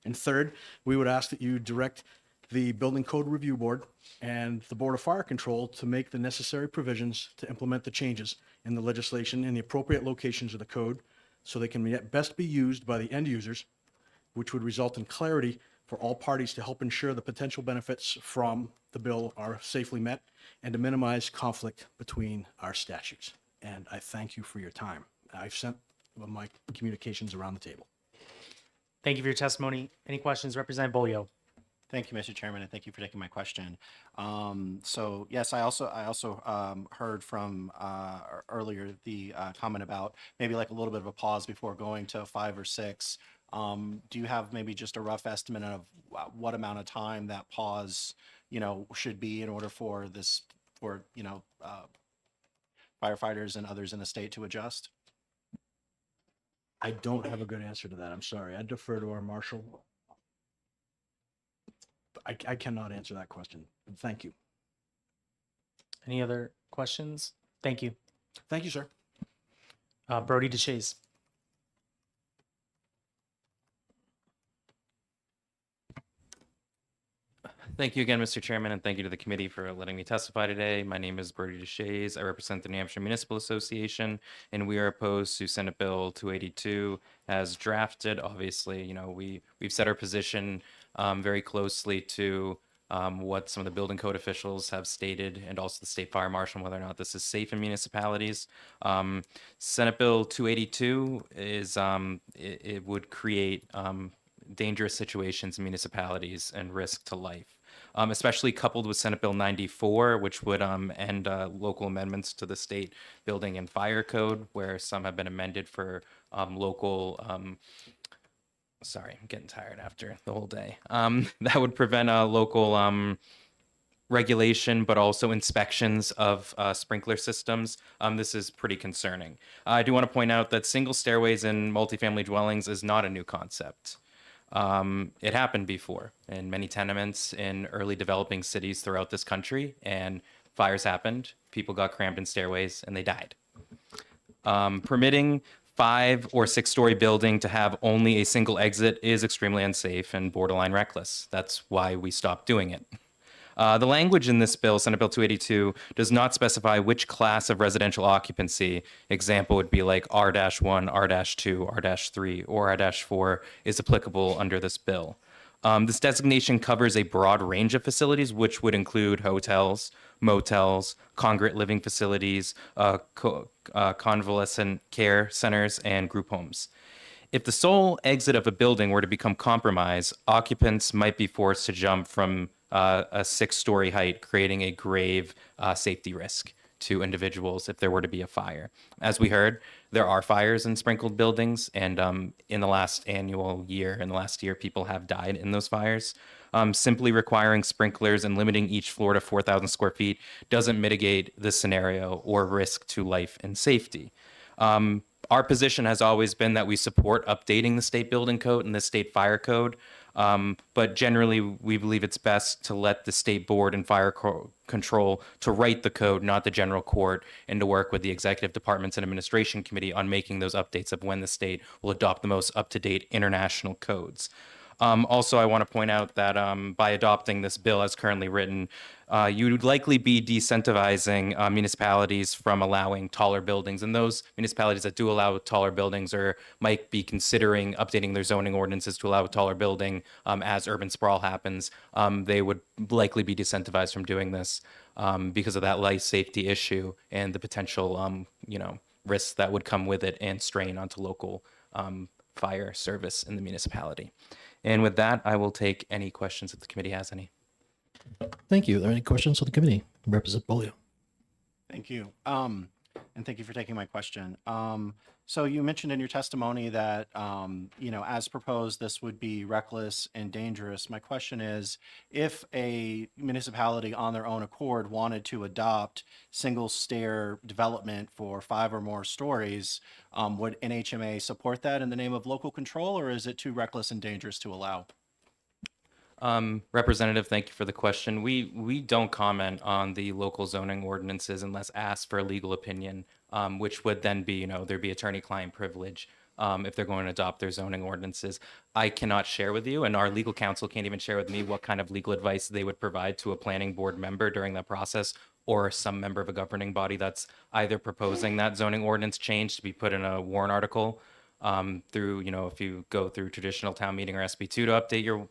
And third, we would ask that you direct the Building Code Review Board and the Board of Fire Control to make the necessary provisions to implement the changes in the legislation in the appropriate locations of the code so they can best be used by the end users, which would result in clarity for all parties to help ensure the potential benefits from the bill are safely met and to minimize conflict between our statutes. And I thank you for your time. I've sent my communications around the table. Thank you for your testimony. Any questions? Representative Bolio. Thank you, Mr. Chairman, and thank you for taking my question. So yes, I also heard from earlier the comment about maybe like a little bit of a pause before going to 5 or 6. Do you have maybe just a rough estimate of what amount of time that pause, should be in order for firefighters and others in the state to adjust? I don't have a good answer to that. I'm sorry. I defer to our marshal. I cannot answer that question. Thank you. Any other questions? Thank you. Thank you, sir. Brody Duchess. Thank you again, Mr. Chairman, and thank you to the committee for letting me testify today. My name is Bertie Duchess. I represent the New Hampshire Municipal Association, and we are opposed to Senate Bill 282 as drafted. Obviously, we've set our position very closely to what some of the building code officials have stated, and also the state fire marshal, whether or not this is safe in municipalities. Senate Bill 282 is it would create dangerous situations in municipalities and risk to life. Especially coupled with Senate Bill 94, which would end local amendments to the state building and fire code, where some have been amended for local. Sorry, I'm getting tired after the whole day. That would prevent a local regulation, but also inspections of sprinkler systems. This is pretty concerning. I do want to point out that single stairways in multifamily dwellings is not a new concept. It happened before in many tenements in early developing cities throughout this country, and fires happened, people got crammed in stairways, and they died. Permitting 5 or 6 story building to have only a single exit is extremely unsafe and borderline reckless. That's why we stopped doing it. The language in this bill, Senate Bill 282, does not specify which class of residential occupancy. Example would be like R-1, R-2, R-3, or R-4 is applicable under this bill. This designation covers a broad range of facilities, which would include hotels, motels, congregate living facilities, convalescent care centers, and group homes. If the sole exit of a building were to become compromised, occupants might be forced to jump from a 6-story height, creating a grave safety risk to individuals if there were to be a fire. As we heard, there are fires in sprinkled buildings, and in the last year, people have died in those fires. Simply requiring sprinklers and limiting each floor to 4,000 square feet doesn't mitigate this scenario or risk to life and safety. Our position has always been that we support updating the state building code and the state fire code, but generally we believe it's best to let the state board and fire control to write the code, not the general court, and to work with the executive departments and administration committee on making those updates of when the state will adopt the most up-to-date international codes. Also, I want to point out that by adopting this bill as currently written, you would likely be decentivizing municipalities from allowing taller buildings. And those municipalities that do allow taller buildings or might be considering updating their zoning ordinances to allow a taller building as urban sprawl happens, they would likely be decentivized from doing this because of that life safety issue and the potential, risks that would come with it and strain onto local fire service in the municipality. And with that, I will take any questions if the committee has any. Thank you. Are there any questions for the committee? Representative Bolio. Thank you. And thank you for taking my question. So you mentioned in your testimony that, as proposed, this would be reckless and dangerous. My question is, if a municipality on their own accord wanted to adopt single stair development for 5 or more stories, would NHMA support that in the name of local control, or is it too reckless and dangerous to allow? Representative, thank you for the question. We don't comment on the local zoning ordinances unless asked for a legal opinion, which would then be, there'd be attorney-client privilege if they're going to adopt their zoning ordinances. I cannot share with you, and our legal counsel can't even share with me what kind of legal advice they would provide to a planning board member during that process or some member of a governing body that's either proposing that zoning ordinance change to be put in a warrant article through, if you go through traditional town meeting or SB2 to update your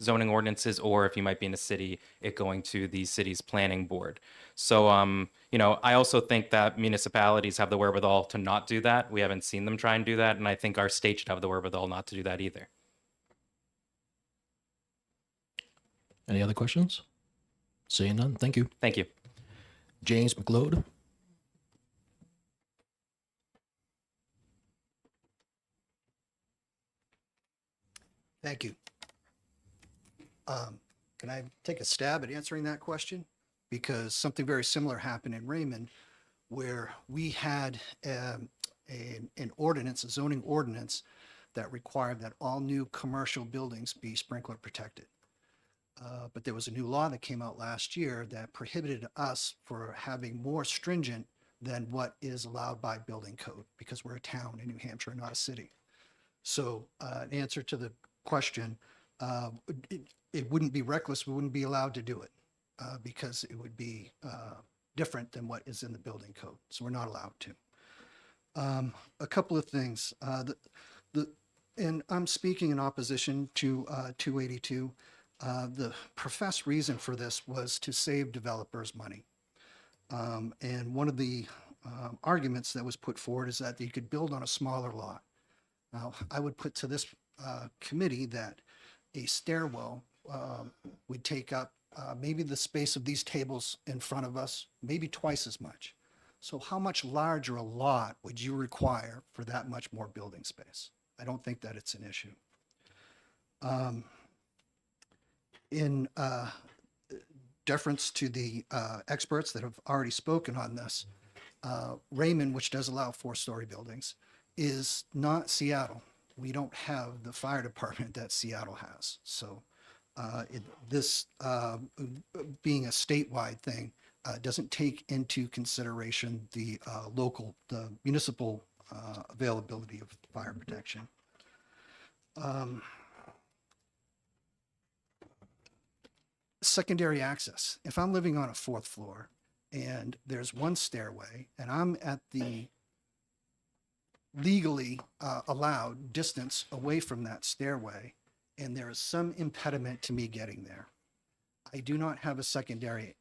zoning ordinances, or if you might be in a city, it going to the city's planning board. So, I also think that municipalities have the wherewithal to not do that. We haven't seen them try and do that, and I think our state should have the wherewithal not to do that either. Any other questions? Seeing none, thank you. Thank you. James McLeod. Thank you. Can I take a stab at answering that question? Because something very similar happened in Raymond, where we had an ordinance, a zoning ordinance, that required that all new commercial buildings be sprinkler protected. But there was a new law that came out last year that prohibited us for having more stringent than what is allowed by building code, because we're a town in New Hampshire, not a city. So in answer to the question, it wouldn't be reckless. We wouldn't be allowed to do it because it would be different than what is in the building code. So we're not allowed to. A couple of things. And I'm speaking in opposition to 282. The professed reason for this was to save developers money. And one of the arguments that was put forward is that you could build on a smaller lot. Now, I would put to this committee that a stairwell would take up maybe the space of these tables in front of us, maybe twice as much. So how much larger a lot would you require for that much more building space? I don't think that it's an issue. In deference to the experts that have already spoken on this, Raymond, which does allow 4-story buildings, is not Seattle. We don't have the fire department that Seattle has. So this being a statewide thing doesn't take into consideration the municipal availability of fire protection. Secondary access. If I'm living on a 4th floor and there's one stairway and I'm at the legally allowed distance away from that stairway, and there is some impediment to me getting there, I do not have a secondary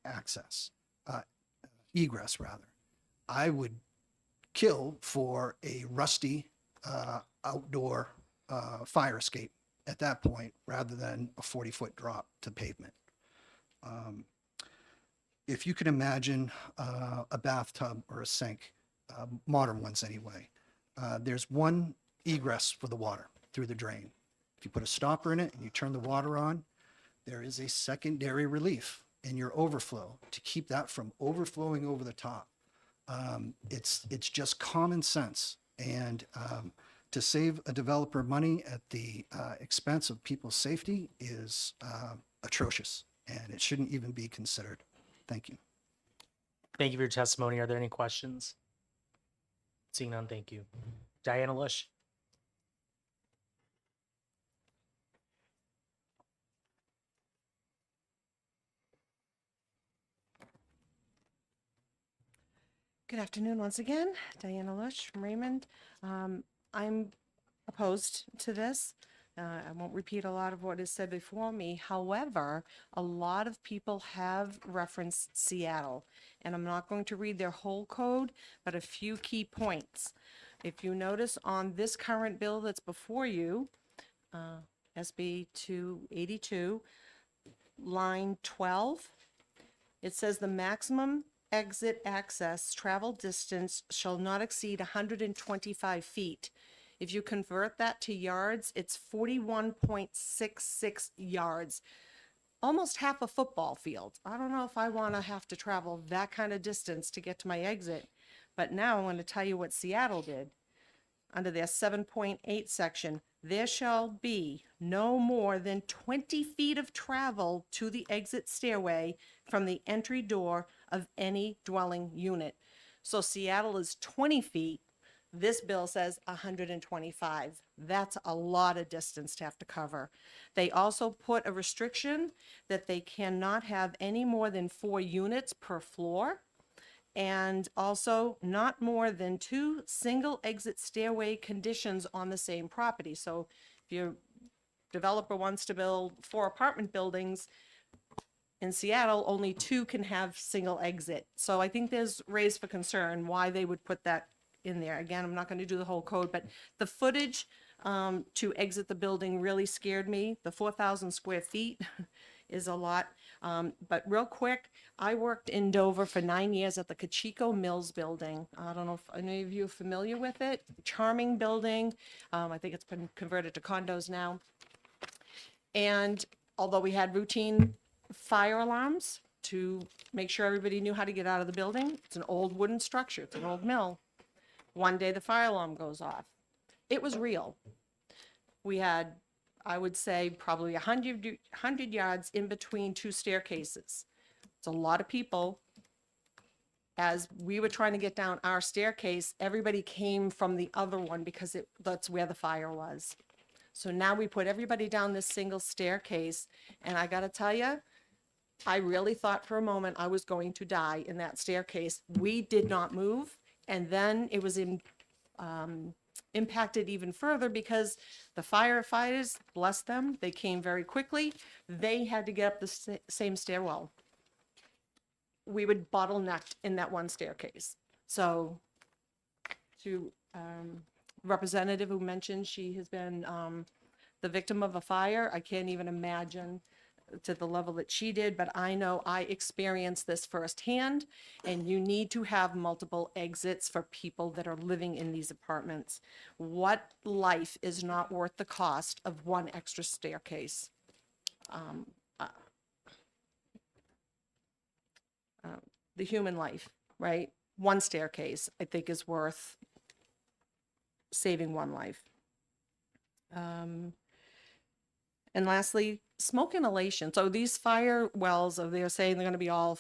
egress rather. I would kill for a rusty outdoor fire escape at that point rather than a 40-foot drop to pavement. If you could imagine a bathtub or a sink, modern ones anyway, there's one egress for the water through the drain. If you put a stopper in it and you turn the water on, there is a secondary relief in your overflow to keep that from overflowing over the top. It's just common sense, and to save a developer money at the expense of people's safety is atrocious, and it shouldn't even be considered. Thank you. Thank you for your testimony. Are there any questions? Seeing none, thank you. Diana Lush. Good afternoon once again. Diana Lush from Raymond. I'm opposed to this. I won't repeat a lot of what is said before me. However, a lot of people have referenced Seattle, and I'm not going to read their whole code, but a few key points. If you notice on this current bill that's before you, SB 282, line 12, it says the maximum exit access travel distance shall not exceed 125 feet. If you convert that to yards, it's 41.66 yards, almost half a football field. I don't know if I want to have to travel that kind of distance to get to my exit, but now I'm going to tell you what Seattle did. Under their 7.8 section, there shall be no more than 20 feet of travel to the exit stairway from the entry door of any dwelling unit. So Seattle is 20 feet. This bill says 125. That's a lot of distance to have to cover. They also put a restriction that they cannot have any more than 4 units per floor, and also not more than 2 single exit stairway conditions on the same property. So if your developer wants to build 4 apartment buildings in Seattle, only 2 can have single exit. So I think there's raised for concern why they would put that in there. Again, I'm not going to do the whole code, but the footage to exit the building really scared me. The 4,000 square feet is a lot. But real quick, I worked in Dover for 9 years at the Kachiko Mills building. I don't know if any of you are familiar with it. Charming building. I think it's been converted to condos now. And although we had routine fire alarms to make sure everybody knew how to get out of the building, it's an old wooden structure. It's an old mill. One day the fire alarm goes off. It was real. We had, I would say, probably 100 yards in between 2 staircases. It's a lot of people. As we were trying to get down our staircase, everybody came from the other one because that's where the fire was. So now we put everybody down this single staircase, and I gotta tell you, I really thought for a moment I was going to die in that staircase. We did not move. And then it was impacted even further because the firefighters, bless them, they came very quickly. They had to get up the same stairwell. We would bottleneck in that one staircase. So to representative who mentioned she has been the victim of a fire, I can't even imagine to the level that she did, but I know I experienced this firsthand, and you need to have multiple exits for people that are living in these apartments. What life is not worth the cost of one extra staircase? The human life, right? One staircase, I think, is worth saving one life. And lastly, smoke inhalation. So these fire wells, they're saying they're going to be all,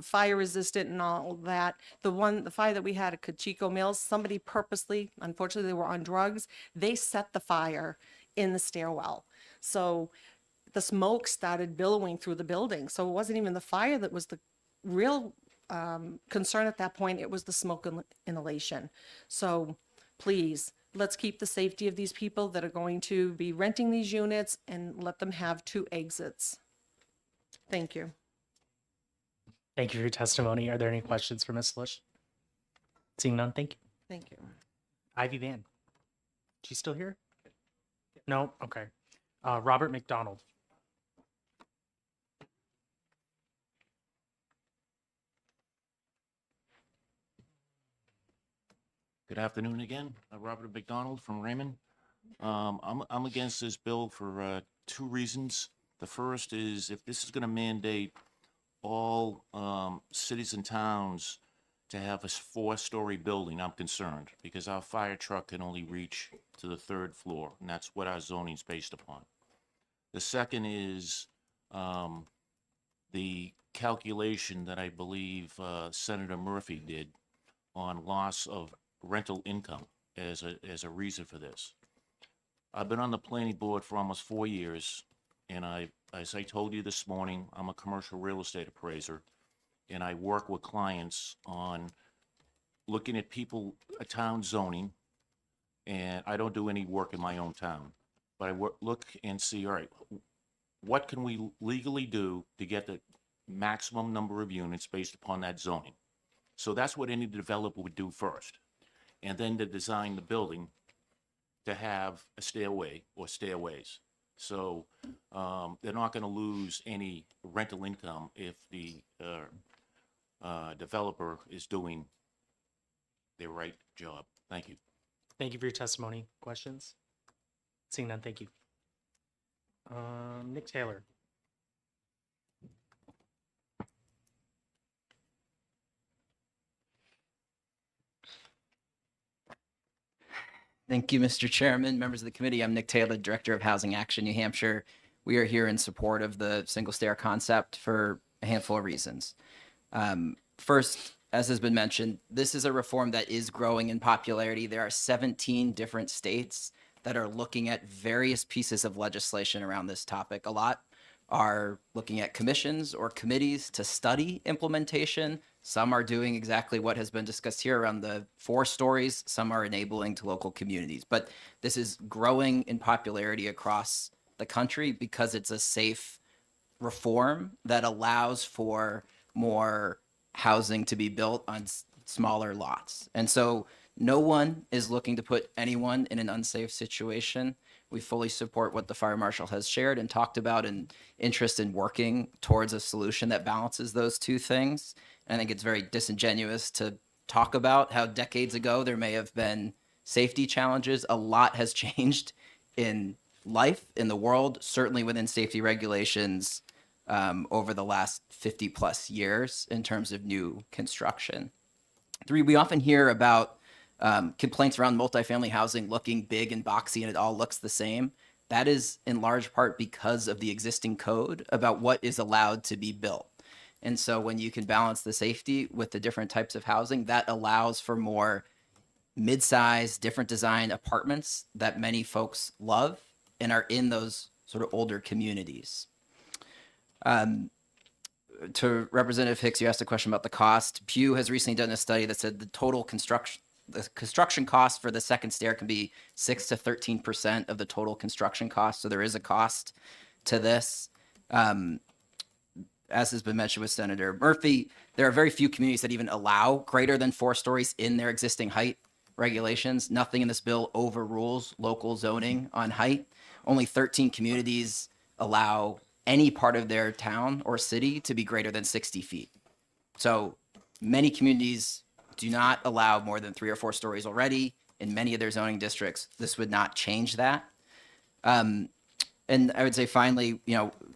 fire resistant and all that. The fire that we had at Kachiko Mills, somebody purposely, unfortunately they were on drugs, they set the fire in the stairwell. So the smoke started billowing through the building. So it wasn't even the fire that was the real concern at that point. It was the smoke inhalation. So please, let's keep the safety of these people that are going to be renting these units and let them have 2 exits. Thank you. Thank you for your testimony. Are there any questions for Ms. Lush? Seeing none, thank you. Thank you. Ivy Van. She's still here? No? Okay. Robert McDonald. Good afternoon again. Robert McDonald from Raymond. I'm against this bill for 2 reasons. The first is if this is going to mandate all cities and towns to have a 4-story building, I'm concerned because our fire truck can only reach to the 3rd floor, and that's what our zoning is based upon. The second is the calculation that I believe Senator Murphy did on loss of rental income as a reason for this. I've been on the planning board for almost 4 years, and as I told you this morning, I'm a commercial real estate appraiser, and I work with clients on looking at people, town zoning, and I don't do any work in my own town, but I look and see, all right, what can we legally do to get the maximum number of units based upon that zoning? So that's what any developer would do first. And then to design the building to have a stairway or stairways. So they're not going to lose any rental income if the developer is doing the right job. Thank you. Thank you for your testimony. Questions? Seeing none, thank you. Nick Taylor. Thank you, Mr. Chairman, members of the committee. I'm Nick Taylor, Director of Housing Action, New Hampshire. We are here in support of the single stair concept for a handful of reasons. First, as has been mentioned, this is a reform that is growing in popularity. There are 17 different states that are looking at various pieces of legislation around this topic. A lot are looking at commissions or committees to study implementation. Some are doing exactly what has been discussed here around the 4 stories. Some are enabling to local communities. But this is growing in popularity across the country because it's a safe reform that allows for more housing to be built on smaller lots. And so no one is looking to put anyone in an unsafe situation. We fully support what the fire marshal has shared and talked about, and interest in working towards a solution that balances those two things. And I think it's very disingenuous to talk about how decades ago there may have been safety challenges. A lot has changed in life, in the world, certainly within safety regulations over the last 50 plus years in terms of new construction. 3, we often hear about complaints around multifamily housing looking big and boxy and it all looks the same. That is in large part because of the existing code about what is allowed to be built. And so when you can balance the safety with the different types of housing, that allows for more mid-size, different design apartments that many folks love and are in those sort of older communities. To Representative Hicks, you asked a question about the cost. Pew has recently done a study that said the construction cost for the second stair can be 6 to 13% of the total construction cost. So there is a cost to this. As has been mentioned with Senator Murphy, there are very few communities that even allow greater than 4 stories in their existing height regulations. Nothing in this bill overrules local zoning on height. Only 13 communities allow any part of their town or city to be greater than 60 feet. So many communities do not allow more than 3 or 4 stories already in many of their zoning districts. This would not change that. And I would say finally,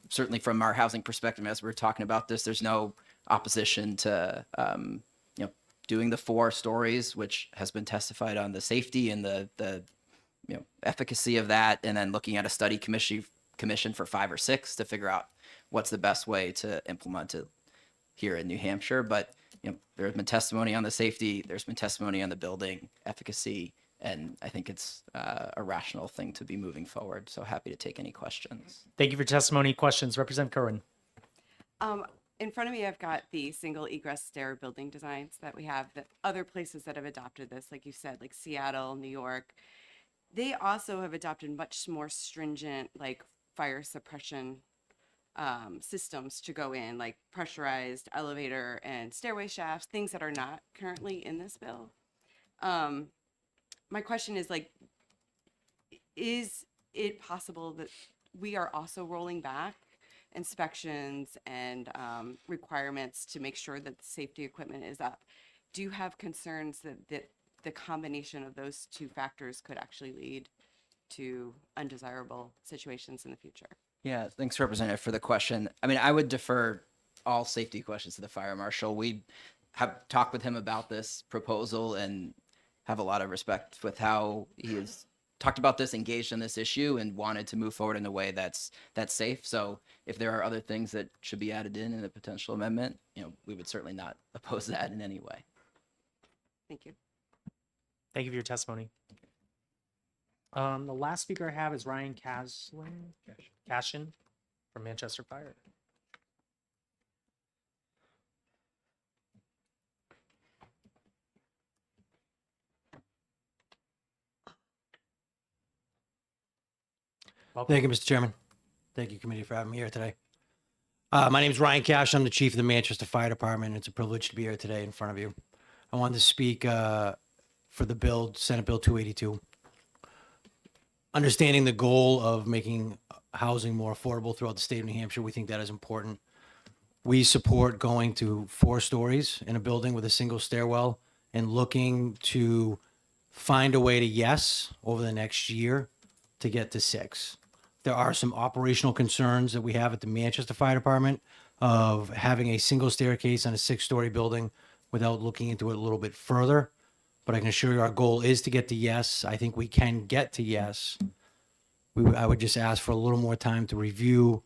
certainly from our housing perspective, as we're talking about this, there's no opposition to, doing the 4 stories, which has been testified on the safety and the efficacy of that, and then looking at a study commission for 5 or 6 to figure out what's the best way to implement it here in New Hampshire. But there's been testimony on the safety, there's been testimony on the building efficacy, and I think it's a rational thing to be moving forward. So happy to take any questions. Thank you for testimony. Questions? Representative Kerwin. In front of me, I've got the single egress stair building designs that we have, that other places that have adopted this, like you said, like Seattle, New York. They also have adopted much more stringent, like fire suppression systems to go in, like pressurized elevator and stairway shafts, things that are not currently in this bill. My question is, like, is it possible that we are also rolling back inspections and requirements to make sure that the safety equipment is up? Do you have concerns that the combination of those 2 factors could actually lead to undesirable situations in the future? Yeah, thanks, Representative, for the question. I mean, I would defer all safety questions to the fire marshal. We have talked with him about this proposal and have a lot of respect with how he has talked about this, engaged in this issue, and wanted to move forward in a way that's safe. So if there are other things that should be added in a potential amendment, we would certainly not oppose that in any way. Thank you. Thank you for your testimony. The last speaker I have is Ryan Cashin from Manchester Fire. Thank you, Mr. Chairman. Thank you, committee, for having me here today. My name is Ryan Cash. I'm the chief of the Manchester Fire Department. It's a privilege to be here today in front of you. I wanted to speak for the bill, Senate Bill 282. Understanding the goal of making housing more affordable throughout the state of New Hampshire, we think that is important. We support going to 4 stories in a building with a single stairwell and looking to find a way to yes over the next year to get to 6. There are some operational concerns that we have at the Manchester Fire Department of having a single staircase on a 6-story building without looking into it a little bit further. But I can assure you our goal is to get to yes. I think we can get to yes. I would just ask for a little more time to review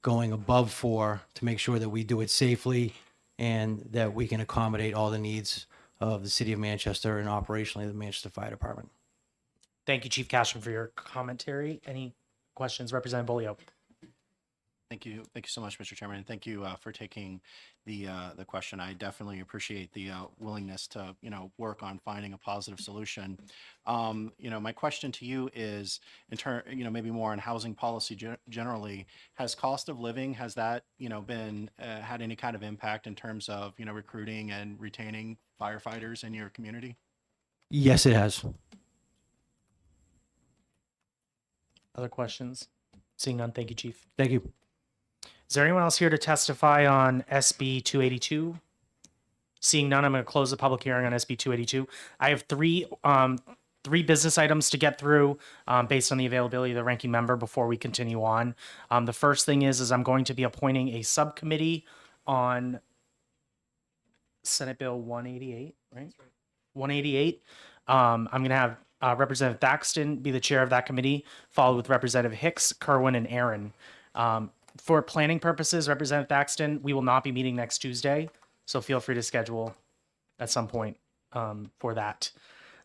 going above 4 to make sure that we do it safely and that we can accommodate all the needs of the city of Manchester and operationally the Manchester Fire Department. Thank you, Chief Cashman, for your commentary. Any questions, Representative Bolio? Thank you so much, Mr. Chairman, and thank you for taking the question. I definitely appreciate the willingness to work on finding a positive solution. My question to you is, in turn, maybe more on housing policy generally. Has cost of living, has that been had any kind of impact in terms of recruiting and retaining firefighters in your community? Yes, it has. Other questions? Seeing none, thank you, Chief. Thank you. Is there anyone else here to testify on SB 282? Seeing none, I'm going to close the public hearing on SB 282. I have three business items to get through based on the availability of the ranking member before we continue on. The first thing is I'm going to be appointing a subcommittee on Senate Bill 188, right? 188. I'm going to have Representative Thaxton be the chair of that committee, followed with Representative Hicks, Kerwin, and Aaron. For planning purposes, Representative Thaxton, we will not be meeting next Tuesday, so feel free to schedule at some point for that.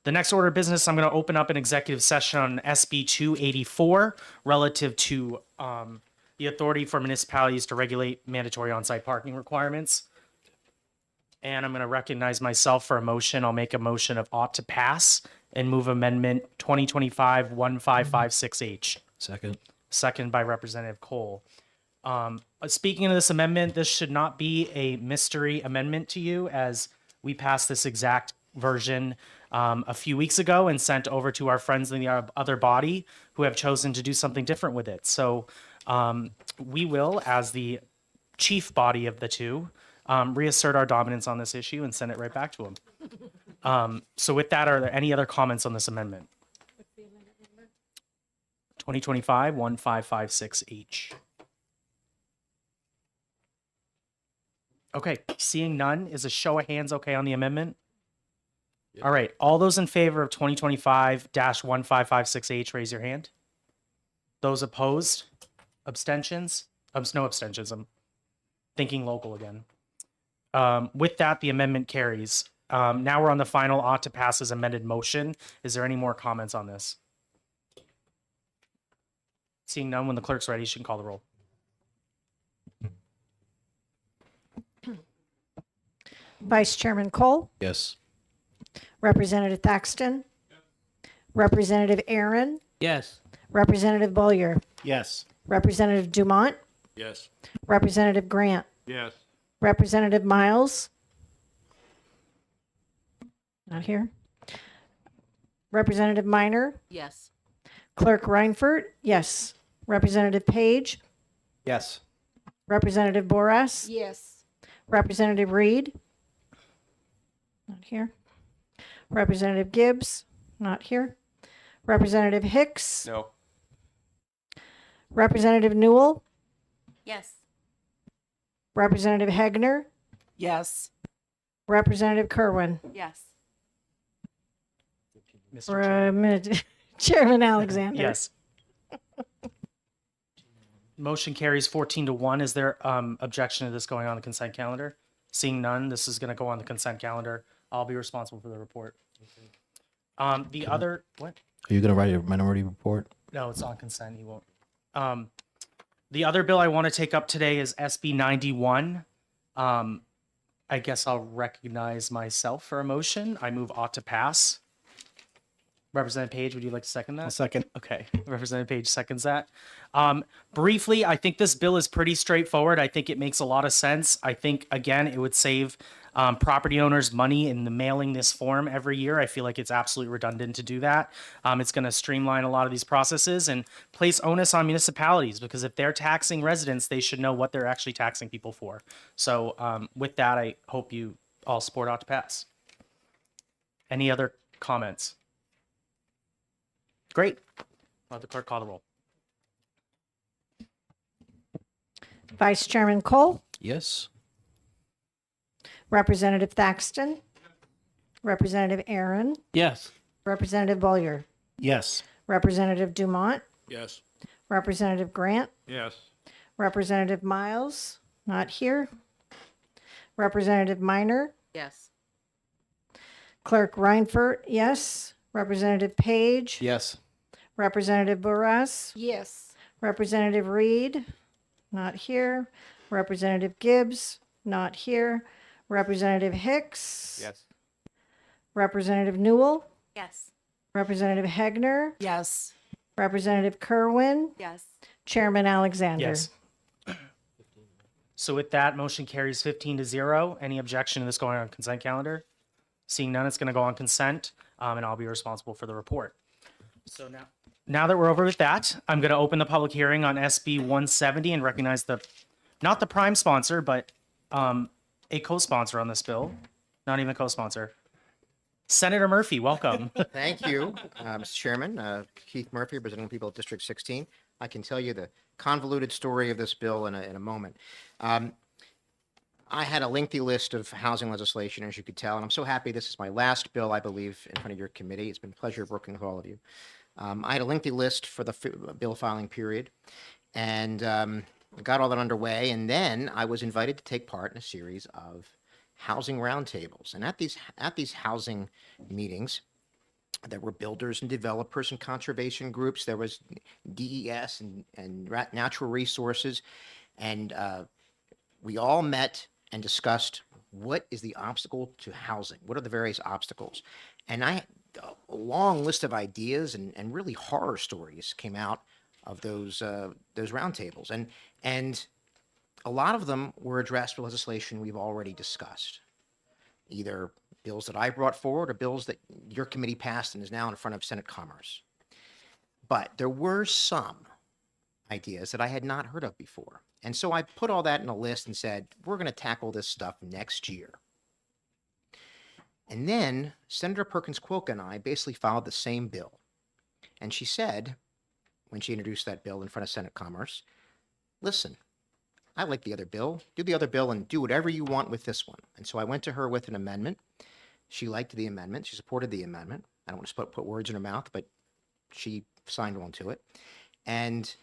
The next order of business, I'm going to open up an executive session on SB 284 relative to the authority for municipalities to regulate mandatory on-site parking requirements. And I'm going to recognize myself for a motion. I'll make a motion of ought to pass and move amendment 2025-1556H. Second. Second by Representative Cole. Speaking of this amendment, this should not be a mystery amendment to you, as we passed this exact version a few weeks ago and sent over to our friends in the other body who have chosen to do something different with it. So we will, as the chief body of the two, reassert our dominance on this issue and send it right back to them. So with that, are there any other comments on this amendment? 2025-1556H. Okay, seeing none, is a show of hands okay on the amendment? All right, all those in favor of 2025-1556H, raise your hand. Those opposed? Abstentions? No abstentions. I'm thinking local again. With that, the amendment carries. Now we're on the final ought to pass as amended motion. Is there any more comments on this? Seeing none, when the clerk's ready, she can call the roll. Vice Chairman Cole, Yes. Representative Thaxton, Representative Aaron, Yes. Representative Bollier, Yes. Representative Dumont, Yes. Representative Grant, Yes. Representative Miles, not here, Representative Minor, Yes. Clerk Reinfurt, yes, Representative Page, Yes. Representative Boras, Yes. Representative Reed, not here, Representative Gibbs, not here, Representative Hicks, No. Representative Newell, Yes. Representative Hegner, Yes. Representative Kerwin. Yes. Mr. Chair. Chairman Alexander. Yes. Motion carries 14-1. Is there objection to this going on the consent calendar? Seeing none, this is going to go on the consent calendar. I'll be responsible for the report. The other, what? Are you going to write a minority report? No, it's on consent. He won't. The other bill I want to take up today is SB 91. I guess I'll recognize myself for a motion. I move ought to pass. Representative Page, would you like to second that? I'll second. Okay, Representative Page seconds that. Briefly, I think this bill is pretty straightforward. I think it makes a lot of sense. I think, again, it would save property owners money in the mailing this form every year. I feel like it's absolutely redundant to do that. It's going to streamline a lot of these processes and place onus on municipalities, because if they're taxing residents, they should know what they're actually taxing people for. So with that, I hope you all support ought to pass. Any other comments? Great. I'll have the clerk call the roll. Vice Chairman Cole, Yes. Representative Thaxton, Representative Aaron, Yes. Representative Bollier, Yes. Representative Dumont, Yes. Representative Grant, Yes. Representative Miles, not here. Representative Minor, Yes. Clerk Reinfurt, yes. Representative Page, Yes. Representative Burras, Yes. Representative Reed, not here. Representative Gibbs, not here. Representative Hicks. Yes. Representative Newell. Yes. Representative Hegner. Yes. Representative Kerwin. Yes. Chairman Alexander. Yes. So with that, motion carries 15-0. Any objection to this going on consent calendar? Seeing none, it's going to go on consent, and I'll be responsible for the report. So now that we're over with that, I'm going to open the public hearing on SB 170 and recognize not the prime sponsor, but a co-sponsor on this bill. Not even co-sponsor. Senator Murphy, welcome. Thank you, Mr. Chairman. Keith Murphy, representing people of District 16. I can tell you the convoluted story of this bill in a moment. I had a lengthy list of housing legislation, as you could tell, and I'm so happy this is my last bill, I believe, in front of your committee. It's been a pleasure working with all of you. I had a lengthy list for the bill filing period, and got all that underway, and then I was invited to take part in a series of housing roundtables. And at these housing meetings, there were builders and developers and conservation groups. There was DES and natural resources, and we all met and discussed what is the obstacle to housing. What are the various obstacles? And I a long list of ideas and really horror stories came out of those roundtables, and a lot of them were addressed with legislation we've already discussed, either bills that I brought forward or bills that your committee passed and is now in front of Senate Commerce. But there were some ideas that I had not heard of before, and so I put all that in a list and said, we're going to tackle this stuff next year. And then Senator Perkins Quilka and I basically filed the same bill. And she said, when she introduced that bill in front of Senate Commerce, listen, I like the other bill. Do the other bill and do whatever you want with this one. And so I went to her with an amendment. She liked the amendment. She supported the amendment. I don't want to put words in her mouth, but she signed on to it. And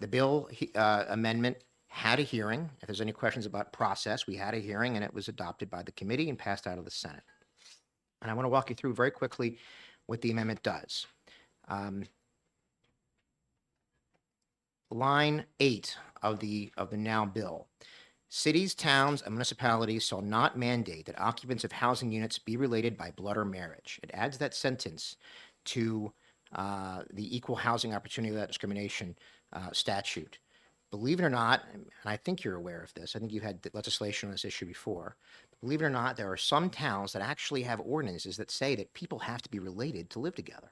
the bill amendment had a hearing. If there's any questions about process, we had a hearing, and it was adopted by the committee and passed out of the Senate. And I want to walk you through very quickly what the amendment does. Line 8 of the now bill. Cities, towns, and municipalities shall not mandate that occupants of housing units be related by blood or marriage. It adds that sentence to the Equal Housing Opportunity Without Discrimination statute. Believe it or not, and I think you're aware of this, I think you've had legislation on this issue before. Believe it or not, there are some towns that actually have ordinances that say that people have to be related to live together.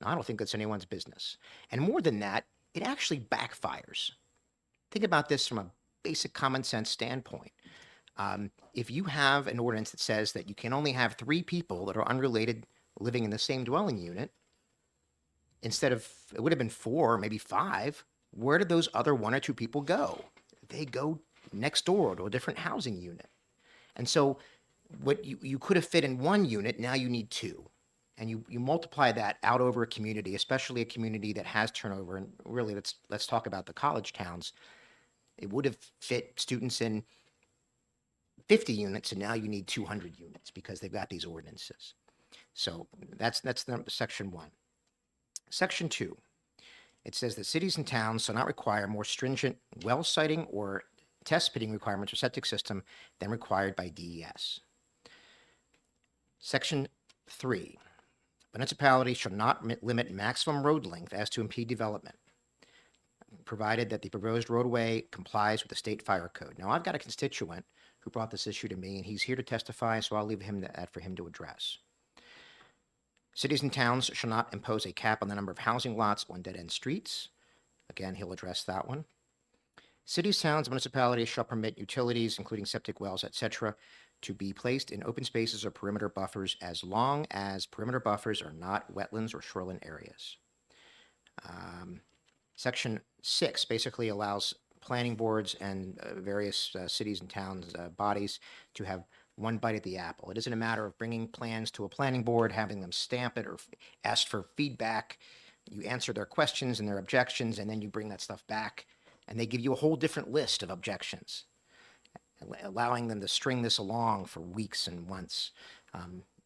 Now, I don't think that's anyone's business. And more than that, it actually backfires. Think about this from a basic common sense standpoint. If you have an ordinance that says that you can only have 3 people that are unrelated living in the same dwelling unit, instead of, it would have been 4, maybe 5, where did those other 1 or 2 people go? They go next door to a different housing unit. And so what you could have fit in 1 unit, now you need 2. And you multiply that out over a community, especially a community that has turnover. And really, let's talk about the college towns. It would have fit students in 50 units, and now you need 200 units because they've got these ordinances. So that's section 1. Section 2, it says that cities and towns shall not require more stringent well siting or test pitting requirements for septic system than required by DES. Section 3. Municipalities shall not limit maximum road length as to impede development, provided that the proposed roadway complies with the state fire code. Now, I've got a constituent who brought this issue to me, and he's here to testify, so I'll leave him that for him to address. Cities and towns shall not impose a cap on the number of housing lots on dead-end streets. Again, he'll address that one. Cities, towns, and municipalities shall permit utilities, including septic wells, etc., to be placed in open spaces or perimeter buffers as long as perimeter buffers are not wetlands or shoreline areas. Section 6 basically allows planning boards and various cities and towns bodies to have one bite at the apple. It isn't a matter of bringing plans to a planning board, having them stamp it or ask for feedback. You answer their questions and their objections, and then you bring that stuff back, and they give you a whole different list of objections, allowing them to string this along for weeks and months.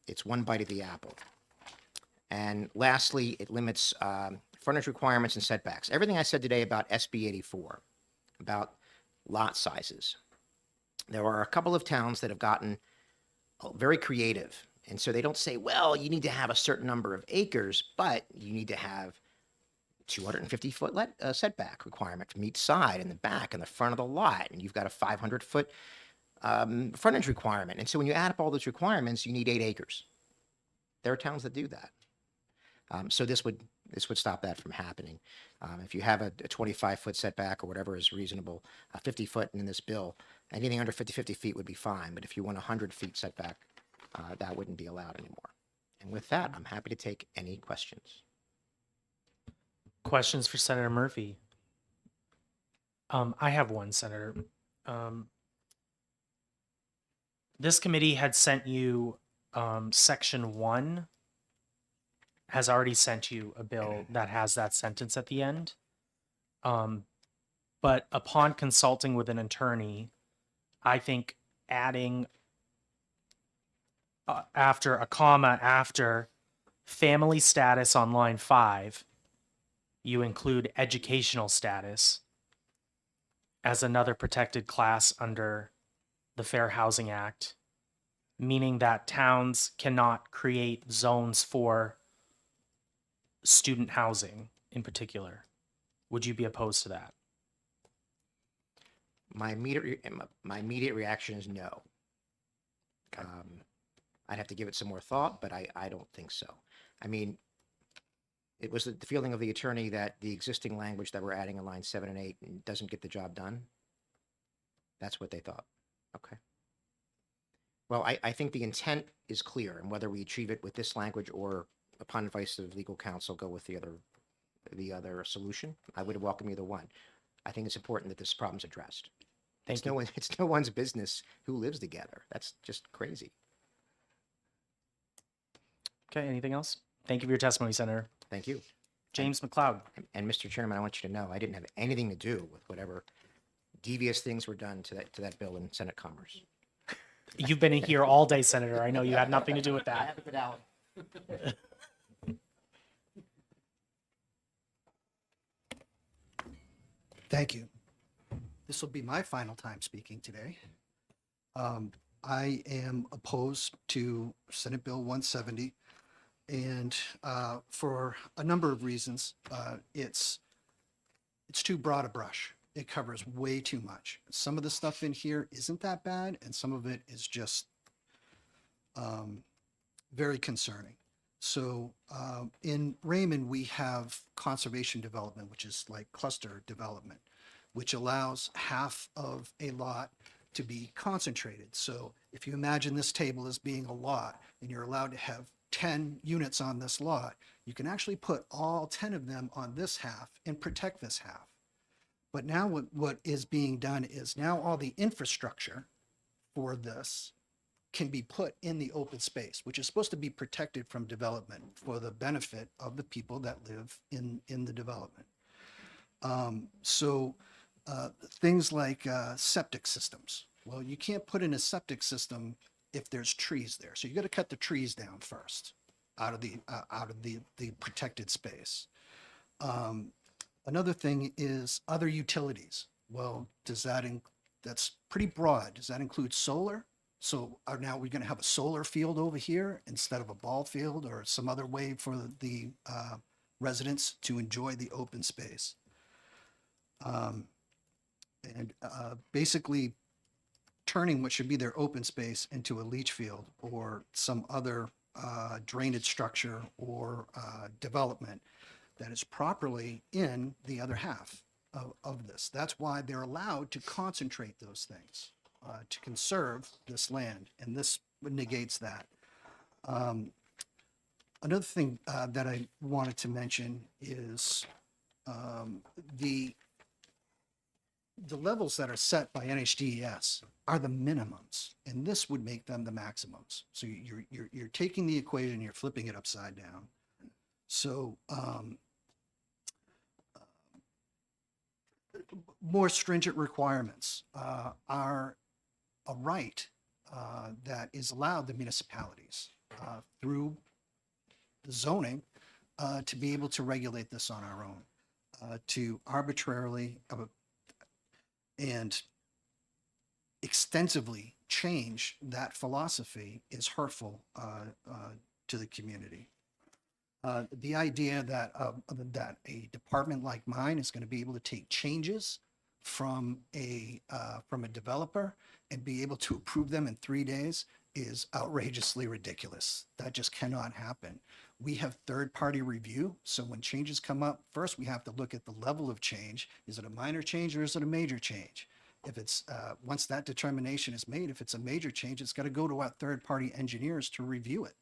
It's one bite at the apple. And lastly, it limits frontage requirements and setbacks. Everything I said today about SB 84, about lot sizes. There are a couple of towns that have gotten very creative. And so they don't say, well, you need to have a certain number of acres, but you need to have 250-foot setback requirement from each side and the back and the front of the lot. And you've got a 500-foot frontage requirement. And so when you add up all those requirements, you need 8 acres. There are towns that do that. So this would stop that from happening. If you have a 25-foot setback or whatever is reasonable, a 50-foot in this bill, anything under 50 feet would be fine. But if you want a 100-feet setback, that wouldn't be allowed anymore. And with that, I'm happy to take any questions. Questions for Senator Murphy? I have one, Senator. This committee had sent you section 1 has already sent you a bill that has that sentence at the end. But upon consulting with an attorney, I think adding after a comma after family status on line 5, you include educational status as another protected class under the Fair Housing Act, meaning that towns cannot create zones for student housing in particular. Would you be opposed to that? My immediate reaction is no. I'd have to give it some more thought, but I don't think so. I mean, it was the feeling of the attorney that the existing language that we're adding in line 7 and 8 doesn't get the job done. That's what they thought. Okay. Well, I think the intent is clear, and whether we achieve it with this language or upon advice of legal counsel, go with the other solution, I would welcome either one. I think it's important that this problem's addressed. It's no one's business who lives together. That's just crazy. Okay, anything else? Thank you for your testimony, Senator. Thank you. James McLeod. And Mr. Chairman, I want you to know I didn't have anything to do with whatever devious things were done to that bill in Senate Commerce. You've been in here all day, Senator. I know you had nothing to do with that. Thank you. This will be my final time speaking today. I am opposed to Senate Bill 170, and for a number of reasons. It's too broad a brush. It covers way too much. Some of the stuff in here isn't that bad, and some of it is just very concerning. So in Raymond, we have conservation development, which is like cluster development, which allows half of a lot to be concentrated. So if you imagine this table as being a lot and you're allowed to have 10 units on this lot, you can actually put all 10 of them on this half and protect this half. But now what is being done is now all the infrastructure for this can be put in the open space, which is supposed to be protected from development for the benefit of the people that live in the development. Things like septic systems. Well, you can't put in a septic system if there's trees there. So you got to cut the trees down first out of the protected space. Another thing is other utilities. Well, that's pretty broad. Does that include solar? So are now we going to have a solar field over here instead of a ball field or some other way for the residents to enjoy the open space? Basically turning what should be their open space into a leach field or some other drainage structure or development that is properly in the other half of this. That's why they're allowed to concentrate those things, to conserve this land, and this negates that. Another thing that I wanted to mention is the levels that are set by NHDES are the minimums, and this would make them the maximums. So you're taking the equation, you're flipping it upside down. So more stringent requirements are a right that is allowed the municipalities through the zoning to be able to regulate this on our own, to arbitrarily and extensively change that philosophy is hurtful to the community. The idea that that a department like mine is going to be able to take changes from a developer and be able to approve them in 3 days is outrageously ridiculous. That just cannot happen. We have third-party review, so when changes come up, first we have to look at the level of change. Is it a minor change or is it a major change? If it's once that determination is made, if it's a major change, it's got to go to our third-party engineers to review it.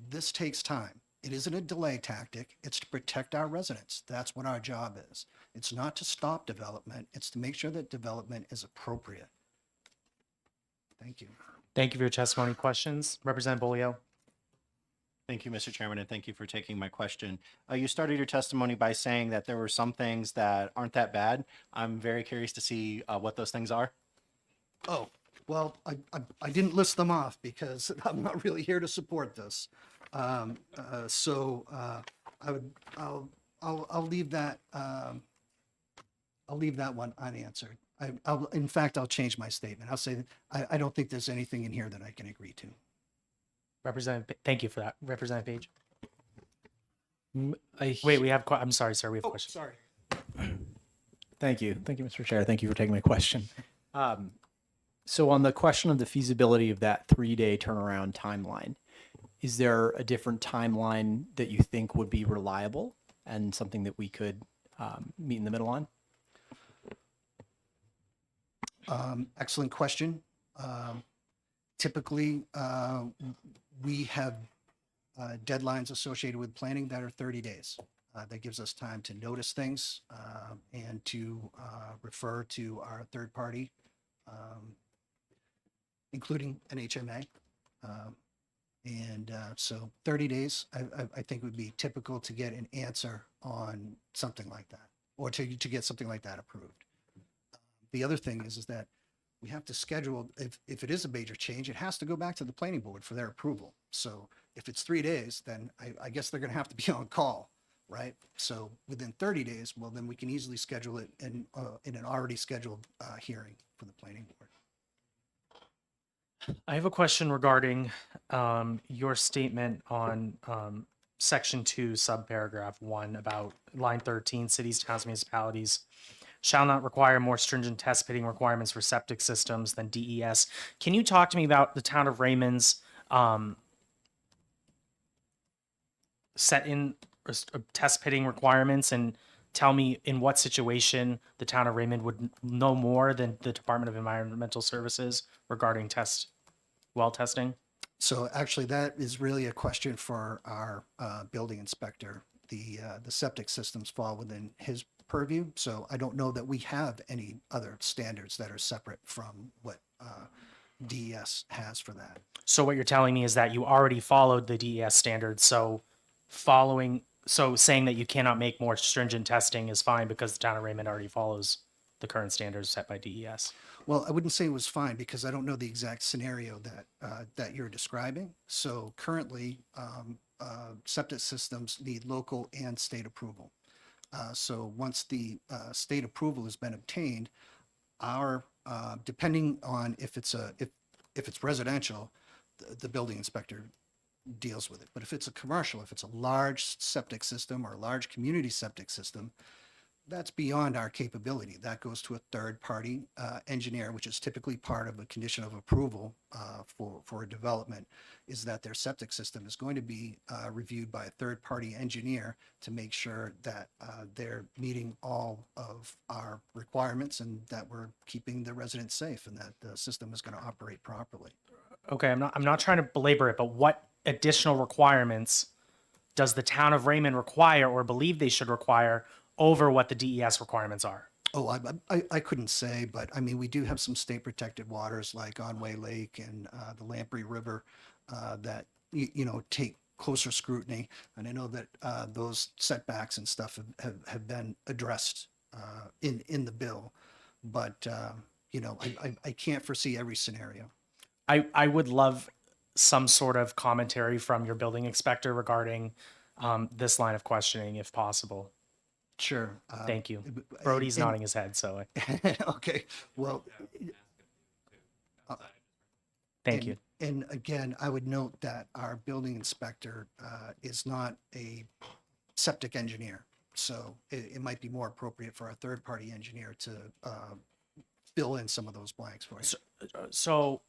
This takes time. It isn't a delay tactic. It's to protect our residents. That's what our job is. It's not to stop development. It's to make sure that development is appropriate. Thank you. Thank you for your testimony. Questions? Representative Bolio. Thank you, Mr. Chairman, and thank you for taking my question. You started your testimony by saying that there were some things that aren't that bad. I'm very curious to see what those things are. Oh, well, I didn't list them off because I'm not really here to support this. I'll leave that one unanswered. In fact, I'll change my statement. I'll say that I don't think there's anything in here that I can agree to. Thank you for that. Representative Page. Wait, we have, I'm sorry, sir, we have a question. Sorry. Thank you. Thank you, Mr. Chair. Thank you for taking my question. So on the question of the feasibility of that 3-day turnaround timeline, is there a different timeline that you think would be reliable and something that we could meet in the middle on? Excellent question. Typically, we have deadlines associated with planning that are 30 days. That gives us time to notice things and to refer to our third party, including NHMA. So 30 days, I think would be typical to get an answer on something like that, or to get something like that approved. The other thing is that we have to schedule, if it is a major change, it has to go back to the planning board for their approval. So if it's 3 days, then I guess they're going to have to be on call, right? So within 30 days, well, then we can easily schedule it in an already scheduled hearing for the planning board. I have a question regarding your statement on section 2, subparagraph 1 about line 13, cities, towns, municipalities shall not require more stringent test pitting requirements for septic systems than DES. Can you talk to me about the town of Raymond's set in test pitting requirements, and tell me in what situation the town of Raymond would know more than the Department of Environmental Services regarding well testing? So actually, that is really a question for our building inspector. The septic systems fall within his purview, so I don't know that we have any other standards that are separate from what DES has for that. So what you're telling me is that you already followed the DES standards, so saying that you cannot make more stringent testing is fine because the town of Raymond already follows the current standards set by DES. Well, I wouldn't say it was fine because I don't know the exact scenario that you're describing. So currently, septic systems need local and state approval. So once the state approval has been obtained, depending on if if it's residential, the building inspector deals with it. But if it's a commercial, if it's a large septic system or a large community septic system, that's beyond our capability. That goes to a third-party engineer, which is typically part of a condition of approval for a development, is that their septic system is going to be reviewed by a third-party engineer to make sure that they're meeting all of our requirements and that we're keeping the residents safe and that the system is going to operate properly. Okay, I'm not trying to belabor it, but what additional requirements does the town of Raymond require or believe they should require over what the DES requirements are? Oh, I couldn't say, but I mean, we do have some state protected waters like Onway Lake and the Lamprey River that, you know, take closer scrutiny. And I know that those setbacks and stuff have been addressed in the bill, but, you know, I can't foresee every scenario. I would love some sort of commentary from your building inspector regarding this line of questioning, if possible. Sure. Thank you. Brody's nodding his head, so. Okay, well. Thank you. And again, I would note that our building inspector is not a septic engineer. So it might be more appropriate for a third-party engineer to fill in some of those blanks for you. So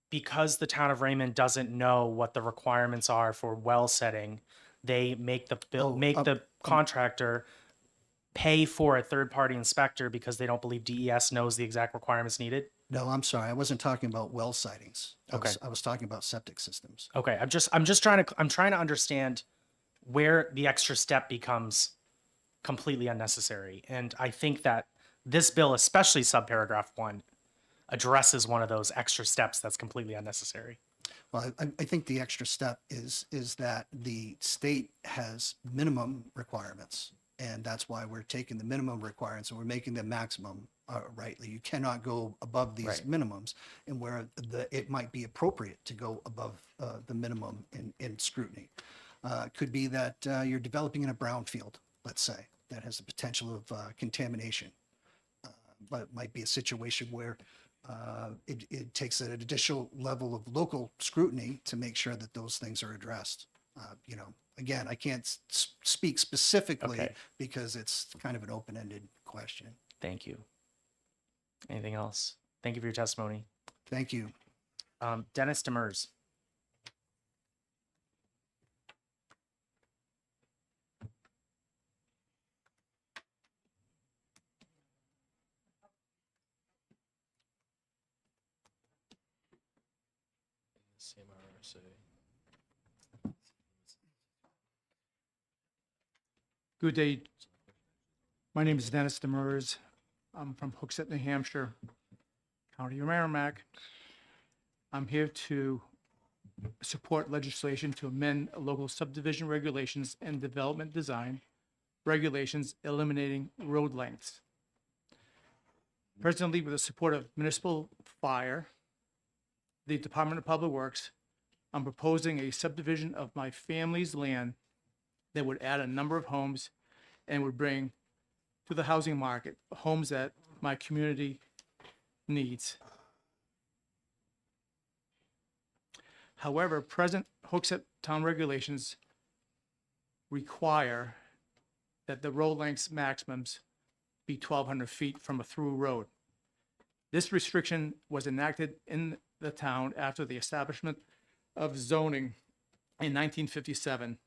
because the town of Raymond doesn't know what the requirements are for well setting, they make the contractor pay for a third-party inspector because they don't believe DES knows the exact requirements needed? No, I'm sorry. I wasn't talking about well sightings. Okay. I was talking about septic systems. Okay, I'm trying to understand where the extra step becomes completely unnecessary. And I think that this bill, especially subparagraph 1, addresses one of those extra steps that's completely unnecessary. Well, I think the extra step is that the state has minimum requirements, and that's why we're taking the minimum requirements and we're making them maximum. Rightly, you cannot go above these minimums, and where it might be appropriate to go above the minimum in scrutiny. Could be that you're developing in a brownfield, let's say, that has the potential of contamination. But it might be a situation where it takes an additional level of local scrutiny to make sure that those things are addressed. You know, again, I can't speak specifically because it's kind of an open-ended question. Thank you. Anything else? Thank you for your testimony. Thank you. Dennis Demers. Good day. My name is Dennis Demers. I'm from Hooksett, New Hampshire, County of Merrimack. I'm here to support legislation to amend local subdivision regulations and development design regulations eliminating road lengths. Presently, with the support of Municipal Fire, the Department of Public Works, I'm proposing a subdivision of my family's land that would add a number of homes and would bring to the housing market homes that my community needs. However, present Hooksett town regulations require that the road lengths maximums be 1,200 feet from a through road. This restriction was enacted in the town after the establishment of zoning in 1957.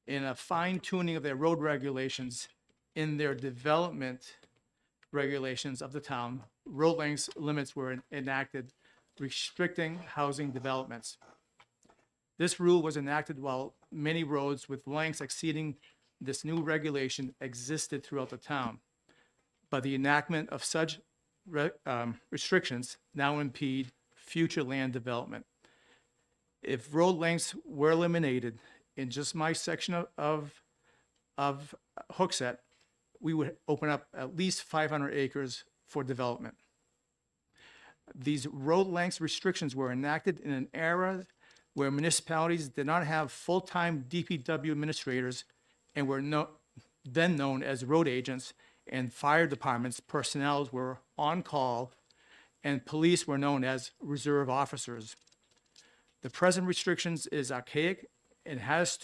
In a fine tuning of their road regulations in their development regulations of the town, road lengths limits were enacted restricting housing developments. This rule was enacted while many roads with lengths exceeding this new regulation existed throughout the town. But the enactment of such restrictions now impede future land development. If road lengths were eliminated in just my section of Hooksett, we would open up at least 500 acres for development. These road length restrictions were enacted in an era where municipalities did not have full-time DPW administrators and were then known as road agents, and fire departments personnel were on call and police were known as reserve officers. The present restrictions is archaic and has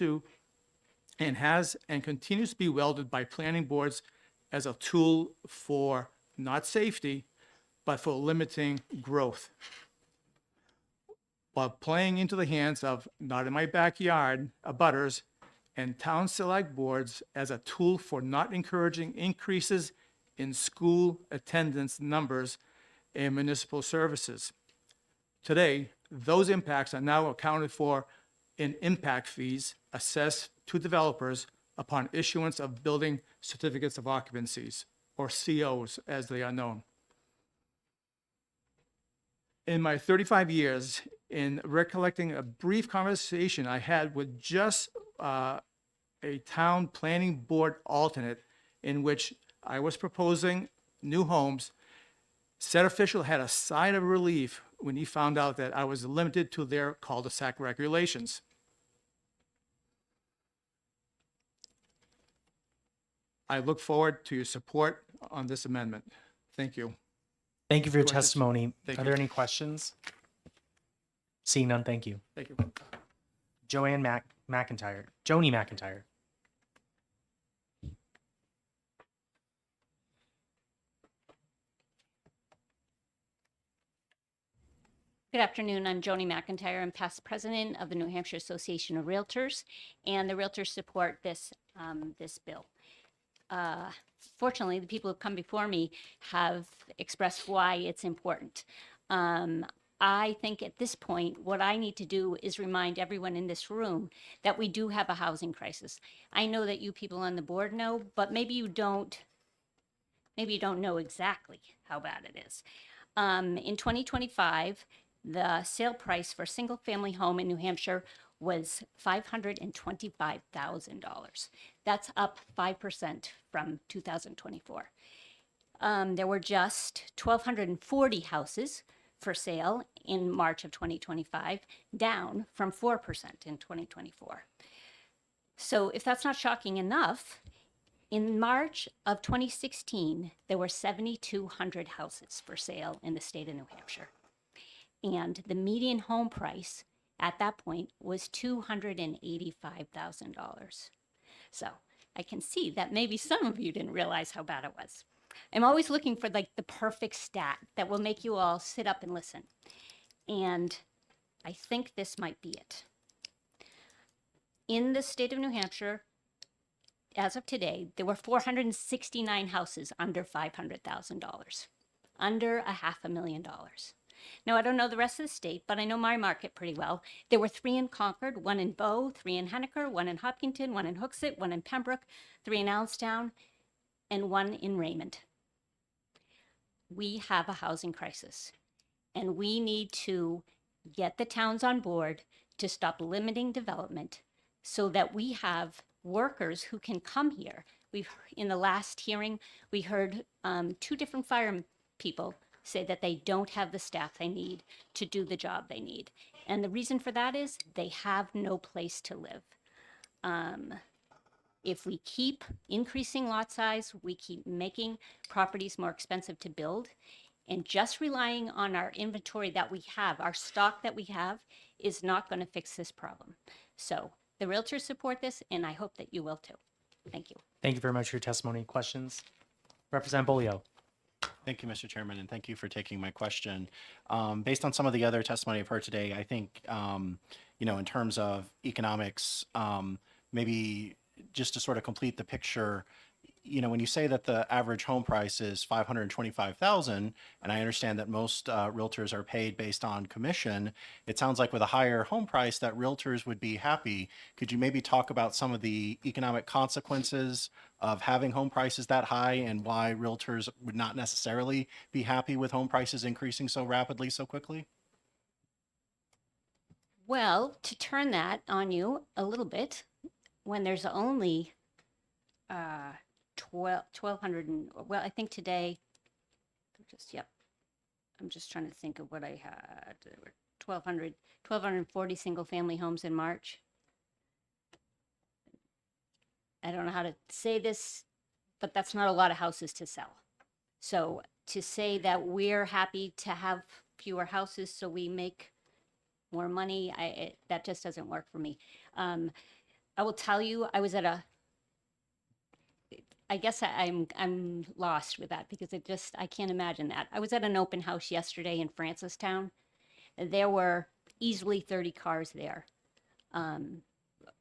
and continues to be wielded by planning boards as a tool for not safety, but for limiting growth. While playing into the hands of not in my backyard abutters and town select boards as a tool for not encouraging increases in school attendance numbers and municipal services. Today, those impacts are now accounted for in impact fees assessed to developers upon issuance of building certificates of occupancies, or COs as they are known. In my 35 years, in recollecting a brief conversation I had with just a town planning board alternate in which I was proposing new homes, said official had a sigh of relief when he found out that I was limited to their cul-de-sac regulations. I look forward to your support on this amendment. Thank you. Thank you for your Questions? testimony. Thank Are you. there any questions? Seeing none, thank you. Thank you. Joni McIntyre. Good afternoon. I'm Joni McIntyre. I'm past president of the New Hampshire Association of Realtors, and the realtors support this bill. Fortunately, the people who've come before me have expressed why it's important. I think at this point, what I need to do is remind everyone in this room that we do have a housing crisis. I know that you people on the board know, but maybe you don't know exactly how bad it is. In 2025, the sale price for a single-family home in New Hampshire was $525,000. That's up 5% from 2024. There were just 1,240 houses for sale in March of 2025, down from 4% in 2024. So if that's not shocking enough, in March of 2016, there were 7,200 houses for sale in the state of New Hampshire. And the median home price at that point was $285,000. So I can see that maybe some of you didn't realize how bad it was. I'm always looking for like the perfect stat that will make you all sit up and listen. And I think this might be it. In the state of New Hampshire, as of today, there were 469 houses under $500,000, under $500,000. Now, I don't know the rest of the state, but I know my market pretty well. There were 3 in Concord, 1 in Bow, 3 in Henniker, 1 in Hopkinton, 1 in Hooksett, 1 in Pembroke, 3 in Allenstown, and 1 in Raymond. We have a housing crisis, and we need to get the towns on board to stop limiting development so that we have workers who can come here. In the last hearing, we heard 2 different fire people say that they don't have the staff they need to do the job they need. And the reason for that is they have no place to live. If we keep increasing lot size, we keep making properties more expensive to build, and just relying on our inventory that we have, our stock that we have, is not going to fix this problem. So the realtors support this, and I hope that you will too. Thank you. Thank you very much for your testimony. Questions? Representative Bolio. Thank you, Mr. Chairman, and thank you for taking my question. Based on some of the other testimony I've heard today, I think, in terms of economics, maybe just to sort of complete the picture, when you say that the average home price is $525,000, and I understand that most realtors are paid based on commission, it sounds like with a higher home price that realtors would be happy. Could you maybe talk about some of the economic consequences of having home prices that high and why realtors would not necessarily be happy with home prices increasing so rapidly, so quickly? Well, to turn that on you a little bit, when there's only 1,200, well, I think today, I'm just trying to think of what I had. There were 1,240 single-family homes in March. I don't know how to say this, but that's not a lot of houses to sell. So to say that we're happy to have fewer houses so we make more money, that just doesn't work for me. I will tell you, I was at I guess I'm lost with that because I can't imagine that. I was at an open house yesterday in Francistown. There were easily 30 cars there.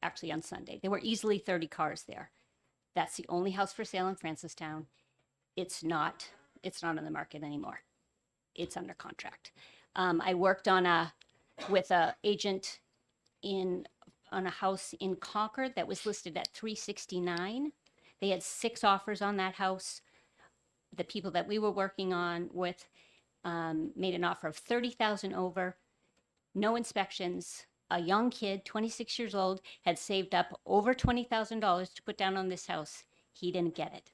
Actually on Sunday, there were easily 30 cars there. That's the only house for sale in Francistown. It's not on the market anymore. It's under contract. I worked with a agent on a house in Concord that was listed at $369. They had 6 offers on that house. The people that we were working on with made an offer of $30,000 over, no inspections. A young kid, 26 years old, had saved up over $20,000 to put down on this house. He didn't get it.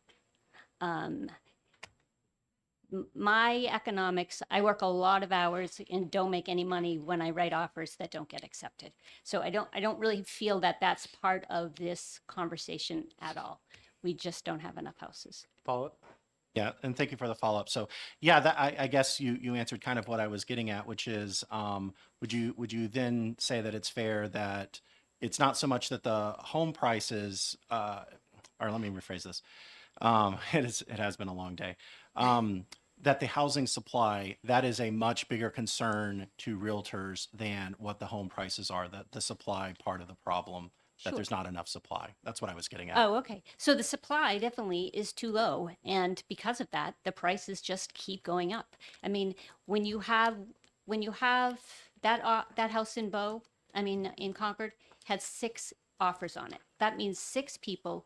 My economics, I work a lot of hours and don't make any money when I write offers that don't get accepted. So I don't really feel that that's part of this conversation at all. We just don't have enough houses. Follow up. Yeah, and thank you for the follow-up. So, yeah, that I guess you answered kind of what I was getting at, which is, would you then say that it's fair that it's not so much that the home prices, or let me rephrase this, it has been a long day, that the housing supply, that is a much bigger concern to realtors than what the home prices are, that the supply part of the problem, that there's not enough supply. That's what I was getting at. Oh, okay. So the supply definitely is too low. And because of that, the prices just keep going up. I mean, when you have that house in in Concord, had 6 offers on it. That means 5 people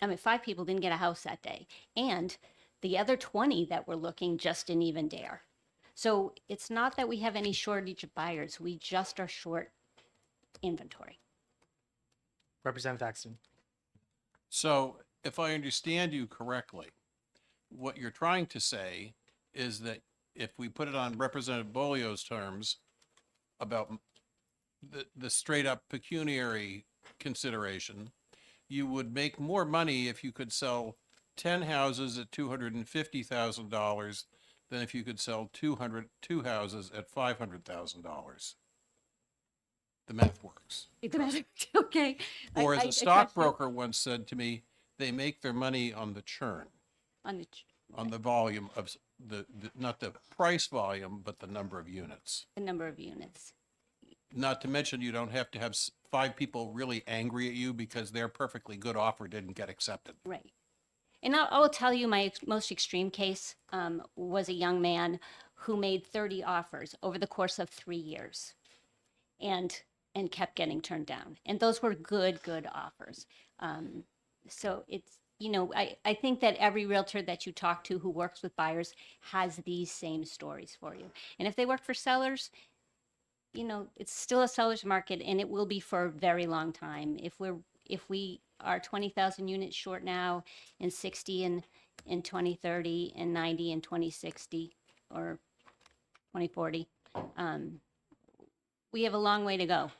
didn't get a house that day. And the other 20 that were looking just didn't even dare. So it's not that we have any shortage of buyers. We just are short inventory. Representative Axton. So if I understand you correctly, what you're trying to say is that if we put it on Representative Bolio's terms about the straight up pecuniary consideration, you would make more money if you could sell 10 houses at $250,000 than if you could sell 2 houses at $500,000. The math works. Okay. Or as a stockbroker once said to me, they make their money on the churn, on the volume of not the price volume, but the number of units. The number of units. Not to mention, you don't have to have 5 people really angry at you because their perfectly good offer didn't get accepted. Right. And I will tell you my most extreme case was a young man who made 30 offers over the course of 3 years and kept getting turned down. And those were good offers. So it's, I think that every realtor that you talk to who works with buyers has these same stories for you. And if they work for sellers, it's still a seller's market and it will be for a very long time. If we are 20,000 units short now and 60 in 2030 and 90 in 2060 or 2040, we have a long way to go.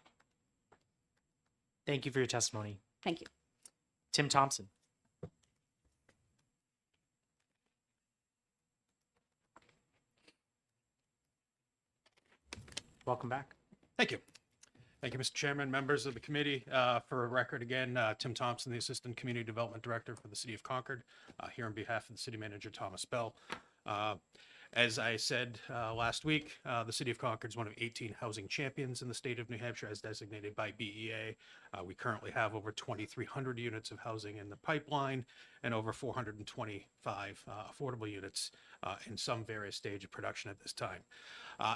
Thank you for your testimony. Thank you. Tim Thompson. Welcome back. Thank you. Thank you, Mr. Chairman, members of the committee. For a record again, Tim Thompson, the Assistant Community Development Director for the City of Concord, here on behalf of the City Manager, Thomas Bell. As I said last week, the City of Concord is one of 18 housing champions in the state of New Hampshire as designated by BEA. We currently have over 2,300 units of housing in the pipeline and over 425 affordable units in some various stage of production at this time.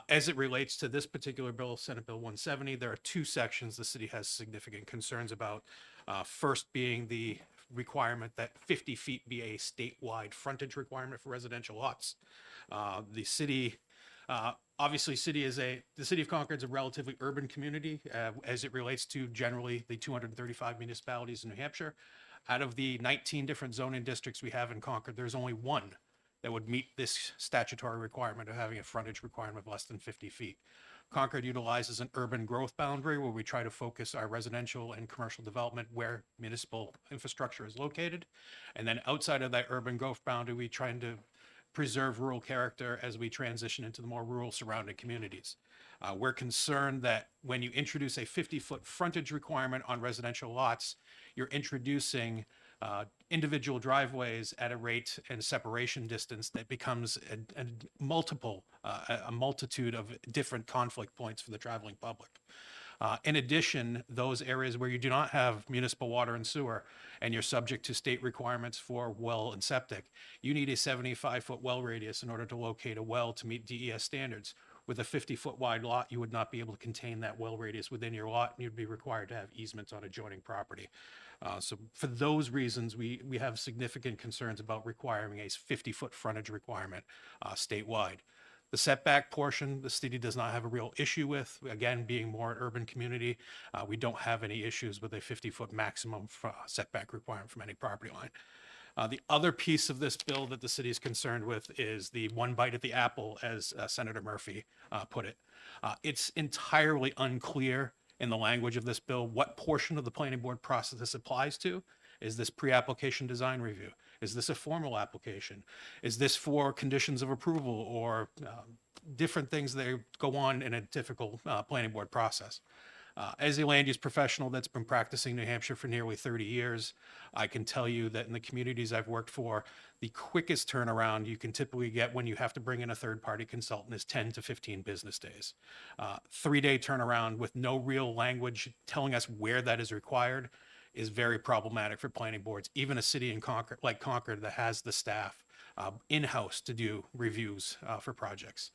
As it relates to this particular bill, Senate Bill 170, there are 2 sections the city has significant concerns about. First being the requirement that 50 feet be a statewide frontage requirement for residential lots. The city, obviously the city of Concord is a relatively urban community as it relates to generally the 235 municipalities in New Hampshire. Out of the 19 different zoning districts we have in Concord, there's only one that would meet this statutory requirement of having a frontage requirement of less than 50 feet. Concord utilizes an urban growth boundary where we try to focus our residential and commercial development where municipal infrastructure is located. And then outside of that urban growth boundary, we try to preserve rural character as we transition into the more rural surrounding communities. We're concerned that when you introduce a 50-foot frontage requirement on residential lots, you're introducing individual driveways at a rate and separation distance that becomes a multitude of different conflict points for the traveling public. In addition, those areas where you do not have municipal water and sewer and you're subject to state requirements for well and septic, you need a 75-foot well radius in order to locate a well to meet DES standards. With a 50-foot wide lot, you would not be able to contain that well radius within your lot, and you'd be required to have easements on adjoining property. So for those reasons, we have significant concerns about requiring a 50-foot frontage requirement statewide. The setback portion, the city does not have a real issue with. Again, being more an urban community, we don't have any issues with a 50-foot maximum setback requirement from any property line. The other piece of this bill that the city is concerned with is the one bite at the apple, as Senator Murphy put it. It's entirely unclear in the language of this bill what portion of the planning board process this applies to. Is this pre-application design review? Is this a formal application? Is this for conditions of approval or different things that go on in a typical planning board process? As a land use professional that's been practicing New Hampshire for nearly 30 years, I can tell you that in the communities I've worked for, the quickest turnaround you can typically get when you have to bring in a third-party consultant is 10 to 15 business days. 3-day turnaround with no real language telling us where that is required is very problematic for planning boards. Even a city in Concord, like Concord, that has the staff in-house to do reviews for projects.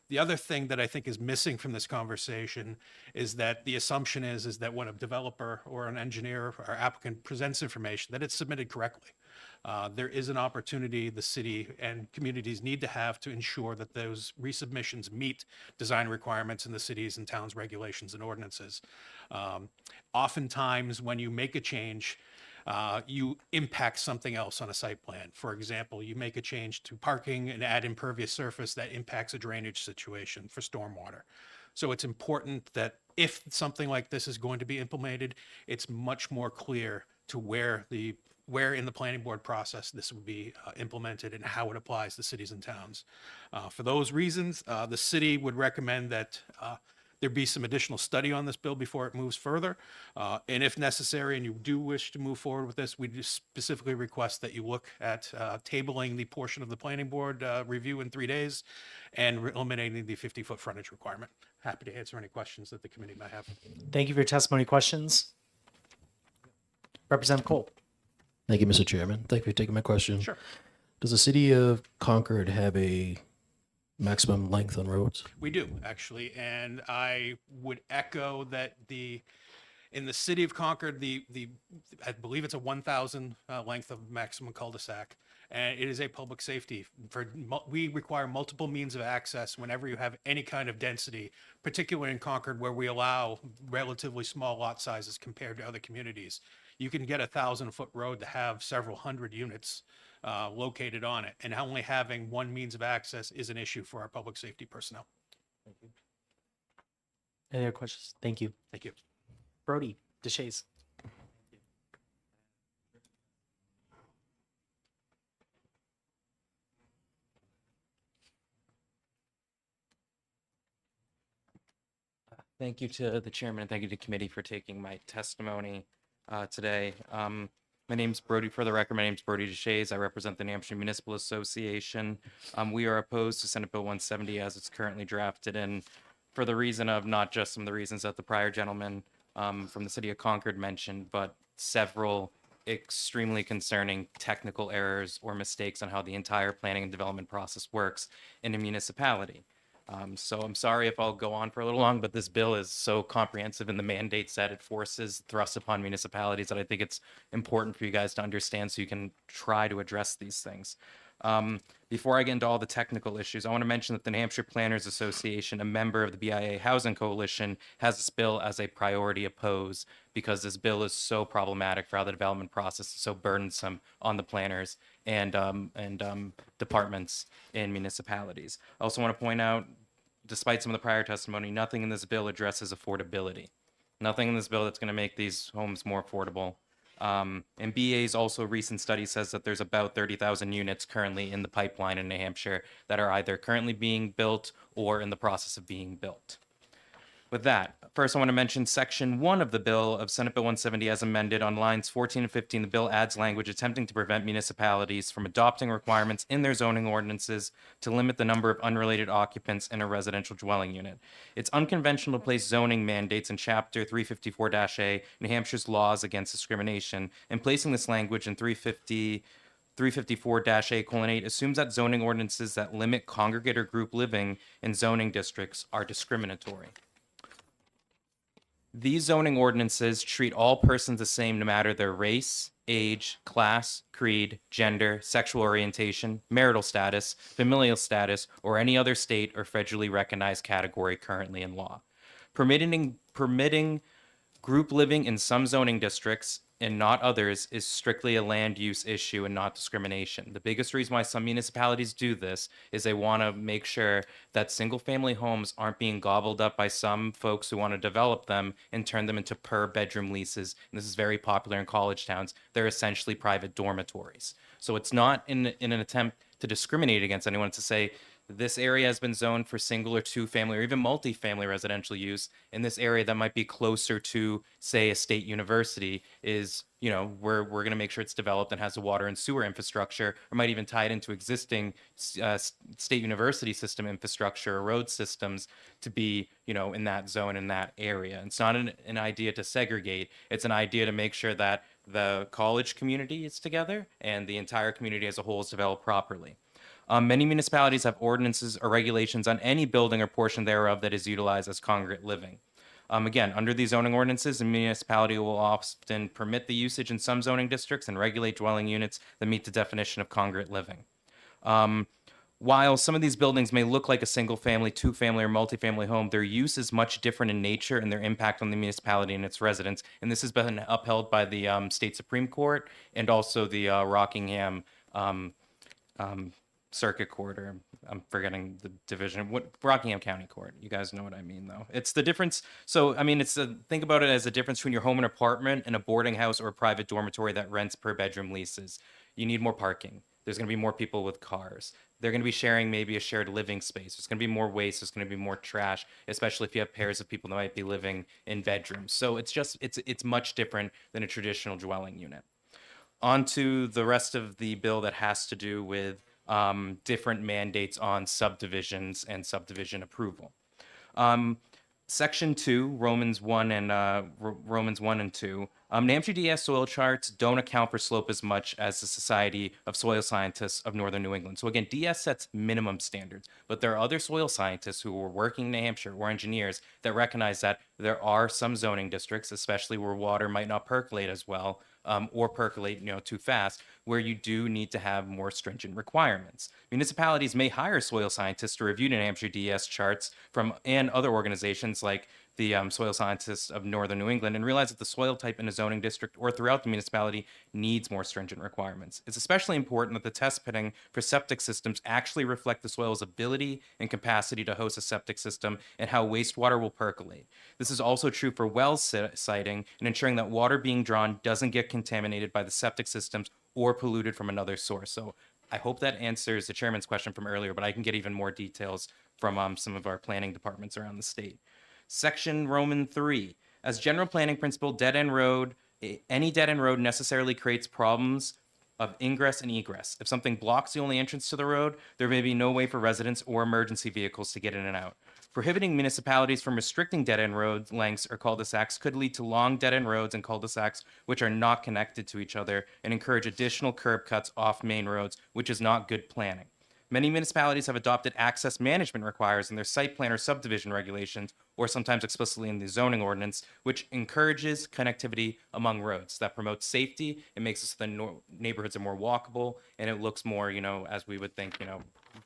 The other thing that I think is missing from this conversation is that the assumption is that when a developer or an engineer or applicant presents information, that it's submitted correctly. There is an opportunity the city and communities need to have to ensure that those resubmissions meet design requirements in the cities and towns' regulations and ordinances. Oftentimes, when you make a change, you impact something else on a site plan. For example, you make a change to parking and add impervious surface that impacts a drainage situation for stormwater. So it's important that if something like this is going to be implemented, it's much more clear to where in the planning board process this would be implemented and how it applies to cities and towns. For those reasons, the city would recommend that there be some additional study on this bill before it moves further. And if necessary, and you do wish to move forward with this, we just specifically request that you look at tabling the portion of the planning board review in 3 days and eliminating the 50-foot frontage requirement. Happy to answer any questions that the committee might have. Thank you for your testimony. Questions? Representative Cole. Thank you, Mr. Chairman. Thank you for taking my question. Sure. Does the city of Concord have a maximum length on roads? We do, actually, and I would echo that in the city of Concord, I believe it's a 1,000 length of maximum cul-de-sac, and it is a public safety. We require multiple means of access whenever you have any kind of density, particularly in Concord, where we allow relatively small lot sizes compared to other communities. You can get a 1,000-foot road to have several hundred units located on it, and only having one means of access is an issue for our public safety personnel. Thank you. Any other questions? Thank you. Thank you. Brody, Duchess. Thank you to the chairman and thank you to the committee for taking my testimony today. My name's Brody, for the record, my name's Brody Duchess. I represent the New Hampshire Municipal Association. We are opposed to Senate Bill 170 as it's currently drafted, and for the reason of not just some of the reasons that the prior gentleman from the city of Concord mentioned, but several extremely concerning technical errors or mistakes on how the entire planning and development process works in a municipality. So I'm sorry if I'll go on for a little long, but this bill is so comprehensive in the mandates that it forces thrust upon municipalities that I think it's important for you guys to understand so you can try to address these things. Before I get into all the technical issues, I want to mention that the New Hampshire Planners Association, a member of the BIA Housing Coalition, has this bill as a priority oppose because this bill is so problematic for how the development process is so burdensome on the planners and departments in municipalities. I also want to point out, despite some of the prior testimony, nothing in this bill addresses affordability. Nothing in this bill that's going to make these homes more affordable. And BA's also recent study says that there's about 30,000 units currently in the pipeline in New Hampshire that are either currently being built or in the process of being built. With that, first I want to mention Section 1 of the bill of Senate Bill 170 as amended. On lines 14 and 15, the bill adds language attempting to prevent municipalities from adopting requirements in their zoning ordinances to limit the number of unrelated occupants in a residential dwelling unit. It's unconventional to place zoning mandates in Chapter 354-A, New Hampshire's laws against discrimination, and placing this language in 354-A:8 assumes that zoning ordinances that limit congregate or group living in zoning districts are discriminatory. These zoning ordinances treat all persons the same no matter their race, age, class, creed, gender, sexual orientation, marital status, familial status, or any other state or federally recognized category currently in law. Permitting group living in some zoning districts and not others is strictly a land use issue and not discrimination. The biggest reason why some municipalities do this is they want to make sure that single family homes aren't being gobbled up by some folks who want to develop them and turn them into per bedroom leases. And this is very popular in college towns. They're essentially private dormitories. So it's not in an attempt to discriminate against anyone. It's to say, this area has been zoned for single or two family or even multi-family residential use. In this area that might be closer to, say, a state university is, you know, we're going to make sure it's developed and has a water and sewer infrastructure, or might even tie it into existing state university system infrastructure or road systems to be, you know, in that zone, in that area. And it's not an idea to segregate. It's an idea to make sure that the college community is together and the entire community as a whole is developed properly. Many municipalities have ordinances or regulations on any building or portion thereof that is utilized as congregate living. Again, under these zoning ordinances, a municipality will often permit the usage in some zoning districts and regulate dwelling units that meet the definition of congregate living. While some of these buildings may look like a single family, two family, or multifamily home, their use is much different in nature and their impact on the municipality and its residents. And this has been upheld by the state Supreme Court and also the Rockingham Circuit Court, or I'm forgetting the division, Rockingham County Court. You guys know what I mean, though. It's the difference. So, I mean, think about it as a difference between your home and apartment and a boarding house or a private dormitory that rents per bedroom leases. You need more parking. There's going to be more people with cars. They're going to be sharing maybe a shared living space. There's going to be more waste. There's going to be more trash, especially if you have pairs of people that might be living in bedrooms. So it's much different than a traditional dwelling unit. On to the rest of the bill that has to do with different mandates on subdivisions and subdivision approval. Section 2, Romans 1 and 2. New Hampshire DS soil charts don't account for slope as much as the Society of Soil Scientists of Northern New England. So again, DS sets minimum standards, but there are other soil scientists who are working in New Hampshire or engineers that recognize that there are some zoning districts, especially where water might not percolate as well, or percolate, too fast, where you do need to have more stringent requirements. Municipalities may hire soil scientists to review New Hampshire DES charts and other organizations like the Soil Scientists of Northern New England, and realize that the soil type in a zoning district or throughout the municipality needs more stringent requirements. It's especially important that the test pitting for septic systems actually reflect the soil's ability and capacity to host a septic system and how wastewater will percolate. This is also true for well siting and ensuring that water being drawn doesn't get contaminated by the septic systems or polluted from another source. So I hope that answers the chairman's question from earlier, but I can get even more details from some of our planning departments around the state. Section Roman 3. As general planning principle, any dead end road necessarily creates problems of ingress and egress. If something blocks the only entrance to the road, there may be no way for residents or emergency vehicles to get in and out. Prohibiting municipalities from restricting dead-end road lengths or cul-de-sacs could lead to long dead-end roads and cul-de-sacs which are not connected to each other and encourage additional curb cuts off main roads, which is not good planning. Many municipalities have adopted access management requirements in their site plan or subdivision regulations, or sometimes explicitly in the zoning ordinance, which encourages connectivity among roads. That promotes safety. It makes it so the neighborhoods are more walkable, and it looks more, as we would think,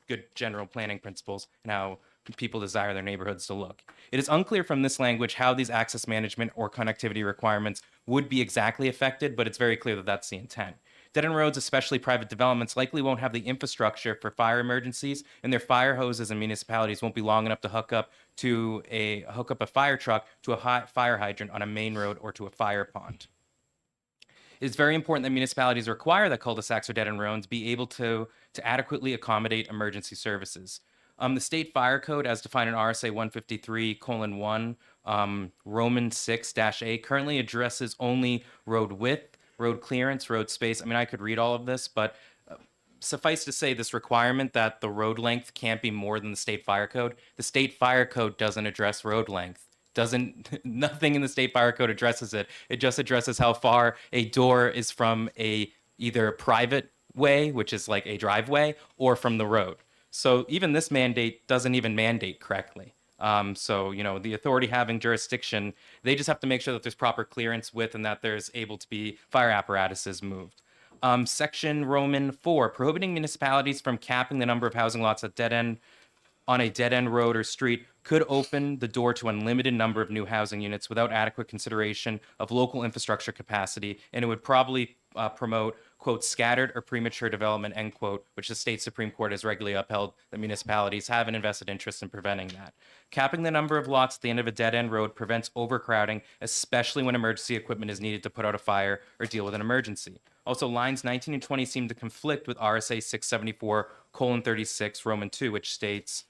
good general planning principles and how people desire their neighborhoods to look. It is unclear from this language how these access management or connectivity requirements would be exactly affected, but it's very clear that that's the intent. Dead-end roads, especially private developments, likely won't have the infrastructure for fire emergencies, and their fire hoses in municipalities won't be long enough to hook up a fire truck to a fire hydrant on a main road or to a fire pond. It's very important that municipalities require that cul-de-sacs or dead-end roads be able to adequately accommodate emergency services. The state fire code, as defined in RSA 153:1, Roman 6-A, currently addresses only road width, road clearance, road space. I mean, I could read all of this, but suffice to say, this requirement that the road length can't be more than the state fire code, the state fire code doesn't address road length. Nothing in the state fire code addresses it. It just addresses how far a door is from either a private way, which is like a driveway, or from the road. So even this mandate doesn't even mandate correctly. So, the authority having jurisdiction, they just have to make sure that there's proper clearance width and that there's able to be fire apparatuses moved. Section Roman 4, prohibiting municipalities from capping the number of housing lots on a dead-end road or street could open the door to unlimited number of new housing units without adequate consideration of local infrastructure capacity, and it would probably promote, quote, scattered or premature development, end quote, which the state Supreme Court has regularly upheld that municipalities have an invested interest in preventing that. Capping the number of lots at the end of a dead-end road prevents overcrowding, especially when emergency equipment is needed to put out a fire or deal with an emergency. Also, lines 19 and 20 seem to conflict with RSA 674:36, Roman 2, which states,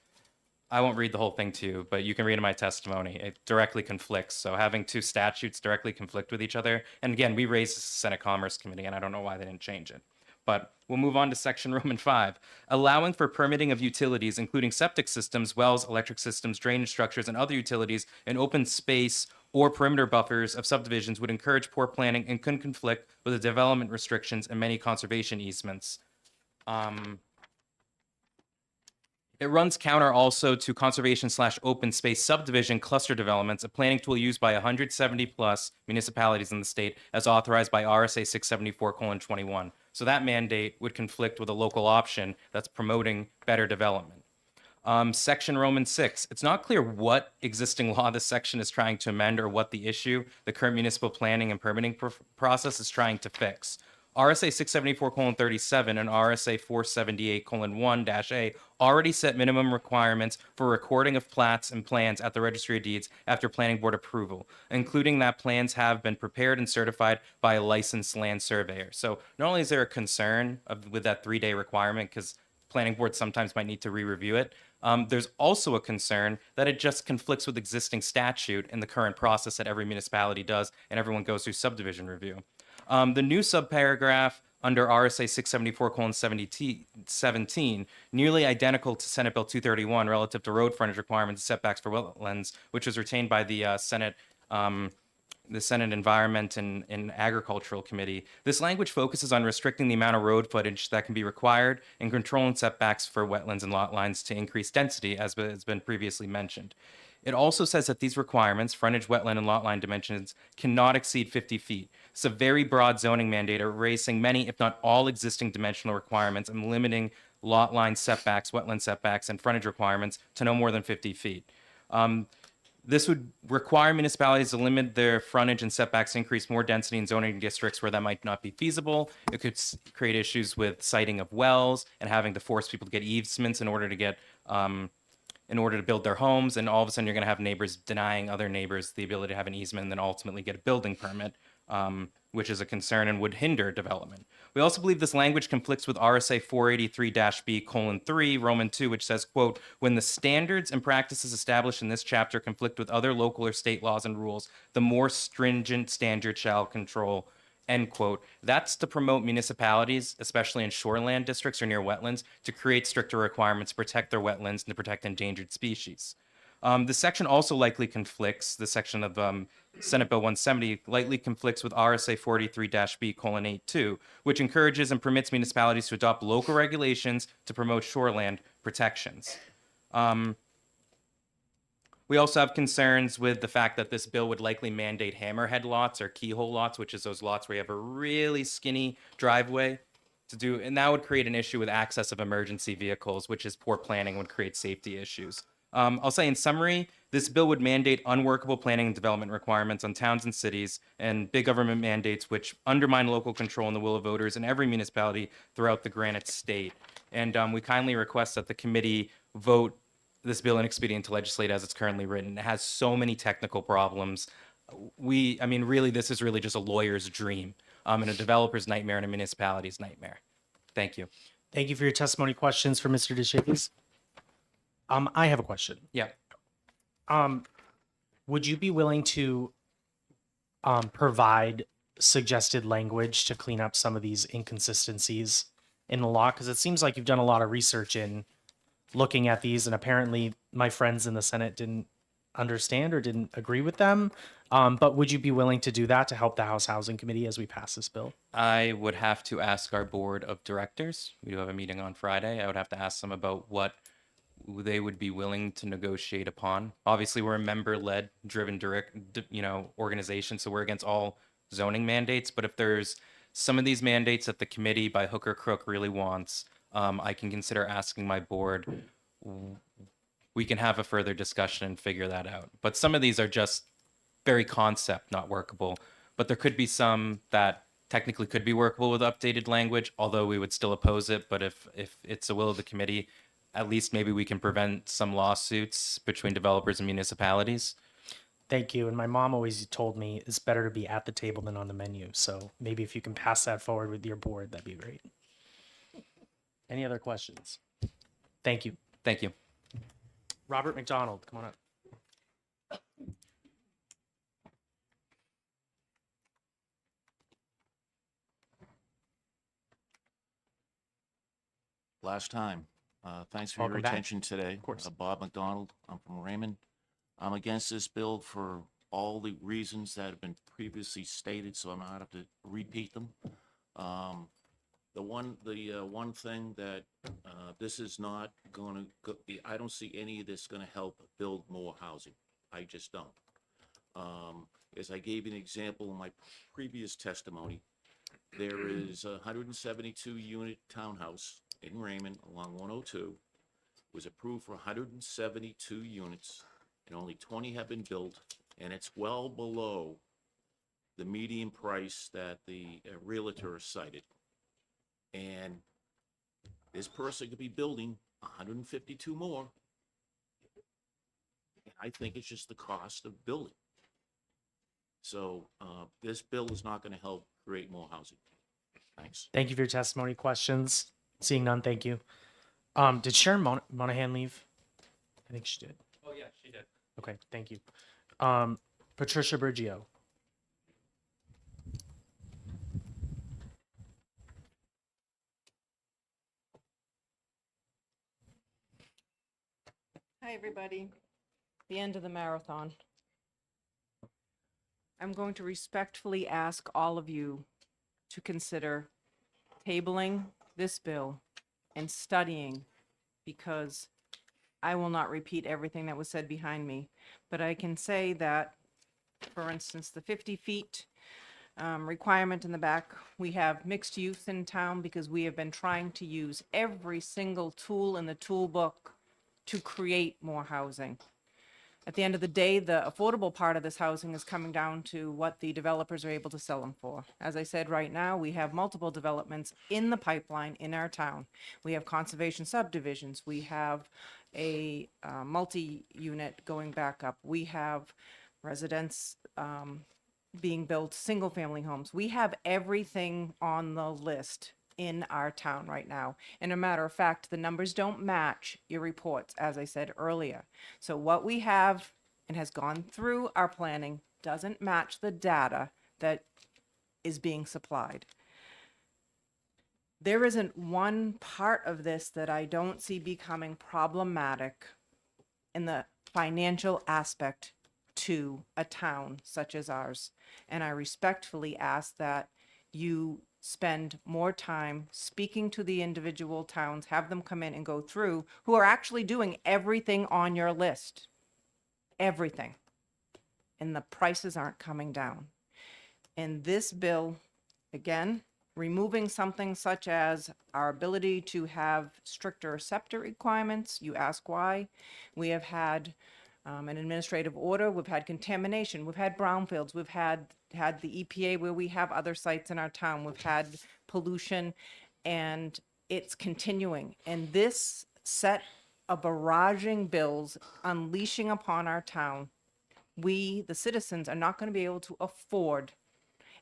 I won't read the whole thing to you, but you can read in my testimony. It directly conflicts. So having two statutes directly conflict with each other. And again, we raised this in the Senate Commerce Committee, and I don't know why they didn't change it. But we'll move on to Section Roman 5. Allowing for permitting of utilities, including septic systems, wells, electric systems, drainage structures, and other utilities in open space or perimeter buffers of subdivisions would encourage poor planning and could conflict with the development restrictions and many conservation easements. It runs counter also to conservation/open space subdivision cluster developments, a planning tool used by 170 plus municipalities in the state as authorized by RSA 674:21. So that mandate would conflict with a local option that's promoting better development. Section Roman 6. It's not clear what existing law this section is trying to amend or what the issue the current municipal planning and permitting process is trying to fix. RSA 674:37 and RSA 478:1-A already set minimum requirements for recording of plats and plans at the Registry of Deeds after planning board approval, including that plans have been prepared and certified by a licensed land surveyor. So not only is there a concern with that 3-day requirement, because planning boards sometimes might need to re-review it, there's also a concern that it just conflicts with existing statute in the current process that every municipality does and everyone goes through subdivision review. The new subparagraph under RSA 674:17, nearly identical to Senate Bill 231 relative to road frontage requirements and setbacks for wetlands, which was retained by the Senate Environment and Agricultural Committee. This language focuses on restricting the amount of road footage that can be required and controlling setbacks for wetlands and lot lines to increase density, as has been previously mentioned. It also says that these requirements, frontage, wetland, and lot line dimensions, cannot exceed 50 feet. It's a very broad zoning mandate, erasing many, if not all, existing dimensional requirements and limiting lot line setbacks, wetland setbacks, and frontage requirements to no more than 50 feet. This would require municipalities to limit their frontage and setbacks to increase more density in zoning districts where that might not be feasible. It could create issues with siting of wells and having to force people to get easements in order to build their homes, and all of a sudden you're going to have neighbors denying other neighbors the ability to have an easement and then ultimately get a building permit, which is a concern and would hinder development. We also believe this language conflicts with RSA 483-B:3, Roman 2, which says, quote, when the standards and practices established in this chapter conflict with other local or state laws and rules, the more stringent standard shall control, end quote. That's to promote municipalities, especially in shoreland districts or near wetlands, to create stricter requirements to protect their wetlands and to protect endangered species. The section also likely conflicts, the section of Senate Bill 170 likely conflicts with RSA 43-B:8-2, which encourages and permits municipalities to adopt local regulations to promote shoreland protections. We also have concerns with the fact that this bill would likely mandate hammerhead lots or keyhole lots, which is those lots where you have a really skinny driveway and that would create an issue with access of emergency vehicles, which is poor planning, would create safety issues. I'll say in summary, this bill would mandate unworkable planning and development requirements on towns and cities and big government mandates which undermine local control and the will of voters in every municipality throughout the Granite State. And we kindly request that the committee vote this bill inexpedient to legislate as it's currently written. It has so many technical problems. Really, this is really just a lawyer's dream. and a developer's nightmare and a municipality's nightmare. Thank you. Thank you for your testimony. Questions for Mr. Duchess? I have a question. Yeah. Would you be willing to provide suggested language to clean up some of these inconsistencies in the law? Because it seems like you've done a lot of research in looking at these, and apparently my friends in the Senate didn't understand or didn't agree with them. But would you be willing to do that to help the House Housing Committee as we pass this bill? I would have to ask our board of directors. We do have a meeting on Friday. I would have to ask them about what they would be willing to negotiate upon. Obviously, we're a member-led, driven, organization, so we're against all zoning mandates. But if there's some of these mandates that the committee, by hook or crook, really wants, I can consider asking my board. We can have a further discussion and figure that out. But some of these are just very concept, not workable. But there could be some that technically could be workable with updated language, although we would still oppose it. But if it's the will of the committee, at least maybe we can prevent some lawsuits between developers and municipalities. Thank you. And my mom always told me it's better to be at the table than on the menu. So maybe if you can pass that forward with your board, that'd be great. Any other questions? Thank you. Thank you. Robert McDonald, come on up. Last time. Thanks for Welcome your back. attention today. Of course. Bob McDonald. I'm from Raymond. I'm against this bill for all the reasons that have been previously stated, so I'm not have to repeat them. The one thing that this is not going to, I don't see any of this going to help build more housing. I just don't. As I gave you an example in my previous testimony, there is a 172 unit townhouse in Raymond along 102, was approved for 172 units, and only 20 have been built, and it's well below the median price that the realtor cited. And this person could be building 152 more. And I think it's just the cost of building. So this bill is not going to help create more housing. Thanks. Thank you for your testimony. Questions? Seeing none, thank you. Did Sharon Monahan leave? I think she did. Oh, yeah, she did. Okay, thank you. Patricia Bergio. Hi, everybody. The end of the marathon. I'm going to respectfully ask all of you to consider tabling this bill and studying, because I will not repeat everything that was said behind me, but I can say that, for instance, the 50 feet requirement in the back, we have mixed use in town because we have been trying to use every single tool in the toolbook to create more housing. At the end of the day, the affordable part of this housing is coming down to what the developers are able to sell them for. As I said, right now, we have multiple developments in the pipeline in our town. We have conservation subdivisions. We have a multi-unit going back up. We have residents being built, single-family homes. We have everything on the list in our town right now. And a matter of fact, the numbers don't match your reports, as I said earlier. So what we have and has gone through our planning doesn't match the data that is being supplied. There isn't one part of this that I don't see becoming problematic in the financial aspect to a town such as ours. And I respectfully ask that you spend more time speaking to the individual towns, have them come in and go through, who are actually doing everything on your list. Everything. And the prices aren't coming down. And this bill, again, removing something such as our ability to have stricter septic requirements, you ask why. We have had an administrative order, we've had contamination, we've had brownfields, we've had the EPA where we have other sites in our town, we've had pollution, and it's continuing. And this set of barraging bills unleashing upon our town, we, the citizens, are not going to be able to afford.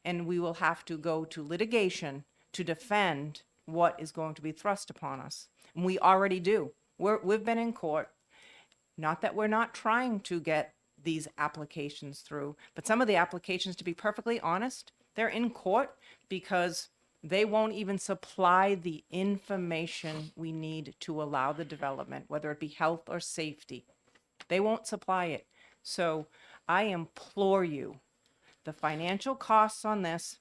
and we will have to go to litigation to defend what is going to be thrust upon us. And we already do. We've been in court. Not that we're not trying to get these applications through, but some of the applications, to be perfectly honest, they're in court because they won't even supply the information we need to allow the development, whether it be health or safety. They won't supply it. So I implore you, the financial costs on this,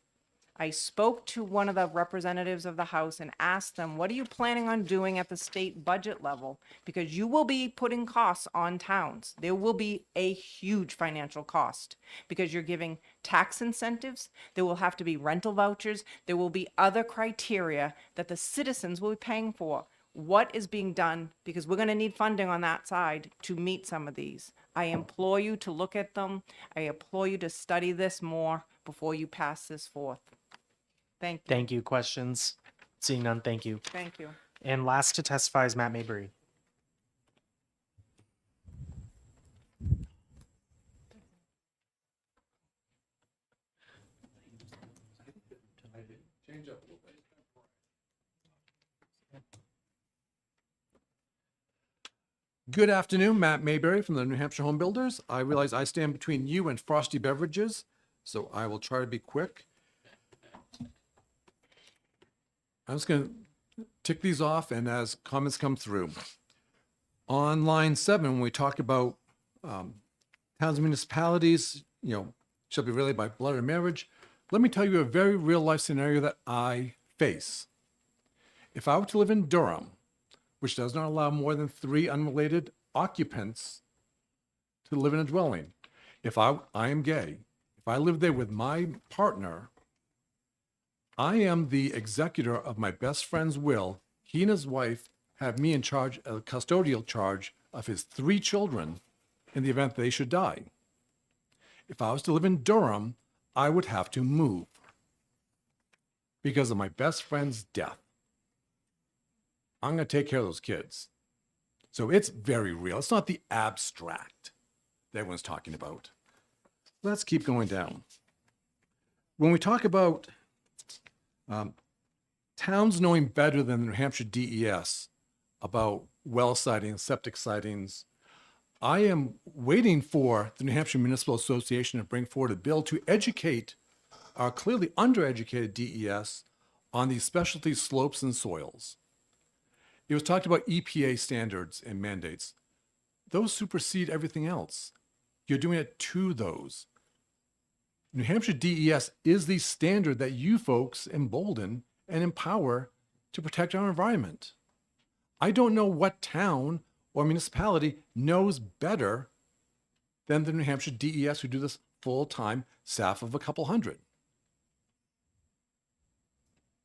I spoke to one of the representatives of the House and asked them, what are you planning on doing at the state budget level? Because you will be putting costs on towns. There will be a huge financial cost because you're giving tax incentives. There will have to be rental vouchers. There will be other criteria that the citizens will be paying for. What is being done? Because we're going to need funding on that side to meet some of these. I implore you to look at them. I implore you to study this more before you pass this forth. Thank you. Thank you. Questions? Seeing none, thank you. Thank you. And last to testify is Matt Mayberry. Good afternoon, Matt Mayberry from the New Hampshire Home Builders. I realize I stand between you and frosty beverages, so I will try to be quick. I'm just going to tick these off, and as comments come through. On line 7, when we talk about towns and municipalities, shall be related by blood or marriage, let me tell you a very real life scenario that I face. If I were to live in Durham, which does not allow more than 3 unrelated occupants to live in a dwelling, if I am gay, if I live there with my partner, I am the executor of my best friend's will. He and his wife have me in charge, a custodial charge of his 3 children in the event they should die. If I was to live in Durham, I would have to move because of my best friend's death. I'm going to take care of those kids. So it's very real. It's not the abstract that everyone's talking about. Let's keep going down. When we talk about towns knowing better than the New Hampshire DES about well sightings, septic sightings, I am waiting for the New Hampshire Municipal Association to bring forward a bill to educate our clearly undereducated DES on these specialty slopes and soils. It was talked about EPA standards and mandates. Those supersede everything else. You're doing it to those. New Hampshire DES is the standard that you folks embolden and empower to protect our environment. I don't know what town or municipality knows better than the New Hampshire DES, who do this full-time, staff of a couple hundred.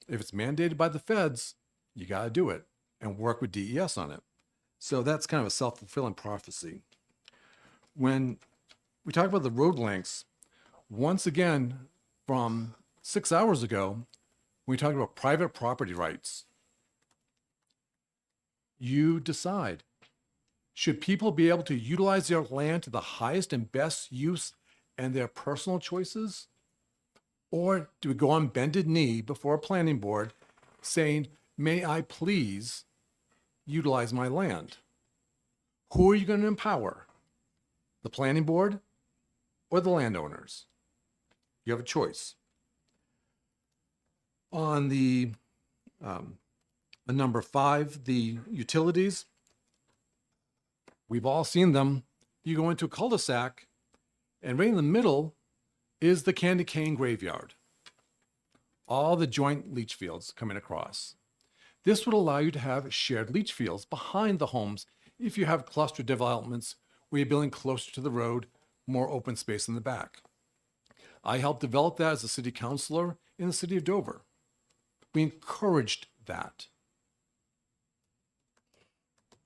If it's mandated by the feds, you got to do it and work with DES on it. So that's kind of a self-fulfilling prophecy. When we talk about the road lengths, once again, from 6 hours ago, when we talked about private property rights, you decide, should people be able to utilize their land to the highest and best use and their personal choices? Or do we go on bended knee before a planning board saying, may I please utilize my land? Who are you going to empower? The planning board or the landowners? You have a choice. On the number 5, the utilities, we've all seen them. You go into a cul-de-sac, and right in the middle is the candy cane graveyard. All the joint leach fields coming across. This would allow you to have shared leach fields behind the homes if you have cluster developments where you're building closer to the road, more open space in the back. I helped develop that as a city councilor in the city of Dover. We encouraged that.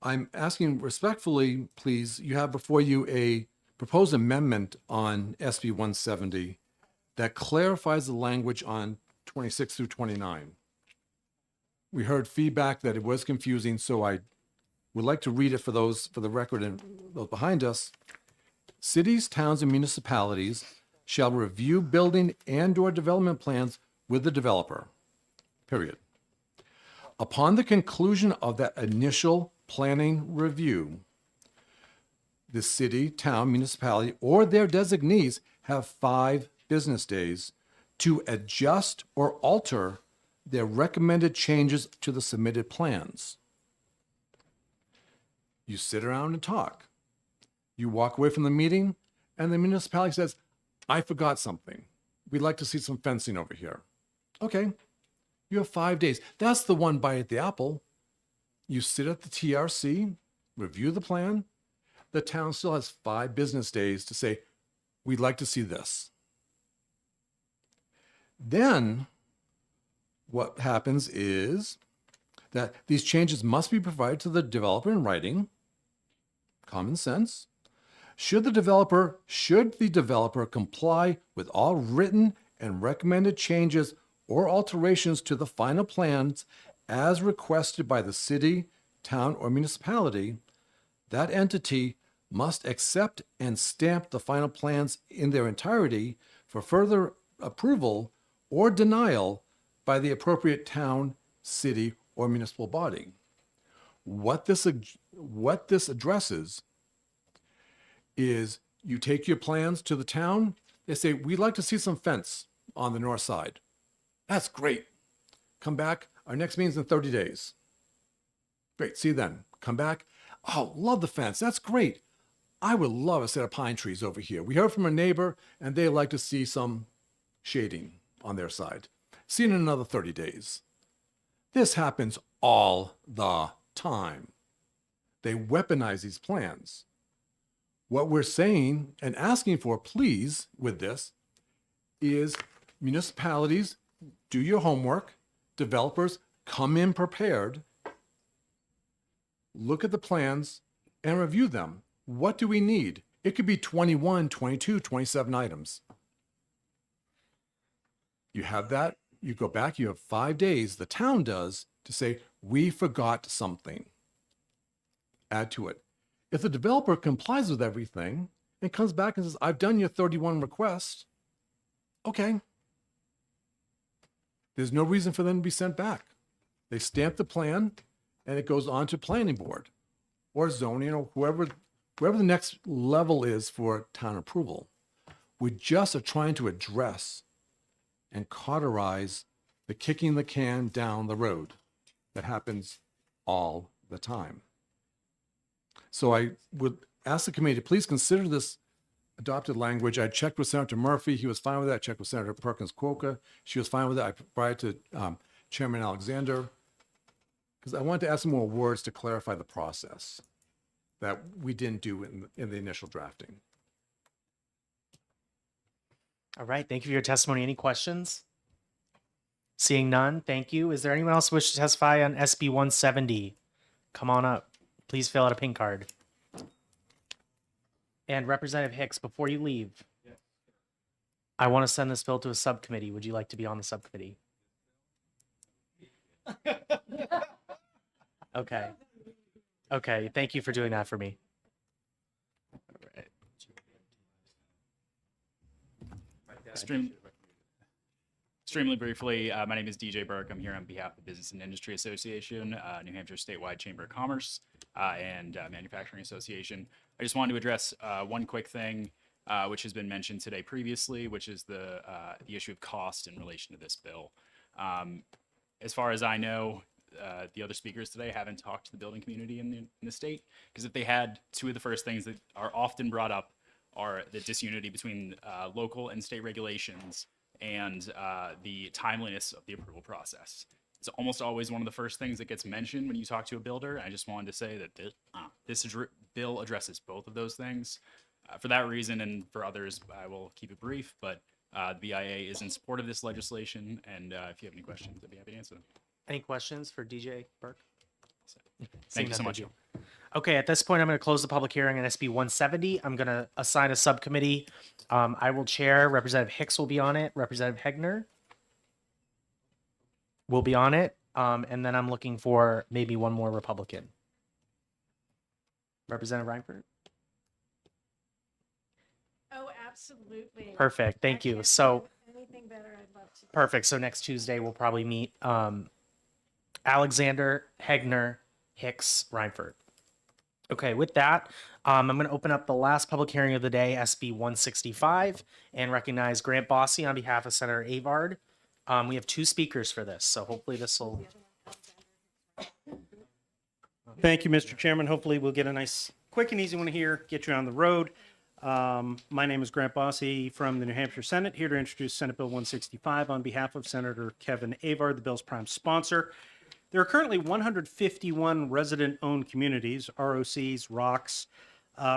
I'm asking respectfully, please, you have before you a proposed amendment on SB 170 that clarifies the language on 26 through 29. We heard feedback that it was confusing, so I would like to read it for those for the record and those behind us. Cities, towns, and municipalities shall review building and/or development plans with the developer, period. Upon the conclusion of that initial planning review, the city, town, municipality, or their designees have 5 business days to adjust or alter their recommended changes to the submitted plans. You sit around and talk. You walk away from the meeting, and the municipality says, I forgot something. We'd like to see some fencing over here. Okay, you have 5 days. That's the one bite at the apple. You sit at the TRC, review the plan. The town still has 5 business days to say, we'd like to see this. Then what happens is that these changes must be provided to the developer in writing. Common sense. Should the developer comply with all written and recommended changes or alterations to the final plans as requested by the city, town, or municipality, that entity must accept and stamp the final plans in their entirety for further approval or denial by the appropriate town, city, or municipal body. What this addresses is you take your plans to the town, they say, we'd like to see some fence on the north side. That's great. Come back. Our next meeting's in 30 days. Great. See you then. Come back. Oh, love the fence. That's great. I would love a set of pine trees over here. We heard from a neighbor and they'd like to see some shading on their side. See you in another 30 days. This happens all the time. They weaponize these plans. What we're saying and asking for, please, with this, is municipalities, do your homework. Developers, come in prepared. Look at the plans and review them. What do we need? It could be 21, 22, 27 items. You have that. You go back. You have 5 days, the town does, to say, we forgot something. Add to it. If the developer complies with everything and comes back and says, I've done your 31 requests, okay. There's no reason for them to be sent back. They stamp the plan and it goes on to planning board or zoning or whoever the next level is for town approval. We just are trying to address and cauterize the kicking the can down the road that happens all the time. So I would ask the committee to please consider this adopted language. I checked with Senator Murphy. He was fine with that. I checked with Senator Perkins-Coker. She was fine with it. I provided to Chairman Alexander because I wanted to add some more words to clarify the process that we didn't do in the initial drafting. All right. Thank you for your testimony. Any questions? Seeing none, thank you. Is there anyone else who wishes to testify on SB 170? Come on up. Please fill out a pink card. And Representative Hicks, before you leave, I want to send this bill to a subcommittee. Would you like to be on the subcommittee? Okay. Okay. Thank you for doing that for me. All right. Extremely briefly, my name is DJ Burke. I'm here on behalf of the Business and Industry Association, New Hampshire Statewide Chamber of Commerce, and Manufacturing Association. I just wanted to address one quick thing, which has been mentioned today previously, which is the issue of cost in relation to this bill. As far as I know, the other speakers today haven't talked to the building community in the state, because if they had, two of the first things that are often brought up are the disunity between local and state regulations and the timeliness of the approval process. It's almost always one of the first things that gets mentioned when you talk to a builder. I just wanted to say that this bill addresses both of those things. For that reason and for others, I will keep it brief, but the BIA is in support of this legislation, and if you have any questions, I'd be happy to answer them. Any questions for DJ Burke? Thank you so much. Okay, at this point, I'm going to close the public hearing on SB 170. I'm going to assign a subcommittee. I will chair. Representative Hicks will be on it. Representative Hegner will be on it. And then I'm looking for maybe one more Republican. Representative Reinford? Oh, Absolutely. Perfect. Thank you. So Anything better, I'd love to. perfect. So next Tuesday we'll probably meet Alexander, Hegner, Hicks, Reinford. Okay, with that, I'm going to open up the last public hearing of the day, SB 165, and recognize Grant Bossy on behalf of Senator Avard. We have 2 speakers for this, so hopefully this will. Thank you, Mr. Chairman. Hopefully we'll get a nice, quick and easy one here, get you on the road. My name is Grant Bossy from the New Hampshire Senate, here to introduce Senate Bill 165 on behalf of Senator Kevin Avard, the bill's prime sponsor. There are currently 151 resident-owned communities, ROCs, ROCs,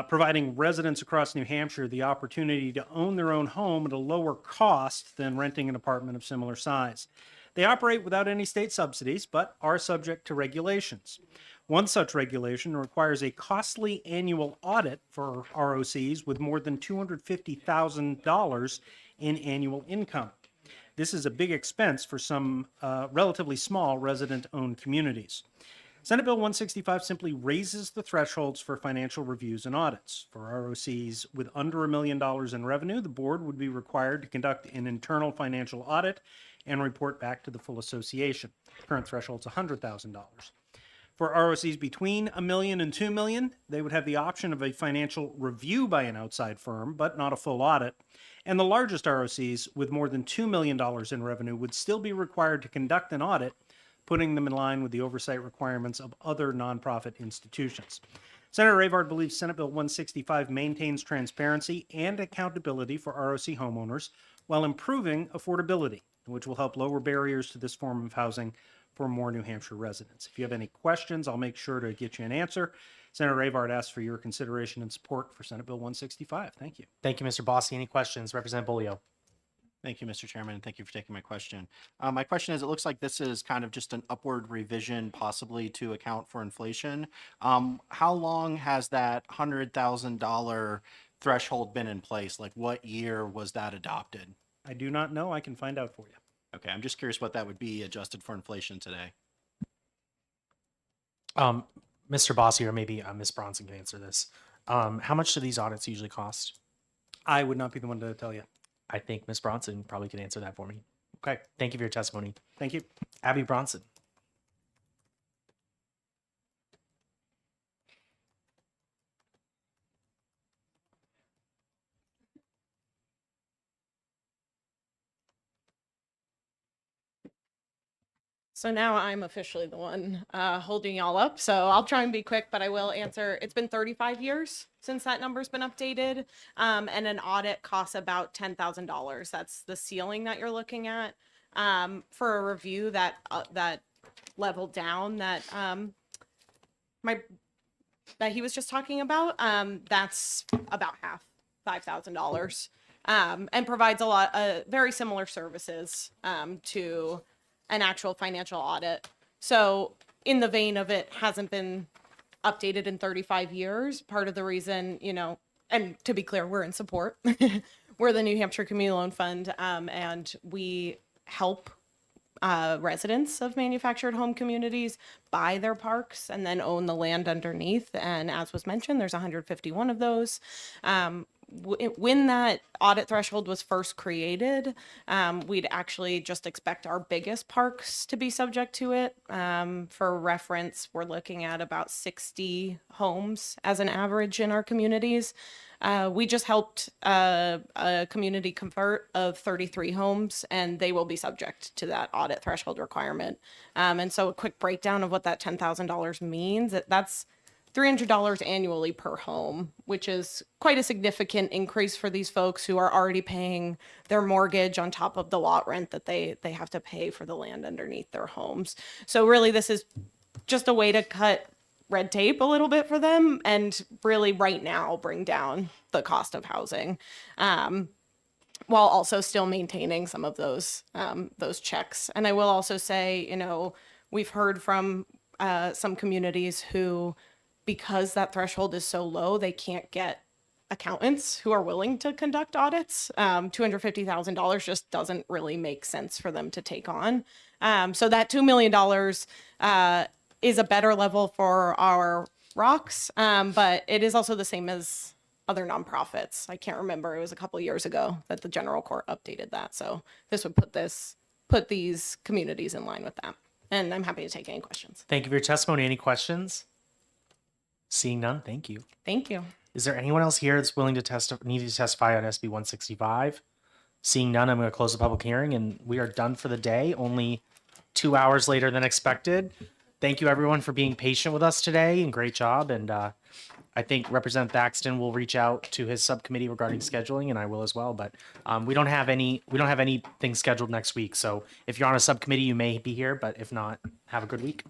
providing residents across New Hampshire the opportunity to own their own home at a lower cost than renting an apartment of similar size. They operate without any state subsidies, but are subject to regulations. One such regulation requires a costly annual audit for ROCs with more than $250,000 in annual income. This is a big expense for some relatively small resident-owned communities. Senate Bill 165 simply raises the thresholds for financial reviews and audits. For ROCs with under $1 million in revenue, the board would be required to conduct an internal financial audit and report back to the full association. The current threshold is $100,000. For ROCs between $1 million and $2 million, they would have the option of a financial review by an outside firm, but not a full audit. And the largest ROCs with more than $2 million in revenue would still be required to conduct an audit, putting them in line with the oversight requirements of other nonprofit institutions. Senator Avard believes Senate Bill 165 maintains transparency and accountability for ROC homeowners while improving affordability, which will help lower barriers to this form of housing for more New Hampshire residents. If you have any questions, I'll make sure to get you an answer. Senator Avard asks for your consideration and support for Senate Bill 165. Thank you. Thank you, Mr. Bossy. Any questions? Representative Bolio. Thank you, Mr. Chairman, and thank you for taking my question. My question is, it looks like this is kind of just an upward revision, possibly to account for inflation. How long has that $100,000 threshold been in place? Like, what year was that adopted? I do not know. I can find out for you. Okay, I'm just curious what that would be adjusted for inflation today. Mr. Bossy, or maybe Ms. Bronson can answer this. How much do these audits usually cost? I would not be the one to tell you. I think Ms. Bronson probably can answer that for me. Okay. Thank you for your testimony. Thank you. Abby Bronson. So now I'm officially the one holding y'all up. So I'll try and be quick, but I will answer. It's been 35 years since that number's been updated. And an audit costs about $10,000. That's the ceiling that you're looking at. For a review that level down that that he was just talking about, that's about half, $5,000. And provides a lot very similar services to an actual financial audit. So in the vein of it hasn't been updated in 35 years, part of the reason, and to be clear, we're in support. We're the New Hampshire Community Loan Fund, and we help residents of manufactured home communities buy their parks and then own the land underneath. And as was mentioned, there's 151 of those. When that audit threshold was first created, we'd actually just expect our biggest parks to be subject to it. For reference, we're looking at about 60 homes as an average in our communities. We just helped a community convert of 33 homes, and they will be subject to that audit threshold requirement. And so a quick breakdown of what that $10,000 means, that's $300 annually per home, which is quite a significant increase for these folks who are already paying their mortgage on top of the lot rent that they have to pay for the land underneath their homes. So really, this is just a way to cut red tape a little bit for them and really right now bring down the cost of housing, while also still maintaining some of those checks. And I will also say, we've heard from some communities who, because that threshold is so low, they can't get accountants who are willing to conduct audits. $250,000 just doesn't really make sense for them to take on. So that $2 million is a better level for our rocks, but it is also the same as other nonprofits. I can't remember. It was a couple years ago that the general court updated that. So this would put these communities in line with that. And I'm happy to take any questions. Thank you for your testimony. Any questions? Seeing none, thank you. Thank you. Is there anyone else here that's willing to need to testify on SB 165? Seeing none, I'm going to close the public hearing, and we are done for the day. Only 2 hours later than expected. Thank you, everyone, for being patient with us today, and great job. And I think Representative Thaxton will reach out to his subcommittee regarding scheduling, and I will as well. But we don't have anything scheduled next week. So if you're on a subcommittee, you may be here. But if not, have a good week.